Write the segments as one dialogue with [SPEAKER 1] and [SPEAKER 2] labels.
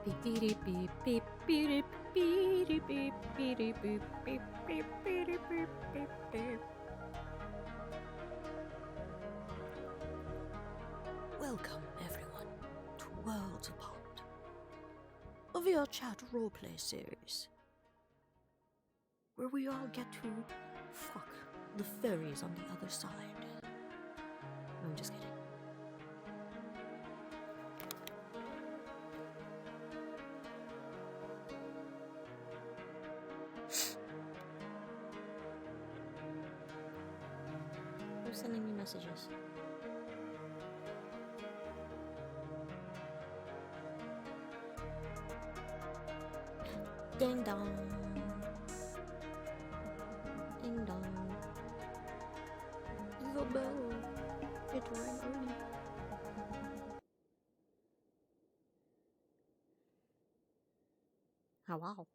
[SPEAKER 1] Beep, beep, beep, beep, beep, beep, beep, beep, beep, beep, beep, beep, beep, beep, beep, beep. Welcome, everyone, to Worlds Apart, a VR chat roleplay series where we all get to fuck the fairies on the other side. No, I'm just kidding. Who's sending me messages? Ding dong. Ding dong. Isabel, it rang early. Oh wow.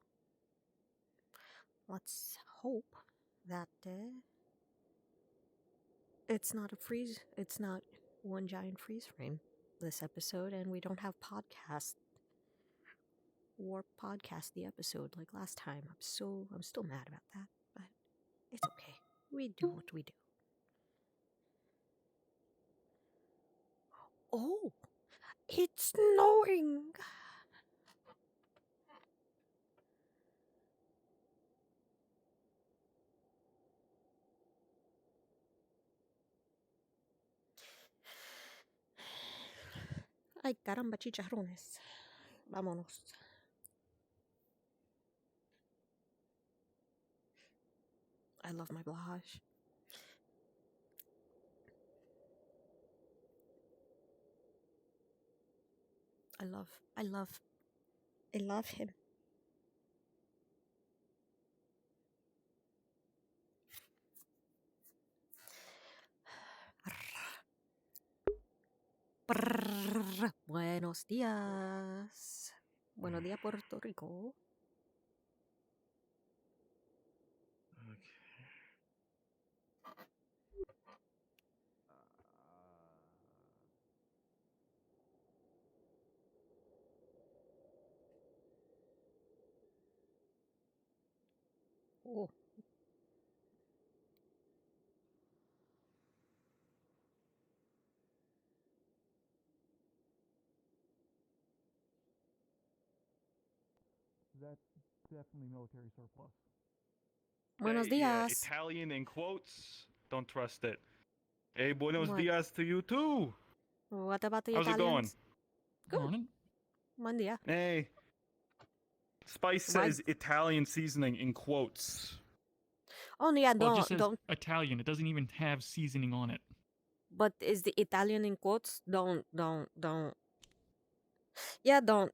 [SPEAKER 1] Let's hope that it's not one giant freeze frame this episode, and we don't have podcast the episode like last time. I'm still mad about that, but it's okay. We do what we do. Oh, it's snowing. Ay, caramba, chicharrones. Vámonos. I love my blush. I love him. Buenos días. Buenos días, Puerto Rico. Oh.
[SPEAKER 2] That's definitely military surplus.
[SPEAKER 1] Buenos
[SPEAKER 3] Yeah,
[SPEAKER 1] días.
[SPEAKER 3] Italian in quotes. Don't trust it. Hey, buenos
[SPEAKER 1] What?
[SPEAKER 3] dias to you too.
[SPEAKER 1] What about the
[SPEAKER 3] How's
[SPEAKER 1] Italians?
[SPEAKER 3] it going?
[SPEAKER 1] Good.
[SPEAKER 2] Morning.
[SPEAKER 1] Buen día.
[SPEAKER 3] Hey. Spice
[SPEAKER 1] Why-
[SPEAKER 3] says Italian seasoning in quotes.
[SPEAKER 1] Oh yeah,
[SPEAKER 2] Well, it just says
[SPEAKER 1] don't.
[SPEAKER 2] Italian. It doesn't even have seasoning on it.
[SPEAKER 1] But is the Italian in quotes? Don't. Yeah, don't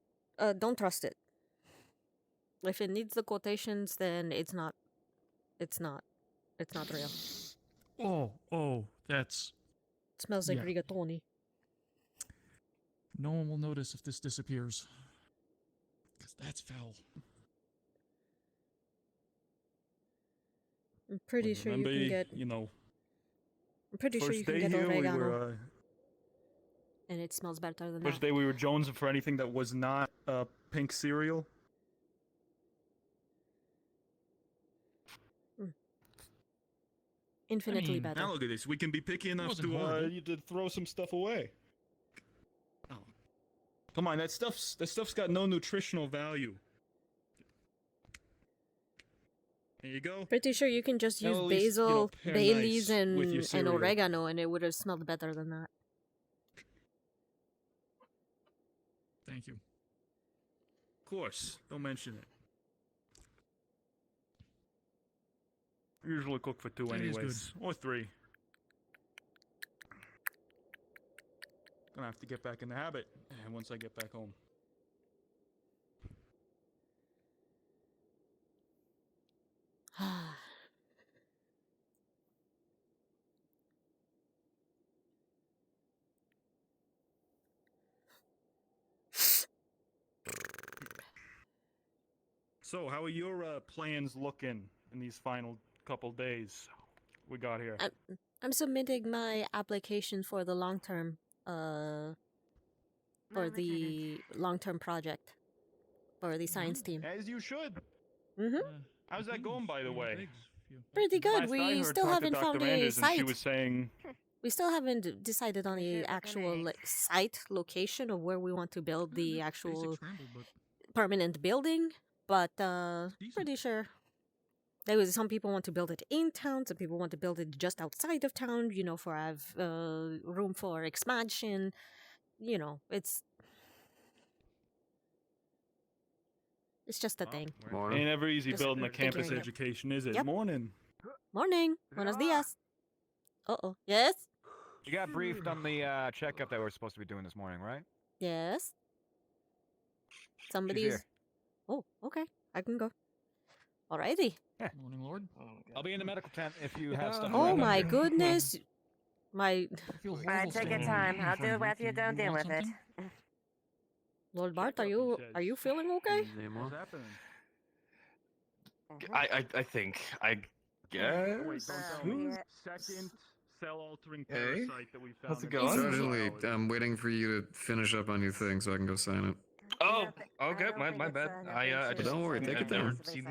[SPEAKER 1] trust it. If it needs the quotations, then it's not real.
[SPEAKER 2] Oh, that's...
[SPEAKER 1] It smells like
[SPEAKER 2] Yeah.
[SPEAKER 1] rigatoni.
[SPEAKER 2] No one will notice if this disappears. Because that's foul.
[SPEAKER 1] I'm pretty sure you
[SPEAKER 3] Remember,
[SPEAKER 1] can get.
[SPEAKER 3] you know,
[SPEAKER 1] I'm pretty sure you
[SPEAKER 3] first
[SPEAKER 1] can
[SPEAKER 3] day
[SPEAKER 1] get
[SPEAKER 3] here we
[SPEAKER 1] oregano,
[SPEAKER 3] were
[SPEAKER 1] and it smells better than
[SPEAKER 3] first
[SPEAKER 1] that.
[SPEAKER 3] day we were jonesing for anything that was not pink cereal.
[SPEAKER 1] Infinitely
[SPEAKER 2] mean,
[SPEAKER 1] better.
[SPEAKER 3] Now look at this. We can be picky enough
[SPEAKER 2] wasn't horrible.
[SPEAKER 3] to throw some stuff away. Oh. Come on, that stuff's got no nutritional value. There you go.
[SPEAKER 1] Pretty sure you can just
[SPEAKER 3] Now
[SPEAKER 1] use
[SPEAKER 3] at least,
[SPEAKER 1] basil,
[SPEAKER 3] pair
[SPEAKER 1] Baileys,
[SPEAKER 3] nice with your
[SPEAKER 1] and
[SPEAKER 3] cereal.
[SPEAKER 1] oregano, and it would have smelled better than that.
[SPEAKER 2] Thank you.
[SPEAKER 3] Of course, don't mention it. Usually cook for two
[SPEAKER 2] That is
[SPEAKER 3] anyways, or three. Gonna have to get back in the habit, and once I get back home. So, how are your plans looking in these final couple days we got here?
[SPEAKER 1] I'm submitting my application for the long-term project. for the science team.
[SPEAKER 3] As you should.
[SPEAKER 1] Mm-hmm.
[SPEAKER 3] How's that going, by the way?
[SPEAKER 1] Pretty good.
[SPEAKER 3] Last I
[SPEAKER 1] We
[SPEAKER 3] heard,
[SPEAKER 1] still
[SPEAKER 3] talked to
[SPEAKER 1] haven't found
[SPEAKER 3] Dr.
[SPEAKER 1] a
[SPEAKER 3] Anders, and she
[SPEAKER 1] site.
[SPEAKER 3] was saying,
[SPEAKER 1] We still haven't decided on the actual site location of where we want to build the actual permanent building, but pretty sure. There was some people want to build it in town, some people want to build it just outside of town, you know, for have room for expansion. You know, it's just a thing.
[SPEAKER 3] ain't ever easy
[SPEAKER 1] Just
[SPEAKER 3] building a campus
[SPEAKER 1] figuring it.
[SPEAKER 3] education, is it?
[SPEAKER 1] Yep.
[SPEAKER 3] Morning.
[SPEAKER 1] Morning. Buenos dias. Uh-oh. Yes?
[SPEAKER 4] You got briefed on the checkup that we're supposed to be doing this morning, right?
[SPEAKER 1] Yes.
[SPEAKER 4] She's
[SPEAKER 1] Somebody's...
[SPEAKER 4] here.
[SPEAKER 1] Oh, okay. I can go. Alrighty.
[SPEAKER 2] Morning, Lord.
[SPEAKER 4] I'll be in the medical tent if you have stuff.
[SPEAKER 1] Oh
[SPEAKER 4] around
[SPEAKER 1] my
[SPEAKER 4] here.
[SPEAKER 1] goodness. My...
[SPEAKER 2] I feel horrible
[SPEAKER 5] Alright, take your
[SPEAKER 2] standing
[SPEAKER 5] time.
[SPEAKER 2] in
[SPEAKER 5] I'll
[SPEAKER 2] front
[SPEAKER 5] do
[SPEAKER 2] of
[SPEAKER 5] it if you
[SPEAKER 2] Do
[SPEAKER 5] don't deal
[SPEAKER 2] want
[SPEAKER 5] with it.
[SPEAKER 2] something?
[SPEAKER 1] Lord Bart, are
[SPEAKER 3] Checkup, he
[SPEAKER 1] you
[SPEAKER 3] says.
[SPEAKER 1] feeling okay?
[SPEAKER 3] What's happening?
[SPEAKER 6] I think I guess.
[SPEAKER 3] Wait, don't tell
[SPEAKER 5] Oh,
[SPEAKER 3] me.
[SPEAKER 5] yeah.
[SPEAKER 3] Second cell-altering
[SPEAKER 6] Hey,
[SPEAKER 3] parasite that we found.
[SPEAKER 6] how's it
[SPEAKER 3] in
[SPEAKER 6] going?
[SPEAKER 3] the
[SPEAKER 7] Certainly,
[SPEAKER 3] biology.
[SPEAKER 7] I'm waiting for you to finish up on your thing so I can go sign it.
[SPEAKER 6] Oh,
[SPEAKER 5] I
[SPEAKER 6] okay,
[SPEAKER 5] don't
[SPEAKER 6] my
[SPEAKER 5] think
[SPEAKER 6] bad.
[SPEAKER 5] it's,
[SPEAKER 6] I
[SPEAKER 5] nothing
[SPEAKER 6] just
[SPEAKER 7] Don't worry, take it
[SPEAKER 6] never
[SPEAKER 7] down.
[SPEAKER 6] seen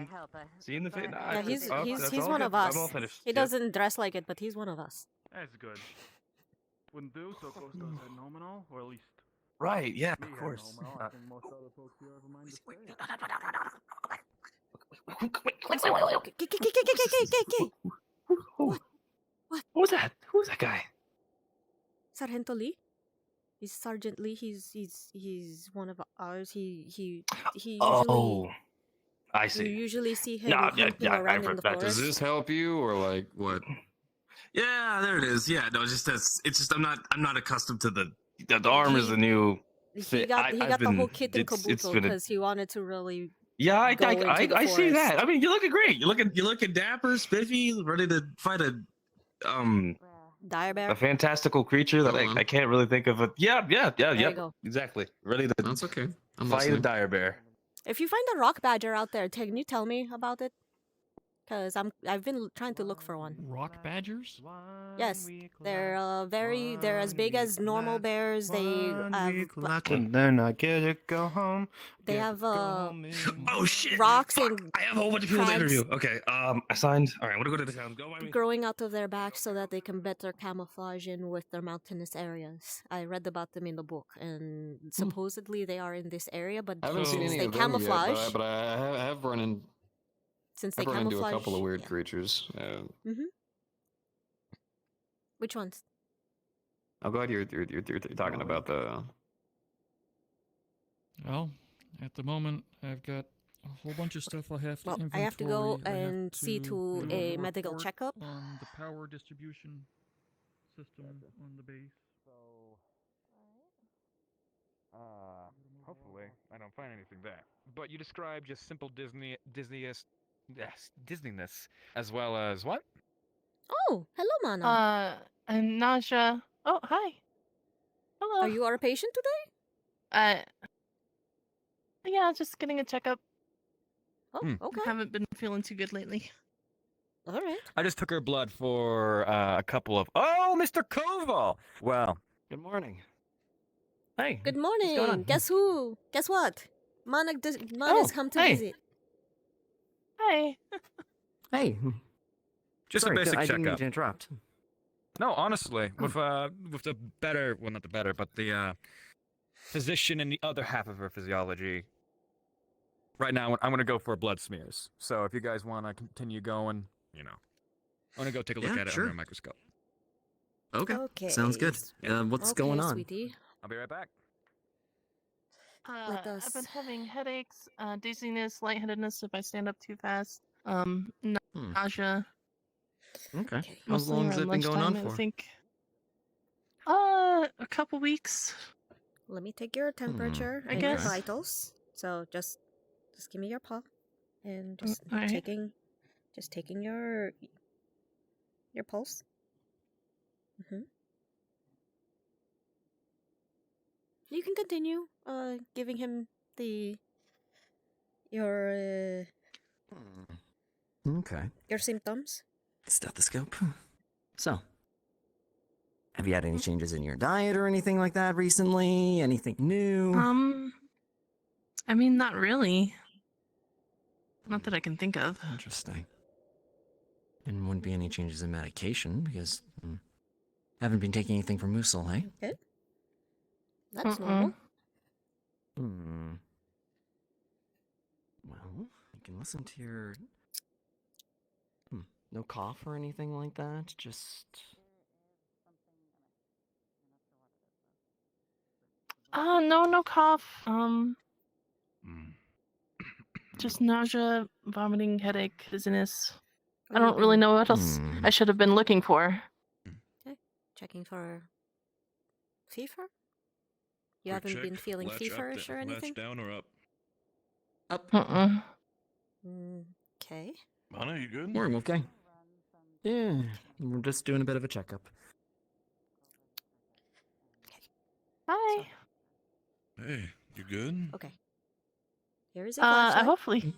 [SPEAKER 6] the face.
[SPEAKER 5] But-
[SPEAKER 1] Yeah, he's
[SPEAKER 6] that's
[SPEAKER 1] he's
[SPEAKER 6] all
[SPEAKER 1] one
[SPEAKER 6] good.
[SPEAKER 1] of us.
[SPEAKER 6] I'm all finished.
[SPEAKER 1] He
[SPEAKER 6] Yep.
[SPEAKER 1] doesn't dress like it, but he's one of us.
[SPEAKER 3] That's good. Wouldn't do so close to head nominal, or at least
[SPEAKER 6] Right, yeah,
[SPEAKER 3] me
[SPEAKER 6] of
[SPEAKER 3] head
[SPEAKER 6] course.
[SPEAKER 3] nominal. I think most other folks here have a mind to say it.
[SPEAKER 6] Who
[SPEAKER 1] What?
[SPEAKER 6] was that? Who was that guy?
[SPEAKER 1] Sargento Lee? He's Sergeant Lee. He's one of ours. He usually
[SPEAKER 6] Oh, I
[SPEAKER 1] you
[SPEAKER 6] see.
[SPEAKER 1] usually see him
[SPEAKER 6] Nah, yeah,
[SPEAKER 1] hunting
[SPEAKER 6] yeah,
[SPEAKER 1] around
[SPEAKER 6] I've
[SPEAKER 1] in
[SPEAKER 6] heard
[SPEAKER 1] the
[SPEAKER 6] that.
[SPEAKER 7] Does
[SPEAKER 1] forest.
[SPEAKER 7] this help you, or like what?
[SPEAKER 8] Yeah, there it is. Yeah, no, just that's. It's just I'm not accustomed to the arm is
[SPEAKER 1] He-
[SPEAKER 8] a new.
[SPEAKER 1] He
[SPEAKER 8] fit.
[SPEAKER 1] got
[SPEAKER 8] I've
[SPEAKER 1] the whole
[SPEAKER 8] been-
[SPEAKER 1] kit and
[SPEAKER 8] it's
[SPEAKER 1] caboodle
[SPEAKER 8] been a-
[SPEAKER 1] because he wanted to really
[SPEAKER 8] Yeah,
[SPEAKER 1] go into the
[SPEAKER 8] I see that.
[SPEAKER 1] forest.
[SPEAKER 8] I mean, you're looking great. You're looking dapper, spiffy, ready to fight a
[SPEAKER 1] dire bear.
[SPEAKER 8] fantastical creature that
[SPEAKER 7] Go on.
[SPEAKER 8] I can't really think of. Yeah,
[SPEAKER 1] There you
[SPEAKER 8] yep,
[SPEAKER 1] go.
[SPEAKER 8] exactly. Ready to
[SPEAKER 7] That's okay. I'm
[SPEAKER 8] fight a
[SPEAKER 7] listening.
[SPEAKER 8] dire bear.
[SPEAKER 1] If you find a rock badger out there, can you tell me about it? Because I've been trying to look for one.
[SPEAKER 2] Rock badgers?
[SPEAKER 1] Yes, they're they're as big as normal bears. They have
[SPEAKER 8] And then I get to go home.
[SPEAKER 1] they have
[SPEAKER 8] Oh shit!
[SPEAKER 1] rocks
[SPEAKER 8] Fuck,
[SPEAKER 1] and
[SPEAKER 8] I have a whole bunch of people to
[SPEAKER 1] crags.
[SPEAKER 8] interview. Okay, I signed. All right, I'm gonna go to the town. Go by me.
[SPEAKER 1] growing out of their backs so that they can better camouflage in with their mountainous areas. I read about them in the book, and supposedly they are in this area, but
[SPEAKER 7] I haven't seen
[SPEAKER 1] since
[SPEAKER 7] any
[SPEAKER 1] they
[SPEAKER 7] of them yet,
[SPEAKER 1] camouflage,
[SPEAKER 7] but I have run in.
[SPEAKER 1] since they
[SPEAKER 7] I've run into
[SPEAKER 1] camouflage,
[SPEAKER 7] a couple of weird
[SPEAKER 1] yeah.
[SPEAKER 7] creatures.
[SPEAKER 1] Which ones?
[SPEAKER 7] I'm glad you're talking about the.
[SPEAKER 2] Well, at the moment, I've got a whole bunch of stuff I have to
[SPEAKER 1] Well,
[SPEAKER 2] inventory.
[SPEAKER 1] I have to go
[SPEAKER 2] I have
[SPEAKER 1] and see to
[SPEAKER 2] do
[SPEAKER 1] a medical
[SPEAKER 2] report
[SPEAKER 1] checkup.
[SPEAKER 2] on the power distribution system on the base.
[SPEAKER 4] Hopefully, I don't find anything there. But you describe just simple Disneyist, yes, Disneyness, as well as what?
[SPEAKER 1] Oh, hello, Mana.
[SPEAKER 5] I'm Naja. Oh, hi. Hello.
[SPEAKER 1] Are you our patient today?
[SPEAKER 5] Yeah, just getting a checkup.
[SPEAKER 1] Oh,
[SPEAKER 4] Hmm.
[SPEAKER 1] okay.
[SPEAKER 5] Haven't been feeling too good lately.
[SPEAKER 1] All right.
[SPEAKER 4] I just took her blood for a couple of. Oh, Mr. Koval. Well,
[SPEAKER 6] Good morning. Hey.
[SPEAKER 1] Good
[SPEAKER 6] going
[SPEAKER 1] morning.
[SPEAKER 6] on?
[SPEAKER 1] Guess who? Guess what? Mana's
[SPEAKER 6] Oh,
[SPEAKER 1] come to
[SPEAKER 6] hey.
[SPEAKER 1] visit.
[SPEAKER 5] Hi.
[SPEAKER 6] Hey.
[SPEAKER 4] just
[SPEAKER 6] Sorry,
[SPEAKER 4] a basic
[SPEAKER 6] I didn't mean
[SPEAKER 4] checkup.
[SPEAKER 6] to interrupt.
[SPEAKER 4] No, honestly, with the better, well, not the better, but the physician in the other half of her physiology. Right now, I'm gonna go for blood smears. So if you guys want to continue going, you know, I'm gonna go take a look
[SPEAKER 6] Yeah,
[SPEAKER 4] at it
[SPEAKER 6] sure.
[SPEAKER 4] under a microscope.
[SPEAKER 6] Okay.
[SPEAKER 1] Okay.
[SPEAKER 6] Sounds good. What's
[SPEAKER 1] Okay,
[SPEAKER 6] going on?
[SPEAKER 1] sweetie.
[SPEAKER 4] I'll be right back.
[SPEAKER 1] Let us-
[SPEAKER 5] I've been having headaches, dizziness, lightheadedness if I stand up too fast.
[SPEAKER 6] Hmm.
[SPEAKER 5] Nausea.
[SPEAKER 6] Okay.
[SPEAKER 1] Okay.
[SPEAKER 6] How
[SPEAKER 5] Mostly
[SPEAKER 6] long has
[SPEAKER 5] around
[SPEAKER 6] it been going on
[SPEAKER 5] lunchtime,
[SPEAKER 6] for?
[SPEAKER 5] I think. A couple weeks.
[SPEAKER 1] Let me take your temperature
[SPEAKER 5] I
[SPEAKER 1] and your
[SPEAKER 5] guess.
[SPEAKER 1] vitals. So just give me your paw, and just
[SPEAKER 5] alright.
[SPEAKER 1] taking your pulse. You can continue giving him your
[SPEAKER 6] Okay.
[SPEAKER 1] symptoms.
[SPEAKER 6] Stethoscope. So, have you had any changes in your diet or anything like that recently? Anything new?
[SPEAKER 5] I mean, not really. Not that I can think of.
[SPEAKER 6] Interesting. And wouldn't be any changes in medication because haven't been taking anything for Musil, hey?
[SPEAKER 1] Okay. That's
[SPEAKER 5] Mm-mm.
[SPEAKER 1] normal.
[SPEAKER 6] Well, you can listen to your. No cough or anything like that. Just.
[SPEAKER 5] No cough.
[SPEAKER 8] Mm.
[SPEAKER 5] Just nausea, vomiting, headache, dizziness. I
[SPEAKER 1] Have you
[SPEAKER 5] don't really
[SPEAKER 1] been
[SPEAKER 5] know what else I should have been looking for.
[SPEAKER 1] checking for fever? You
[SPEAKER 3] Quick
[SPEAKER 1] haven't
[SPEAKER 3] check.
[SPEAKER 1] been feeling
[SPEAKER 3] Latch
[SPEAKER 1] feverish or anything?
[SPEAKER 3] Latch down or up?
[SPEAKER 6] Up.
[SPEAKER 1] Okay.
[SPEAKER 3] Mana, you good?
[SPEAKER 6] We're okay. Yeah, we're just doing a bit of a checkup.
[SPEAKER 5] Hi.
[SPEAKER 3] Hey, you good?
[SPEAKER 1] Okay. Here is a flashlight.
[SPEAKER 5] Hopefully.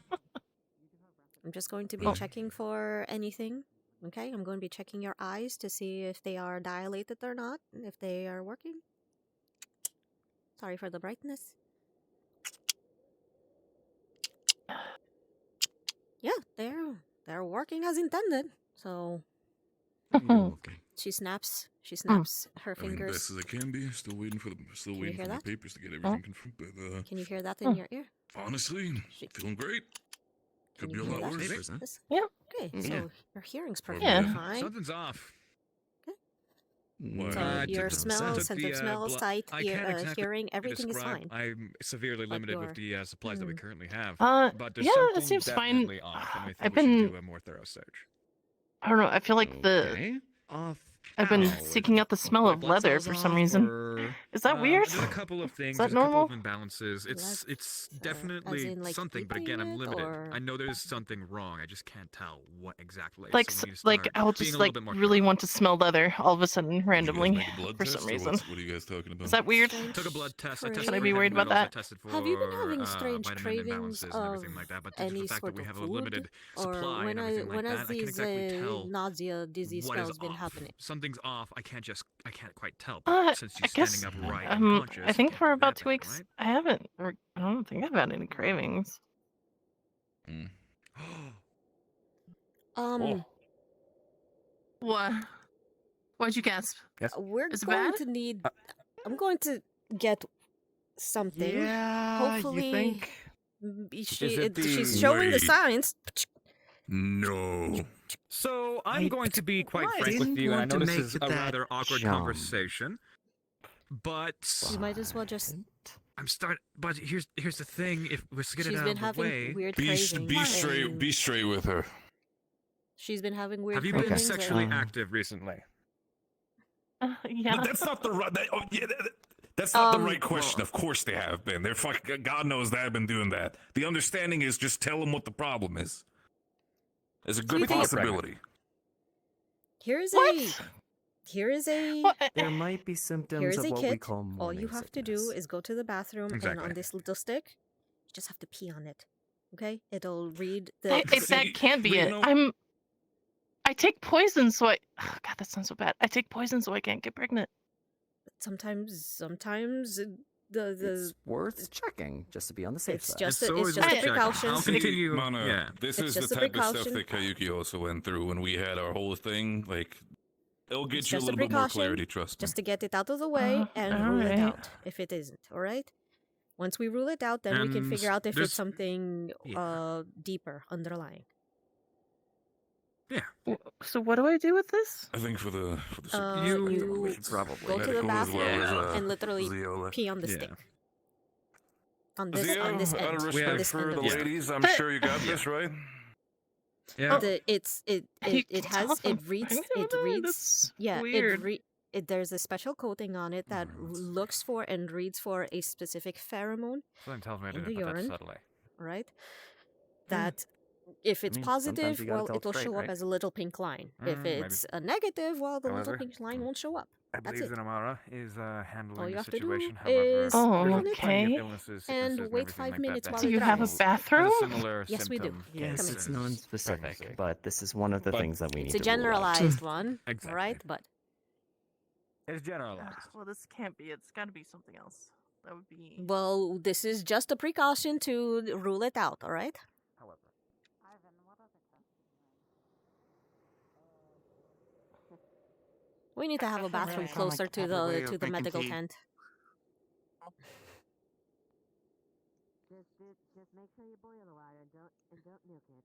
[SPEAKER 1] I'm just going to be checking for anything. Okay, I'm going to be checking your eyes to see if they are dilated or not, if they are working. Sorry for the brightness. Yeah, they're working as intended. So
[SPEAKER 6] You're doing okay.
[SPEAKER 1] she snaps her
[SPEAKER 3] I mean,
[SPEAKER 1] fingers.
[SPEAKER 3] best as I can be. Still waiting for
[SPEAKER 1] you
[SPEAKER 3] my
[SPEAKER 1] hear that?
[SPEAKER 3] papers to get everything confirmed. But
[SPEAKER 1] Can you hear that in your ear?
[SPEAKER 3] honestly, feeling great.
[SPEAKER 1] Can
[SPEAKER 3] Could be
[SPEAKER 1] you
[SPEAKER 3] a
[SPEAKER 1] hear
[SPEAKER 3] lot
[SPEAKER 1] that?
[SPEAKER 3] worse.
[SPEAKER 6] Papers, huh?
[SPEAKER 1] Yes.
[SPEAKER 5] Yeah.
[SPEAKER 1] Okay,
[SPEAKER 6] Yeah.
[SPEAKER 1] so your hearing's perfectly
[SPEAKER 5] Yeah.
[SPEAKER 1] fine.
[SPEAKER 4] Something's off.
[SPEAKER 3] What?
[SPEAKER 1] So
[SPEAKER 4] I
[SPEAKER 1] your
[SPEAKER 4] took-
[SPEAKER 1] smell,
[SPEAKER 4] took
[SPEAKER 1] sense
[SPEAKER 4] the,
[SPEAKER 1] of smell,
[SPEAKER 4] blo-
[SPEAKER 1] sight,
[SPEAKER 4] I can't exactly
[SPEAKER 1] hearing, everything is
[SPEAKER 4] describe.
[SPEAKER 1] fine.
[SPEAKER 4] I'm severely
[SPEAKER 1] But
[SPEAKER 4] limited with
[SPEAKER 1] your-
[SPEAKER 4] the supplies that we currently have.
[SPEAKER 5] Uh,
[SPEAKER 4] But there's
[SPEAKER 5] yeah,
[SPEAKER 4] something
[SPEAKER 5] it seems fine.
[SPEAKER 4] definitely off, and I think
[SPEAKER 5] I've
[SPEAKER 4] we should
[SPEAKER 5] been-
[SPEAKER 4] do a more thorough search.
[SPEAKER 5] I don't know. I feel like
[SPEAKER 6] Okay. Off.
[SPEAKER 5] I've been
[SPEAKER 6] how?
[SPEAKER 5] seeking out the smell
[SPEAKER 4] My
[SPEAKER 5] of
[SPEAKER 4] blood
[SPEAKER 5] leather
[SPEAKER 4] cells
[SPEAKER 5] for some
[SPEAKER 4] off,
[SPEAKER 5] reason.
[SPEAKER 4] or,
[SPEAKER 5] Is that weird?
[SPEAKER 4] There's a couple of things.
[SPEAKER 5] that
[SPEAKER 4] There's a couple of
[SPEAKER 5] normal?
[SPEAKER 4] imbalances. It's
[SPEAKER 1] As
[SPEAKER 4] definitely
[SPEAKER 1] in, like,
[SPEAKER 4] something, but
[SPEAKER 1] eating
[SPEAKER 4] again, I'm
[SPEAKER 1] it,
[SPEAKER 4] limited.
[SPEAKER 1] or-
[SPEAKER 4] I know there's something wrong. I just can't tell what exactly.
[SPEAKER 5] Like,
[SPEAKER 4] so we need to
[SPEAKER 5] like
[SPEAKER 4] start
[SPEAKER 5] I will
[SPEAKER 4] being
[SPEAKER 5] just
[SPEAKER 4] a little
[SPEAKER 5] like
[SPEAKER 4] bit more
[SPEAKER 5] really
[SPEAKER 4] thorough.
[SPEAKER 5] want to smell leather all of a sudden
[SPEAKER 3] You guys
[SPEAKER 5] randomly
[SPEAKER 3] make a blood
[SPEAKER 5] for
[SPEAKER 3] test,
[SPEAKER 5] some
[SPEAKER 3] or
[SPEAKER 5] reason.
[SPEAKER 3] what are you guys talking about?
[SPEAKER 5] Is that weird?
[SPEAKER 1] Strange
[SPEAKER 4] Took a blood test. I tested
[SPEAKER 1] Should I
[SPEAKER 4] for
[SPEAKER 5] be worried
[SPEAKER 4] heavy
[SPEAKER 5] about
[SPEAKER 4] metals, I
[SPEAKER 5] that?
[SPEAKER 4] tested for
[SPEAKER 1] Have you been having strange
[SPEAKER 4] vitamin
[SPEAKER 1] cravings
[SPEAKER 4] imbalances and everything like that. But due to
[SPEAKER 1] any
[SPEAKER 4] the fact
[SPEAKER 1] sort
[SPEAKER 4] that we
[SPEAKER 1] of
[SPEAKER 4] have a
[SPEAKER 1] food?
[SPEAKER 4] limited
[SPEAKER 1] Or
[SPEAKER 4] supply
[SPEAKER 1] when
[SPEAKER 4] and everything like
[SPEAKER 1] when
[SPEAKER 4] that,
[SPEAKER 1] has
[SPEAKER 4] I can't
[SPEAKER 1] these
[SPEAKER 4] exactly tell
[SPEAKER 1] nausea, dizzy
[SPEAKER 4] what is
[SPEAKER 1] spells been
[SPEAKER 4] off.
[SPEAKER 1] happening?
[SPEAKER 4] Something's off. I can't quite tell. But since
[SPEAKER 5] I
[SPEAKER 4] she's
[SPEAKER 5] guess
[SPEAKER 4] standing up right and conscious,
[SPEAKER 5] I think
[SPEAKER 4] can't
[SPEAKER 5] for
[SPEAKER 4] be
[SPEAKER 5] about
[SPEAKER 4] that
[SPEAKER 5] 2
[SPEAKER 4] bad,
[SPEAKER 5] weeks
[SPEAKER 4] right?
[SPEAKER 5] I haven't. I don't think I've had any cravings.
[SPEAKER 1] Um,
[SPEAKER 5] What? Why'd you gasp?
[SPEAKER 1] we're
[SPEAKER 5] Is it
[SPEAKER 1] going
[SPEAKER 5] bad?
[SPEAKER 1] to need. I'm going to get something.
[SPEAKER 6] Yeah,
[SPEAKER 1] Hopefully,
[SPEAKER 6] you think?
[SPEAKER 1] she's showing the
[SPEAKER 8] Wait.
[SPEAKER 1] signs.
[SPEAKER 8] No.
[SPEAKER 4] So I'm going to be quite frank with
[SPEAKER 6] didn't
[SPEAKER 4] you, and I
[SPEAKER 6] want
[SPEAKER 4] know
[SPEAKER 6] to
[SPEAKER 4] this
[SPEAKER 6] make
[SPEAKER 4] is a
[SPEAKER 6] that
[SPEAKER 4] rather awkward
[SPEAKER 6] jump.
[SPEAKER 4] conversation, but
[SPEAKER 1] You might as well just.
[SPEAKER 4] But here's the thing: if we're to get
[SPEAKER 1] She's
[SPEAKER 4] it out
[SPEAKER 1] been
[SPEAKER 4] of the
[SPEAKER 1] having
[SPEAKER 4] way,
[SPEAKER 1] weird
[SPEAKER 8] Be
[SPEAKER 1] cravings.
[SPEAKER 8] straight.
[SPEAKER 1] and
[SPEAKER 8] Be straight with her.
[SPEAKER 1] She's been having weird
[SPEAKER 4] have you
[SPEAKER 1] cravings.
[SPEAKER 4] been sexually
[SPEAKER 1] and-
[SPEAKER 4] active recently?
[SPEAKER 5] Yeah.
[SPEAKER 8] But that's not the right. That's not the right
[SPEAKER 1] well-
[SPEAKER 8] question. Of course they have been. They're fucking. God knows they have been doing that. The understanding is just tell them what the problem is. There's a good
[SPEAKER 1] you think-
[SPEAKER 8] possibility.
[SPEAKER 1] Here is
[SPEAKER 5] What?
[SPEAKER 1] a.
[SPEAKER 5] What?
[SPEAKER 6] There might be symptoms
[SPEAKER 1] Here's
[SPEAKER 6] of
[SPEAKER 1] a
[SPEAKER 6] what we
[SPEAKER 1] kit.
[SPEAKER 6] call
[SPEAKER 1] All
[SPEAKER 6] morning
[SPEAKER 1] you have to do
[SPEAKER 6] sickness.
[SPEAKER 1] is go to the bathroom and
[SPEAKER 4] Exactly.
[SPEAKER 1] on this little stick, you just have to pee on it. Okay? It'll read the.
[SPEAKER 4] See,
[SPEAKER 5] That can't be
[SPEAKER 4] you
[SPEAKER 5] it.
[SPEAKER 4] know-
[SPEAKER 5] I take poison, so I. Oh, God, that sounds so bad. I take poison, so I can't get pregnant.
[SPEAKER 1] Sometimes the
[SPEAKER 6] It's worth checking just to be on the safe
[SPEAKER 1] It's
[SPEAKER 6] side.
[SPEAKER 1] just
[SPEAKER 4] It's
[SPEAKER 1] a,
[SPEAKER 4] always
[SPEAKER 1] it's just a
[SPEAKER 4] worth checking.
[SPEAKER 1] precaution.
[SPEAKER 4] I'll continue.
[SPEAKER 8] Mana,
[SPEAKER 4] Yeah.
[SPEAKER 8] this
[SPEAKER 1] It's
[SPEAKER 8] is the
[SPEAKER 1] just a
[SPEAKER 8] type of stuff
[SPEAKER 1] precaution.
[SPEAKER 8] that Kayuki also went through when we had our whole thing. Like, it'll get
[SPEAKER 1] It's
[SPEAKER 8] you a
[SPEAKER 1] just a
[SPEAKER 8] little bit more
[SPEAKER 1] precaution,
[SPEAKER 8] clarity. Trust me.
[SPEAKER 1] Just to get it out of the way and rule it
[SPEAKER 5] alright.
[SPEAKER 1] out if it isn't. All right. Once we rule it out, then we can
[SPEAKER 4] And
[SPEAKER 1] figure out if
[SPEAKER 4] there's-
[SPEAKER 1] it's something
[SPEAKER 4] yeah.
[SPEAKER 1] deeper underlying.
[SPEAKER 5] So what do I do with this?
[SPEAKER 8] I think for the
[SPEAKER 4] You-
[SPEAKER 6] probably
[SPEAKER 1] go to the
[SPEAKER 8] medical as well
[SPEAKER 1] bathroom
[SPEAKER 8] as,
[SPEAKER 1] and literally
[SPEAKER 8] Ziola.
[SPEAKER 1] pee on the
[SPEAKER 4] Yeah.
[SPEAKER 1] stick. On this
[SPEAKER 8] Zio,
[SPEAKER 1] on this
[SPEAKER 8] out
[SPEAKER 1] end.
[SPEAKER 8] of
[SPEAKER 1] on
[SPEAKER 8] respect
[SPEAKER 1] this
[SPEAKER 8] for
[SPEAKER 1] end
[SPEAKER 8] the
[SPEAKER 1] of the stick.
[SPEAKER 8] ladies, I'm
[SPEAKER 5] But-
[SPEAKER 8] sure you got this right.
[SPEAKER 4] Yeah.
[SPEAKER 1] It has it reads
[SPEAKER 5] That's
[SPEAKER 1] yeah
[SPEAKER 5] weird.
[SPEAKER 1] there's a special coating on it that looks for and reads for a specific pheromone,
[SPEAKER 4] Something tells me I
[SPEAKER 1] in
[SPEAKER 4] didn't
[SPEAKER 1] the
[SPEAKER 4] put that
[SPEAKER 1] urine.
[SPEAKER 4] subtly.
[SPEAKER 1] right? That if it's
[SPEAKER 6] mean, sometimes
[SPEAKER 1] positive,
[SPEAKER 6] you gotta
[SPEAKER 1] well,
[SPEAKER 6] tell it
[SPEAKER 1] it'll
[SPEAKER 6] straight,
[SPEAKER 1] show up
[SPEAKER 6] right?
[SPEAKER 1] as a little pink line. If
[SPEAKER 4] Maybe.
[SPEAKER 1] it's a negative, well, the
[SPEAKER 4] However,
[SPEAKER 1] little pink line won't show up.
[SPEAKER 4] I
[SPEAKER 1] That's
[SPEAKER 4] believe
[SPEAKER 1] it.
[SPEAKER 4] Xiomara is handling
[SPEAKER 1] All you
[SPEAKER 4] the
[SPEAKER 1] have to do
[SPEAKER 4] situation.
[SPEAKER 1] is
[SPEAKER 4] However,
[SPEAKER 5] pee
[SPEAKER 4] there's
[SPEAKER 5] on it
[SPEAKER 4] plenty of
[SPEAKER 5] okay.
[SPEAKER 4] illnesses,
[SPEAKER 1] and
[SPEAKER 4] sicknesses,
[SPEAKER 1] wait
[SPEAKER 4] everything
[SPEAKER 1] 5
[SPEAKER 4] like
[SPEAKER 1] minutes
[SPEAKER 4] that
[SPEAKER 1] while
[SPEAKER 4] that
[SPEAKER 1] it
[SPEAKER 5] Do you have a
[SPEAKER 1] dries.
[SPEAKER 4] has
[SPEAKER 5] bathroom?
[SPEAKER 4] similar
[SPEAKER 1] Yes, we do.
[SPEAKER 4] symptom
[SPEAKER 6] Yes,
[SPEAKER 1] Come
[SPEAKER 6] it's
[SPEAKER 1] in.
[SPEAKER 6] non-specific,
[SPEAKER 4] Precisely.
[SPEAKER 6] but this is one of the
[SPEAKER 8] But
[SPEAKER 6] things that we
[SPEAKER 1] It's
[SPEAKER 6] need
[SPEAKER 1] a
[SPEAKER 6] to rule out.
[SPEAKER 1] generalized one,
[SPEAKER 4] Exactly.
[SPEAKER 1] right? But
[SPEAKER 4] It's generalized.
[SPEAKER 5] Well, this can't be. It's got to be something else. That would be.
[SPEAKER 1] Well, this is just a precaution to rule it out, alright?
[SPEAKER 4] However,
[SPEAKER 1] We need to have a
[SPEAKER 7] Doesn't
[SPEAKER 1] bathroom
[SPEAKER 7] really sound like
[SPEAKER 1] closer
[SPEAKER 7] the
[SPEAKER 1] to
[SPEAKER 7] proper way
[SPEAKER 1] the
[SPEAKER 7] of making
[SPEAKER 1] medical
[SPEAKER 7] tea.
[SPEAKER 1] tent.
[SPEAKER 9] Just make sure you boil the water and don't nuke it.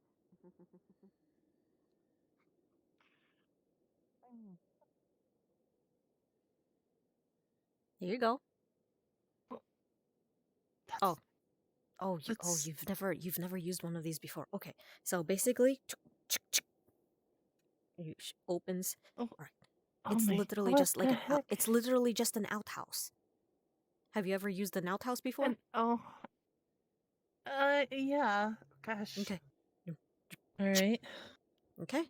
[SPEAKER 1] Here you go.
[SPEAKER 5] That's,
[SPEAKER 1] Oh.
[SPEAKER 5] That's-
[SPEAKER 1] You've never used one of these before. Okay, so basically, opens.
[SPEAKER 5] Oh,
[SPEAKER 1] Alright.
[SPEAKER 5] oh
[SPEAKER 1] It's
[SPEAKER 5] my-
[SPEAKER 1] literally
[SPEAKER 5] what
[SPEAKER 1] just like
[SPEAKER 5] the
[SPEAKER 1] an
[SPEAKER 5] heck?
[SPEAKER 1] it's literally just an outhouse. Have you ever used an outhouse before?
[SPEAKER 5] Oh. Yeah. Gosh.
[SPEAKER 1] Okay.
[SPEAKER 5] All right.
[SPEAKER 1] Okay.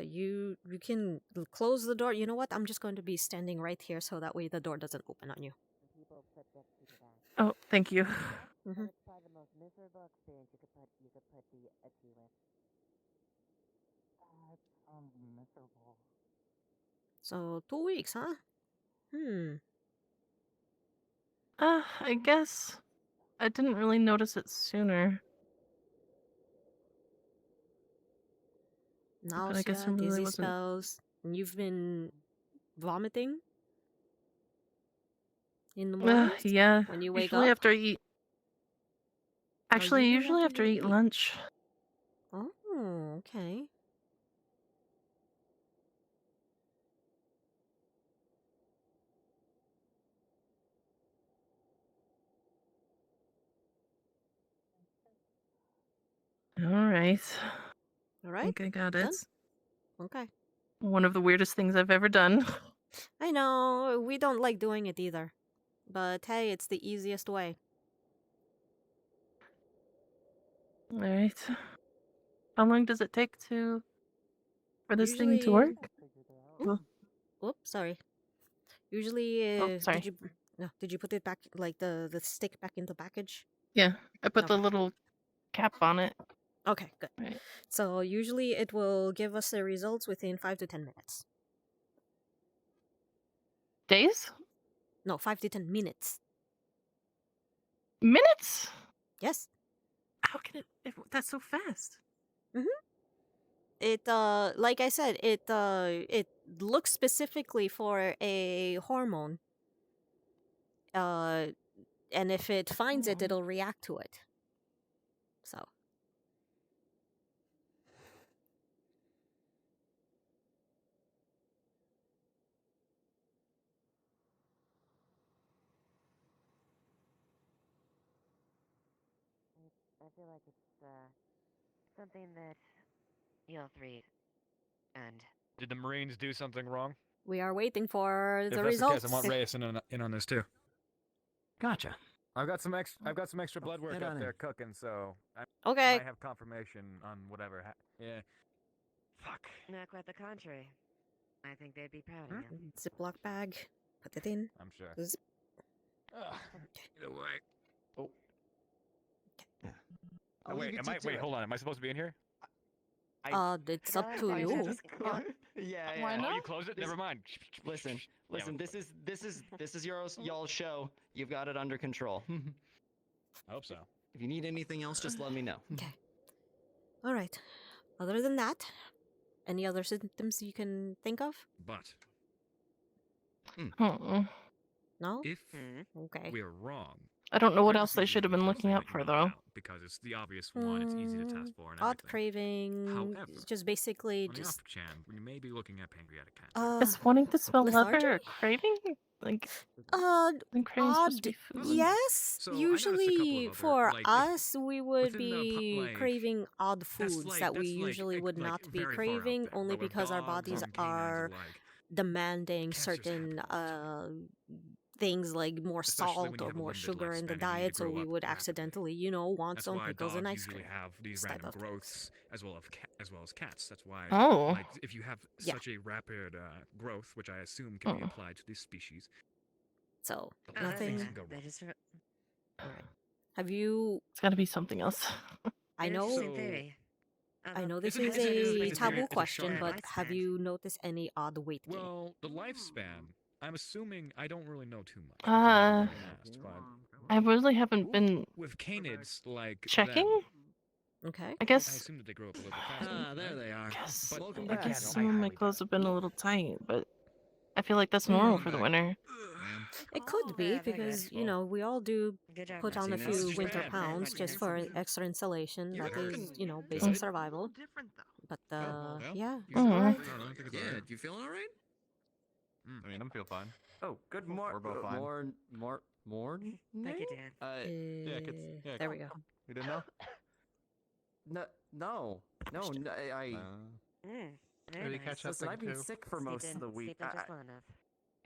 [SPEAKER 1] You can close the door. You know what? I'm just going to be standing right here so that way the door doesn't open on you.
[SPEAKER 9] People put that to the back.
[SPEAKER 5] Oh, thank you.
[SPEAKER 1] Mhm.
[SPEAKER 9] It's probably the most miserable experience you could put the a tea with.
[SPEAKER 7] That sounds miserable.
[SPEAKER 1] So 2 weeks, huh?
[SPEAKER 5] I guess I didn't really notice it sooner. But I guess
[SPEAKER 1] Nausea,
[SPEAKER 5] I really
[SPEAKER 1] dizzy
[SPEAKER 5] wasn't.
[SPEAKER 1] spells. And you've been vomiting in the mornings
[SPEAKER 5] Yeah.
[SPEAKER 1] when you wake
[SPEAKER 5] Usually
[SPEAKER 1] up.
[SPEAKER 5] after I eat. Actually,
[SPEAKER 1] usually
[SPEAKER 5] usually
[SPEAKER 1] after
[SPEAKER 5] after I
[SPEAKER 1] you
[SPEAKER 5] eat
[SPEAKER 1] eat.
[SPEAKER 5] lunch.
[SPEAKER 1] Oh, okay.
[SPEAKER 5] All right.
[SPEAKER 1] All
[SPEAKER 5] I
[SPEAKER 1] right.
[SPEAKER 5] think I got
[SPEAKER 1] Done?
[SPEAKER 5] it.
[SPEAKER 1] Okay.
[SPEAKER 5] One of the weirdest things I've ever done.
[SPEAKER 1] I know we don't like doing it either, but hey, it's the easiest way.
[SPEAKER 5] All right. How long does it take for this thing to
[SPEAKER 1] Usually-
[SPEAKER 5] work?
[SPEAKER 1] Whoops, sorry. Usually,
[SPEAKER 5] Oh, sorry.
[SPEAKER 1] did you put it back like the stick back in the package?
[SPEAKER 5] Yeah, I put the
[SPEAKER 1] Okay.
[SPEAKER 5] little cap on it.
[SPEAKER 1] Okay, good.
[SPEAKER 5] Right.
[SPEAKER 1] So usually it will give us the results within 5 to 10 minutes.
[SPEAKER 5] Days?
[SPEAKER 1] No, 5 to 10 minutes.
[SPEAKER 5] Minutes?
[SPEAKER 1] Yes.
[SPEAKER 5] How can it that's so fast?
[SPEAKER 1] It like I said, it looks specifically for a hormone. And if it finds it,
[SPEAKER 5] Oh.
[SPEAKER 1] it'll react to it. So.
[SPEAKER 9] I feel like it's something that you'll three and
[SPEAKER 4] did the Marines do something wrong?
[SPEAKER 1] We are waiting for
[SPEAKER 4] If
[SPEAKER 1] the
[SPEAKER 4] that's
[SPEAKER 1] results.
[SPEAKER 4] the case, I want Reyes in on this too.
[SPEAKER 6] Gotcha.
[SPEAKER 4] I've got some extra blood work
[SPEAKER 6] Head
[SPEAKER 4] out
[SPEAKER 6] on
[SPEAKER 4] there
[SPEAKER 6] in.
[SPEAKER 4] cooking, so I
[SPEAKER 1] Okay.
[SPEAKER 4] might have confirmation on whatever. Yeah. Fuck.
[SPEAKER 9] not quite the contrary. I think they'd be proud of you.
[SPEAKER 1] Ziploc bag. Put it in.
[SPEAKER 4] I'm sure.
[SPEAKER 1] Zip.
[SPEAKER 4] Either way. Oh.
[SPEAKER 7] Yeah.
[SPEAKER 4] Oh, wait, hold on. Am I supposed to be in here?
[SPEAKER 1] It's up to
[SPEAKER 7] I
[SPEAKER 1] you.
[SPEAKER 7] just yeah.
[SPEAKER 5] Why
[SPEAKER 4] Oh,
[SPEAKER 5] not?
[SPEAKER 4] you closed it?
[SPEAKER 7] This-
[SPEAKER 4] Never mind.
[SPEAKER 7] Listen, this is y'all's show. You've got it under control.
[SPEAKER 4] I hope so.
[SPEAKER 7] If you need anything else, just let me know.
[SPEAKER 1] Okay. All right. Other than that, any other symptoms you can think of?
[SPEAKER 8] But
[SPEAKER 1] No?
[SPEAKER 8] if
[SPEAKER 1] Okay.
[SPEAKER 8] we're wrong,
[SPEAKER 5] I don't know what
[SPEAKER 8] we're
[SPEAKER 5] else
[SPEAKER 8] just
[SPEAKER 5] they
[SPEAKER 8] usually
[SPEAKER 5] should have been
[SPEAKER 8] the first
[SPEAKER 5] looking
[SPEAKER 8] thing
[SPEAKER 5] out
[SPEAKER 8] that
[SPEAKER 5] for,
[SPEAKER 8] you knock
[SPEAKER 5] though.
[SPEAKER 8] out, because it's the obvious one. It's easy to test for and
[SPEAKER 1] Odd
[SPEAKER 8] everything.
[SPEAKER 1] craving.
[SPEAKER 8] However,
[SPEAKER 1] Just basically
[SPEAKER 8] On the
[SPEAKER 1] just
[SPEAKER 8] off chance, we may be looking at pancreatic cancer.
[SPEAKER 5] Is wanting to smell leather
[SPEAKER 1] lethargy?
[SPEAKER 5] a craving? Like,
[SPEAKER 1] odd
[SPEAKER 5] isn't craving supposed to be food?
[SPEAKER 1] yes.
[SPEAKER 8] So I noticed a couple of
[SPEAKER 1] Usually
[SPEAKER 8] other,
[SPEAKER 1] for
[SPEAKER 8] like, if
[SPEAKER 1] us we would
[SPEAKER 8] within the
[SPEAKER 1] be
[SPEAKER 8] like,
[SPEAKER 1] craving odd
[SPEAKER 8] that's
[SPEAKER 1] foods
[SPEAKER 8] like-
[SPEAKER 1] that we
[SPEAKER 8] that's like-
[SPEAKER 1] usually would
[SPEAKER 8] like
[SPEAKER 1] not be
[SPEAKER 8] very far out
[SPEAKER 1] craving
[SPEAKER 8] there,
[SPEAKER 1] only
[SPEAKER 8] but with
[SPEAKER 1] because our
[SPEAKER 8] dogs
[SPEAKER 1] bodies
[SPEAKER 8] and canines
[SPEAKER 1] are
[SPEAKER 8] alike,
[SPEAKER 1] demanding
[SPEAKER 8] cancers
[SPEAKER 1] certain
[SPEAKER 8] happen
[SPEAKER 1] things like more
[SPEAKER 8] Especially when
[SPEAKER 1] salt
[SPEAKER 8] you
[SPEAKER 1] or
[SPEAKER 8] have a
[SPEAKER 1] more
[SPEAKER 8] limited
[SPEAKER 1] sugar in the
[SPEAKER 8] lifespan and you need to
[SPEAKER 1] diet, so
[SPEAKER 8] grow
[SPEAKER 1] we
[SPEAKER 8] up
[SPEAKER 1] would
[SPEAKER 8] rapidly.
[SPEAKER 1] accidentally, want
[SPEAKER 8] That's
[SPEAKER 1] some
[SPEAKER 8] why
[SPEAKER 1] pickles
[SPEAKER 8] dogs
[SPEAKER 1] and ice
[SPEAKER 8] usually
[SPEAKER 1] cream.
[SPEAKER 8] have these
[SPEAKER 1] type
[SPEAKER 8] random
[SPEAKER 1] of things.
[SPEAKER 8] growths as well as cats. That's why,
[SPEAKER 5] Oh.
[SPEAKER 8] like, if you have
[SPEAKER 1] Yeah.
[SPEAKER 8] such a rapid growth, which I assume can be
[SPEAKER 5] Oh.
[SPEAKER 8] applied to this species,
[SPEAKER 1] So
[SPEAKER 8] a lot of
[SPEAKER 1] nothing.
[SPEAKER 8] things can go
[SPEAKER 9] They
[SPEAKER 8] wrong.
[SPEAKER 9] just
[SPEAKER 1] Have you?
[SPEAKER 5] It's got to be something else.
[SPEAKER 1] I
[SPEAKER 9] an
[SPEAKER 1] know.
[SPEAKER 9] interesting
[SPEAKER 8] So-
[SPEAKER 9] theory.
[SPEAKER 1] I know this
[SPEAKER 8] It's an-
[SPEAKER 1] is
[SPEAKER 8] it's a- it's
[SPEAKER 1] a
[SPEAKER 8] a- it's a
[SPEAKER 1] taboo
[SPEAKER 8] very- it's a
[SPEAKER 1] question,
[SPEAKER 8] sharp
[SPEAKER 1] but
[SPEAKER 8] knife.
[SPEAKER 1] have you noticed any odd weight gain?
[SPEAKER 8] Well, the lifespan,
[SPEAKER 4] I'm assuming I don't really know too much.
[SPEAKER 5] Uh,
[SPEAKER 4] Asked, but
[SPEAKER 5] I really haven't been
[SPEAKER 4] with canids like
[SPEAKER 5] checking.
[SPEAKER 4] them,
[SPEAKER 1] Okay.
[SPEAKER 5] I
[SPEAKER 4] I
[SPEAKER 5] guess.
[SPEAKER 4] assume that they grow up a little bit faster.
[SPEAKER 6] Ah, there
[SPEAKER 4] right?
[SPEAKER 6] they are.
[SPEAKER 5] Guess,
[SPEAKER 4] But
[SPEAKER 6] Welcome
[SPEAKER 5] I
[SPEAKER 6] back.
[SPEAKER 5] guess
[SPEAKER 4] I
[SPEAKER 5] some of my
[SPEAKER 4] highly
[SPEAKER 5] clothes
[SPEAKER 4] doubt
[SPEAKER 5] have been a little tight, but I feel like that's normal for the winter.
[SPEAKER 3] Man.
[SPEAKER 1] It could be
[SPEAKER 9] Yeah, very
[SPEAKER 1] because,
[SPEAKER 9] good.
[SPEAKER 1] you know, we all do
[SPEAKER 9] Good job.
[SPEAKER 1] put
[SPEAKER 9] Matt.
[SPEAKER 1] on a
[SPEAKER 6] Seen
[SPEAKER 1] few
[SPEAKER 6] this.
[SPEAKER 1] winter
[SPEAKER 4] Japan.
[SPEAKER 1] pounds just for extra insulation.
[SPEAKER 6] You're
[SPEAKER 1] That is,
[SPEAKER 6] looking
[SPEAKER 1] you know, basic
[SPEAKER 4] good.
[SPEAKER 1] survival. But,
[SPEAKER 3] well,
[SPEAKER 1] yeah,
[SPEAKER 6] You
[SPEAKER 1] all
[SPEAKER 6] feeling
[SPEAKER 1] right.
[SPEAKER 3] I don't know. I think it's
[SPEAKER 6] Yeah,
[SPEAKER 3] alright.
[SPEAKER 6] you feeling all right?
[SPEAKER 3] I mean, I'm feel fine.
[SPEAKER 6] Oh, good
[SPEAKER 3] We're both fine.
[SPEAKER 6] more.
[SPEAKER 9] Thank you, Dan.
[SPEAKER 3] Yeah, kids. Yeah,
[SPEAKER 1] There we go.
[SPEAKER 3] You didn't know?
[SPEAKER 6] No, I
[SPEAKER 9] Very nice.
[SPEAKER 6] listen. I've been sick for most of the week.
[SPEAKER 9] Sleep in just long enough.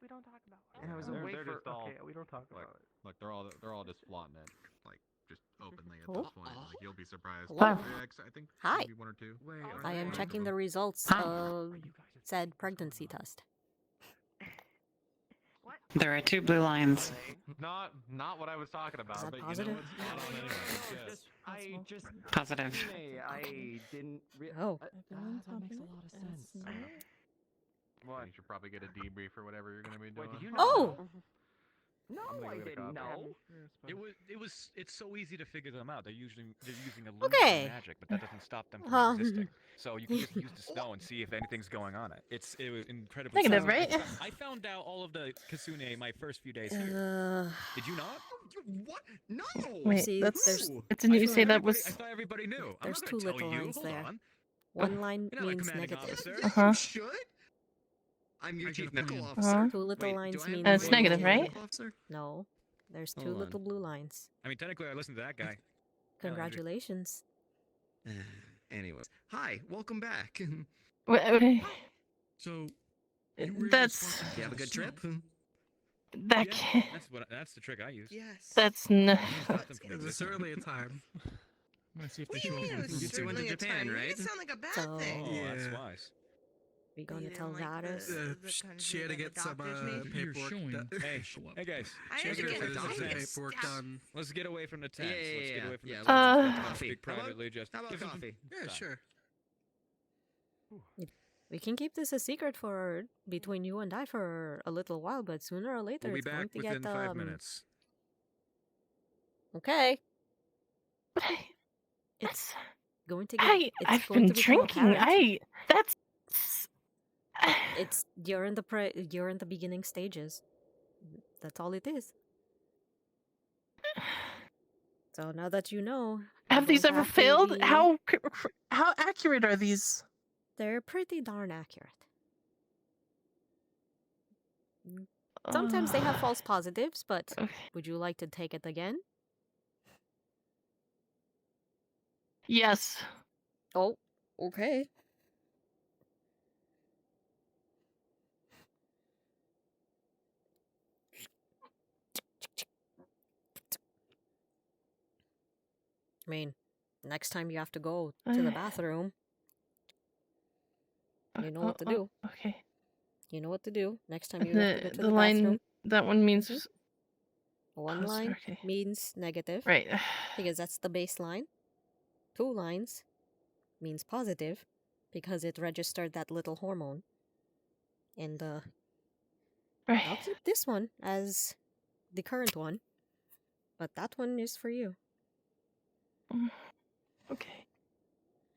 [SPEAKER 5] We don't talk about
[SPEAKER 6] And I was
[SPEAKER 3] They're-
[SPEAKER 6] away
[SPEAKER 3] they're
[SPEAKER 6] for.
[SPEAKER 3] just all-
[SPEAKER 5] we don't talk
[SPEAKER 3] like, Look, they're all just flaunting it, like just openly at
[SPEAKER 1] Oh.
[SPEAKER 3] this point. Like you'll be surprised.
[SPEAKER 1] Hello.
[SPEAKER 3] Yeah, I think
[SPEAKER 1] Hi.
[SPEAKER 3] maybe one or two.
[SPEAKER 6] Wait,
[SPEAKER 1] I am
[SPEAKER 3] One or
[SPEAKER 1] checking
[SPEAKER 3] two.
[SPEAKER 1] the results
[SPEAKER 5] Hi.
[SPEAKER 1] of said pregnancy test.
[SPEAKER 10] There are 2 blue lines.
[SPEAKER 3] Not what I was talking about.
[SPEAKER 1] Is that
[SPEAKER 3] but
[SPEAKER 1] positive?
[SPEAKER 3] You know, it's spot on anyway. Yes.
[SPEAKER 6] I just
[SPEAKER 10] Positive.
[SPEAKER 6] I didn't.
[SPEAKER 1] Oh.
[SPEAKER 6] That makes a lot of sense.
[SPEAKER 3] What? You should probably get a debrief or whatever you're gonna be doing.
[SPEAKER 6] Wait, did you
[SPEAKER 1] Oh!
[SPEAKER 6] No,
[SPEAKER 3] I'm gonna
[SPEAKER 6] I
[SPEAKER 3] go get a
[SPEAKER 6] didn't
[SPEAKER 3] copy.
[SPEAKER 6] know.
[SPEAKER 4] It's so easy to figure them out. They're using illusion
[SPEAKER 1] Okay.
[SPEAKER 4] magic, but that doesn't stop them from
[SPEAKER 1] Um.
[SPEAKER 4] existing. So you can just use the snow and see if anything's going on it. It was incredibly
[SPEAKER 5] Negative,
[SPEAKER 4] simple.
[SPEAKER 5] right?
[SPEAKER 4] I found out all of the Kasune my first few days here. Did you not?
[SPEAKER 6] What? No.
[SPEAKER 5] Wait,
[SPEAKER 1] See,
[SPEAKER 5] that's
[SPEAKER 1] there's-
[SPEAKER 5] didn't you
[SPEAKER 4] thought
[SPEAKER 5] say that
[SPEAKER 4] everybody-
[SPEAKER 5] was?
[SPEAKER 4] I thought everybody knew. I'm
[SPEAKER 1] There's
[SPEAKER 4] not
[SPEAKER 1] two
[SPEAKER 4] gonna tell
[SPEAKER 1] little
[SPEAKER 4] you.
[SPEAKER 1] lines
[SPEAKER 4] Hold
[SPEAKER 1] there.
[SPEAKER 4] on.
[SPEAKER 1] One line
[SPEAKER 4] You're not my
[SPEAKER 1] means
[SPEAKER 4] commanding
[SPEAKER 1] negative.
[SPEAKER 4] officer.
[SPEAKER 5] Uh-huh.
[SPEAKER 6] You should. I'm your
[SPEAKER 3] I
[SPEAKER 6] chief
[SPEAKER 3] get a point.
[SPEAKER 6] medical
[SPEAKER 5] Uh-huh.
[SPEAKER 6] officer.
[SPEAKER 1] Two little
[SPEAKER 6] Wait,
[SPEAKER 1] lines
[SPEAKER 6] do I have
[SPEAKER 1] mean
[SPEAKER 6] to
[SPEAKER 5] It's
[SPEAKER 6] be
[SPEAKER 5] negative,
[SPEAKER 6] chief
[SPEAKER 5] right?
[SPEAKER 6] medical officer?
[SPEAKER 1] No. There's two
[SPEAKER 6] Hold
[SPEAKER 1] little
[SPEAKER 6] on.
[SPEAKER 1] blue lines.
[SPEAKER 4] I mean, technically, I listened to that guy.
[SPEAKER 1] Congratulations.
[SPEAKER 6] Anyways, hi, welcome back.
[SPEAKER 2] So,
[SPEAKER 5] That's
[SPEAKER 6] You have a good trip?
[SPEAKER 5] that.
[SPEAKER 4] Yeah,
[SPEAKER 5] Can't,
[SPEAKER 4] that's the trick I use.
[SPEAKER 6] Yes.
[SPEAKER 5] that's no.
[SPEAKER 4] Stop them from
[SPEAKER 2] There's
[SPEAKER 4] existing.
[SPEAKER 2] certainly a time. I'm gonna see if they
[SPEAKER 11] What do you
[SPEAKER 2] show up.
[SPEAKER 11] mean
[SPEAKER 2] in
[SPEAKER 11] it was
[SPEAKER 2] food.
[SPEAKER 6] You two went to
[SPEAKER 11] certainly a
[SPEAKER 6] Japan,
[SPEAKER 11] time? You
[SPEAKER 6] right?
[SPEAKER 11] make it sound like a bad
[SPEAKER 1] So-
[SPEAKER 11] thing.
[SPEAKER 4] Oh, that's
[SPEAKER 2] Yeah.
[SPEAKER 4] wise.
[SPEAKER 1] We gonna
[SPEAKER 11] You
[SPEAKER 1] tell
[SPEAKER 11] didn't like
[SPEAKER 1] Zaris?
[SPEAKER 11] the kind of
[SPEAKER 2] She had to
[SPEAKER 11] thing that
[SPEAKER 2] get
[SPEAKER 11] the
[SPEAKER 2] some
[SPEAKER 11] doctors made you?
[SPEAKER 2] paperwork
[SPEAKER 3] You're showing-
[SPEAKER 2] done.
[SPEAKER 4] Hey,
[SPEAKER 2] Show up.
[SPEAKER 4] hey guys,
[SPEAKER 11] I
[SPEAKER 2] She had to
[SPEAKER 11] understand
[SPEAKER 2] get
[SPEAKER 11] the
[SPEAKER 2] some
[SPEAKER 11] doctors.
[SPEAKER 2] paperwork done.
[SPEAKER 4] let's get away from the tents.
[SPEAKER 6] Yeah,
[SPEAKER 4] Let's get
[SPEAKER 6] yeah,
[SPEAKER 4] away from
[SPEAKER 6] yeah.
[SPEAKER 4] the
[SPEAKER 6] Let's
[SPEAKER 4] tents.
[SPEAKER 6] coffee.
[SPEAKER 4] Speak
[SPEAKER 6] How about-
[SPEAKER 4] privately, just
[SPEAKER 6] How about
[SPEAKER 4] give them
[SPEAKER 6] coffee?
[SPEAKER 2] Yeah,
[SPEAKER 4] time.
[SPEAKER 2] sure.
[SPEAKER 1] We can keep this a secret for between you and I for a little while, but sooner or later
[SPEAKER 4] We'll be
[SPEAKER 1] it's going
[SPEAKER 4] back
[SPEAKER 1] to
[SPEAKER 4] within
[SPEAKER 1] get
[SPEAKER 4] 5 minutes.
[SPEAKER 1] Okay.
[SPEAKER 5] But I,
[SPEAKER 1] It's going to get.
[SPEAKER 5] I've
[SPEAKER 1] going
[SPEAKER 5] been
[SPEAKER 1] to become
[SPEAKER 5] drinking.
[SPEAKER 1] apparent.
[SPEAKER 5] That's.
[SPEAKER 1] It's you're in the beginning stages. That's all it is. So now that you know,
[SPEAKER 5] Have
[SPEAKER 1] you're
[SPEAKER 5] these
[SPEAKER 1] going to
[SPEAKER 5] ever
[SPEAKER 1] have to
[SPEAKER 5] failed?
[SPEAKER 1] be-
[SPEAKER 5] How accurate are these?
[SPEAKER 1] They're pretty darn accurate. Sometimes they have false positives, but
[SPEAKER 5] Okay.
[SPEAKER 1] would you like to take it again?
[SPEAKER 5] Yes.
[SPEAKER 1] Oh, okay. I mean, next time you have to go to the bathroom, you know what to do.
[SPEAKER 5] Okay.
[SPEAKER 1] You know what to do. Next time you have to go
[SPEAKER 5] The
[SPEAKER 1] to
[SPEAKER 5] the
[SPEAKER 1] the
[SPEAKER 5] line
[SPEAKER 1] bathroom.
[SPEAKER 5] that one means
[SPEAKER 1] One
[SPEAKER 5] Positive,
[SPEAKER 1] line
[SPEAKER 5] okay.
[SPEAKER 1] means negative.
[SPEAKER 5] right.
[SPEAKER 1] Because that's the baseline. 2 lines means positive because it registered that little hormone. And I'll
[SPEAKER 5] Right.
[SPEAKER 1] keep this one as the current one, but that one is for you.
[SPEAKER 5] Okay.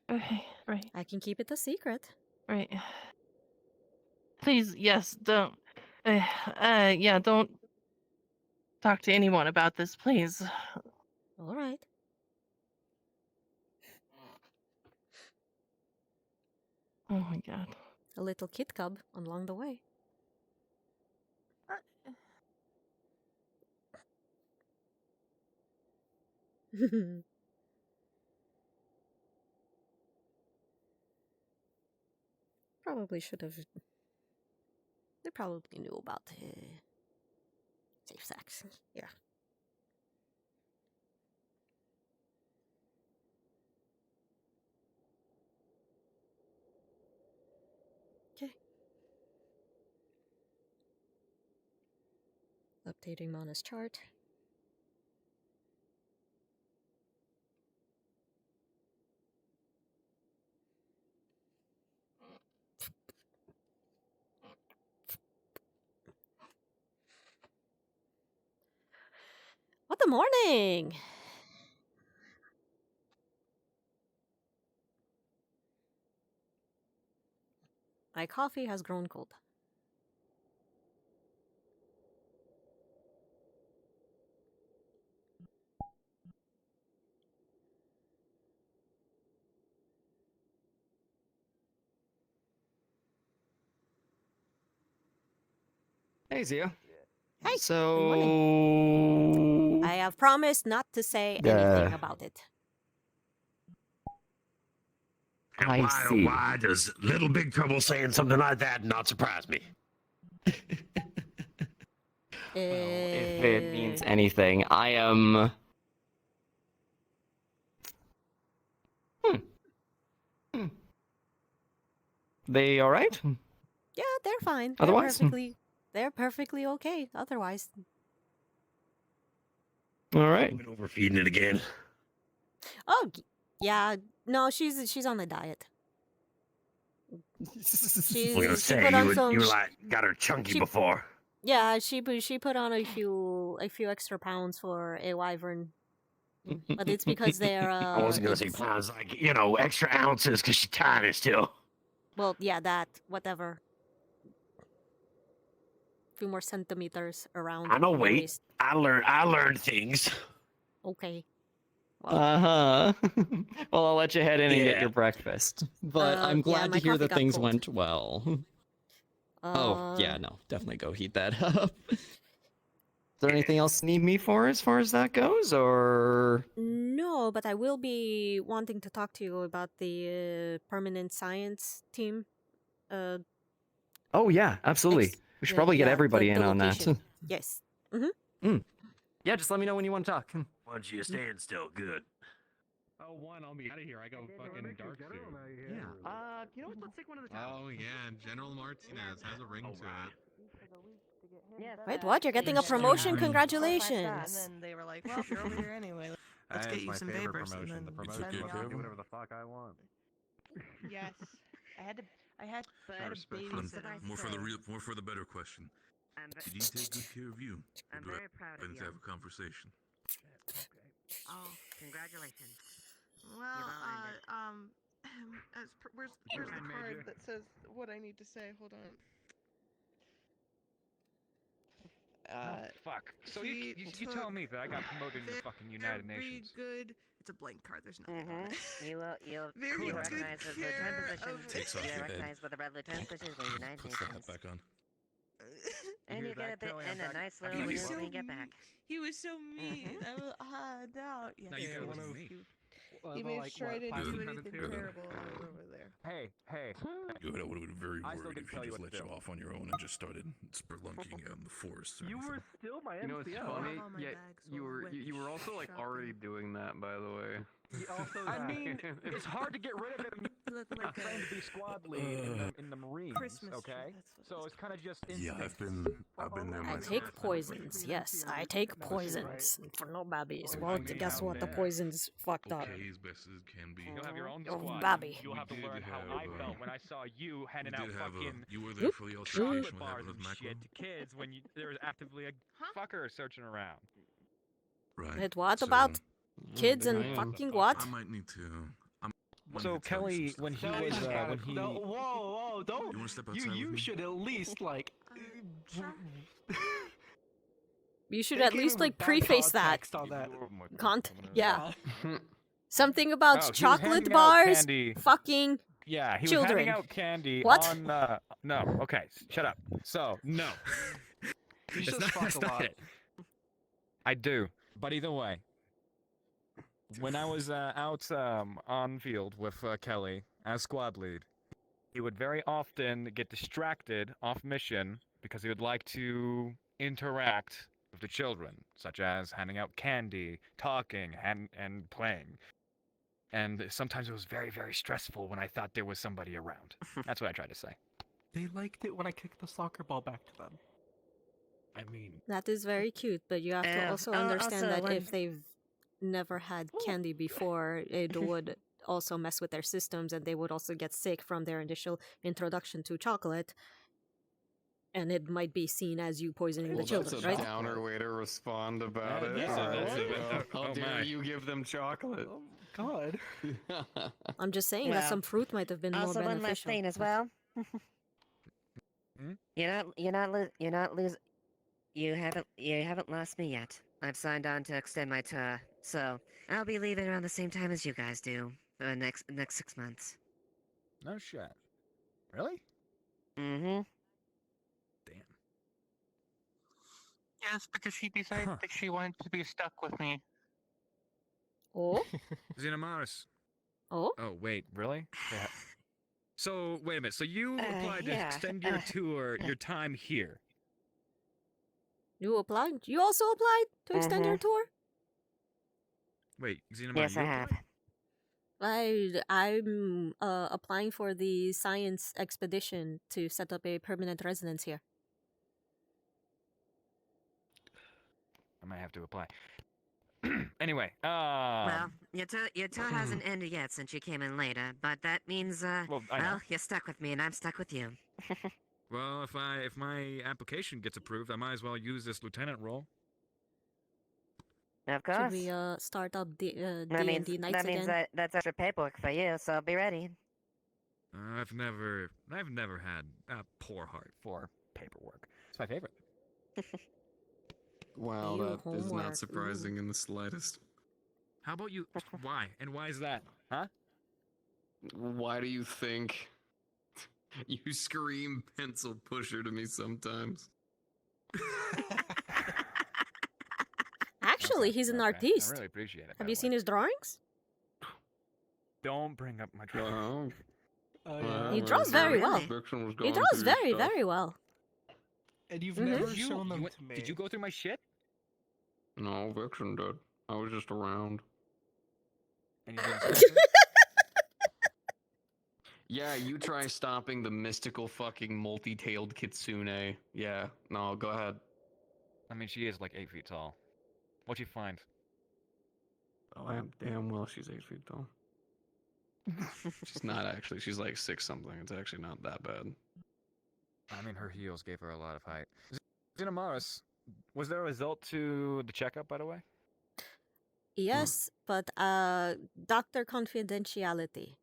[SPEAKER 5] Okay. Right.
[SPEAKER 1] I can keep it a secret.
[SPEAKER 5] Right. Please, yes, don't. Yeah, don't talk to anyone about this, please.
[SPEAKER 1] All right.
[SPEAKER 5] Oh my god.
[SPEAKER 1] A little kid cub along the way. Probably should have. They probably knew about safe sex. Yeah. Okay. Updating Mana's chart. the morning. My coffee has grown cold.
[SPEAKER 7] Hey, Zia.
[SPEAKER 1] Hey,
[SPEAKER 7] So
[SPEAKER 1] I have promised not to say anything about it.
[SPEAKER 7] I see.
[SPEAKER 11] Why does Little Big Trouble saying something like that not surprise me?
[SPEAKER 7] If it means anything, I am. They all right?
[SPEAKER 1] Yeah, they're fine.
[SPEAKER 7] Otherwise?
[SPEAKER 1] They're perfectly okay. Otherwise,
[SPEAKER 7] All right.
[SPEAKER 11] Been overfeeding it again.
[SPEAKER 1] yeah. No, she's on a diet.
[SPEAKER 11] I was
[SPEAKER 1] She
[SPEAKER 11] gonna say
[SPEAKER 1] put on
[SPEAKER 11] you
[SPEAKER 1] some.
[SPEAKER 11] like got her chunky
[SPEAKER 1] she-
[SPEAKER 11] before.
[SPEAKER 1] Yeah, she put on a few extra pounds for a wyvern, but it's because they're.
[SPEAKER 11] I wasn't gonna say pounds, like extra ounces, cause she's tiny still.
[SPEAKER 1] Well, yeah, that whatever. Few more centimeters around.
[SPEAKER 11] I know.
[SPEAKER 1] the
[SPEAKER 11] Wait,
[SPEAKER 1] waist.
[SPEAKER 11] I learned things.
[SPEAKER 1] Okay. Well,
[SPEAKER 7] Uh huh. Well, I'll let you head in and get
[SPEAKER 11] Yeah.
[SPEAKER 7] your breakfast. But I'm
[SPEAKER 1] yeah,
[SPEAKER 7] glad
[SPEAKER 1] my
[SPEAKER 7] to hear
[SPEAKER 1] coffee
[SPEAKER 7] that
[SPEAKER 1] got
[SPEAKER 7] things
[SPEAKER 1] cold.
[SPEAKER 7] went well. Oh, yeah, no, definitely go heat that up. Is there anything else you need me for as far as that goes, or?
[SPEAKER 1] No, but I will be wanting to talk to you about the permanent science team.
[SPEAKER 7] Oh yeah, absolutely. We should probably get everybody in on that.
[SPEAKER 1] location. Yes.
[SPEAKER 7] Yeah, just let me know when you want to talk.
[SPEAKER 11] Once you stand still, good.
[SPEAKER 4] Oh, one, I'll be out of here. I go fucking dark soon.
[SPEAKER 7] Yeah. You know what? Let's take one of the towels.
[SPEAKER 2] Oh yeah, General Martinez has a ring to it.
[SPEAKER 1] Wait, what? You're getting a promotion?
[SPEAKER 2] Green.
[SPEAKER 1] Congratulations.
[SPEAKER 12] And then they were like, well, you're over here anyway. Let's get you some papers. And then
[SPEAKER 8] The
[SPEAKER 12] send
[SPEAKER 8] promotion.
[SPEAKER 12] me off.
[SPEAKER 8] Do whatever the fuck I want.
[SPEAKER 12] Yes. I had to babysit him.
[SPEAKER 8] More for the better question. Did he take good care of you?
[SPEAKER 9] I'm very proud of you.
[SPEAKER 8] Have a conversation.
[SPEAKER 9] Oh, congratulations.
[SPEAKER 12] Well,
[SPEAKER 9] well
[SPEAKER 12] where's the card that says what I need to say? Hold on.
[SPEAKER 4] Fuck. So you
[SPEAKER 12] took
[SPEAKER 4] tell me that I got promoted in the fucking United
[SPEAKER 12] very
[SPEAKER 4] Nations.
[SPEAKER 12] good. It's a blank card. There's nothing on it.
[SPEAKER 9] You'll
[SPEAKER 12] Very
[SPEAKER 9] be
[SPEAKER 12] good
[SPEAKER 9] recognized as
[SPEAKER 12] care
[SPEAKER 9] lieutenant position.
[SPEAKER 12] of it.
[SPEAKER 8] Takes off
[SPEAKER 9] You're
[SPEAKER 8] your head.
[SPEAKER 9] recognized with a red lieutenant position with the United
[SPEAKER 8] Puts the hat
[SPEAKER 9] Nations.
[SPEAKER 8] back on.
[SPEAKER 9] And you get a bit and a nice little
[SPEAKER 12] He was
[SPEAKER 9] reward
[SPEAKER 12] so
[SPEAKER 9] when you get back.
[SPEAKER 12] He was so mean. I was doubt. Yeah.
[SPEAKER 4] Now you gotta listen to me.
[SPEAKER 12] He made sure I didn't do
[SPEAKER 8] Good.
[SPEAKER 12] anything
[SPEAKER 8] Good.
[SPEAKER 12] terrible while I was over there.
[SPEAKER 4] Hey.
[SPEAKER 8] Good. I would have been very
[SPEAKER 4] I still
[SPEAKER 8] worried
[SPEAKER 4] can
[SPEAKER 8] if
[SPEAKER 4] tell
[SPEAKER 8] he
[SPEAKER 4] you
[SPEAKER 8] just
[SPEAKER 4] what
[SPEAKER 8] let
[SPEAKER 4] to
[SPEAKER 8] you
[SPEAKER 4] do.
[SPEAKER 8] off on your own and just started spelunking out in the forest.
[SPEAKER 13] You were still my NCO.
[SPEAKER 14] You know what's
[SPEAKER 12] I
[SPEAKER 14] funny?
[SPEAKER 12] have all my
[SPEAKER 14] Yeah,
[SPEAKER 12] bags
[SPEAKER 14] you
[SPEAKER 12] full of
[SPEAKER 14] were
[SPEAKER 12] wet
[SPEAKER 14] you were also like
[SPEAKER 12] shopping.
[SPEAKER 14] already doing that, by the way.
[SPEAKER 4] I mean, it's hard to get rid of him.
[SPEAKER 12] Look
[SPEAKER 4] I
[SPEAKER 12] like
[SPEAKER 4] trained to be squad lead in the Marines.
[SPEAKER 12] Christmas
[SPEAKER 4] okay,
[SPEAKER 12] tree, that's what
[SPEAKER 4] so it's kind of just.
[SPEAKER 8] Yeah, I've been there
[SPEAKER 1] I
[SPEAKER 8] myself.
[SPEAKER 1] take poisons. Yes, I take poisons. For no babies. Well, guess what? The poisons fucked up.
[SPEAKER 8] Okay, as best as it can be.
[SPEAKER 4] You'll have your own
[SPEAKER 1] Oh,
[SPEAKER 4] squad.
[SPEAKER 1] Babby.
[SPEAKER 4] You'll have to
[SPEAKER 8] We
[SPEAKER 4] learn
[SPEAKER 8] did
[SPEAKER 4] how I
[SPEAKER 8] have,
[SPEAKER 4] felt when I saw you handing out fucking
[SPEAKER 8] You were there for the
[SPEAKER 4] chocolate
[SPEAKER 8] altercation. What
[SPEAKER 4] bars
[SPEAKER 8] happened
[SPEAKER 4] and
[SPEAKER 8] with Macro?
[SPEAKER 4] shit to kids when there was actively a fucker searching around.
[SPEAKER 8] Right.
[SPEAKER 1] Wait, what
[SPEAKER 8] so,
[SPEAKER 1] about kids and
[SPEAKER 14] I
[SPEAKER 1] fucking what?
[SPEAKER 8] I might need to.
[SPEAKER 4] So Kelly, when he was when he
[SPEAKER 13] Whoa, don't.
[SPEAKER 8] You want to step outside with
[SPEAKER 13] You
[SPEAKER 8] me?
[SPEAKER 13] should at least like.
[SPEAKER 1] You should
[SPEAKER 13] They
[SPEAKER 1] at
[SPEAKER 13] gave
[SPEAKER 1] least
[SPEAKER 13] him
[SPEAKER 1] like
[SPEAKER 13] bad
[SPEAKER 1] preface that.
[SPEAKER 13] context on that.
[SPEAKER 1] Yeah. Something about
[SPEAKER 4] Oh, he was
[SPEAKER 1] chocolate
[SPEAKER 4] handing out
[SPEAKER 1] bars.
[SPEAKER 4] candy.
[SPEAKER 1] Fucking.
[SPEAKER 4] Yeah, he was
[SPEAKER 1] Children.
[SPEAKER 4] handing out candy
[SPEAKER 1] What?
[SPEAKER 4] on. No, okay, shut up. So no,
[SPEAKER 13] You
[SPEAKER 4] It's
[SPEAKER 13] just
[SPEAKER 4] not-
[SPEAKER 13] fuck
[SPEAKER 4] that's
[SPEAKER 13] a
[SPEAKER 4] not
[SPEAKER 13] lot.
[SPEAKER 4] it. I do, but either way, when I was out on field with Kelly as squad lead, he would very often get distracted off mission because he would like to interact with the children, such as handing out candy, talking, and playing. And sometimes it was very, very stressful when I thought there was somebody around. That's what I tried to say.
[SPEAKER 13] They liked it when I kicked the soccer ball back to them.
[SPEAKER 4] I mean,
[SPEAKER 1] That is very cute, but you have to also understand that if they've never had candy before, it would also mess with their systems and they would also get sick from their initial introduction to chocolate. and it might be seen as you poisoning
[SPEAKER 14] Well,
[SPEAKER 1] the children,
[SPEAKER 14] that's a
[SPEAKER 1] right?
[SPEAKER 14] downer way to respond about it. How dare you give them chocolate?
[SPEAKER 13] Oh, God.
[SPEAKER 1] I'm just saying that
[SPEAKER 9] Well,
[SPEAKER 1] some fruit might have been more
[SPEAKER 9] Also, one last
[SPEAKER 1] beneficial.
[SPEAKER 9] thing as well. You haven't lost me yet. I've signed on to extend my tour, so I'll be leaving around the same time as you guys do for the next 6 months.
[SPEAKER 4] No shit. Really?
[SPEAKER 9] Mm-hmm.
[SPEAKER 4] Damn.
[SPEAKER 10] Yes, because she decided that she wanted to be stuck with me.
[SPEAKER 1] Oh?
[SPEAKER 4] Xenomaris.
[SPEAKER 1] Oh?
[SPEAKER 4] Oh, wait, really? Yeah. So, wait a minute. So you applied to
[SPEAKER 9] yeah.
[SPEAKER 4] extend your tour, your time here.
[SPEAKER 1] You applied? You also applied to extend your tour?
[SPEAKER 4] Wait, Xenomar,
[SPEAKER 9] Yes,
[SPEAKER 4] you
[SPEAKER 9] I have.
[SPEAKER 1] I'm applying for the science expedition to set up a permanent residence here.
[SPEAKER 4] I might have to apply. Anyway,
[SPEAKER 9] Well, your tour hasn't ended yet since you came in later, but that means
[SPEAKER 4] well, I know.
[SPEAKER 9] you're stuck with me and I'm stuck with you.
[SPEAKER 4] Well, if my application gets approved, I might as well use this lieutenant role.
[SPEAKER 9] Of course.
[SPEAKER 1] Should we start up the
[SPEAKER 9] that means
[SPEAKER 1] D&D nights
[SPEAKER 9] that means
[SPEAKER 1] again?
[SPEAKER 9] that's extra paperwork for you, so be ready.
[SPEAKER 4] I've never had a poor heart for paperwork. It's my favorite.
[SPEAKER 14] Wow,
[SPEAKER 1] Ew,
[SPEAKER 14] that is
[SPEAKER 1] homework.
[SPEAKER 14] not surprising in the slightest.
[SPEAKER 4] How about you? Why? And why is that? Huh?
[SPEAKER 14] Why do you think you scream pencil pusher to me sometimes?
[SPEAKER 1] Actually, he's an artist.
[SPEAKER 4] I really appreciate it.
[SPEAKER 1] Have you seen his drawings?
[SPEAKER 4] Don't bring up my drawings.
[SPEAKER 1] He draws very well. He draws very, very well.
[SPEAKER 13] And you've
[SPEAKER 1] Mhm.
[SPEAKER 13] never shown them to me.
[SPEAKER 4] Did you go through my shit?
[SPEAKER 14] No, Vixen did. I was just around.
[SPEAKER 4] And you didn't stop it?
[SPEAKER 14] Yeah, you try stopping the mystical fucking multi-tailed kitsune. Yeah, no, go ahead.
[SPEAKER 4] I mean, she is like 8 feet tall. What'd you find?
[SPEAKER 14] Oh, I am damn well she's 8 feet tall. She's not actually. She's like 6 something. It's actually not that bad.
[SPEAKER 4] I mean, her heels gave her a lot of height. Xenomaris, was there a result to the checkup, by the way?
[SPEAKER 1] Yes, but doctor confidentiality.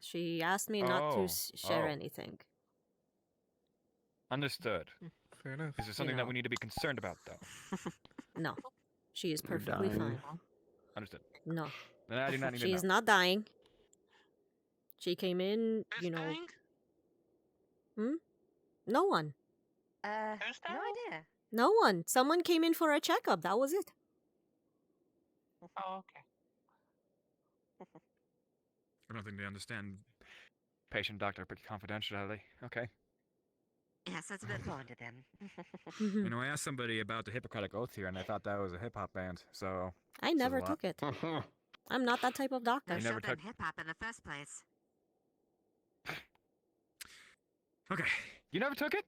[SPEAKER 1] She asked me not to share anything.
[SPEAKER 4] Understood.
[SPEAKER 13] Fair enough.
[SPEAKER 4] Is there something
[SPEAKER 1] know.
[SPEAKER 4] that we need to be concerned about, though?
[SPEAKER 1] No, she is perfectly
[SPEAKER 14] dying.
[SPEAKER 1] fine.
[SPEAKER 4] Understood.
[SPEAKER 1] No,
[SPEAKER 4] Then I do not need to
[SPEAKER 1] she's
[SPEAKER 4] know.
[SPEAKER 1] not dying. She came in, you know. No one.
[SPEAKER 9] No idea.
[SPEAKER 1] No one. Someone came in for a checkup. That was it.
[SPEAKER 10] Oh, okay.
[SPEAKER 4] I don't think they understand patient-doctor confidentiality. Okay.
[SPEAKER 9] Yes, that's a bit foreign to them.
[SPEAKER 4] You know, I asked somebody about the Hippocratic Oath here, and they thought that was a hip-hop band, so...
[SPEAKER 1] I never took it. I'm not that type of doctor.
[SPEAKER 9] They
[SPEAKER 4] never
[SPEAKER 9] showed them
[SPEAKER 4] took-
[SPEAKER 9] hip hop in the first place.
[SPEAKER 4] Okay. You never took it?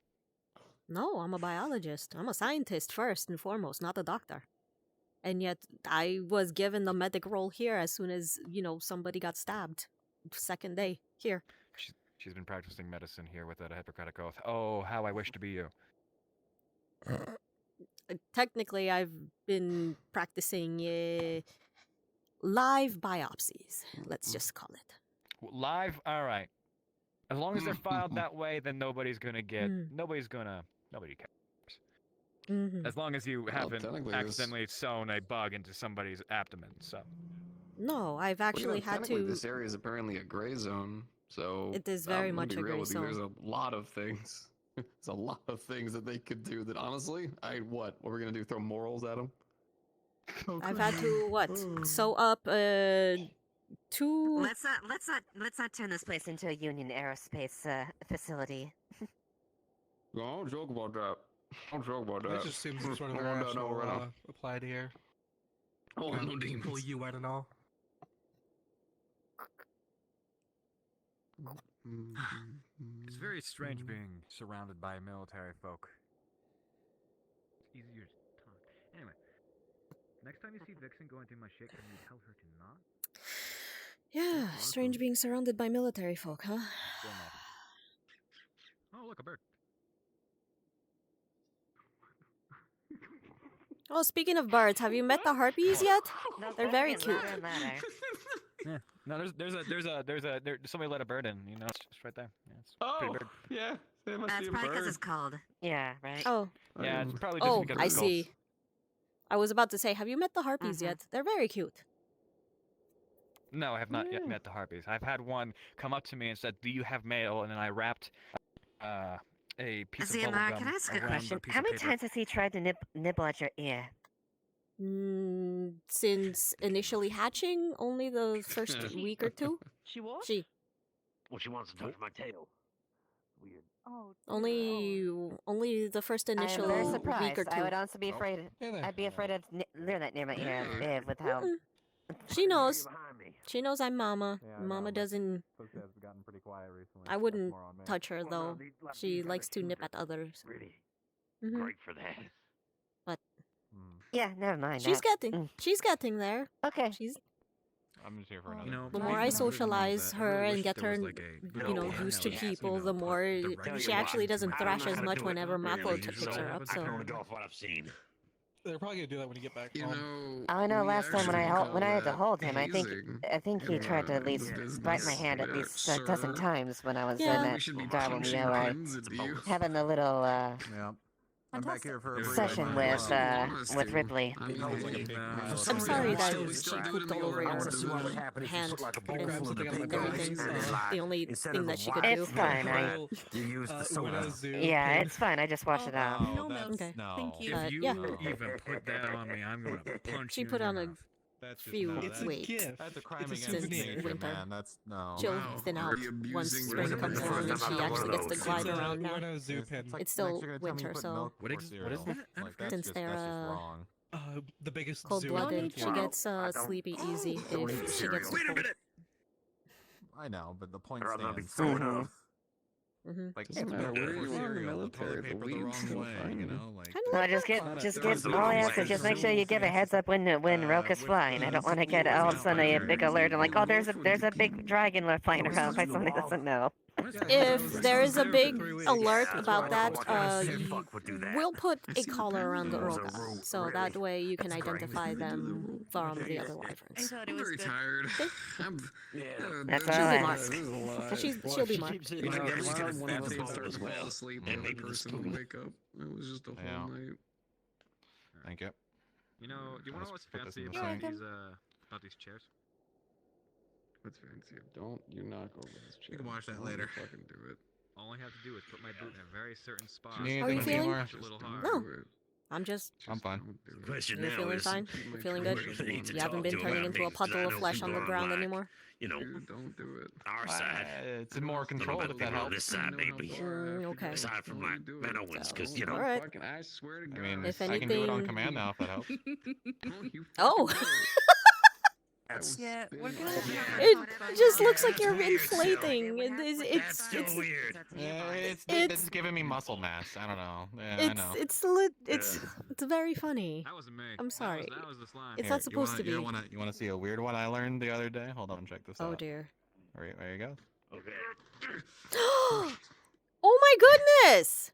[SPEAKER 1] No, I'm a biologist. I'm a scientist first and foremost, not a doctor. And yet, I was given the medic role here as soon as, you know, somebody got stabbed. Second day, here.
[SPEAKER 4] She's been practicing medicine here without a Hippocratic Oath. Oh, how I wish to be you.
[SPEAKER 1] Technically, I've been practicing live biopsies, let's just call it.
[SPEAKER 4] Live? Alright. As long as they're filed that way, then nobody's gonna get... Nobody cares.
[SPEAKER 1] Mm-hmm.
[SPEAKER 4] As long as you haven't
[SPEAKER 14] technically this-
[SPEAKER 4] accidentally sewn a bug into somebody's abdomen, so...
[SPEAKER 1] No, I've
[SPEAKER 14] Well,
[SPEAKER 1] actually had
[SPEAKER 14] technically,
[SPEAKER 1] to...
[SPEAKER 14] this area is apparently a gray zone, so
[SPEAKER 1] It is very
[SPEAKER 14] I'm gonna
[SPEAKER 1] much
[SPEAKER 14] be
[SPEAKER 1] a
[SPEAKER 14] real
[SPEAKER 1] gray
[SPEAKER 14] with you, There's
[SPEAKER 1] zone.
[SPEAKER 14] a lot of things. There's a lot of things that they could do that honestly, what are we gonna do? Throw morals at them?
[SPEAKER 1] I've had to, what, sew up, two...
[SPEAKER 9] Let's not turn this place into a Union Aerospace facility.
[SPEAKER 14] Don't joke about that. Don't joke about that.
[SPEAKER 13] That just seems some sort of
[SPEAKER 14] Hold on,
[SPEAKER 13] irrational
[SPEAKER 14] no, right now.
[SPEAKER 13] applied here.
[SPEAKER 14] Oh, no demons.
[SPEAKER 13] Pull you out and all.
[SPEAKER 4] It's very strange being surrounded by military folk. It's easier to talk. Anyway, next time you see Vixen going through my shit, can you tell her to not?
[SPEAKER 1] Yeah, strange being surrounded by military folk, huh?
[SPEAKER 4] Still not. Oh, look, a bird.
[SPEAKER 1] Oh, speaking of birds, have you met the harpies yet?
[SPEAKER 9] No,
[SPEAKER 1] They're very
[SPEAKER 9] getting
[SPEAKER 1] cute.
[SPEAKER 9] louder and louder.
[SPEAKER 4] Yeah. No, somebody let a bird in. You know, it's right there. Yeah, it's a pretty
[SPEAKER 14] Oh,
[SPEAKER 4] bird.
[SPEAKER 14] yeah. That must
[SPEAKER 9] That's
[SPEAKER 14] be a
[SPEAKER 9] probably because
[SPEAKER 14] bird.
[SPEAKER 9] it's cold. Yeah, right.
[SPEAKER 1] Oh,
[SPEAKER 4] Yeah, it's probably just
[SPEAKER 1] oh,
[SPEAKER 4] because
[SPEAKER 1] I
[SPEAKER 4] it's cold.
[SPEAKER 1] see. I was about to say, have you met the harpies yet? They're very cute.
[SPEAKER 4] No, I have not yet met the harpies. I've had one come up to me and said, "Do you have mail?" And then I wrapped a piece of bubble
[SPEAKER 9] Xiomara,
[SPEAKER 4] gum
[SPEAKER 9] can I ask a
[SPEAKER 4] around
[SPEAKER 9] question?
[SPEAKER 4] the piece
[SPEAKER 9] How
[SPEAKER 4] of
[SPEAKER 9] many
[SPEAKER 4] paper.
[SPEAKER 9] times has he tried to nibble at your ear?
[SPEAKER 1] Since initially hatching, only the first week or two.
[SPEAKER 11] She what?
[SPEAKER 1] She.
[SPEAKER 11] Well, she wants to touch my tail. Weird.
[SPEAKER 12] Oh.
[SPEAKER 1] Only the first
[SPEAKER 9] I am
[SPEAKER 1] initial
[SPEAKER 9] very
[SPEAKER 1] week
[SPEAKER 9] surprised.
[SPEAKER 1] or two.
[SPEAKER 9] I would also be afraid. I'd be afraid of near that near my ear with how.
[SPEAKER 1] She knows. She knows I'm Mama. Mama doesn't.
[SPEAKER 3] gotten pretty quiet recently.
[SPEAKER 1] I wouldn't touch her though. She likes to nip at others.
[SPEAKER 11] Really
[SPEAKER 1] Mhm.
[SPEAKER 11] great for that.
[SPEAKER 1] But
[SPEAKER 9] Yeah, never mind.
[SPEAKER 1] she's
[SPEAKER 9] that.
[SPEAKER 1] she's getting there.
[SPEAKER 9] Okay.
[SPEAKER 1] She's.
[SPEAKER 3] I'm just here for another.
[SPEAKER 4] You know,
[SPEAKER 1] The more I socialize her and get her, used to people, the more she actually doesn't thrash as much whenever Mako picks her up.
[SPEAKER 11] I can
[SPEAKER 1] So.
[SPEAKER 11] only go off what I've seen.
[SPEAKER 13] They're probably gonna do that when you get back home.
[SPEAKER 9] I know. Last time when I had to
[SPEAKER 14] that
[SPEAKER 9] hold him, I think he
[SPEAKER 14] in
[SPEAKER 9] tried to at
[SPEAKER 14] the
[SPEAKER 9] least
[SPEAKER 14] business,
[SPEAKER 9] bite my hand at least a dozen
[SPEAKER 14] sir.
[SPEAKER 9] times when I was
[SPEAKER 1] Yeah.
[SPEAKER 9] in
[SPEAKER 14] We should be
[SPEAKER 9] that Darwin
[SPEAKER 14] punching
[SPEAKER 9] Wheel,
[SPEAKER 14] pins at you.
[SPEAKER 9] having a little
[SPEAKER 3] Yeah. I'm back here for a brief
[SPEAKER 9] session
[SPEAKER 3] reminder.
[SPEAKER 9] with Ripley.
[SPEAKER 1] I'm sorry that she pooped all over your hand and everything. The only thing that she could do.
[SPEAKER 9] It's fine.
[SPEAKER 11] You use the soda.
[SPEAKER 9] Yeah, it's fine. I just washed it off.
[SPEAKER 1] Okay.
[SPEAKER 12] Thank you.
[SPEAKER 4] If you
[SPEAKER 1] yeah.
[SPEAKER 4] even put that on me, I'm gonna punch
[SPEAKER 1] She
[SPEAKER 4] you.
[SPEAKER 1] put
[SPEAKER 4] in
[SPEAKER 1] on
[SPEAKER 4] your
[SPEAKER 1] a
[SPEAKER 4] mouth.
[SPEAKER 3] That's just
[SPEAKER 1] few
[SPEAKER 3] no,
[SPEAKER 13] It's
[SPEAKER 3] that's,
[SPEAKER 13] a
[SPEAKER 1] weight.
[SPEAKER 13] gift.
[SPEAKER 3] that's a crime
[SPEAKER 13] It's a
[SPEAKER 3] against
[SPEAKER 13] souvenir.
[SPEAKER 3] nature,
[SPEAKER 1] Winter.
[SPEAKER 3] man. That's no.
[SPEAKER 1] She'll
[SPEAKER 14] Wow,
[SPEAKER 1] thin out
[SPEAKER 14] are you
[SPEAKER 1] once
[SPEAKER 14] abusing
[SPEAKER 1] spring
[SPEAKER 14] women?
[SPEAKER 1] comes around and she actually gets to glide around now.
[SPEAKER 13] We're on a zoo pen.
[SPEAKER 1] It's still
[SPEAKER 3] next you're gonna tell me
[SPEAKER 1] winter,
[SPEAKER 3] you put
[SPEAKER 1] so
[SPEAKER 3] milk
[SPEAKER 4] What
[SPEAKER 3] before
[SPEAKER 4] is
[SPEAKER 3] cereal.
[SPEAKER 4] that?
[SPEAKER 3] Like, that's
[SPEAKER 1] Since
[SPEAKER 3] just,
[SPEAKER 1] they're,
[SPEAKER 3] that's just wrong.
[SPEAKER 13] The biggest
[SPEAKER 1] cold-blooded,
[SPEAKER 13] zoo
[SPEAKER 1] she
[SPEAKER 13] in
[SPEAKER 1] gets sleepy easy if she gets too
[SPEAKER 11] Wait a
[SPEAKER 1] cold.
[SPEAKER 11] minute.
[SPEAKER 3] I know, but the point
[SPEAKER 11] I'd rather not be
[SPEAKER 3] stands.
[SPEAKER 11] soda.
[SPEAKER 3] Like,
[SPEAKER 14] Doesn't
[SPEAKER 3] it's
[SPEAKER 14] matter
[SPEAKER 3] milk
[SPEAKER 14] where
[SPEAKER 3] before
[SPEAKER 14] you are in the
[SPEAKER 3] cereal, the
[SPEAKER 14] military,
[SPEAKER 3] toilet
[SPEAKER 14] the
[SPEAKER 3] paper the
[SPEAKER 14] weed's
[SPEAKER 3] wrong
[SPEAKER 14] still
[SPEAKER 3] way,
[SPEAKER 14] fine.
[SPEAKER 3] you know? Like,
[SPEAKER 9] No, all I ask is just make sure you give a heads up when Roka's flying. I don't want to get all of a sudden a big alert and like, oh, there's a big dragon flying around by somebody doesn't know.
[SPEAKER 1] If there is a big alert about that, we'll put a collar around the roca, so that way you can identify them from the other wyverns.
[SPEAKER 14] I'm very tired.
[SPEAKER 9] That's
[SPEAKER 14] She'll
[SPEAKER 9] all
[SPEAKER 14] be
[SPEAKER 9] right.
[SPEAKER 14] marked.
[SPEAKER 1] She'll be marked.
[SPEAKER 14] You know,
[SPEAKER 11] Yeah, she's gonna
[SPEAKER 14] one of us
[SPEAKER 11] fancy
[SPEAKER 14] starts
[SPEAKER 11] as
[SPEAKER 14] fall
[SPEAKER 11] well.
[SPEAKER 14] asleep,
[SPEAKER 11] And
[SPEAKER 14] and
[SPEAKER 11] maybe
[SPEAKER 14] the
[SPEAKER 11] the
[SPEAKER 14] person will
[SPEAKER 11] spoon.
[SPEAKER 14] wake up. It was just a whole night.
[SPEAKER 3] Thank you.
[SPEAKER 4] You know, you wanna know what's
[SPEAKER 3] put this
[SPEAKER 4] fancy
[SPEAKER 3] in the
[SPEAKER 4] about
[SPEAKER 3] sink.
[SPEAKER 4] these chairs?
[SPEAKER 14] What's fancy? Don't you knock over this chair.
[SPEAKER 8] You can watch that
[SPEAKER 14] Don't
[SPEAKER 8] later.
[SPEAKER 14] Fucking do it.
[SPEAKER 4] All I have to do is put my boot in a very certain spot.
[SPEAKER 3] Do you need
[SPEAKER 1] How are you
[SPEAKER 3] anything,
[SPEAKER 1] feeling?
[SPEAKER 3] Xiomara?
[SPEAKER 4] Push a little hard.
[SPEAKER 1] No.
[SPEAKER 14] Do it.
[SPEAKER 1] I'm just.
[SPEAKER 3] I'm fine.
[SPEAKER 14] Don't do it.
[SPEAKER 11] Question
[SPEAKER 1] You're
[SPEAKER 11] now
[SPEAKER 1] feeling
[SPEAKER 11] is,
[SPEAKER 1] fine?
[SPEAKER 14] Keep
[SPEAKER 1] You're
[SPEAKER 14] my
[SPEAKER 1] feeling
[SPEAKER 14] feet
[SPEAKER 1] good?
[SPEAKER 11] who do you need to
[SPEAKER 1] You haven't
[SPEAKER 11] talk
[SPEAKER 1] been
[SPEAKER 11] to
[SPEAKER 1] turning
[SPEAKER 11] about
[SPEAKER 1] into
[SPEAKER 11] me?
[SPEAKER 1] a
[SPEAKER 11] 'Cause I
[SPEAKER 1] puddle of
[SPEAKER 11] know
[SPEAKER 1] flesh on the
[SPEAKER 11] people
[SPEAKER 1] ground
[SPEAKER 11] like,
[SPEAKER 1] anymore?
[SPEAKER 11] You know,
[SPEAKER 14] Dude, don't do it.
[SPEAKER 11] our side.
[SPEAKER 3] It's in more
[SPEAKER 11] I don't know
[SPEAKER 3] control
[SPEAKER 11] about
[SPEAKER 3] if that
[SPEAKER 11] people on
[SPEAKER 3] helps.
[SPEAKER 11] this side, maybe.
[SPEAKER 1] Okay.
[SPEAKER 11] Aside from my Menowins, because, you know.
[SPEAKER 1] Alright.
[SPEAKER 14] Fucking, I swear to God.
[SPEAKER 3] I mean,
[SPEAKER 1] If
[SPEAKER 3] I can do it on
[SPEAKER 1] anything-
[SPEAKER 3] command now if that helps.
[SPEAKER 14] Don't you
[SPEAKER 1] Oh.
[SPEAKER 14] fucking do it.
[SPEAKER 12] Yeah, we're gonna
[SPEAKER 1] It just looks like you're inflating. It's
[SPEAKER 11] That's so weird.
[SPEAKER 3] Yeah, it's
[SPEAKER 1] It's-
[SPEAKER 3] giving me muscle mass. I don't know. Yeah, I know.
[SPEAKER 1] it's very funny.
[SPEAKER 4] That wasn't me.
[SPEAKER 1] I'm sorry.
[SPEAKER 4] That was the slime.
[SPEAKER 1] It's
[SPEAKER 3] Here,
[SPEAKER 1] not supposed to be.
[SPEAKER 3] You want to see a weird one I learned the other day? Hold on, check this
[SPEAKER 1] Oh
[SPEAKER 3] out.
[SPEAKER 1] dear.
[SPEAKER 3] All right, there you go.
[SPEAKER 11] Okay.
[SPEAKER 1] Oh my goodness!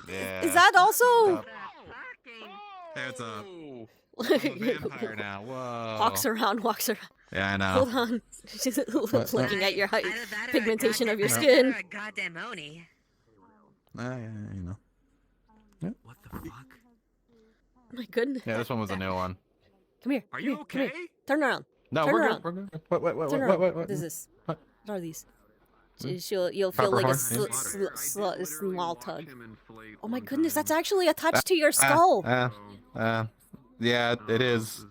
[SPEAKER 3] Yeah.
[SPEAKER 1] Is that also?
[SPEAKER 3] Hey, what's up? I'm a vampire now. Whoa.
[SPEAKER 1] Walks around.
[SPEAKER 3] Yeah, I know.
[SPEAKER 1] Hold on. She's looking at your
[SPEAKER 9] Either that or a
[SPEAKER 1] pigmentation of your
[SPEAKER 9] goddamn-
[SPEAKER 1] skin.
[SPEAKER 9] or a goddamn Oni.
[SPEAKER 3] Yeah, you know.
[SPEAKER 4] What the fuck?
[SPEAKER 1] My goodness.
[SPEAKER 3] Yeah, this one was a new one.
[SPEAKER 1] Come here.
[SPEAKER 4] Are
[SPEAKER 1] come
[SPEAKER 4] you
[SPEAKER 1] here, come here.
[SPEAKER 4] okay?
[SPEAKER 1] Turn around.
[SPEAKER 3] No,
[SPEAKER 1] Turn
[SPEAKER 3] we're
[SPEAKER 1] around.
[SPEAKER 3] good. We're good. What?
[SPEAKER 1] Turn around.
[SPEAKER 3] What?
[SPEAKER 1] What is this?
[SPEAKER 3] What?
[SPEAKER 1] What are these?
[SPEAKER 3] Hmm?
[SPEAKER 1] You'll feel like a
[SPEAKER 3] Peppercorn?
[SPEAKER 1] small tug. Oh my goodness, that's actually attached to your skull.
[SPEAKER 3] Yeah, it is.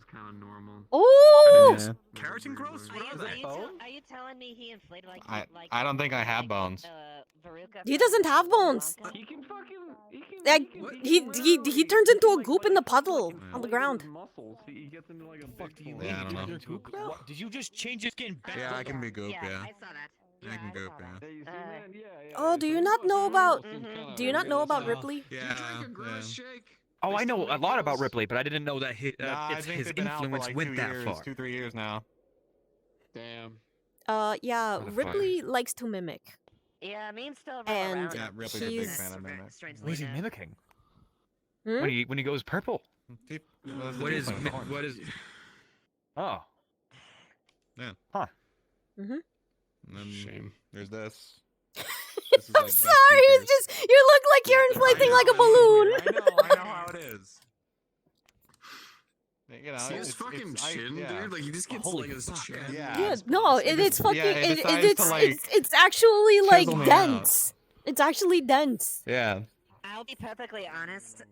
[SPEAKER 1] Oh!
[SPEAKER 3] Yeah.
[SPEAKER 8] Keratin growth? What are they?
[SPEAKER 9] Are you telling me he inflated like
[SPEAKER 3] I don't think I have bones.
[SPEAKER 9] Veruca
[SPEAKER 1] He doesn't have bones.
[SPEAKER 14] He can fucking.
[SPEAKER 1] Like, he turns into a goop in the puddle on the ground.
[SPEAKER 14] Muscles. He gets into like a
[SPEAKER 4] Fuck do you
[SPEAKER 3] Yeah, I don't know.
[SPEAKER 4] What? Did you just change your skin back?
[SPEAKER 3] Yeah, I can be goop.
[SPEAKER 9] Yeah,
[SPEAKER 3] Yeah,
[SPEAKER 9] I saw that.
[SPEAKER 3] I can goop.
[SPEAKER 9] saw
[SPEAKER 3] Yeah.
[SPEAKER 9] that.
[SPEAKER 14] Yeah, you see, man? Yeah.
[SPEAKER 1] Oh, do you not know about? Do you not know about
[SPEAKER 13] uh,
[SPEAKER 1] Ripley?
[SPEAKER 3] Yeah.
[SPEAKER 14] Drink a grass shake.
[SPEAKER 4] Oh, I know a lot about Ripley, but I didn't know that
[SPEAKER 3] Nah, I
[SPEAKER 4] it's
[SPEAKER 3] think
[SPEAKER 4] his
[SPEAKER 3] they've been out for
[SPEAKER 4] influence
[SPEAKER 3] like
[SPEAKER 4] went
[SPEAKER 3] 2
[SPEAKER 4] that
[SPEAKER 3] years,
[SPEAKER 4] far.
[SPEAKER 3] 2-3 years now.
[SPEAKER 14] Damn.
[SPEAKER 1] Yeah,
[SPEAKER 4] Motherfucker.
[SPEAKER 1] Ripley likes to mimic.
[SPEAKER 9] Yeah, meme's still roll
[SPEAKER 1] And
[SPEAKER 9] around.
[SPEAKER 3] Yeah, Ripley's a big
[SPEAKER 1] she's-
[SPEAKER 3] fan of Mimic.
[SPEAKER 9] Strangely
[SPEAKER 4] What is he
[SPEAKER 9] enough.
[SPEAKER 4] mimicking?
[SPEAKER 1] Hmm?
[SPEAKER 4] When he goes purple. What is what is? Oh.
[SPEAKER 3] Yeah.
[SPEAKER 4] Huh.
[SPEAKER 1] Mm-hmm.
[SPEAKER 3] And then
[SPEAKER 14] Shame.
[SPEAKER 3] there's this. This is
[SPEAKER 1] I'm
[SPEAKER 3] like best
[SPEAKER 1] sorry. It's
[SPEAKER 3] features.
[SPEAKER 1] just you look like you're inflating like a balloon.
[SPEAKER 3] I know how it is. You know,
[SPEAKER 14] See his fucking chin, dude? Like he just gets like his chin.
[SPEAKER 1] Yeah, no, it's fucking.
[SPEAKER 3] it decides to, like,
[SPEAKER 1] It's actually like
[SPEAKER 3] chisel me
[SPEAKER 1] dense. It's actually dense.
[SPEAKER 3] Yeah.
[SPEAKER 9] I'll be perfectly honest,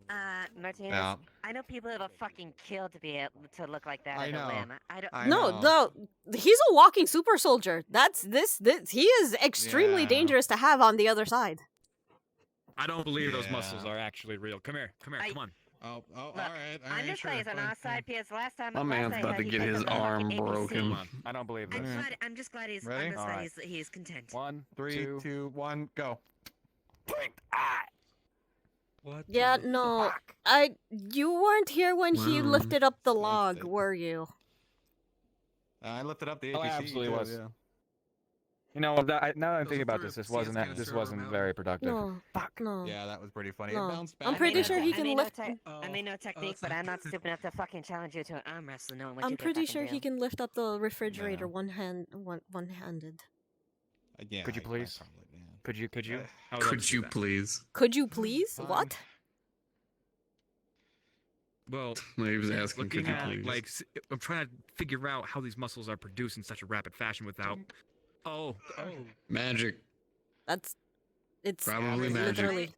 [SPEAKER 9] Martinez.
[SPEAKER 3] Yeah.
[SPEAKER 9] I know people have a fucking kill to be able to look like that
[SPEAKER 3] I
[SPEAKER 9] at
[SPEAKER 3] know.
[SPEAKER 9] a limb. I don't.
[SPEAKER 1] No, he's a walking super soldier. That's this. He is extremely
[SPEAKER 3] Yeah.
[SPEAKER 1] dangerous to have on the other side.
[SPEAKER 4] I don't believe those
[SPEAKER 3] Yeah.
[SPEAKER 4] muscles are actually real. Come here, come on.
[SPEAKER 3] Oh, all
[SPEAKER 9] Look,
[SPEAKER 3] right.
[SPEAKER 9] I'm just saying it's on our side because last time.
[SPEAKER 14] My
[SPEAKER 9] last
[SPEAKER 14] man's
[SPEAKER 9] I
[SPEAKER 14] about
[SPEAKER 9] heard,
[SPEAKER 14] to
[SPEAKER 9] he
[SPEAKER 14] get
[SPEAKER 9] picked
[SPEAKER 14] his
[SPEAKER 9] up a fucking
[SPEAKER 14] arm
[SPEAKER 9] ABC.
[SPEAKER 14] broken.
[SPEAKER 4] I don't believe
[SPEAKER 9] I'm,
[SPEAKER 4] this.
[SPEAKER 9] I'm just glad he's.
[SPEAKER 3] Ready?
[SPEAKER 9] I'm just glad
[SPEAKER 4] Alright.
[SPEAKER 9] he's content.
[SPEAKER 4] 1,
[SPEAKER 3] 3, 2, 1, go.
[SPEAKER 13] What?
[SPEAKER 1] Yeah,
[SPEAKER 13] the
[SPEAKER 1] no,
[SPEAKER 13] fuck?
[SPEAKER 1] you weren't here when he
[SPEAKER 14] Wow.
[SPEAKER 1] lifted up the
[SPEAKER 3] That's
[SPEAKER 1] log,
[SPEAKER 3] it.
[SPEAKER 1] were you?
[SPEAKER 3] I lifted up the APC.
[SPEAKER 4] Oh, I absolutely
[SPEAKER 3] too,
[SPEAKER 4] was.
[SPEAKER 3] Yeah.
[SPEAKER 4] You know, now that I'm thinking about this, this wasn't very productive.
[SPEAKER 1] No, no.
[SPEAKER 3] Yeah, that was pretty funny.
[SPEAKER 1] No.
[SPEAKER 3] It bounced back.
[SPEAKER 1] I'm pretty
[SPEAKER 3] but-
[SPEAKER 1] sure he
[SPEAKER 9] I
[SPEAKER 1] can
[SPEAKER 9] may
[SPEAKER 1] lift.
[SPEAKER 9] know I may know technique,
[SPEAKER 13] it's
[SPEAKER 9] but
[SPEAKER 13] not
[SPEAKER 9] I'm not
[SPEAKER 13] good.
[SPEAKER 9] stupid enough to fucking challenge you to an arm wrestle, knowing what
[SPEAKER 1] I'm
[SPEAKER 9] you can
[SPEAKER 1] pretty
[SPEAKER 9] fucking
[SPEAKER 1] sure
[SPEAKER 9] do.
[SPEAKER 1] he can lift up the refrigerator
[SPEAKER 3] Yeah.
[SPEAKER 1] one-handed.
[SPEAKER 3] Yeah,
[SPEAKER 4] Could you
[SPEAKER 3] I
[SPEAKER 4] please?
[SPEAKER 3] probably can.
[SPEAKER 4] Could you?
[SPEAKER 3] Uh,
[SPEAKER 4] I would love to
[SPEAKER 14] Could
[SPEAKER 4] see
[SPEAKER 14] you
[SPEAKER 4] that.
[SPEAKER 14] please?
[SPEAKER 1] Could you please?
[SPEAKER 3] Fine.
[SPEAKER 1] What?
[SPEAKER 4] Well,
[SPEAKER 14] He was asking, could
[SPEAKER 4] looking
[SPEAKER 14] you
[SPEAKER 4] at
[SPEAKER 14] please?
[SPEAKER 4] like I'm trying to figure out how these muscles are produced in such a rapid fashion without. Oh,
[SPEAKER 14] Magic.
[SPEAKER 1] That's. It's
[SPEAKER 14] Probably magic.
[SPEAKER 1] literally.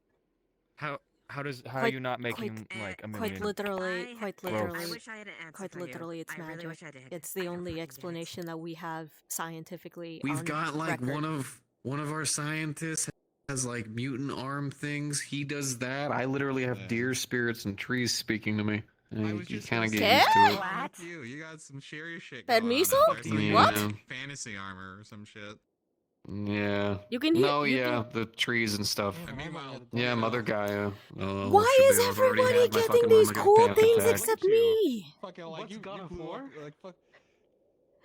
[SPEAKER 4] how are
[SPEAKER 1] Quite-
[SPEAKER 4] you not making
[SPEAKER 9] quite-
[SPEAKER 4] like a
[SPEAKER 1] Quite
[SPEAKER 4] million?
[SPEAKER 1] literally,
[SPEAKER 9] I-
[SPEAKER 1] quite
[SPEAKER 9] I
[SPEAKER 1] literally,
[SPEAKER 9] wish I had an answer
[SPEAKER 1] quite
[SPEAKER 9] for you.
[SPEAKER 1] literally, it's
[SPEAKER 9] I really
[SPEAKER 1] magic.
[SPEAKER 9] wish I did.
[SPEAKER 1] It's
[SPEAKER 9] I
[SPEAKER 1] the
[SPEAKER 9] don't
[SPEAKER 1] only
[SPEAKER 9] fucking
[SPEAKER 1] explanation that we have scientifically.
[SPEAKER 14] We've
[SPEAKER 1] on
[SPEAKER 14] got like
[SPEAKER 1] record.
[SPEAKER 14] one of our scientists has like mutant arm things. He does that. I literally have
[SPEAKER 3] Yeah.
[SPEAKER 14] deer spirits and trees speaking to me. And
[SPEAKER 3] I
[SPEAKER 14] you
[SPEAKER 3] was just
[SPEAKER 14] kind of
[SPEAKER 3] gonna
[SPEAKER 14] get
[SPEAKER 3] say,
[SPEAKER 14] used to it.
[SPEAKER 9] What?
[SPEAKER 3] fuck you got some share shit
[SPEAKER 1] Bad
[SPEAKER 3] going on
[SPEAKER 1] miso?
[SPEAKER 3] out there. It's like
[SPEAKER 14] Yeah.
[SPEAKER 1] What?
[SPEAKER 3] fantasy armor or some shit.
[SPEAKER 14] Yeah.
[SPEAKER 1] You can hear.
[SPEAKER 14] No,
[SPEAKER 1] you
[SPEAKER 14] yeah,
[SPEAKER 1] can-
[SPEAKER 14] the trees and stuff.
[SPEAKER 3] And meanwhile,
[SPEAKER 14] Yeah, Mother Gaia. Oh,
[SPEAKER 1] Why
[SPEAKER 14] should
[SPEAKER 1] is
[SPEAKER 14] be. I've already
[SPEAKER 1] everybody
[SPEAKER 14] had my
[SPEAKER 1] getting
[SPEAKER 14] fucking
[SPEAKER 1] these
[SPEAKER 14] Omega
[SPEAKER 1] cool
[SPEAKER 14] Panic
[SPEAKER 1] things
[SPEAKER 14] attack.
[SPEAKER 1] except
[SPEAKER 3] Look at you.
[SPEAKER 1] me?
[SPEAKER 3] Fucking like
[SPEAKER 13] What's
[SPEAKER 3] you
[SPEAKER 13] God of
[SPEAKER 3] blew
[SPEAKER 13] War?
[SPEAKER 3] up, like fuck.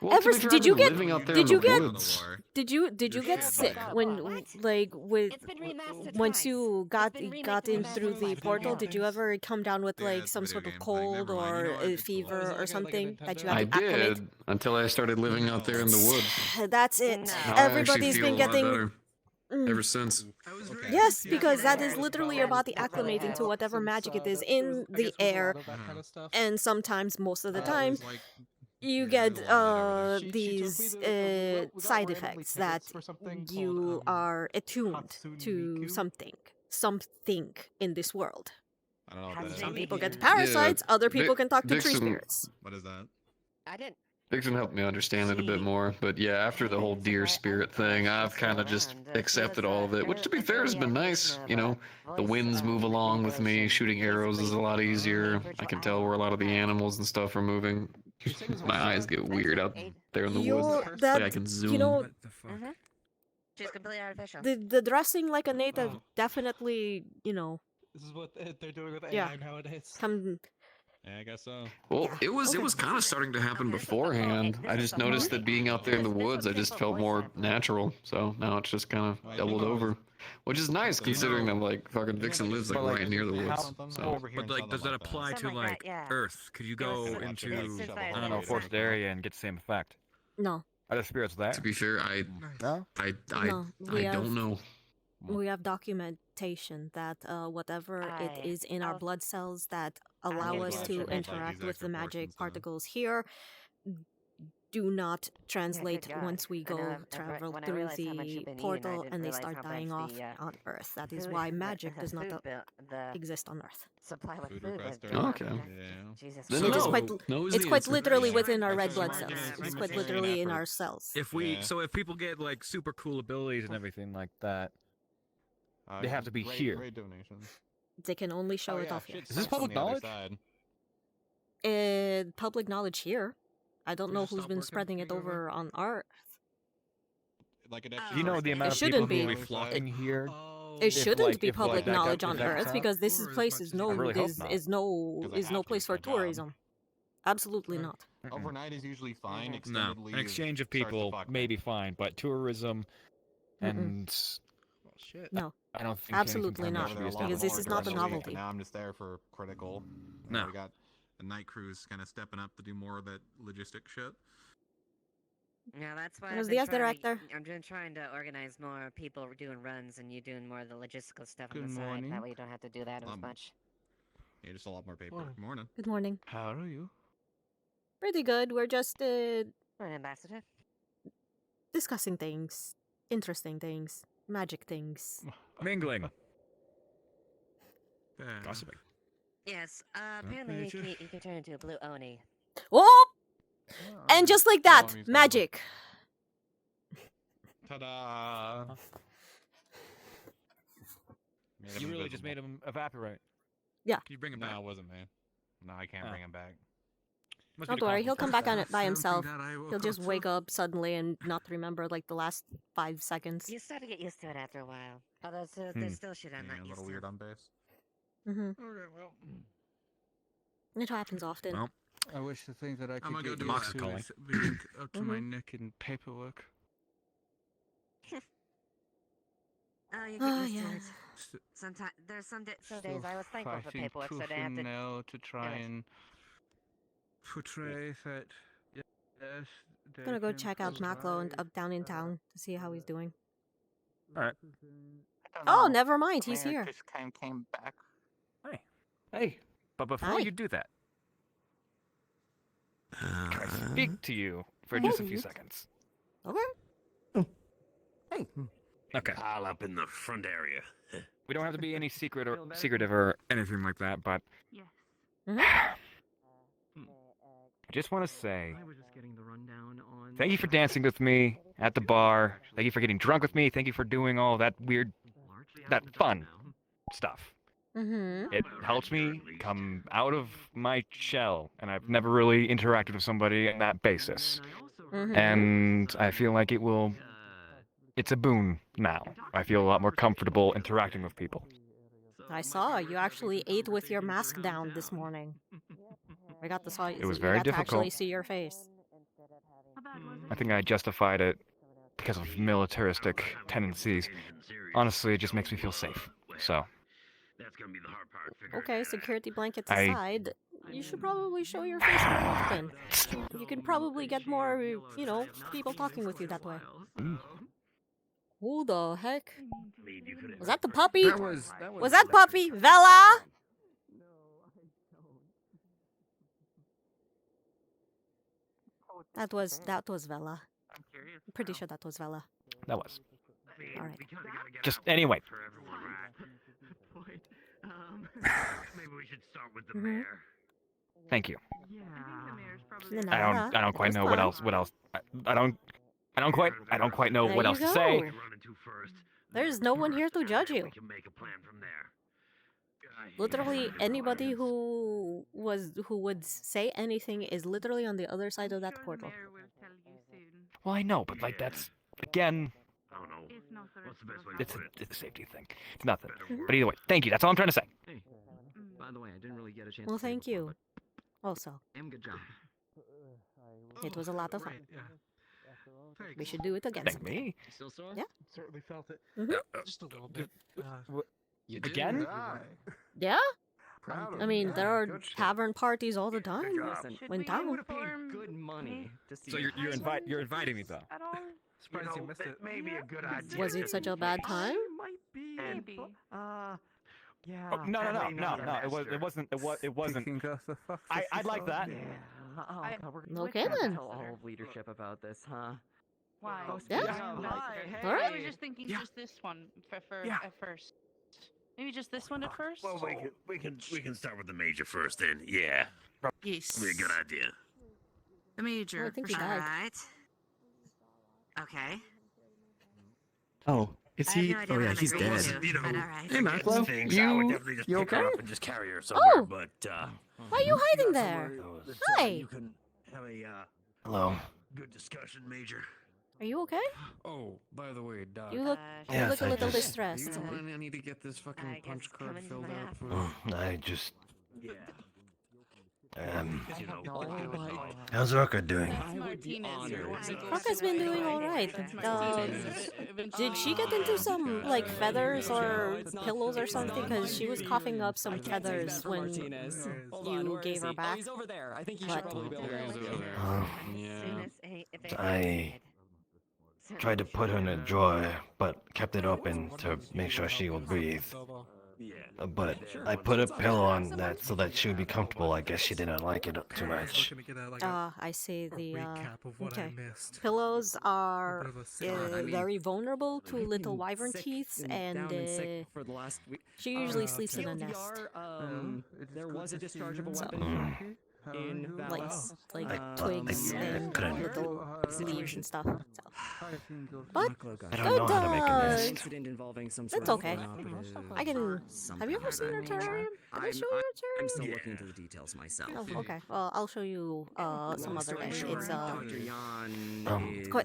[SPEAKER 14] Well,
[SPEAKER 1] Ever-
[SPEAKER 14] to be fair,
[SPEAKER 1] did
[SPEAKER 14] I've
[SPEAKER 1] you
[SPEAKER 14] been
[SPEAKER 1] get-
[SPEAKER 14] living out there
[SPEAKER 1] did
[SPEAKER 14] in
[SPEAKER 1] you
[SPEAKER 14] the
[SPEAKER 1] get-
[SPEAKER 14] woods.
[SPEAKER 1] Did you
[SPEAKER 3] You're
[SPEAKER 1] get
[SPEAKER 3] shit
[SPEAKER 1] sick
[SPEAKER 3] bad.
[SPEAKER 1] when
[SPEAKER 9] What?
[SPEAKER 1] like with
[SPEAKER 9] It's been remastered
[SPEAKER 1] once
[SPEAKER 9] twice.
[SPEAKER 1] you got
[SPEAKER 9] been remade
[SPEAKER 1] got
[SPEAKER 9] to
[SPEAKER 1] in
[SPEAKER 9] remaster
[SPEAKER 1] through the
[SPEAKER 9] twice.
[SPEAKER 1] portal? Did you
[SPEAKER 13] Things.
[SPEAKER 1] ever come down with
[SPEAKER 3] Yeah,
[SPEAKER 1] like
[SPEAKER 3] it's a
[SPEAKER 1] some
[SPEAKER 3] video
[SPEAKER 1] sort of
[SPEAKER 3] game thing.
[SPEAKER 1] cold
[SPEAKER 3] Never mind. You know
[SPEAKER 1] or
[SPEAKER 3] what?
[SPEAKER 1] a
[SPEAKER 3] It's cool.
[SPEAKER 1] fever
[SPEAKER 13] Oh, is it
[SPEAKER 1] or
[SPEAKER 13] like a
[SPEAKER 1] something that you
[SPEAKER 13] Nintendo?
[SPEAKER 1] had
[SPEAKER 14] I
[SPEAKER 1] to acclimate?
[SPEAKER 14] did until I started living out there in the woods.
[SPEAKER 1] That's it.
[SPEAKER 9] No.
[SPEAKER 14] Now I actually
[SPEAKER 1] Everybody's
[SPEAKER 14] feel
[SPEAKER 1] been
[SPEAKER 14] a lot
[SPEAKER 1] getting.
[SPEAKER 14] better
[SPEAKER 1] Mm.
[SPEAKER 14] ever since.
[SPEAKER 3] Okay.
[SPEAKER 1] Yes,
[SPEAKER 3] Yeah.
[SPEAKER 1] because that
[SPEAKER 9] Yeah.
[SPEAKER 1] is literally
[SPEAKER 9] Yeah.
[SPEAKER 1] your body
[SPEAKER 9] Yeah.
[SPEAKER 1] acclimating to
[SPEAKER 9] Yeah.
[SPEAKER 1] whatever
[SPEAKER 13] Since,
[SPEAKER 1] magic it is
[SPEAKER 13] there
[SPEAKER 1] in
[SPEAKER 13] was- I
[SPEAKER 1] the
[SPEAKER 13] guess there was a
[SPEAKER 1] air,
[SPEAKER 13] lot of that kind of stuff.
[SPEAKER 1] and sometimes, most of the
[SPEAKER 3] It
[SPEAKER 1] time,
[SPEAKER 3] was like-
[SPEAKER 1] you
[SPEAKER 3] yeah,
[SPEAKER 1] get
[SPEAKER 3] there's a lot of that.
[SPEAKER 13] She took me
[SPEAKER 1] these
[SPEAKER 13] to we got
[SPEAKER 1] side
[SPEAKER 13] randomly
[SPEAKER 1] effects that
[SPEAKER 13] tickets for something
[SPEAKER 1] you
[SPEAKER 13] called,
[SPEAKER 1] are attuned
[SPEAKER 13] Hatsune
[SPEAKER 1] to
[SPEAKER 13] Miku.
[SPEAKER 1] something in this world.
[SPEAKER 3] I don't know what
[SPEAKER 9] Hatsune
[SPEAKER 3] that is.
[SPEAKER 1] Some
[SPEAKER 9] Miku.
[SPEAKER 1] people get
[SPEAKER 9] Yeah,
[SPEAKER 1] parasites, other people
[SPEAKER 14] Vic-
[SPEAKER 1] can talk to tree
[SPEAKER 14] Vixen-
[SPEAKER 1] spirits.
[SPEAKER 3] What is that?
[SPEAKER 9] I didn't.
[SPEAKER 14] Vixen helped me understand it a bit more, but yeah, after the whole deer spirit thing, I've kind of just accepted all of it, which to be fair has been nice. You know, the winds move along with me, shooting arrows is a lot easier. I can tell where a lot of the animals and stuff are moving. My eyes get weird out there in the woods. It's like I can zoom.
[SPEAKER 1] You know,
[SPEAKER 4] What the fuck?
[SPEAKER 9] Mm-hmm. She's completely artificial.
[SPEAKER 1] the dressing like a native
[SPEAKER 13] Oh.
[SPEAKER 1] definitely, you know,
[SPEAKER 13] This is what they're doing with AI
[SPEAKER 1] Yeah.
[SPEAKER 13] nowadays.
[SPEAKER 1] come.
[SPEAKER 3] Yeah, I guess so.
[SPEAKER 14] Well,
[SPEAKER 1] Yeah,
[SPEAKER 14] it was
[SPEAKER 1] okay.
[SPEAKER 14] kind of starting to happen beforehand. I just noticed that being out there in the woods, I just felt more natural. So now it's just kind of doubled over, which is nice considering that like fucking Vixen lives like
[SPEAKER 4] But, like,
[SPEAKER 14] right near the
[SPEAKER 4] how-
[SPEAKER 14] woods. So
[SPEAKER 3] Over here
[SPEAKER 4] But
[SPEAKER 3] in
[SPEAKER 4] like,
[SPEAKER 3] Southern
[SPEAKER 4] does that
[SPEAKER 3] like that.
[SPEAKER 4] apply to
[SPEAKER 9] Something like
[SPEAKER 4] like
[SPEAKER 9] that, yeah.
[SPEAKER 4] Earth? Could you go
[SPEAKER 9] It's-
[SPEAKER 4] into
[SPEAKER 9] it's
[SPEAKER 4] I don't know
[SPEAKER 9] inside
[SPEAKER 4] forested area and get the same effect?
[SPEAKER 1] No,
[SPEAKER 4] Are there spirits there?
[SPEAKER 14] to be fair,
[SPEAKER 4] No.
[SPEAKER 14] I
[SPEAKER 1] No, we have-
[SPEAKER 14] don't know.
[SPEAKER 1] we have documentation that whatever it is in our
[SPEAKER 9] I'll-
[SPEAKER 1] blood cells that allow
[SPEAKER 3] gonna
[SPEAKER 1] us
[SPEAKER 3] go
[SPEAKER 1] to
[SPEAKER 3] check out, like,
[SPEAKER 1] interact
[SPEAKER 3] these
[SPEAKER 1] with the
[SPEAKER 3] extra
[SPEAKER 1] magic
[SPEAKER 3] portions,
[SPEAKER 1] particles here do not translate
[SPEAKER 9] God.
[SPEAKER 1] once we
[SPEAKER 9] I
[SPEAKER 1] go
[SPEAKER 9] know, I've-
[SPEAKER 1] travel
[SPEAKER 9] when I
[SPEAKER 1] through
[SPEAKER 9] realized how much
[SPEAKER 1] the
[SPEAKER 9] you've been eating, I
[SPEAKER 1] portal
[SPEAKER 9] didn't
[SPEAKER 1] and they
[SPEAKER 9] realize
[SPEAKER 1] start
[SPEAKER 9] how
[SPEAKER 1] dying
[SPEAKER 9] much
[SPEAKER 1] off
[SPEAKER 9] the,
[SPEAKER 1] on Earth. That is
[SPEAKER 9] food-
[SPEAKER 1] why
[SPEAKER 9] the-
[SPEAKER 1] magic
[SPEAKER 9] the
[SPEAKER 1] does not
[SPEAKER 9] food bill- the
[SPEAKER 1] exist on Earth.
[SPEAKER 9] supply with
[SPEAKER 3] Food
[SPEAKER 9] food was
[SPEAKER 3] request
[SPEAKER 9] down.
[SPEAKER 3] or-
[SPEAKER 14] Okay.
[SPEAKER 3] Yeah.
[SPEAKER 9] Jesus
[SPEAKER 14] Then
[SPEAKER 1] It is
[SPEAKER 14] no,
[SPEAKER 1] quite
[SPEAKER 14] no is
[SPEAKER 1] it's
[SPEAKER 14] the
[SPEAKER 1] quite
[SPEAKER 14] answer.
[SPEAKER 1] literally
[SPEAKER 3] Yeah.
[SPEAKER 1] within our red
[SPEAKER 3] Actually,
[SPEAKER 1] blood
[SPEAKER 3] Mark,
[SPEAKER 1] cells.
[SPEAKER 3] yeah,
[SPEAKER 1] It's
[SPEAKER 3] I'm
[SPEAKER 1] quite
[SPEAKER 3] making an
[SPEAKER 1] literally in
[SPEAKER 3] effort.
[SPEAKER 1] our cells.
[SPEAKER 4] If we
[SPEAKER 3] Yeah.
[SPEAKER 4] so if people get like super cool abilities and everything like that, They have to be
[SPEAKER 3] great,
[SPEAKER 4] here.
[SPEAKER 3] Great donations.
[SPEAKER 1] They can only show
[SPEAKER 3] Oh,
[SPEAKER 1] it
[SPEAKER 3] yeah,
[SPEAKER 1] off here.
[SPEAKER 3] shit
[SPEAKER 4] Is this
[SPEAKER 3] sucks on
[SPEAKER 4] public
[SPEAKER 3] the other
[SPEAKER 4] knowledge?
[SPEAKER 3] side.
[SPEAKER 1] Public knowledge here. I don't
[SPEAKER 13] We
[SPEAKER 1] know
[SPEAKER 13] just
[SPEAKER 1] who's
[SPEAKER 13] stop
[SPEAKER 1] been
[SPEAKER 13] working
[SPEAKER 1] spreading it
[SPEAKER 13] together?
[SPEAKER 1] over on Earth.
[SPEAKER 3] Like an
[SPEAKER 9] Do
[SPEAKER 3] extra
[SPEAKER 4] do you know
[SPEAKER 3] person.
[SPEAKER 4] the amount
[SPEAKER 1] It
[SPEAKER 4] of people
[SPEAKER 1] shouldn't
[SPEAKER 4] who will
[SPEAKER 1] be.
[SPEAKER 4] be flocking here?
[SPEAKER 13] Oh,
[SPEAKER 1] It
[SPEAKER 4] If,
[SPEAKER 1] shouldn't
[SPEAKER 4] like-
[SPEAKER 1] be
[SPEAKER 4] if, like,
[SPEAKER 1] public
[SPEAKER 4] that got-
[SPEAKER 1] knowledge
[SPEAKER 4] if
[SPEAKER 1] on
[SPEAKER 4] that
[SPEAKER 1] Earth
[SPEAKER 4] got-
[SPEAKER 1] because this
[SPEAKER 13] Or as
[SPEAKER 1] place
[SPEAKER 13] much
[SPEAKER 1] is
[SPEAKER 13] as you
[SPEAKER 1] no
[SPEAKER 13] can.
[SPEAKER 4] I really hope
[SPEAKER 1] is,
[SPEAKER 4] not.
[SPEAKER 1] is no
[SPEAKER 3] 'Cause I
[SPEAKER 1] is no
[SPEAKER 3] have to,
[SPEAKER 1] place
[SPEAKER 3] it's
[SPEAKER 1] for
[SPEAKER 3] my job.
[SPEAKER 1] tourism. Absolutely
[SPEAKER 13] Right.
[SPEAKER 1] not.
[SPEAKER 3] Overnight is usually fine.
[SPEAKER 9] Mhm.
[SPEAKER 3] Extended
[SPEAKER 4] No,
[SPEAKER 3] leave
[SPEAKER 4] an exchange of
[SPEAKER 3] starts to
[SPEAKER 4] people
[SPEAKER 3] fuck
[SPEAKER 4] may
[SPEAKER 3] up.
[SPEAKER 4] be fine, but tourism and
[SPEAKER 13] Well, shit.
[SPEAKER 1] No,
[SPEAKER 4] I don't think
[SPEAKER 1] absolutely
[SPEAKER 4] anything
[SPEAKER 1] not,
[SPEAKER 4] should
[SPEAKER 3] Over
[SPEAKER 4] be
[SPEAKER 3] there a lot
[SPEAKER 1] because
[SPEAKER 4] established
[SPEAKER 1] this is
[SPEAKER 3] more
[SPEAKER 1] not a
[SPEAKER 3] during the week,
[SPEAKER 1] novelty.
[SPEAKER 3] and now I'm just there for critical.
[SPEAKER 4] No.
[SPEAKER 3] We got
[SPEAKER 15] the night crew's kind of stepping up to do more of that logistic shit.
[SPEAKER 9] Yeah, that's why
[SPEAKER 1] Buenos
[SPEAKER 9] I've been
[SPEAKER 1] dias,
[SPEAKER 9] trying
[SPEAKER 1] director.
[SPEAKER 9] I'm just trying to organize more people doing runs and you doing more of the logistical stuff on
[SPEAKER 3] Good
[SPEAKER 9] the side.
[SPEAKER 3] morning.
[SPEAKER 9] That way you don't have to do that as much.
[SPEAKER 15] Yeah, just a lot more paper.
[SPEAKER 3] Oh.
[SPEAKER 15] Morning.
[SPEAKER 1] Good morning.
[SPEAKER 3] How are you?
[SPEAKER 1] Pretty good. We're just
[SPEAKER 9] An ambassador.
[SPEAKER 1] discussing things, interesting things, magic things.
[SPEAKER 4] Mingling.
[SPEAKER 15] Gossiping.
[SPEAKER 9] Yes, apparently you can turn into a blue Oni.
[SPEAKER 1] Oh! And just like that, magic.
[SPEAKER 15] Ta-da!
[SPEAKER 4] You really just made him evaporate.
[SPEAKER 1] Yeah.
[SPEAKER 15] Can you bring him back? No, it wasn't, man. No, I can't bring him back.
[SPEAKER 1] Don't worry, he'll come back on it by himself.
[SPEAKER 15] that I woke
[SPEAKER 1] He'll just
[SPEAKER 15] up
[SPEAKER 1] wake up suddenly and not remember like the last 5 seconds.
[SPEAKER 9] You start to get used to it after a while. Although there's still shit I'm
[SPEAKER 15] Yeah,
[SPEAKER 9] not
[SPEAKER 15] a
[SPEAKER 9] used
[SPEAKER 15] little
[SPEAKER 9] to.
[SPEAKER 15] weird on base.
[SPEAKER 1] Mm-hmm.
[SPEAKER 3] Okay, well.
[SPEAKER 1] It happens often.
[SPEAKER 4] Well,
[SPEAKER 3] I wish the thing that I
[SPEAKER 15] I'm
[SPEAKER 3] could
[SPEAKER 15] gonna go
[SPEAKER 3] get
[SPEAKER 15] do
[SPEAKER 3] used
[SPEAKER 15] that.
[SPEAKER 3] to
[SPEAKER 4] calling.
[SPEAKER 3] is being up to my neck in paperwork.
[SPEAKER 9] Oh, you get used to
[SPEAKER 1] yeah.
[SPEAKER 9] it. Sometimes there's some days I was thankful for
[SPEAKER 3] Fighting
[SPEAKER 9] paperwork, so
[SPEAKER 3] tooth
[SPEAKER 9] they have
[SPEAKER 3] and
[SPEAKER 9] to.
[SPEAKER 3] nail to try
[SPEAKER 9] Yes.
[SPEAKER 3] and portray that. Yes,
[SPEAKER 1] I'm gonna go
[SPEAKER 3] they can
[SPEAKER 1] check out Maclo and
[SPEAKER 3] provide,
[SPEAKER 1] up down in town to see how he's doing.
[SPEAKER 4] All right.
[SPEAKER 10] I don't
[SPEAKER 1] Oh,
[SPEAKER 10] know.
[SPEAKER 1] never mind, he's
[SPEAKER 10] Mayor
[SPEAKER 1] here.
[SPEAKER 10] just kind of came back.
[SPEAKER 4] Hey.
[SPEAKER 7] Hey.
[SPEAKER 4] But before
[SPEAKER 1] Hi.
[SPEAKER 4] you do that, can I speak to you for just a few seconds?
[SPEAKER 1] Okay.
[SPEAKER 7] Hey.
[SPEAKER 4] Okay.
[SPEAKER 11] Pile up in the front area.
[SPEAKER 4] We don't have to be any secretive or anything like that, but
[SPEAKER 1] Mhm.
[SPEAKER 4] I just want to say
[SPEAKER 6] I was just getting the rundown on.
[SPEAKER 4] thank you for dancing with me at the bar. Thank you for getting drunk with me. Thank you for doing all that weird, that fun stuff.
[SPEAKER 1] Mm-hmm.
[SPEAKER 4] It helps me come out of my shell, and I've never really interacted with somebody on that basis.
[SPEAKER 1] Mhm.
[SPEAKER 4] And I feel like it's a boon now. I feel a lot more comfortable interacting with people.
[SPEAKER 1] I saw you actually ate with your mask down this morning. I got to saw
[SPEAKER 4] It was
[SPEAKER 1] we
[SPEAKER 4] very
[SPEAKER 1] got to actually
[SPEAKER 4] difficult.
[SPEAKER 1] see your face.
[SPEAKER 4] I think I justified it because of militaristic tendencies. Honestly, it just makes me feel safe. So,
[SPEAKER 11] That's gonna be the hard part.
[SPEAKER 1] Okay, security blankets
[SPEAKER 4] I-
[SPEAKER 1] aside, you should probably show your face more often. You can probably get more, you know, people talking with you that way. Who the heck? Was that the puppy? Was that puppy? Vela? That was Vela.
[SPEAKER 10] I'm curious.
[SPEAKER 1] I'm pretty sure that was Vela.
[SPEAKER 4] that was.
[SPEAKER 1] All right.
[SPEAKER 4] Just anyway.
[SPEAKER 11] Maybe we should start with the
[SPEAKER 1] Mhm.
[SPEAKER 11] mayor.
[SPEAKER 4] Thank you.
[SPEAKER 1] The
[SPEAKER 4] I
[SPEAKER 1] Nara.
[SPEAKER 4] don't quite
[SPEAKER 1] Just
[SPEAKER 4] know what
[SPEAKER 1] fine.
[SPEAKER 4] else. I don't quite know
[SPEAKER 1] There
[SPEAKER 4] what
[SPEAKER 1] you
[SPEAKER 4] else to say.
[SPEAKER 1] go. There's no one here to judge you.
[SPEAKER 11] We can make a plan from there.
[SPEAKER 1] Literally anybody who would say anything is literally on the other side of that portal.
[SPEAKER 4] Well, I know, but like that's again,
[SPEAKER 11] I don't know. What's the best way to
[SPEAKER 4] it's
[SPEAKER 11] put it?
[SPEAKER 4] a safety thing. It's nothing. But either way, thank you. That's all I'm trying to say.
[SPEAKER 6] Hey. By the way, I didn't really get a chance.
[SPEAKER 1] Well,
[SPEAKER 6] to say
[SPEAKER 1] thank
[SPEAKER 6] before,
[SPEAKER 1] you. Also,
[SPEAKER 6] but damn good job.
[SPEAKER 1] it was a lot of fun.
[SPEAKER 3] Right, yeah.
[SPEAKER 1] We should do it again.
[SPEAKER 4] Thank
[SPEAKER 1] sometime.
[SPEAKER 4] me.
[SPEAKER 6] Still sore?
[SPEAKER 1] Yeah.
[SPEAKER 3] Certainly felt it.
[SPEAKER 1] Mhm.
[SPEAKER 3] Just a little bit.
[SPEAKER 6] You
[SPEAKER 4] Again?
[SPEAKER 1] Yeah.
[SPEAKER 3] Proud
[SPEAKER 1] I mean, there are tavern parties all the time
[SPEAKER 6] Listen,
[SPEAKER 1] in town.
[SPEAKER 6] good money to see.
[SPEAKER 4] So you're inviting me though.
[SPEAKER 3] Surprised you missed it.
[SPEAKER 11] Maybe a good idea.
[SPEAKER 1] Was it such a bad time?
[SPEAKER 6] Might be.
[SPEAKER 10] Maybe.
[SPEAKER 6] Yeah.
[SPEAKER 4] Oh, no. It wasn't.
[SPEAKER 3] Kicking us the fuck
[SPEAKER 4] I'd like that.
[SPEAKER 6] Yeah. Oh, God, we're
[SPEAKER 1] Okay,
[SPEAKER 6] gonna have to
[SPEAKER 1] then.
[SPEAKER 6] tell all of leadership about this, huh?
[SPEAKER 10] Why?
[SPEAKER 1] Yeah.
[SPEAKER 10] Why?
[SPEAKER 1] All right.
[SPEAKER 10] I was just thinking just this one for
[SPEAKER 3] Yeah.
[SPEAKER 10] at first. Maybe just this one at first.
[SPEAKER 11] Well, we can start with the major first, then. Yeah,
[SPEAKER 10] Yes.
[SPEAKER 11] be a good idea.
[SPEAKER 10] The major.
[SPEAKER 1] Oh, I think
[SPEAKER 10] for
[SPEAKER 1] he
[SPEAKER 10] sure.
[SPEAKER 1] died.
[SPEAKER 9] Alright. Okay.
[SPEAKER 7] Oh, is
[SPEAKER 9] I have
[SPEAKER 7] he?
[SPEAKER 9] no idea
[SPEAKER 7] Oh
[SPEAKER 9] what
[SPEAKER 7] yeah,
[SPEAKER 9] I'm
[SPEAKER 7] he's
[SPEAKER 9] agreeing
[SPEAKER 7] dead.
[SPEAKER 9] to,
[SPEAKER 11] You know,
[SPEAKER 9] but alright.
[SPEAKER 7] Hey, Maclo,
[SPEAKER 11] things, I would
[SPEAKER 7] you
[SPEAKER 11] definitely just
[SPEAKER 7] you
[SPEAKER 11] pick her
[SPEAKER 7] okay?
[SPEAKER 11] up and just carry her somewhere.
[SPEAKER 1] Oh.
[SPEAKER 11] But
[SPEAKER 1] Why are you hiding there? Hi.
[SPEAKER 11] You can have a
[SPEAKER 7] Hello.
[SPEAKER 11] good discussion, Major.
[SPEAKER 1] Are you okay?
[SPEAKER 8] Oh, by the way, Doc.
[SPEAKER 1] You look
[SPEAKER 7] Yeah,
[SPEAKER 1] a little
[SPEAKER 7] thank you.
[SPEAKER 1] distressed.
[SPEAKER 8] Do you know when I need to get this
[SPEAKER 9] I
[SPEAKER 8] fucking
[SPEAKER 9] guess
[SPEAKER 8] punch card
[SPEAKER 9] coming to
[SPEAKER 8] filled
[SPEAKER 9] my
[SPEAKER 8] out
[SPEAKER 9] house.
[SPEAKER 8] for?
[SPEAKER 7] I just.
[SPEAKER 11] Yeah. How's Orca doing?
[SPEAKER 1] Rocca's been doing alright. Did she get into some, like, feathers or pillows or something? Because she was coughing up some feathers when you gave her back.
[SPEAKER 6] He's over there. I think he
[SPEAKER 1] But-
[SPEAKER 6] should probably be able to.
[SPEAKER 11] I tried to put her in a drawer, but kept it open to make sure she will breathe. But I put a pillow on that so that she would be comfortable. I guess she didn't like it too much.
[SPEAKER 1] I see the, okay. Pillows are very vulnerable to little wyvern teeth, and she usually sleeps in a nest.
[SPEAKER 6] There was a dischargeable
[SPEAKER 1] So-
[SPEAKER 6] weapon in
[SPEAKER 1] like twigs and little leaves and stuff. So. But
[SPEAKER 11] I don't know how to make a nest.
[SPEAKER 6] Incident involving some
[SPEAKER 1] That's okay. I can. Have you ever seen her terrarium? Did I show you her terrarium?
[SPEAKER 6] I'm still looking into the details myself.
[SPEAKER 1] Oh, okay. Well, I'll show you some other day. It's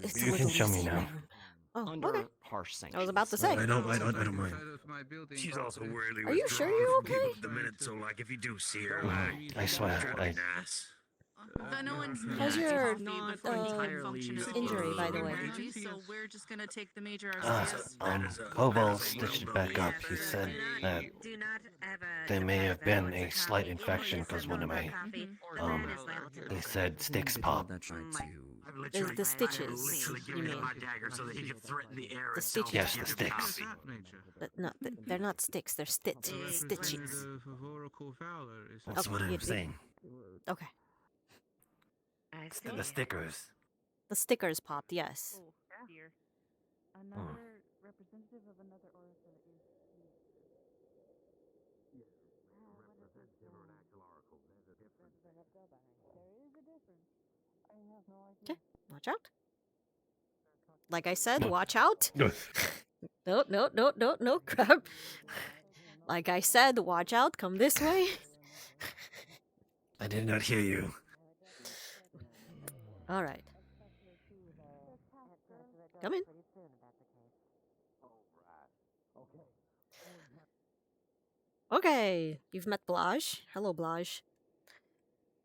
[SPEAKER 1] it's
[SPEAKER 11] You can show me now.
[SPEAKER 1] Oh,
[SPEAKER 6] Under
[SPEAKER 1] okay.
[SPEAKER 6] harsh sanctions.
[SPEAKER 1] I was about to say.
[SPEAKER 11] I don't mind.
[SPEAKER 15] She's also weirdly
[SPEAKER 1] Are you sure you're okay?
[SPEAKER 15] the minute, so like if you do see her,
[SPEAKER 11] I swear,
[SPEAKER 1] How's your
[SPEAKER 16] injury,
[SPEAKER 1] by the way?
[SPEAKER 16] So we're just gonna take the major
[SPEAKER 11] Koval stitched it back up. He said that there may have been a slight infection because one of my, he said sticks pop.
[SPEAKER 1] There's the stitches, you mean? The stitches.
[SPEAKER 11] Yes, the sticks.
[SPEAKER 1] No, they're not sticks. They're stitches.
[SPEAKER 11] That's what I'm saying.
[SPEAKER 1] Okay.
[SPEAKER 11] The stickers.
[SPEAKER 1] The stickers popped. Yes.
[SPEAKER 16] Another representative of another oracle is.
[SPEAKER 1] Okay. Watch out. Like I said, watch out. No, crap. Like I said, watch out. Come this way.
[SPEAKER 11] I did not hear you.
[SPEAKER 1] All right. Come in. Okay, you've met Blage. Hello, Blage.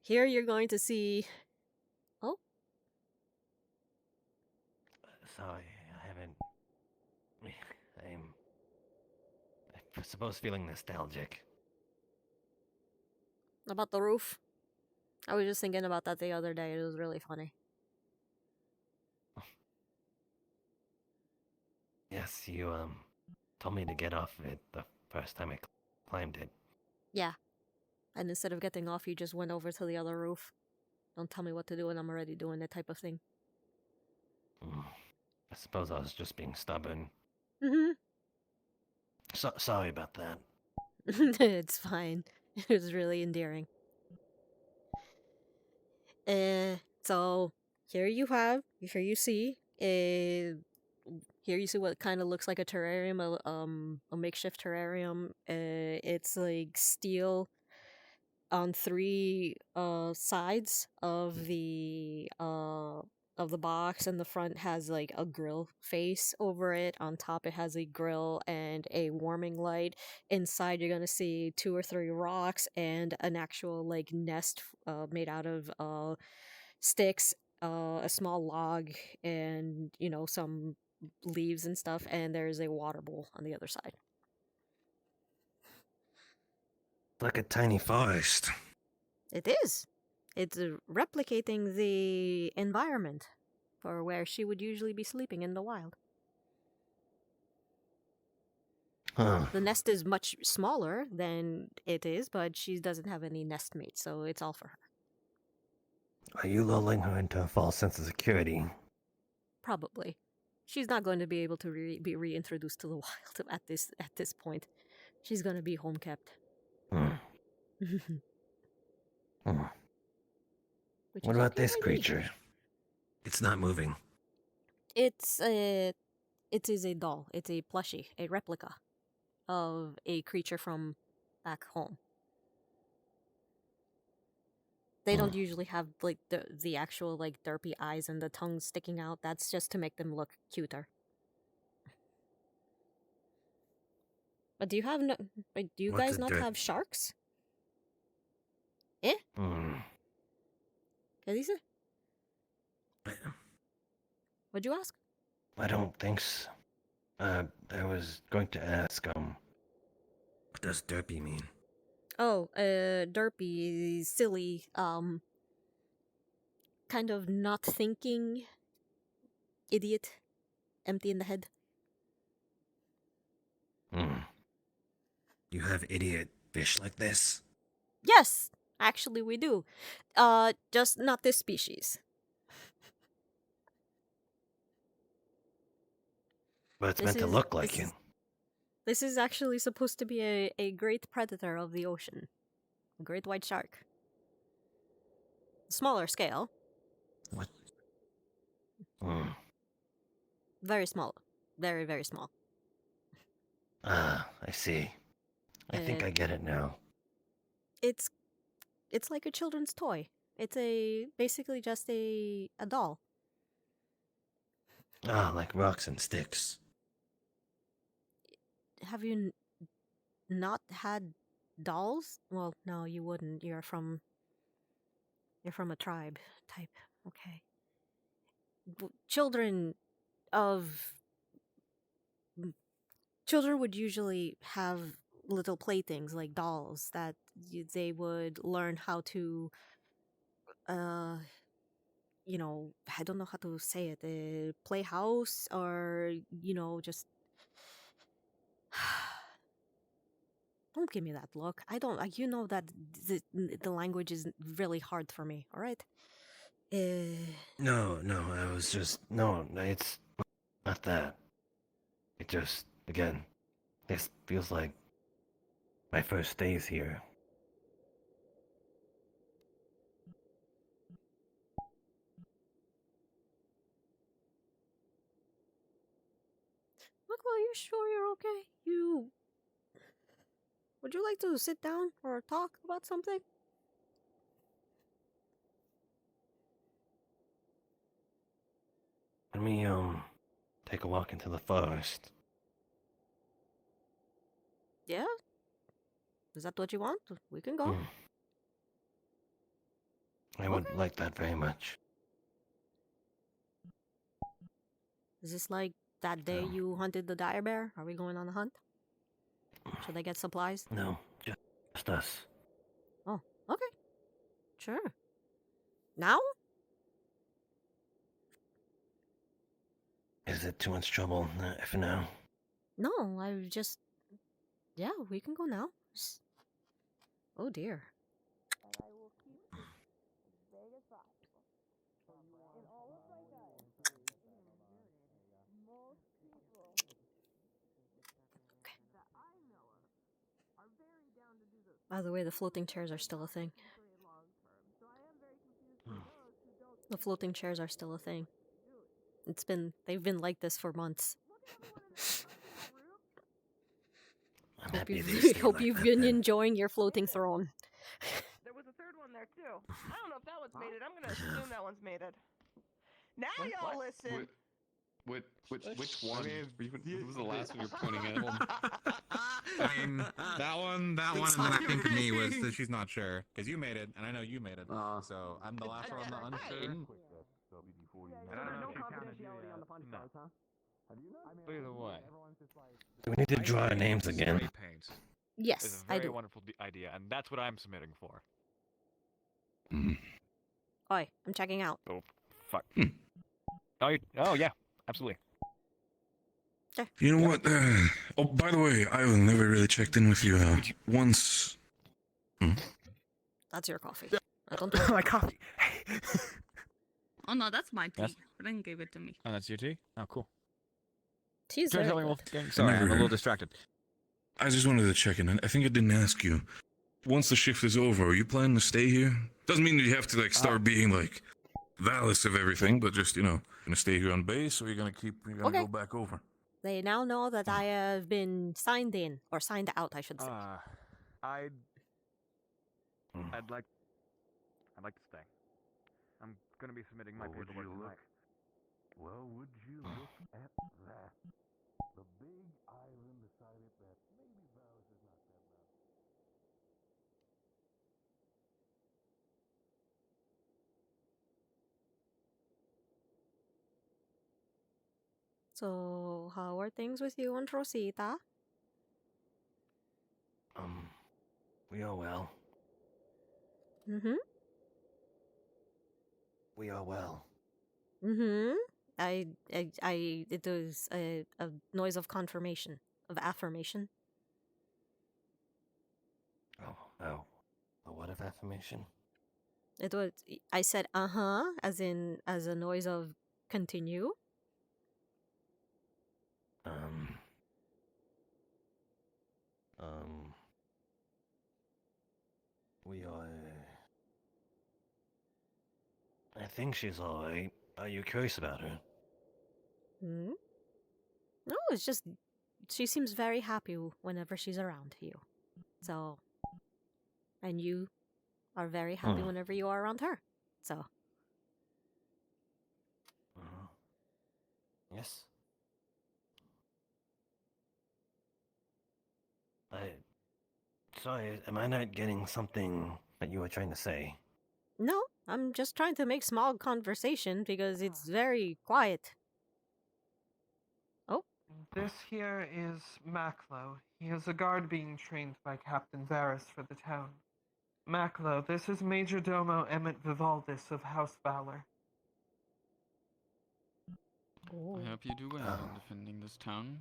[SPEAKER 1] Here you're going to see... Oh?
[SPEAKER 11] Sorry, I haven't... I suppose feeling nostalgic.
[SPEAKER 1] About the roof? I was just thinking about that the other day. It was really funny.
[SPEAKER 11] Yes, you, told me to get off of it the first time I climbed it.
[SPEAKER 1] Yeah. And instead of getting off, you just went over to the other roof. Don't tell me what to do and I'm already doing it type of thing.
[SPEAKER 11] I suppose I was just being stubborn.
[SPEAKER 1] Mm-hmm.
[SPEAKER 11] Sorry about that.
[SPEAKER 1] It's fine. It was really endearing. So here you see, here you see what kind of looks like a terrarium, a makeshift terrarium. It's like steel on three sides of the box, and the front has like a grill face over it. On top it has a grill and a warming light. Inside you're gonna see 2 or 3 rocks and an actual like nest made out of sticks, a small log, and some leaves and stuff, and there's a water bowl on the other side.
[SPEAKER 11] Like a tiny forest.
[SPEAKER 1] It is. It's replicating the environment for where she would usually be sleeping in the wild.
[SPEAKER 11] Huh.
[SPEAKER 1] The nest is much smaller than it is, but she doesn't have any nest mates, so it's all for her.
[SPEAKER 11] Are you lulling her into a false sense of security?
[SPEAKER 1] Probably. She's not going to be able to be reintroduced to the wild at this point. She's going to be home kept.
[SPEAKER 11] What about this creature? It's not moving.
[SPEAKER 1] It is a doll. It's a plushie, a replica of a creature from back home. They don't usually have like the actual like derpy eyes and the tongue sticking out. That's just to make them look cuter. But do you have no? Do you
[SPEAKER 11] What's
[SPEAKER 1] guys
[SPEAKER 11] a
[SPEAKER 1] not
[SPEAKER 11] derp?
[SPEAKER 1] have sharks? Eh?
[SPEAKER 11] Hmm.
[SPEAKER 1] ¿Qué dice? What'd you ask?
[SPEAKER 11] I don't think so. I was going to ask, what does derpy mean?
[SPEAKER 1] Oh, derpy, silly, kind of not thinking idiot, empty in the head.
[SPEAKER 11] Hmm. You have idiot fish like this?
[SPEAKER 1] Yes, actually we do. Just not this species.
[SPEAKER 11] But it's meant to look like
[SPEAKER 1] this
[SPEAKER 11] it.
[SPEAKER 1] is, this is actually supposed to be a great predator of the ocean. A great white shark. Smaller scale.
[SPEAKER 11] What? Hmm.
[SPEAKER 1] Very small. Very, very small.
[SPEAKER 11] Ah, I see. I think I get it now.
[SPEAKER 1] It's like a children's toy. It's basically just a doll.
[SPEAKER 11] Ah, like rocks and sticks.
[SPEAKER 1] Have you not had dolls? Well, no, you wouldn't. You're from a tribe type. Okay. Children of children would usually have little playthings like dolls that they would learn how to I don't know how to say it, play house, or just don't give me that look. I don't you know that the language is really hard for me, all right?
[SPEAKER 11] No, I was just... No, it's not that. It just, again, this feels like my first days here.
[SPEAKER 1] Look, well, you sure you're okay? Would you like to sit down or talk about something?
[SPEAKER 11] Let me, take a walk into the forest.
[SPEAKER 1] Yeah? Is that what you want? We can go.
[SPEAKER 11] I would like that very much.
[SPEAKER 1] Is this like that day you hunted the dire bear? Are we going on a hunt? Should I get supplies?
[SPEAKER 11] No, just us.
[SPEAKER 1] Oh, okay. Sure. Now?
[SPEAKER 11] Is it too much trouble for now?
[SPEAKER 1] No, I just... Yeah, we can go now. Oh dear. By the way, the floating chairs are still a thing. The floating chairs are still a thing. They've been like this for months.
[SPEAKER 11] I'm happy they stay
[SPEAKER 1] Hope
[SPEAKER 11] like
[SPEAKER 1] you've
[SPEAKER 11] that,
[SPEAKER 1] been
[SPEAKER 11] then.
[SPEAKER 1] enjoying your floating throne.
[SPEAKER 12] There was a third one there too. I don't know if that one's mated. I'm gonna assume that one's mated. Now y'all listen.
[SPEAKER 14] Which one? What was the last one you're pointing at?
[SPEAKER 15] I mean, that one, and then I think me was that she's not sure because you made it, and I know you made it. So I'm the last one on the unsure.
[SPEAKER 4] I don't know if you counted you yet. No. Either way.
[SPEAKER 11] Do we need to draw our names
[SPEAKER 4] Spray
[SPEAKER 11] again?
[SPEAKER 4] paint
[SPEAKER 1] Yes,
[SPEAKER 4] is a
[SPEAKER 1] I
[SPEAKER 4] very
[SPEAKER 1] do.
[SPEAKER 4] wonderful idea, and that's what I'm submitting for.
[SPEAKER 1] Oi, I'm checking out.
[SPEAKER 4] Oh, fuck. Oh, yeah, absolutely.
[SPEAKER 8] You know what? Oh, by the way, I never really checked in with you once.
[SPEAKER 1] That's your coffee. I don't want
[SPEAKER 4] my coffee.
[SPEAKER 16] Oh no, that's my tea.
[SPEAKER 4] Yes?
[SPEAKER 16] Ren gave it to me.
[SPEAKER 4] Oh, that's your tea? Oh, cool.
[SPEAKER 1] Tea's
[SPEAKER 4] Try
[SPEAKER 1] very
[SPEAKER 4] telling
[SPEAKER 1] good.
[SPEAKER 4] Wolfgang. Sorry, I'm a little distracted.
[SPEAKER 8] I just wanted to check in. I think I didn't ask you. Once the shift is over, are you planning to stay here? Doesn't mean that you have to start being Valis of everything, but just gonna stay here on base, or you're gonna go back over.
[SPEAKER 1] They now know that I have been signed in, or signed out, I should say.
[SPEAKER 4] I'd like to stay. I'm gonna be submitting my paperwork tonight.
[SPEAKER 11] Well, would you look at that? The big island decided that maybe Valis is not that bad.
[SPEAKER 1] So, how are things with you and Rosita?
[SPEAKER 11] We are well.
[SPEAKER 1] Mm-hmm.
[SPEAKER 11] We are well.
[SPEAKER 1] Mm-hmm. It was a noise of confirmation, of affirmation.
[SPEAKER 11] Oh. A what of affirmation?
[SPEAKER 1] It was, I said, uh-huh, as a noise of continue.
[SPEAKER 11] We are. I think she's alright. Are you curious about her?
[SPEAKER 1] Hmm? No, it's just, she seems very happy whenever she's around you. So, and you are very happy whenever you are around her. So.
[SPEAKER 11] Yes? Sorry, am I not getting something that you were trying to say?
[SPEAKER 1] No, I'm just trying to make small conversation because it's very quiet. Oh.
[SPEAKER 13] This here is Maclo. He is a guard being trained by Captain Varus for the town. Maclo, this is Major Domo Emmett Vivaldis of House Valor.
[SPEAKER 2] I hope you do well in defending this town,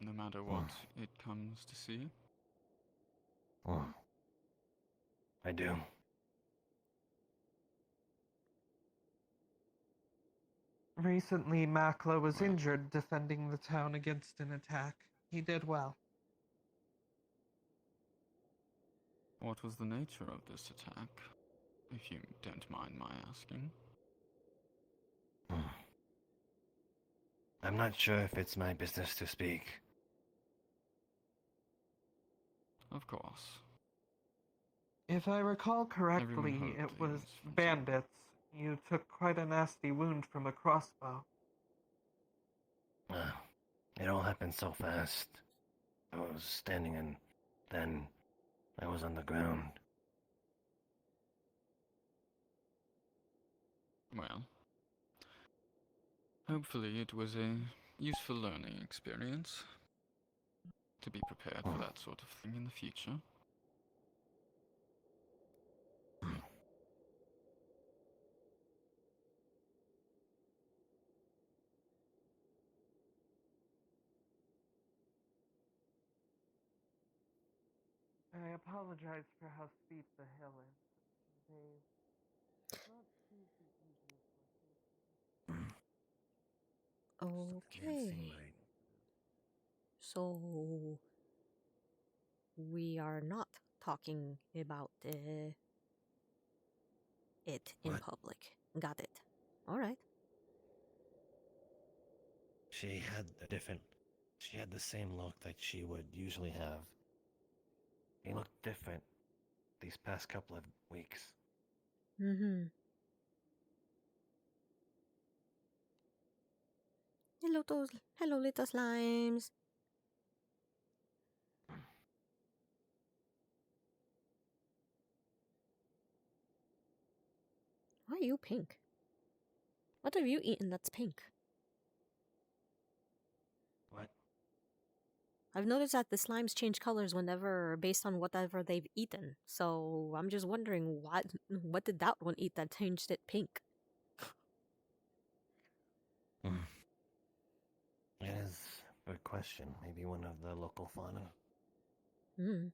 [SPEAKER 2] no matter what it comes to see.
[SPEAKER 11] I do.
[SPEAKER 13] Recently, Maclo was injured defending the town against an attack. He did well.
[SPEAKER 2] What was the nature of this attack, if you don't mind my asking?
[SPEAKER 11] I'm not sure if it's my business to speak.
[SPEAKER 2] Of course.
[SPEAKER 13] If I recall correctly,
[SPEAKER 2] Everyone
[SPEAKER 13] it
[SPEAKER 2] hoped
[SPEAKER 13] was
[SPEAKER 2] things from
[SPEAKER 13] bandits. You took quite a nasty wound from a crossbow.
[SPEAKER 11] It all happened so fast. I was standing and then I was on the ground.
[SPEAKER 2] Well, hopefully it was a useful learning experience to be prepared for that sort of thing in the future.
[SPEAKER 13] I apologize for how steep the hill is.
[SPEAKER 1] Okay. So we are not talking about it in public. Got it. All right.
[SPEAKER 11] She had the same look that she would usually have. He looked different these past couple of weeks.
[SPEAKER 1] Mm-hmm. Hello, little slimes. Why are you pink? What have you eaten that's pink?
[SPEAKER 11] What?
[SPEAKER 1] I've noticed that the slimes change colors whenever based on whatever they've eaten. So I'm just wondering what did that one eat that changed it pink?
[SPEAKER 11] It is a good question. Maybe one of the local fauna.
[SPEAKER 1] Hmm.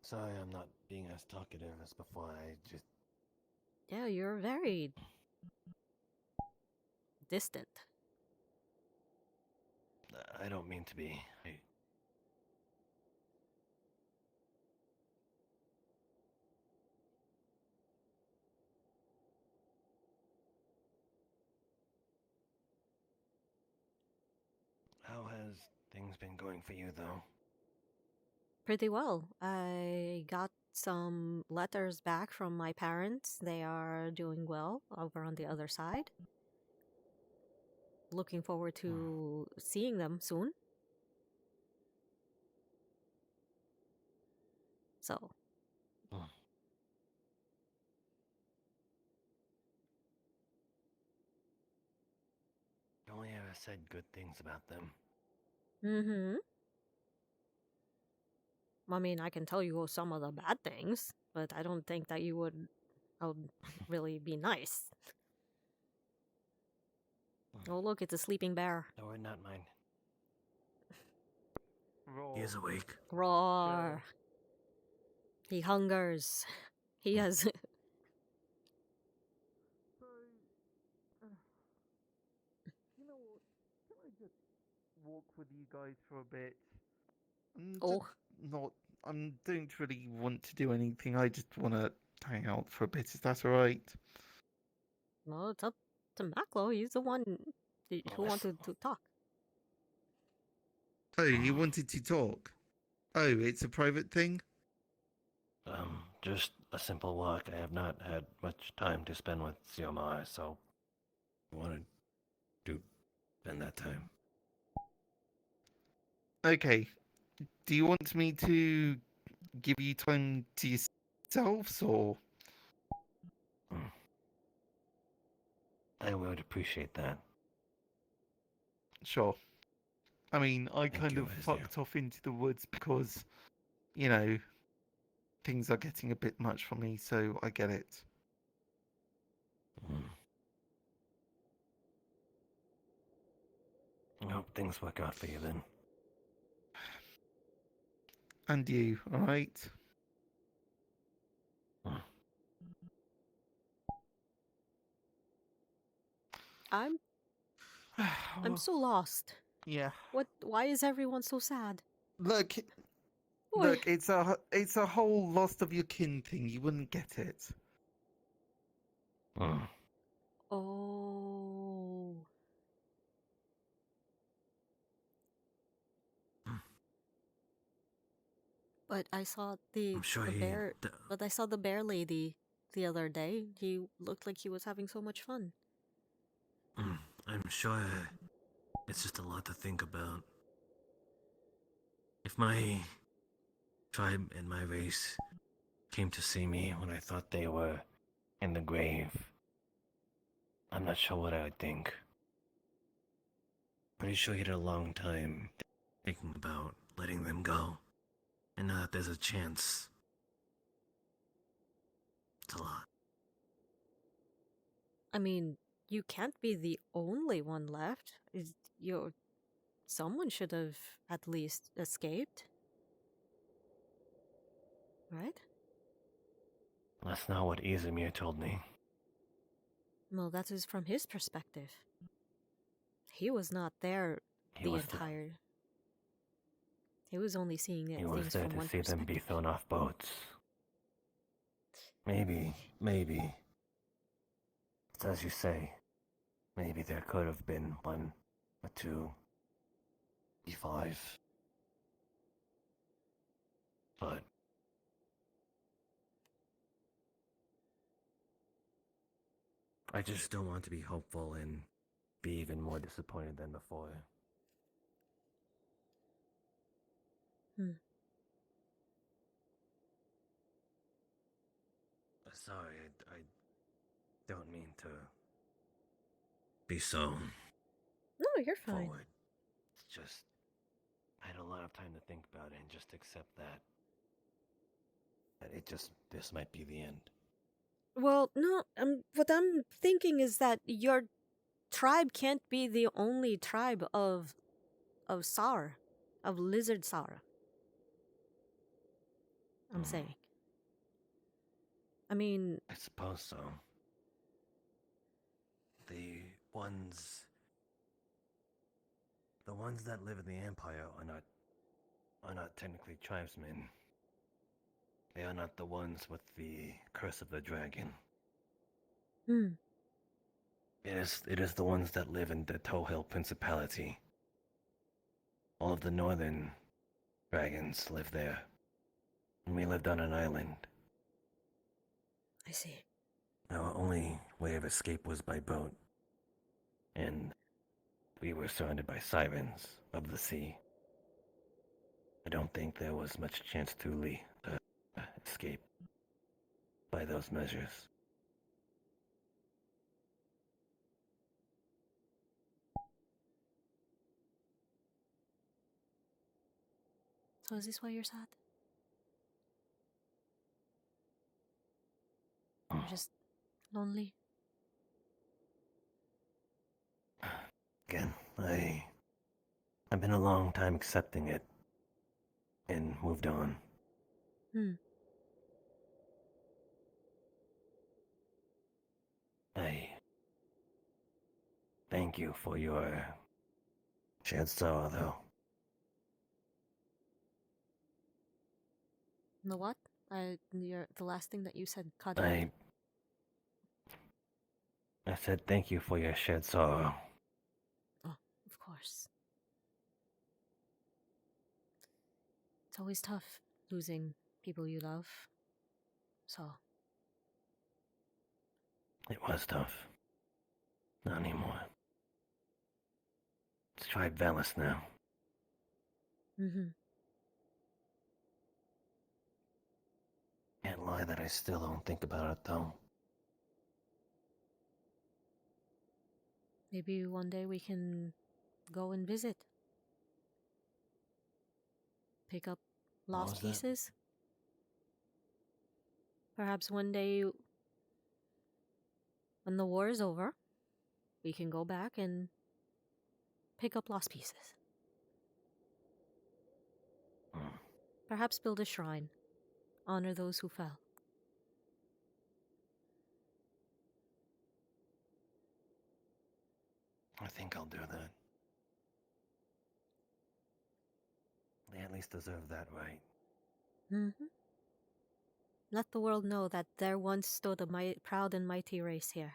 [SPEAKER 11] Sorry, I'm not being as talkative as before. I just.
[SPEAKER 1] Yeah, you're very distant.
[SPEAKER 11] I don't mean to be. How has things been going going for you, though?
[SPEAKER 1] Pretty well. I got some letters back from my parents. They are doing well over on the other side. Looking forward to seeing them soon. So.
[SPEAKER 11] You only ever said good things about them.
[SPEAKER 1] Mm-hmm. I mean, I can tell you some of the bad things, but I don't think that you would really be nice. Oh, look, it's a sleeping bear.
[SPEAKER 11] No, not mine.
[SPEAKER 6] He is awake.
[SPEAKER 1] Roar. He hungers. He has.
[SPEAKER 13] You know what? Can I just walk with you guys for a bit?
[SPEAKER 1] Oh.
[SPEAKER 13] I don't really want to do anything. I just want to hang out for a bit. Is that alright?
[SPEAKER 1] Well, it's up to Maclo. He's the one who wanted to talk.
[SPEAKER 13] Oh, you wanted to talk? Oh, it's a private thing?
[SPEAKER 11] Just a simple walk. I have not had much time to spend with Xiomara, so I wanted to spend that time.
[SPEAKER 13] Okay. Do you want me to give you time to yourselves, or?
[SPEAKER 11] I would appreciate that.
[SPEAKER 13] Sure. I mean, I kind
[SPEAKER 11] you,
[SPEAKER 13] of
[SPEAKER 11] Ezio.
[SPEAKER 13] fucked off into the woods because, you know, things are getting a bit much for me, so I get it.
[SPEAKER 11] I hope things work out for you then.
[SPEAKER 13] And you, alright?
[SPEAKER 1] I'm so lost.
[SPEAKER 13] Yeah.
[SPEAKER 1] Why is everyone so sad?
[SPEAKER 13] Look, it's a whole lost of your kin thing. You wouldn't get it.
[SPEAKER 1] Oh. But I saw the bear. But I saw the bear lady the other day. He looked like he was having so much fun.
[SPEAKER 6] I'm sure it's just a lot to think about. If my tribe and my race
[SPEAKER 11] Came to see me when I thought they were in the grave. I'm not sure what I would think.
[SPEAKER 6] pretty sure he had a long time thinking about letting them go. And now that there's a chance, it's a lot.
[SPEAKER 1] I mean, you can't be the only one left. Someone should have at least escaped. Right?
[SPEAKER 11] That's not what Izumir told me.
[SPEAKER 1] Well, that is from his perspective. He was not there
[SPEAKER 11] He was
[SPEAKER 1] He was only seeing
[SPEAKER 11] He
[SPEAKER 1] things
[SPEAKER 11] was there
[SPEAKER 1] from
[SPEAKER 11] to
[SPEAKER 1] one
[SPEAKER 11] see them
[SPEAKER 1] perspective.
[SPEAKER 11] be thrown off boats. Maybe. It's as you say. Maybe there could have been one or two. E5. But I just don't want to be hopeful and be even more disappointed than before. Sorry, I don't mean to be so
[SPEAKER 1] No, you're fine.
[SPEAKER 11] forward. It's just I had a lot of time to think about it and just accept that. This might be the end.
[SPEAKER 1] Well, no, what I'm thinking is that your tribe can't be the only tribe of Sar, of lizard Sar. I'm saying. I mean,
[SPEAKER 11] I suppose so. The ones that live in the Empire are not technically tribesmen. They are not the ones with the curse of the dragon. It is the ones that live in the Tohill Principality. All of the northern dragons live there. And we lived on an island.
[SPEAKER 1] I see.
[SPEAKER 11] Our only way of escape was by boat. And we were surrounded by sirens of the sea. I don't think there was much chance to escape by those measures.
[SPEAKER 1] So is this why you're sad? You're just lonely?
[SPEAKER 11] Again, I've been a long time accepting it and moved on.
[SPEAKER 1] Hmm.
[SPEAKER 11] I thank you for your shared sorrow, though.
[SPEAKER 1] The what? The last thing that you said cut out.
[SPEAKER 11] I said thank you for your shared sorrow.
[SPEAKER 1] Oh, of course. It's always tough losing people you love. So.
[SPEAKER 11] It was tough. Not anymore. Let's try Valis now.
[SPEAKER 1] Mm-hmm.
[SPEAKER 11] Can't lie that I still don't think about it, though.
[SPEAKER 1] Maybe one day we can go and visit. Pick up
[SPEAKER 11] What
[SPEAKER 1] lost
[SPEAKER 11] was that?
[SPEAKER 1] pieces. Perhaps one day, when the war is over, we can go back and pick up lost pieces. Perhaps build a shrine. Honor those who fell.
[SPEAKER 11] I think I'll do that. They at least deserve that right.
[SPEAKER 1] Mm-hmm. Let the world know that there once stood a proud and mighty race here.